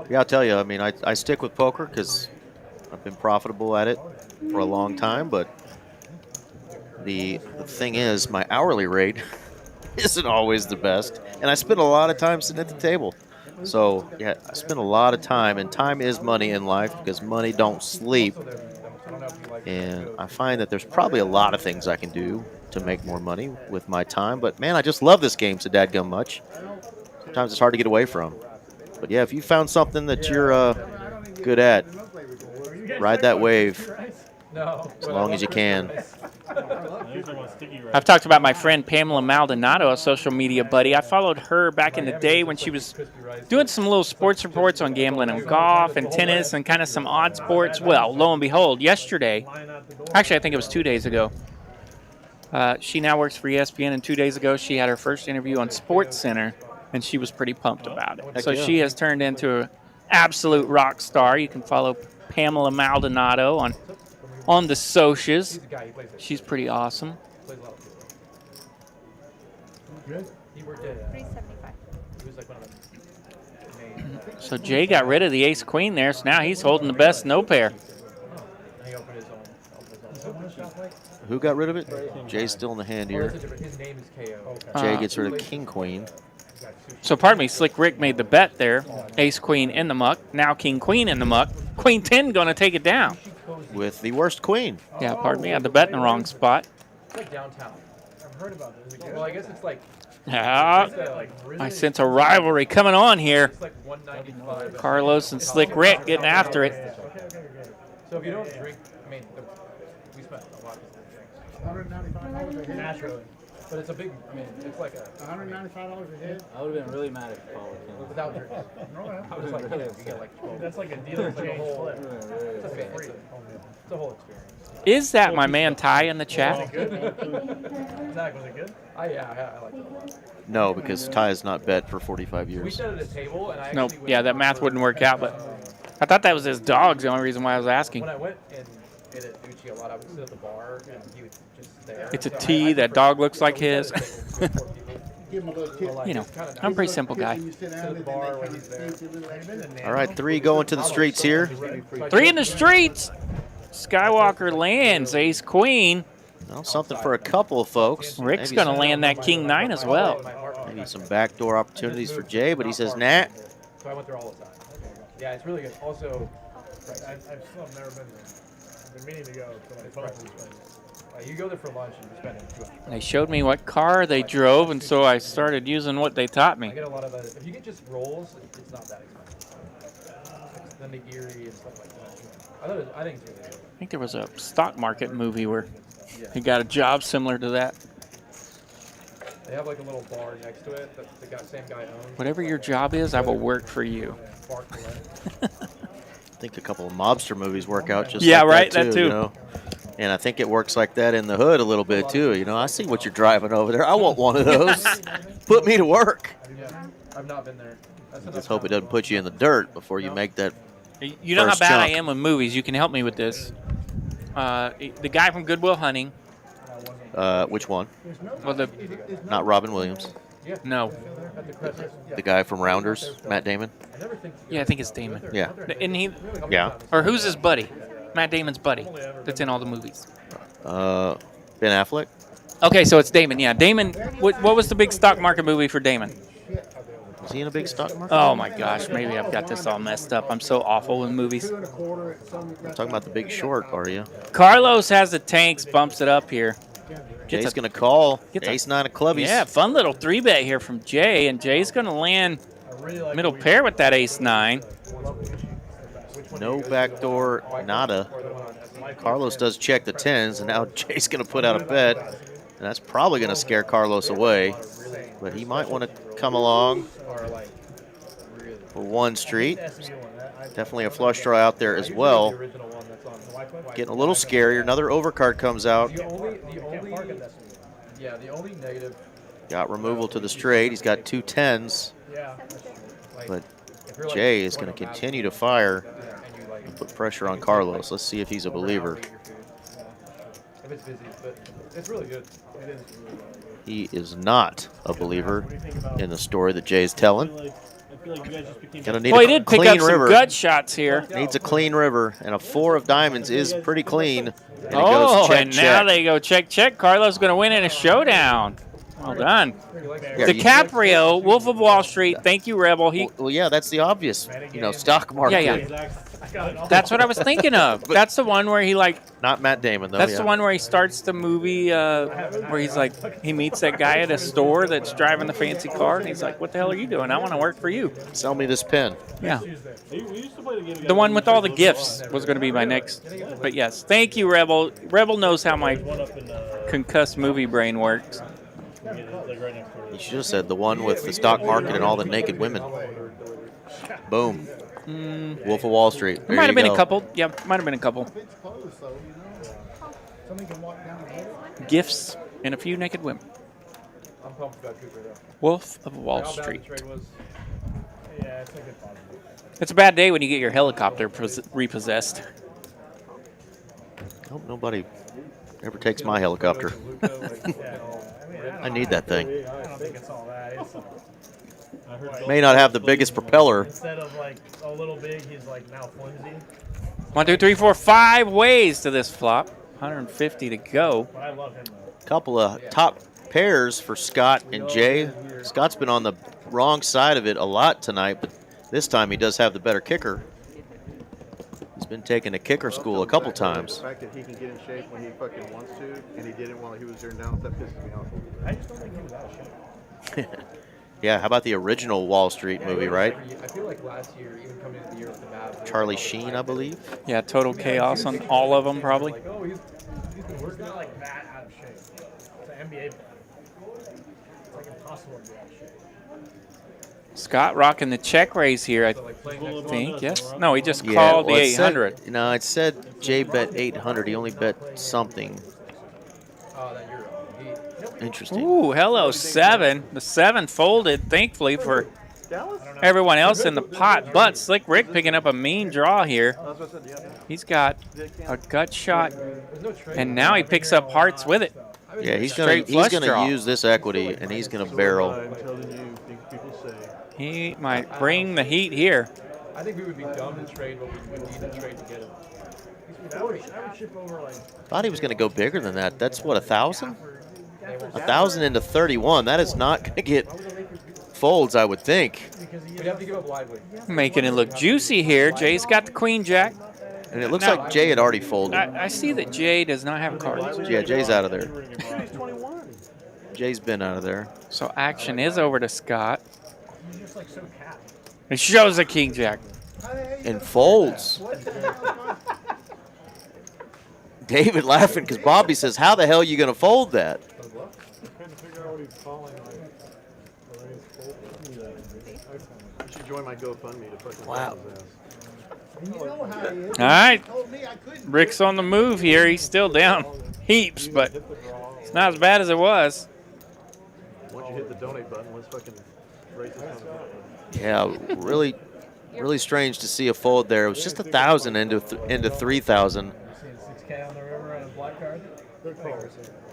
Yeah, I'll tell you, I mean, I stick with poker because I've been profitable at it for a long time, but the thing is, my hourly rate isn't always the best, and I spend a lot of time sitting at the table. So yeah, I spend a lot of time, and time is money in life because money don't sleep. And I find that there's probably a lot of things I can do to make more money with my time. But man, I just love this game so dadgum much. Sometimes it's hard to get away from. But yeah, if you found something that you're good at, ride that wave as long as you can. I've talked about my friend Pamela Maldonado, a social media buddy. I followed her back in the day when she was doing some little sports reports on gambling and golf and tennis and kind of some odd sports. Well, lo and behold, yesterday, actually I think it was 2 days ago, she now works for ESPN, and 2 days ago she had her first interview on Sports Center, and she was pretty pumped about it. Heck So yeah. she has turned into an absolute rock star. You can follow Pamela Maldonado on the socials. She's pretty awesome. He worked at 375. he was like one of the So Jay got rid of the ace queen there, so now he's holding the best no pair. he opened his own. Who got rid of it? Jay's still in the hand here. His name is KO. Jay gets rid of king queen. So pardon me, Slick Rick made the bet there. Ace queen in the muck. Now king queen in the muck. Queen 10 going to take it down. With the worst queen. Yeah, pardon me, I had the bet in the wrong spot. It's like downtown. I've heard about this. Well, I guess it's like Yeah, I sense a rivalry coming on here. it's like 195. Carlos and Slick Rick getting after it. So if you don't drink, I mean, we spent a lot of drinks. $195 a head. Naturally. But it's a big, I mean, it's like a $195 a head. I would have been really mad if Paul was without drinks. I was like, you get like 12. That's like a dealer's change flip. It's a whole experience. Is that my man Ty in the chat? Good. Zach, was it good? Yeah, I like it. No, because Ty has not bet for 45 We years. sat at a table and I Nope. actually Yeah, that math wouldn't work out, but I thought that was his dog's the only reason why I was asking. when I went and ate at Gucci a lot, I would sit at the bar and he would just stay there. It's a So T, that dog looks like his. Give him a little tip. You know, I'm a pretty simple guy. You sit down and then they kind of save you a little extra. All right, 3 going to the streets here. 3 in the streets. Skywalker lands ace queen. Well, something for a couple of folks. Rick's Maybe going to some- land that king 9 as well. Maybe some backdoor opportunities for Jay, but he says, nah. So I went there all the time. Yeah, it's really good. Also, I've still never been there. I've been meaning to go. So you go there for lunch and you spend it 2 hours. They showed me what car they drove, and so I started using what they taught me. I get a lot of that. If you get just rolls, it's not that expensive. The nigiri and stuff like that. I think it's really good. I think there was a stock market movie where he got a job similar to that. They have like a little bar next to it that the same guy owns. Whatever your job is, I will work for you. I think a couple of mobster movies work out just Yeah, like right, that that too. too. You know? And I think it works like that in the hood a little bit too. You know, I see what you're driving over there. I want one of those. Put me to work. Yeah, I've not been there. Just hope it doesn't put you in the dirt before you make that. You know how first bad I chunk. am with movies. You can help me with this. The guy from Good Will Hunting. Which one? Well, Not Robin Williams. no. The guy from Rounders, Matt Damon. Yeah, I think it's Damon. Yeah. And he, Yeah. or who's his buddy? Matt Damon's buddy. That's in all the movies. Ben Affleck. Okay, so it's Damon. Yeah, Damon. What was the big stock market movie for Damon? Was he in a big stock market? Oh my gosh, maybe I've got this all messed up. I'm so awful with movies. You're talking about The Big Short, are you? Carlos has the tanks, bumps it up here. Jay's going to call. Ace 9 of clubbies. Yeah, fun little 3-bet here from Jay, and Jay's going to land middle pair with that ace 9. No backdoor, nada. Carlos does check the 10s, and now Jay's going to put out a bet, and that's probably going to scare Carlos away. But he might want to come along for one street. Definitely a flush draw out there as well. Getting a little scarier. Another overcard comes out. The only negative. Got removal to the straight. He's got 2 10s. But Jay is going to continue to fire and put pressure on Carlos. Let's see if he's a believer. If it's busy, but it's really good. It is. He is not a believer in the story that Jay's telling. feel like you guys just became. Gonna need Well, a he did pick clean up some river. gut shots here. Needs a clean river, and a 4 of diamonds is pretty clean. And it Oh, goes check, and now check. they go check, check. Carlos going to win in a showdown. Well done. Yeah, DiCaprio, Wolf of Wall Street. Thank you, Rebel. Well, yeah, that's the obvious, stock market. Yeah. That's what I was thinking of. That's the one where he Not Matt Damon though. That's the one where he starts the movie where he's like, he meets that guy at a store that's driving the fancy car, and he's like, "What the hell are you doing? I want to work for you. Sell me this pen." Yeah. The one with all the gifts was going to be my next. But yes, thank you, Rebel. Rebel knows how my concussed movie brain works. You should have said the one with the stock market and all the naked women. Boom. Wolf of Wall Street. There might have been a couple. Yeah, might have been a couple. Gifts and a few naked women. I'm pumped about Cooper though. Wolf of Wall Street. Yeah, it's a good positive. It's a bad day when you get your helicopter repossessed. Hope nobody ever takes my helicopter. I need that thing. I don't think it's all that. May not have the biggest propeller. Instead of like a little big, he's like now flimsy. 1, 2, 3, 4, 5 ways to this flop. 150 to go. But I love him though. Couple of top pairs for Scott and Jay. Scott's been on the wrong side of it a lot tonight, but this time he does have the better kicker. He's been taking a kicker school a couple times. The fact that he can get in shape when he fucking wants to, and he did it while he was there down, that pisses me off. I just don't think he was out of shape. Yeah, how about the original Wall Street movie, right? I feel like last year, even coming into the year with the Mavs, Charlie Sheen, I believe. Yeah, total chaos on all of them, probably. like, oh, he's been working Not out. like that out of shape. It's an NBA player. It's like impossible to be out of shape. Scott rocking the check raise here, I think. Yes? No, he just called the well, it said- 800. No, it said Jay bet 800. He only bet something. Interesting. Ooh, hello, 7. The 7 folded, thankfully, for everyone else in the pot. But Slick Rick picking up a mean draw here. He's got a gut shot, and now he picks up hearts with it. Yeah, he's Straight flush draw. gonna use this equity, and he's gonna barrel. He might bring the heat here. I think we would be dumb to trade what we would need to trade to get him. I would ship over like. Thought he was gonna go bigger than that. That's what, 1,000? 1,000 into 31. That is not gonna get folds, I would think. We'd have to give up lively. Making it look juicy here. Jay's got the queen jack. And it looks like Jay had already folded. I see that Jay does not have cards. Yeah, Jay's out of there. Jay's been out of there. So action is over to Scott. It shows the king jack. And folds. David laughing because Bobby says, how the hell are you going to fold that? You should join my GoFundMe to fucking Wow. All right. Rick's on the move here. He's still down heaps, but it's not as bad as it was. Once you hit the donate button, let's fucking raise this on. Yeah, really strange to see a fold there. It was just 1,000 into 3,000. 6K on the river and a black card.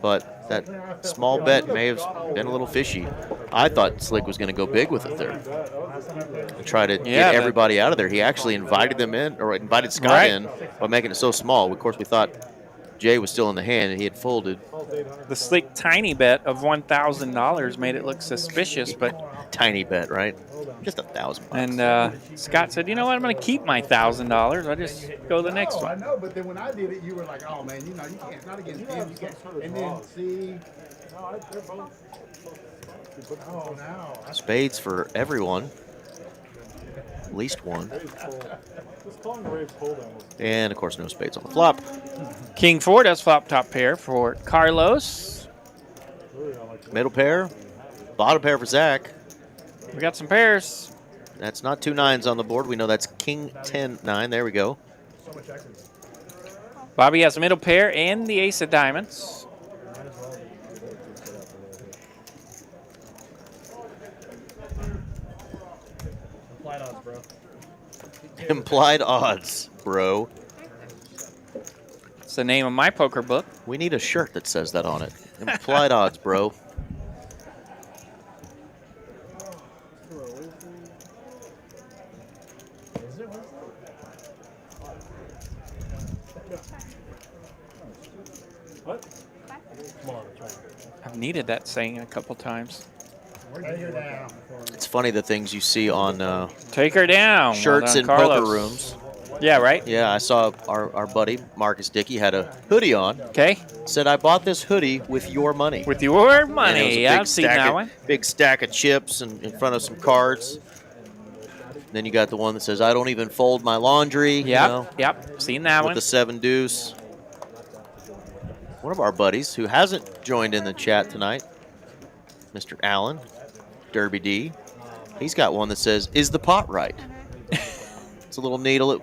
But that small bet may have been a little fishy. I thought Slick was going to go big with it there. And try to get everybody out of there. He actually invited them in, or invited Scott in by making it so small. Of course, we thought Jay was still in the hand and he had folded. The Slick tiny bet of $1,000 made it look suspicious, but tiny bet, right? Just $1,000. And Scott said, "You know what? I'm going to keep my $1,000. I'll just go the next one." I know, but then when I did it, you were like, "Oh man, you can't, not against him. You can't." And then see. Oh, now. Spades for everyone. At least one. And of course, no spades on the flop. King 4 does flop top pair for Carlos. Middle pair. Bottom pair for Zack. We got some pairs. That's not 2 9s on the board. We know that's King 10 9. There we go. Bobby has a middle pair and the ace of diamonds. Implied odds, bro. Implied odds, bro. It's the name of my poker book. We need a shirt that says that on it. Implied odds, bro. needed that saying a couple times. It's funny the things you see on Take her down. shirts Well in done, poker Carlos. rooms. Yeah, right? Yeah, I saw our buddy Marcus Dickey had a hoodie on. Okay. Said, I bought this hoodie with your money. With your And it was a money. big I've seen stack that of- one. Big stack of chips and in front of some cards. Then you got the one that says, I don't even fold my laundry. Yep, you know, yep. Seen that with one. the 7-deuce. One of our buddies who hasn't joined in the chat tonight, Mr. Allen, Derby D, he's got one that says, is the pot right? It's a little needle,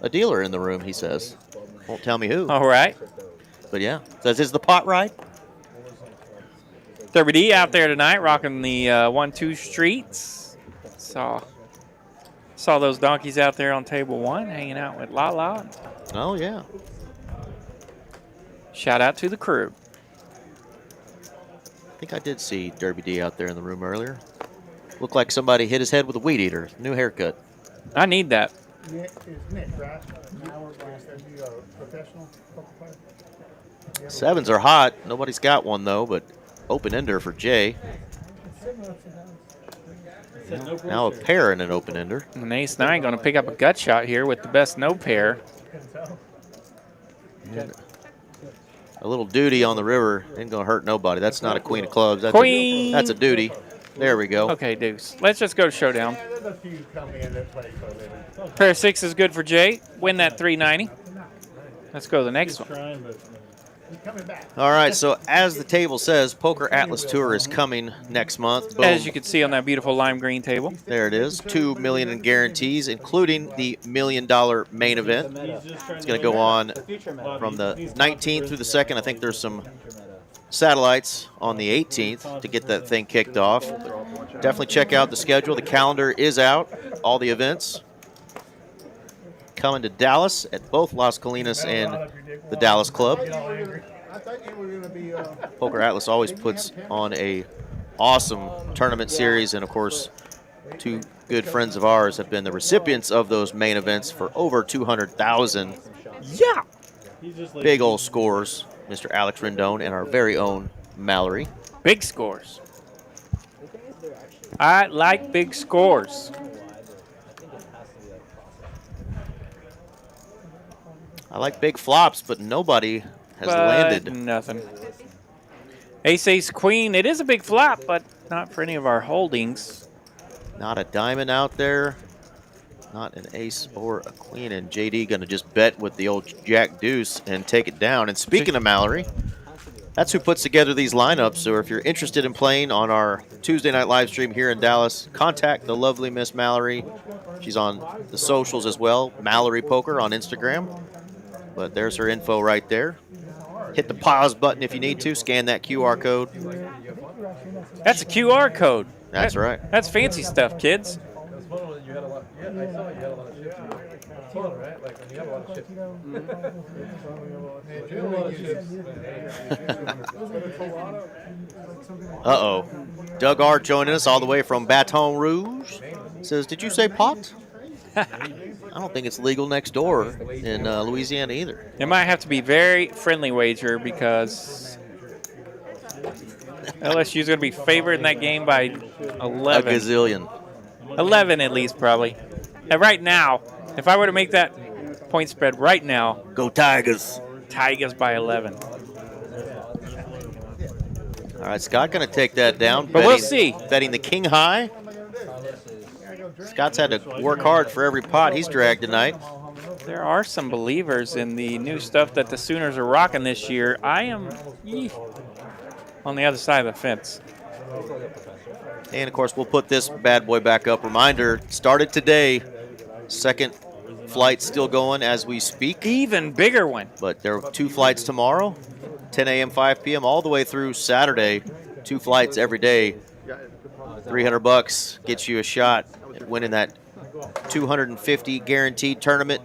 a dealer in the room, he says. Won't tell me who. All right. But yeah, says, is the pot right? Derby D out there tonight rocking the 1-2 streets. Saw those donkeys out there on table 1 hanging out with Lala. Oh, yeah. Shout out to the crew. I think I did see Derby D out there in the room earlier. Looked like somebody hit his head with a weed eater. New haircut. I need that. Nit is Nit, right? Now you are a professional poker player. Sevens are hot. Nobody's got one, though, but open-ender for Jay. Now a pair and an open-ender. And ace-9 going to pick up a gut shot here with the best no pair. And a little duty on the river ain't going to hurt nobody. That's not a queen of clubs. That's Queen! that's a duty. There we go. Okay, deuce. Let's just go to showdown. Yeah, there's a few come in that play for a living. Pair of 6 is good for Jay. Win that 390. Let's go to the next one. He's coming back. All right, so as the table says, Poker Atlas Tour is coming next month. Boom. As you can see on that beautiful lime green table. There it is. $2 million in guarantees, including the $1 million main event. It's going to go on from the 19th through the 2nd. I think there's some satellites on the 18th to get that thing kicked off. But definitely check out the schedule. The calendar is out. All the events coming to Dallas at both Las Colinas and the Dallas Club. I thought you were going to be. Poker Atlas always puts on a awesome tournament series, and of course, two good friends of ours have been the recipients of those main events for over 200,000. Yeah. Big old scores, Mr. Alex Rendon and our very own Mallory. Big scores. I like big scores. I like big flops, but nobody has landed. Nothing. Ace, ace, queen. It is a big flop, but not for any of our holdings. Not a diamond out there. Not an ace or a queen. And JD going to just bet with the old jack deuce and take it down. And speaking of Mallory, that's who puts together these lineups. So if you're interested in playing on our Tuesday night live stream here in Dallas, contact the lovely Miss Mallory. She's on the socials as well, Mallory Poker on Instagram. But there's her info right there. Hit the pause button if you need to. Scan that QR code. That's a QR code. That's right. That's fancy stuff, kids. Uh-oh. Doug R. joining us all the way from Baton Rouge. Says, did you say pot? I don't think it's legal next door in Louisiana either. It might have to be very friendly wager because LSU is going to be favored in that game by 11. A gazillion. 11 at least, probably. And right now, if I were to make that point spread right now, go Tigers. Tigers by 11. All right, Scott going to take that down. But we'll see. Betting the king high. Scott's had to work hard for every pot he's dragged tonight. There are some believers in the new stuff that the Sooners are rocking this year. I am on the other side of the fence. And, of course, we'll put this bad boy back up. Reminder, started today. Second flight still going as we speak. Even bigger one. But there are 2 flights tomorrow, 10 a.m., 5 p.m., all the way through Saturday. 2 flights every day. $300 gets you a shot at winning that $250 guaranteed tournament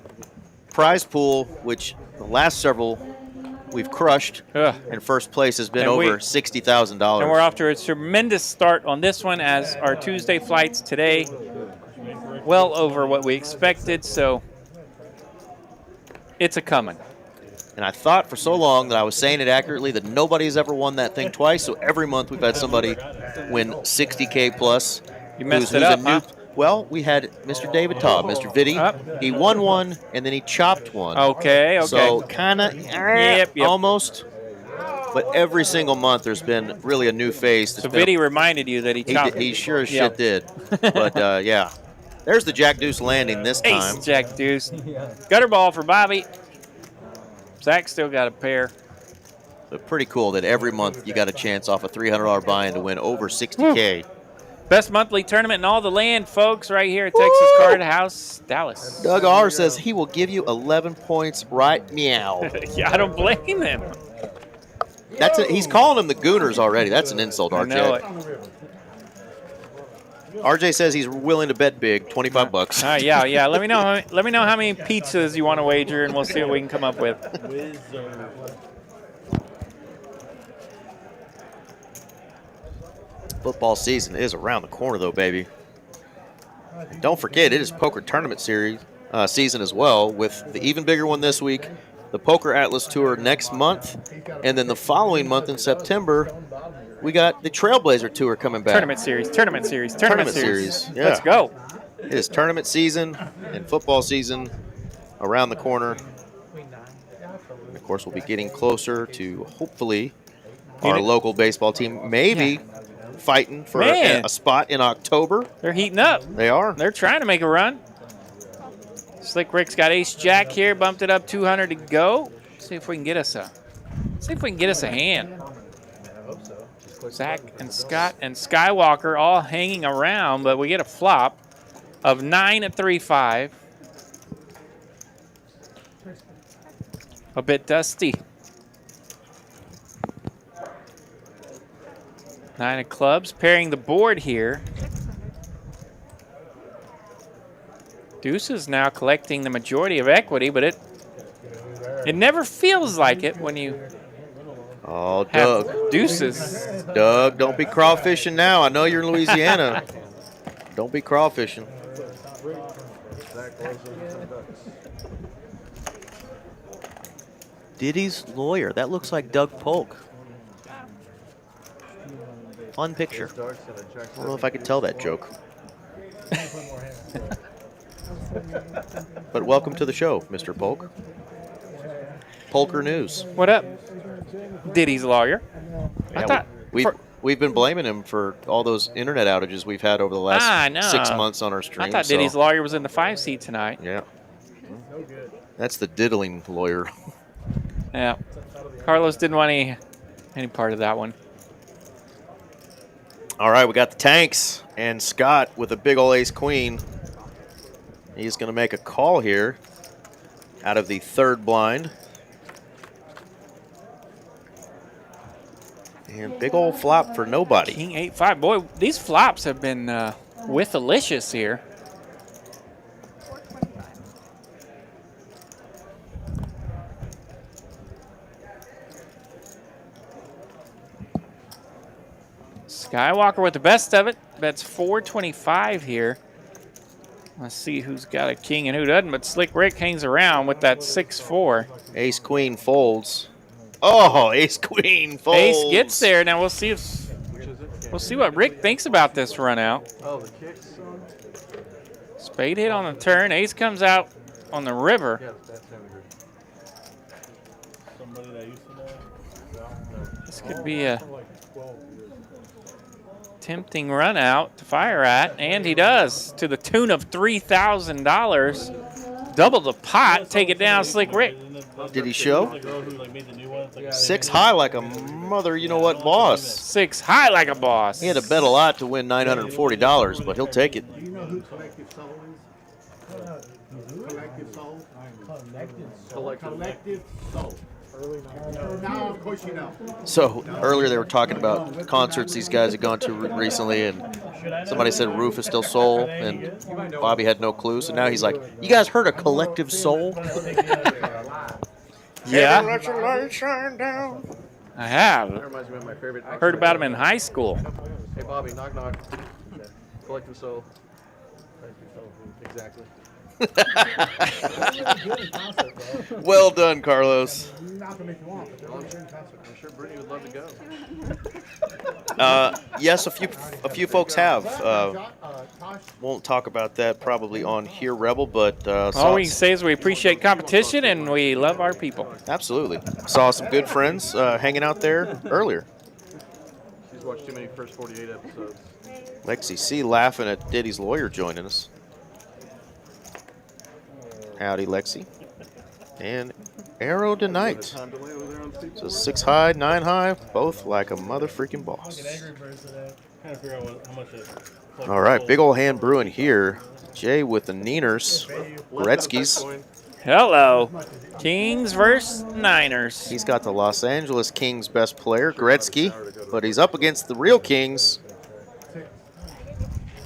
prize pool, which the last several we've crushed. And first place has been over $60,000. And we're off to a tremendous start on this one as our Tuesday flights today well over what we expected, so it's a coming. And I thought for so long that I was saying it accurately that nobody's ever won that thing twice. So every month we've had somebody win 60K plus. You messed it up, huh? Well, we had Mr. David Taub, Mr. Viddy. He won one, and then he chopped one. Okay. So kind of Yep. almost. But every single month there's been really a new face. So Viddy reminded you that he chopped. He sure as shit did. But, yeah. There's the Jack Deuce landing this time. Ace Jack Deuce. Gutter ball for Bobby. Zach still got a pair. But pretty cool that every month you got a chance off a $300 buy-in to win over 60K. Best monthly tournament in all the land, folks, right here at Texas Card House, Dallas. Doug R says he will give you 11 points right meow. Yeah, I don't blame him. He's calling them the Gooners already. That's an insult, RJ. I know it. RJ says he's willing to bet big, $25. Yeah. Let me know how many pizzas you want to wager, and we'll see what we can come up with. Football season is around the corner, though, baby. And don't forget, it is poker tournament series season as well, with the even bigger one this week, the Poker Atlas Tour next month, and then the following month in September, we got the Trailblazer Tour coming back. Tournament series. Yeah. Let's go. It is tournament season and football season around the corner. And of course, we'll be getting closer to, hopefully, our local baseball team maybe fighting for a spot in October. They're heating up. They are. They're trying to make a run. Slick Rick's got Ace Jack here, bumped it up 200 to go. See if we can get us a hand. Zach and Scott and Skywalker all hanging around, but we get a flop of 9 at 3-5. A bit dusty. 9 of clubs, pairing the board here. Deuce is now collecting the majority of equity, but it never feels like it when you Doug. have deuces. Doug, don't be crawfishing now. I know you're in Louisiana. Don't be crawfishing. Diddy's lawyer. That looks like Doug Polk. Fun picture. I don't know if I can tell that joke. But welcome to the show, Mr. Polk. Polker News. What up? Diddy's lawyer. Yeah, we've been blaming him for all those internet outages we've had over the last 6 months on our stream. I thought Diddy's lawyer was in the 5 seat tonight. Yeah. That's the diddling lawyer. Yeah. Carlos didn't want any part of that one. All right, we got the tanks and Scott with a big ol' ace-queen. He's going to make a call here out of the third blind. And big old flop for nobody. King 8-5. Boy, these flops have been with-alicious here. Skywalker with the best of it. Bets 425 here. Let's see who's got a king and who doesn't, but Slick Rick hangs around with that 6-4. Ace-queen folds. Oh, ace-queen folds. Ace gets there. Now we'll see what Rick thinks about this run out. Oh, the kicks. Spade hit on the turn. Ace comes out on the river. Yeah, that's never Somebody that used to know. This could be a tempting run out to fire at, and he does, to the tune of $3,000. Double the pot, take it down, Slick Rick. Did he show? 6 high like a mother, you know what, boss. 6 high like a boss. He had to bet a lot to win $940, but he'll take it. Do you know who Collective Soul is? Collective Soul? Collective Soul. Now, of course you know. So earlier they were talking about concerts these guys had gone to recently, and somebody said Rufus still Soul, and Bobby had no clue. So now he's like, "You guys heard of Collective Soul?" Yeah. Let your light shine down. I have. That reminds me of my favorite. Heard about him in high school. Hey, Bobby, knock knock. Collective Soul. Exactly. Well done, Carlos. Malcolm if you want, but they're I'm really good concert. sure Brittany would love to go. Yes, a few folks have. Won't talk about that probably on here, Rebel, but all we can say is we appreciate competition and we love our people. Absolutely. Saw some good friends hanging out there earlier. She's watched too many first 48 episodes. Lexi C laughing at Diddy's lawyer joining us. Howdy, Lexi. And Arrow tonight. So 6 high, 9 high, both like a mother freaking boss. All right, big old hand brewing here. Jay with the Niners, Gretzky's. Hello. Kings versus Niners. He's got the Los Angeles Kings best player, Gretzky, but he's up against the real Kings.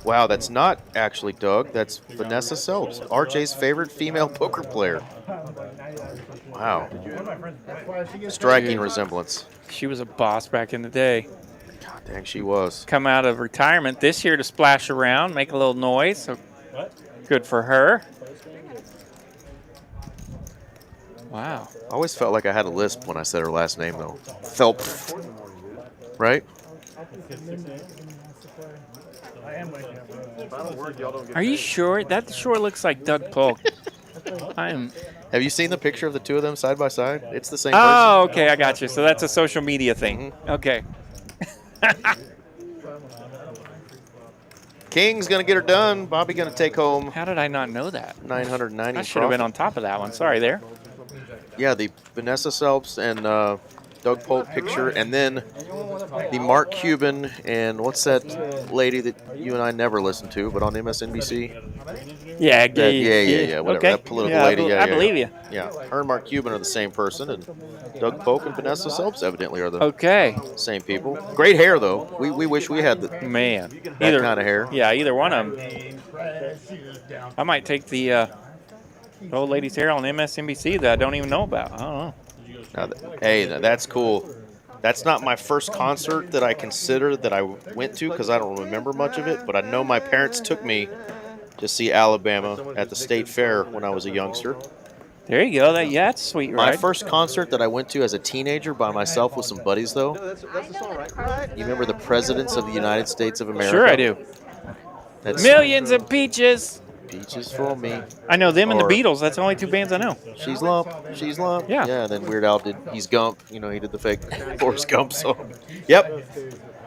Wow, that's not actually Doug. That's Vanessa Selbst, RJ's favorite female poker player. Wow. Striking resemblance. She was a boss back in the day. God dang, she was. Come out of retirement this year to splash around, make a little noise. So good for her. Wow. I always felt like I had a lisp when I said her last name, though. Phelps. Right? Are you sure? That sure looks like Doug Polk. Have you seen the picture of the two of them side by side? It's the same Oh, person. okay, I got you. So that's a social media thing. Okay. King's going to get her done. Bobby going to take home. How did I not know that? 990. I should have been on top of that one. Sorry there. Yeah, the Vanessa Selbst and Doug Polk picture, and then the Mark Cuban and what's that lady that you and I never listened to, but on MSNBC? Yeah, whatever. Okay. That political Yeah, lady. I believe you. Yeah, her and Mark Cuban are the same person, and Doug Polk and Vanessa Selbst evidently are the same people. Great hair, though. We wish we had that kind of hair. Yeah, either one of them. I might take the old lady's hair on MSNBC that I don't even know about. I don't know. Hey, that's cool. That's not my first concert that I consider that I went to because I don't remember much of it, but I know my parents took me to see Alabama at the State Fair when I was a youngster. There you go. That's a sweet ride. My first concert that I went to as a teenager by myself with some buddies, though. You remember the Presidents of the United States of America? Sure I do. Millions of peaches. Peaches for me. I know them and the Beatles. That's the only two bands I know. She's Lump. She's Lump. Yeah. Yeah, and then Weird Al did He's Gump. You know, he did the fake Forrest Gump song. Yep.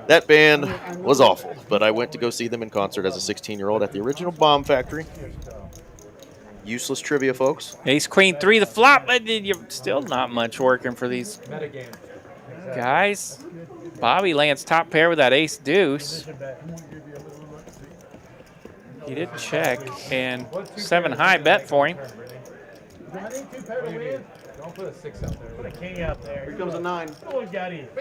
That band was awful, but I went to go see them in concert as a 16-year-old at the original Bomb Factory. Useless trivia, folks. Ace Queen 3, the flop. You're still not much working for these guys. Bobby lands top pair with that Ace Deuce. He did check, and 7 high bet for him. Don't put a 6 out there. Put a king out there. Here comes a 9. Oh, he got it.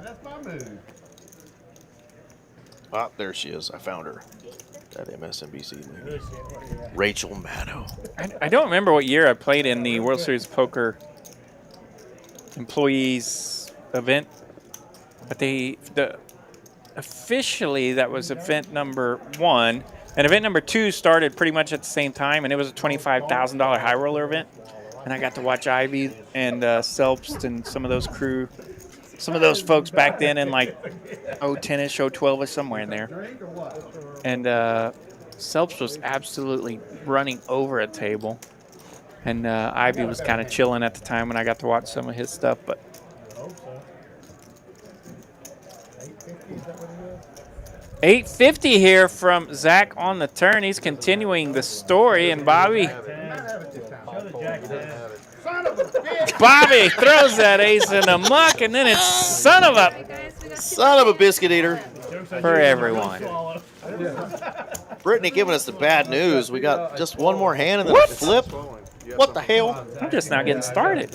That's my move. Ah, there she is. I found her. That MSNBC lady. Rachel Maddow. I don't remember what year I played in the World Series of Poker employees event, but officially that was event number 1, and event number 2 started pretty much at the same time, and it was a $25,000 high roller event, and I got to watch Ivy and Selbst and some of those crew. Some of those folks back then in like 010-ish, 012-ish, somewhere in there. And Selbst was absolutely running over a table. And Ivy was kind of chilling at the time when I got to watch some of his stuff. But $850 here from Zack on the turn. He's continuing the story. And Bobby throws that ace in the muck, and then it's son of a biscuit eater for everyone. Brittany giving us the bad news. We got just one more hand and then a flip. What the hell? I'm just now getting started.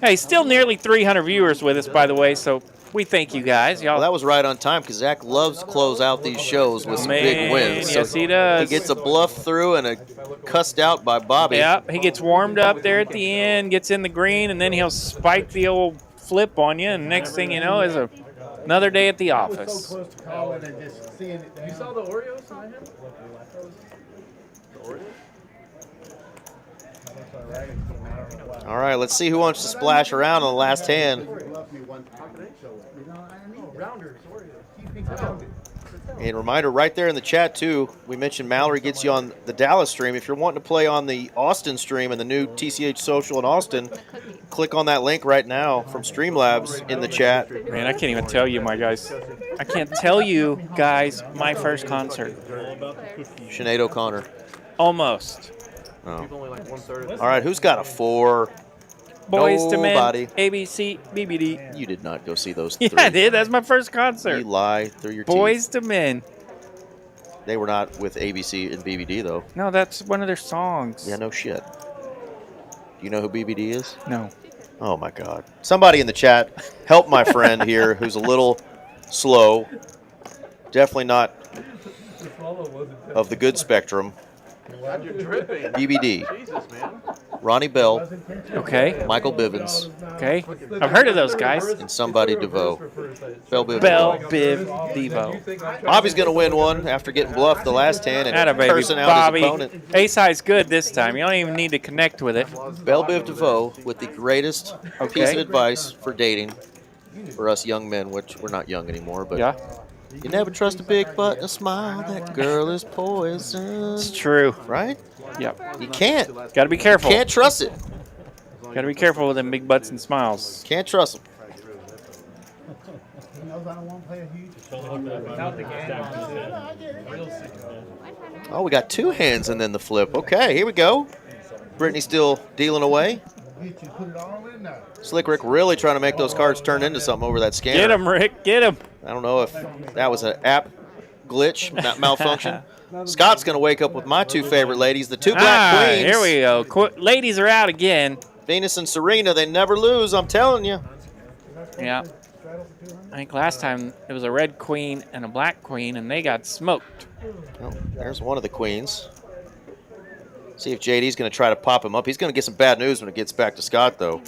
Hey, still nearly 300 viewers with us, by the way, so we thank you guys. Y'all. Well, that was right on time because Zack loves to close out these shows with some big wins. Yes, he does. He gets a bluff through and a cussed out by Bobby. Yeah, he gets warmed up there at the end, gets in the green, and then he'll spike the old flip on you, and next thing you know is a Another day at the So office. close to calling and just seeing it down. You saw the Oreos in my hand? The Oreo? All right, let's see who wants to splash around on the last hand. Rounders, Oreos. And reminder right there in the chat, too, we mentioned Mallory gets you on the Dallas stream. If you're wanting to play on the Austin stream and the new TCH Social in Austin, click on that link right now from Streamlabs in the chat. Man, I can't even tell you, my guys. I can't tell you, guys, my first concert. Sinead O'Connor. Almost. Oh. People only like 1/3. All right, who's got a 4? Boys to Men, Nobody. ABC, BBD. You did not go see those Yeah, three. I did. That's my first concert. You lie through your Boys teeth. to Men. They were not with ABC and BBD, though. No, that's one of their songs. Yeah, no shit. Do you know who BBD is? No. Oh, my God. Somebody in the chat, help my friend here who's a little slow. Definitely not of the good spectrum. God, you're dripping. BBD. Jesus, man. Ronnie Bell. Okay. Michael Bivens. Okay. I've heard of those guys. And somebody DeVoe. Bell Biv. Bell Biv Devo. Bobby's going to win one after getting bluffed the last hand and Atta baby. cursing out Bobby. his opponent. Ace high's good this time. You don't even need to connect with it. Bell Biv DeVoe with the greatest piece of Okay. advice for dating for us young men, which we're not young anymore, but Yeah. you never trust a big butt and a smile. That girl is poison. It's true. Right? Yep. You can't. Got to be careful. Can't trust it. Got to be careful with them big butts and smiles. Can't trust them. He knows I don't want to play a huge. Oh, we got 2 hands and then the flip. Okay, here we go. Brittany still dealing away. Get you put it all in there. Slick Rick really trying to make those cards turn into something over that scanner. Get him, Rick. Get him. I don't know if that was an app glitch, malfunction. Scott's going to wake up with my 2 favorite ladies, the 2 black queens. Here we go. Ladies are out again. Venus and Serena, they never lose, I'm telling you. Yeah. I think last time it was a red queen and a black queen, and they got smoked. Oh, there's one of the queens. See if JD's going to try to pop him up. He's going to get some bad news when it gets back to Scott, though.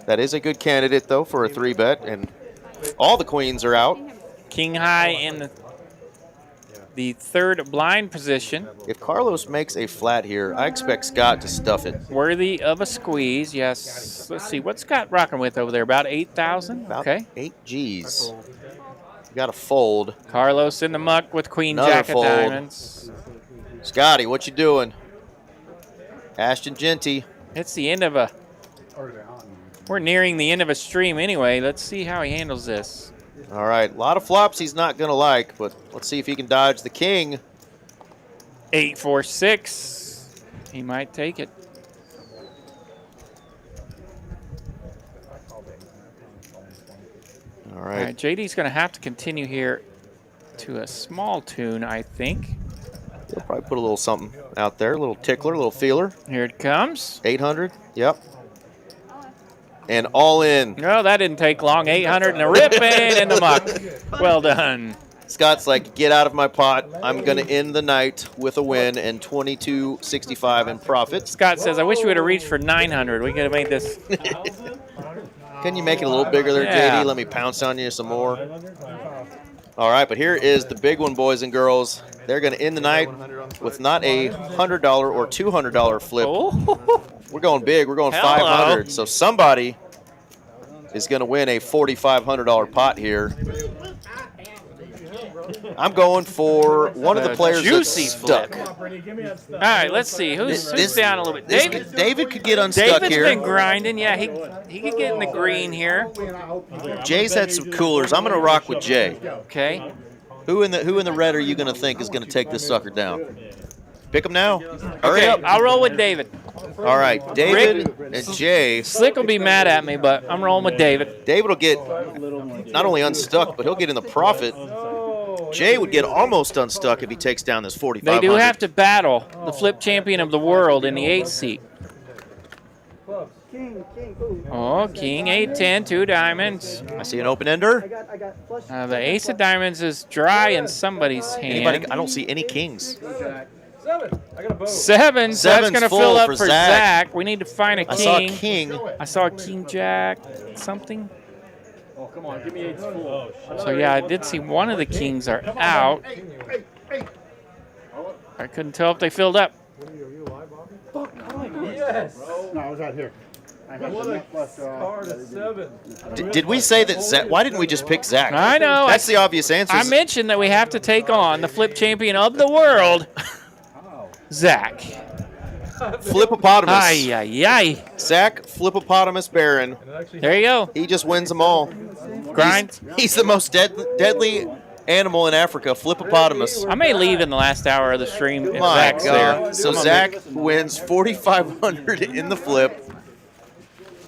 That is a good candidate, though, for a 3-bet, and all the queens are out. King high in the third blind position. If Carlos makes a flat here, I expect Scott to stuff it. Worthy of a squeeze, yes. Let's see, what's Scott rocking with over there? About 8,000? About Okay. 8 G's. You got to fold. Carlos in the muck with queen Another jack of fold. diamonds. Scotty, what you doing? Ashton Genty. It's the end of a... We're nearing the end of a stream anyway. Let's see how he handles this. All right, a lot of flops he's not going to like, but let's see if he can dodge the king. 8-4-6. He might take it. All All right. right, JD's going to have to continue here to a small tune, I think. He'll probably put a little something out there, a little tickler, a little feeler. Here it comes. 800, yep. And all in. No, that didn't take long. 800 and a ripping in the muck. Well done. Scott's like, get out of my pot. I'm going to end the night with a win and $22.65 in profit. Scott says, I wish we would have reached for 900. We could have made this. Can you make it a little bigger there, Yeah. JD? Let me pounce on you some more. All right, but here is the big one, boys and girls. They're going to end the night with not a $100 or $200 flip. Oh. We're going big. We're going Hello. 500. So somebody is going to win a $4,500 pot here. I'm going for one of the players juicy that's stuck. All right, let's see. Who's This- down a little bit? David could get unstuck David's here. been grinding. Yeah, he could get in the green here. Jay's had some coolers. I'm going to rock with Jay. Okay. Who in the red are you going to think is going to take this sucker down? Pick him now. Hurry Okay, up. I'll roll with David. All right, David and Jay. Slick will be mad at me, but I'm rolling with David. David will get not only unstuck, but he'll get in the profit. Jay would get almost unstuck if he takes down this 4,500. They do have to battle the flip champion of the world in the 8th seat. Oh, king, 8-10, 2 diamonds. I see an open ender. The ace of diamonds is dry in somebody's hand. Anybody? I don't see any kings. 7, so that's going to full fill up for for Zack. Zack. We need to find a king. I saw a king. I saw a king jack something. Oh, come on, give me 8's full. Oh, shit. So yeah, I did see one of the kings are out. I couldn't tell if they filled up. Yes. No, I was out here. I had What the a net left, card of 7. Did we say that Zack? Why didn't we just pick Zack? I know. That's the obvious answer. I mentioned that we have to take on the flip champion of the world, Zack. Flippopotamus. Ay, ay, ay. Zack Flippopotamus Baron. There you go. He just wins them all. Grind. He's the most deadly animal in Africa, Flippopotamus. I may leave in the last hour of the stream if My Zack's God. there. So Zack wins 4,500 in the flip.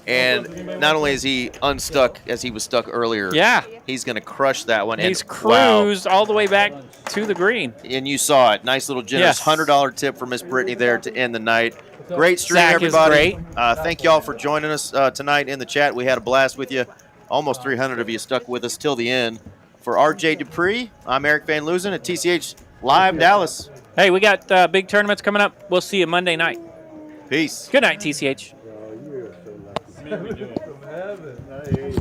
And not only is he unstuck as he was stuck earlier, Yeah. he's going to crush that one. He's And wow. cruised all the way back to the green. And you saw it. Nice little generous Yes. $100 tip for Miss Brittany there to end the night. Great stream, Zack is everybody. great. Thank y'all for joining us tonight in the chat. We had a blast with you. Almost 300 of you stuck with us till the end. For RJ Dupree, I'm Eric Van Loosen at TCH Live Dallas. Hey, we got big tournaments coming up. We'll see you Monday night. Peace. Good night, TCH. From heaven.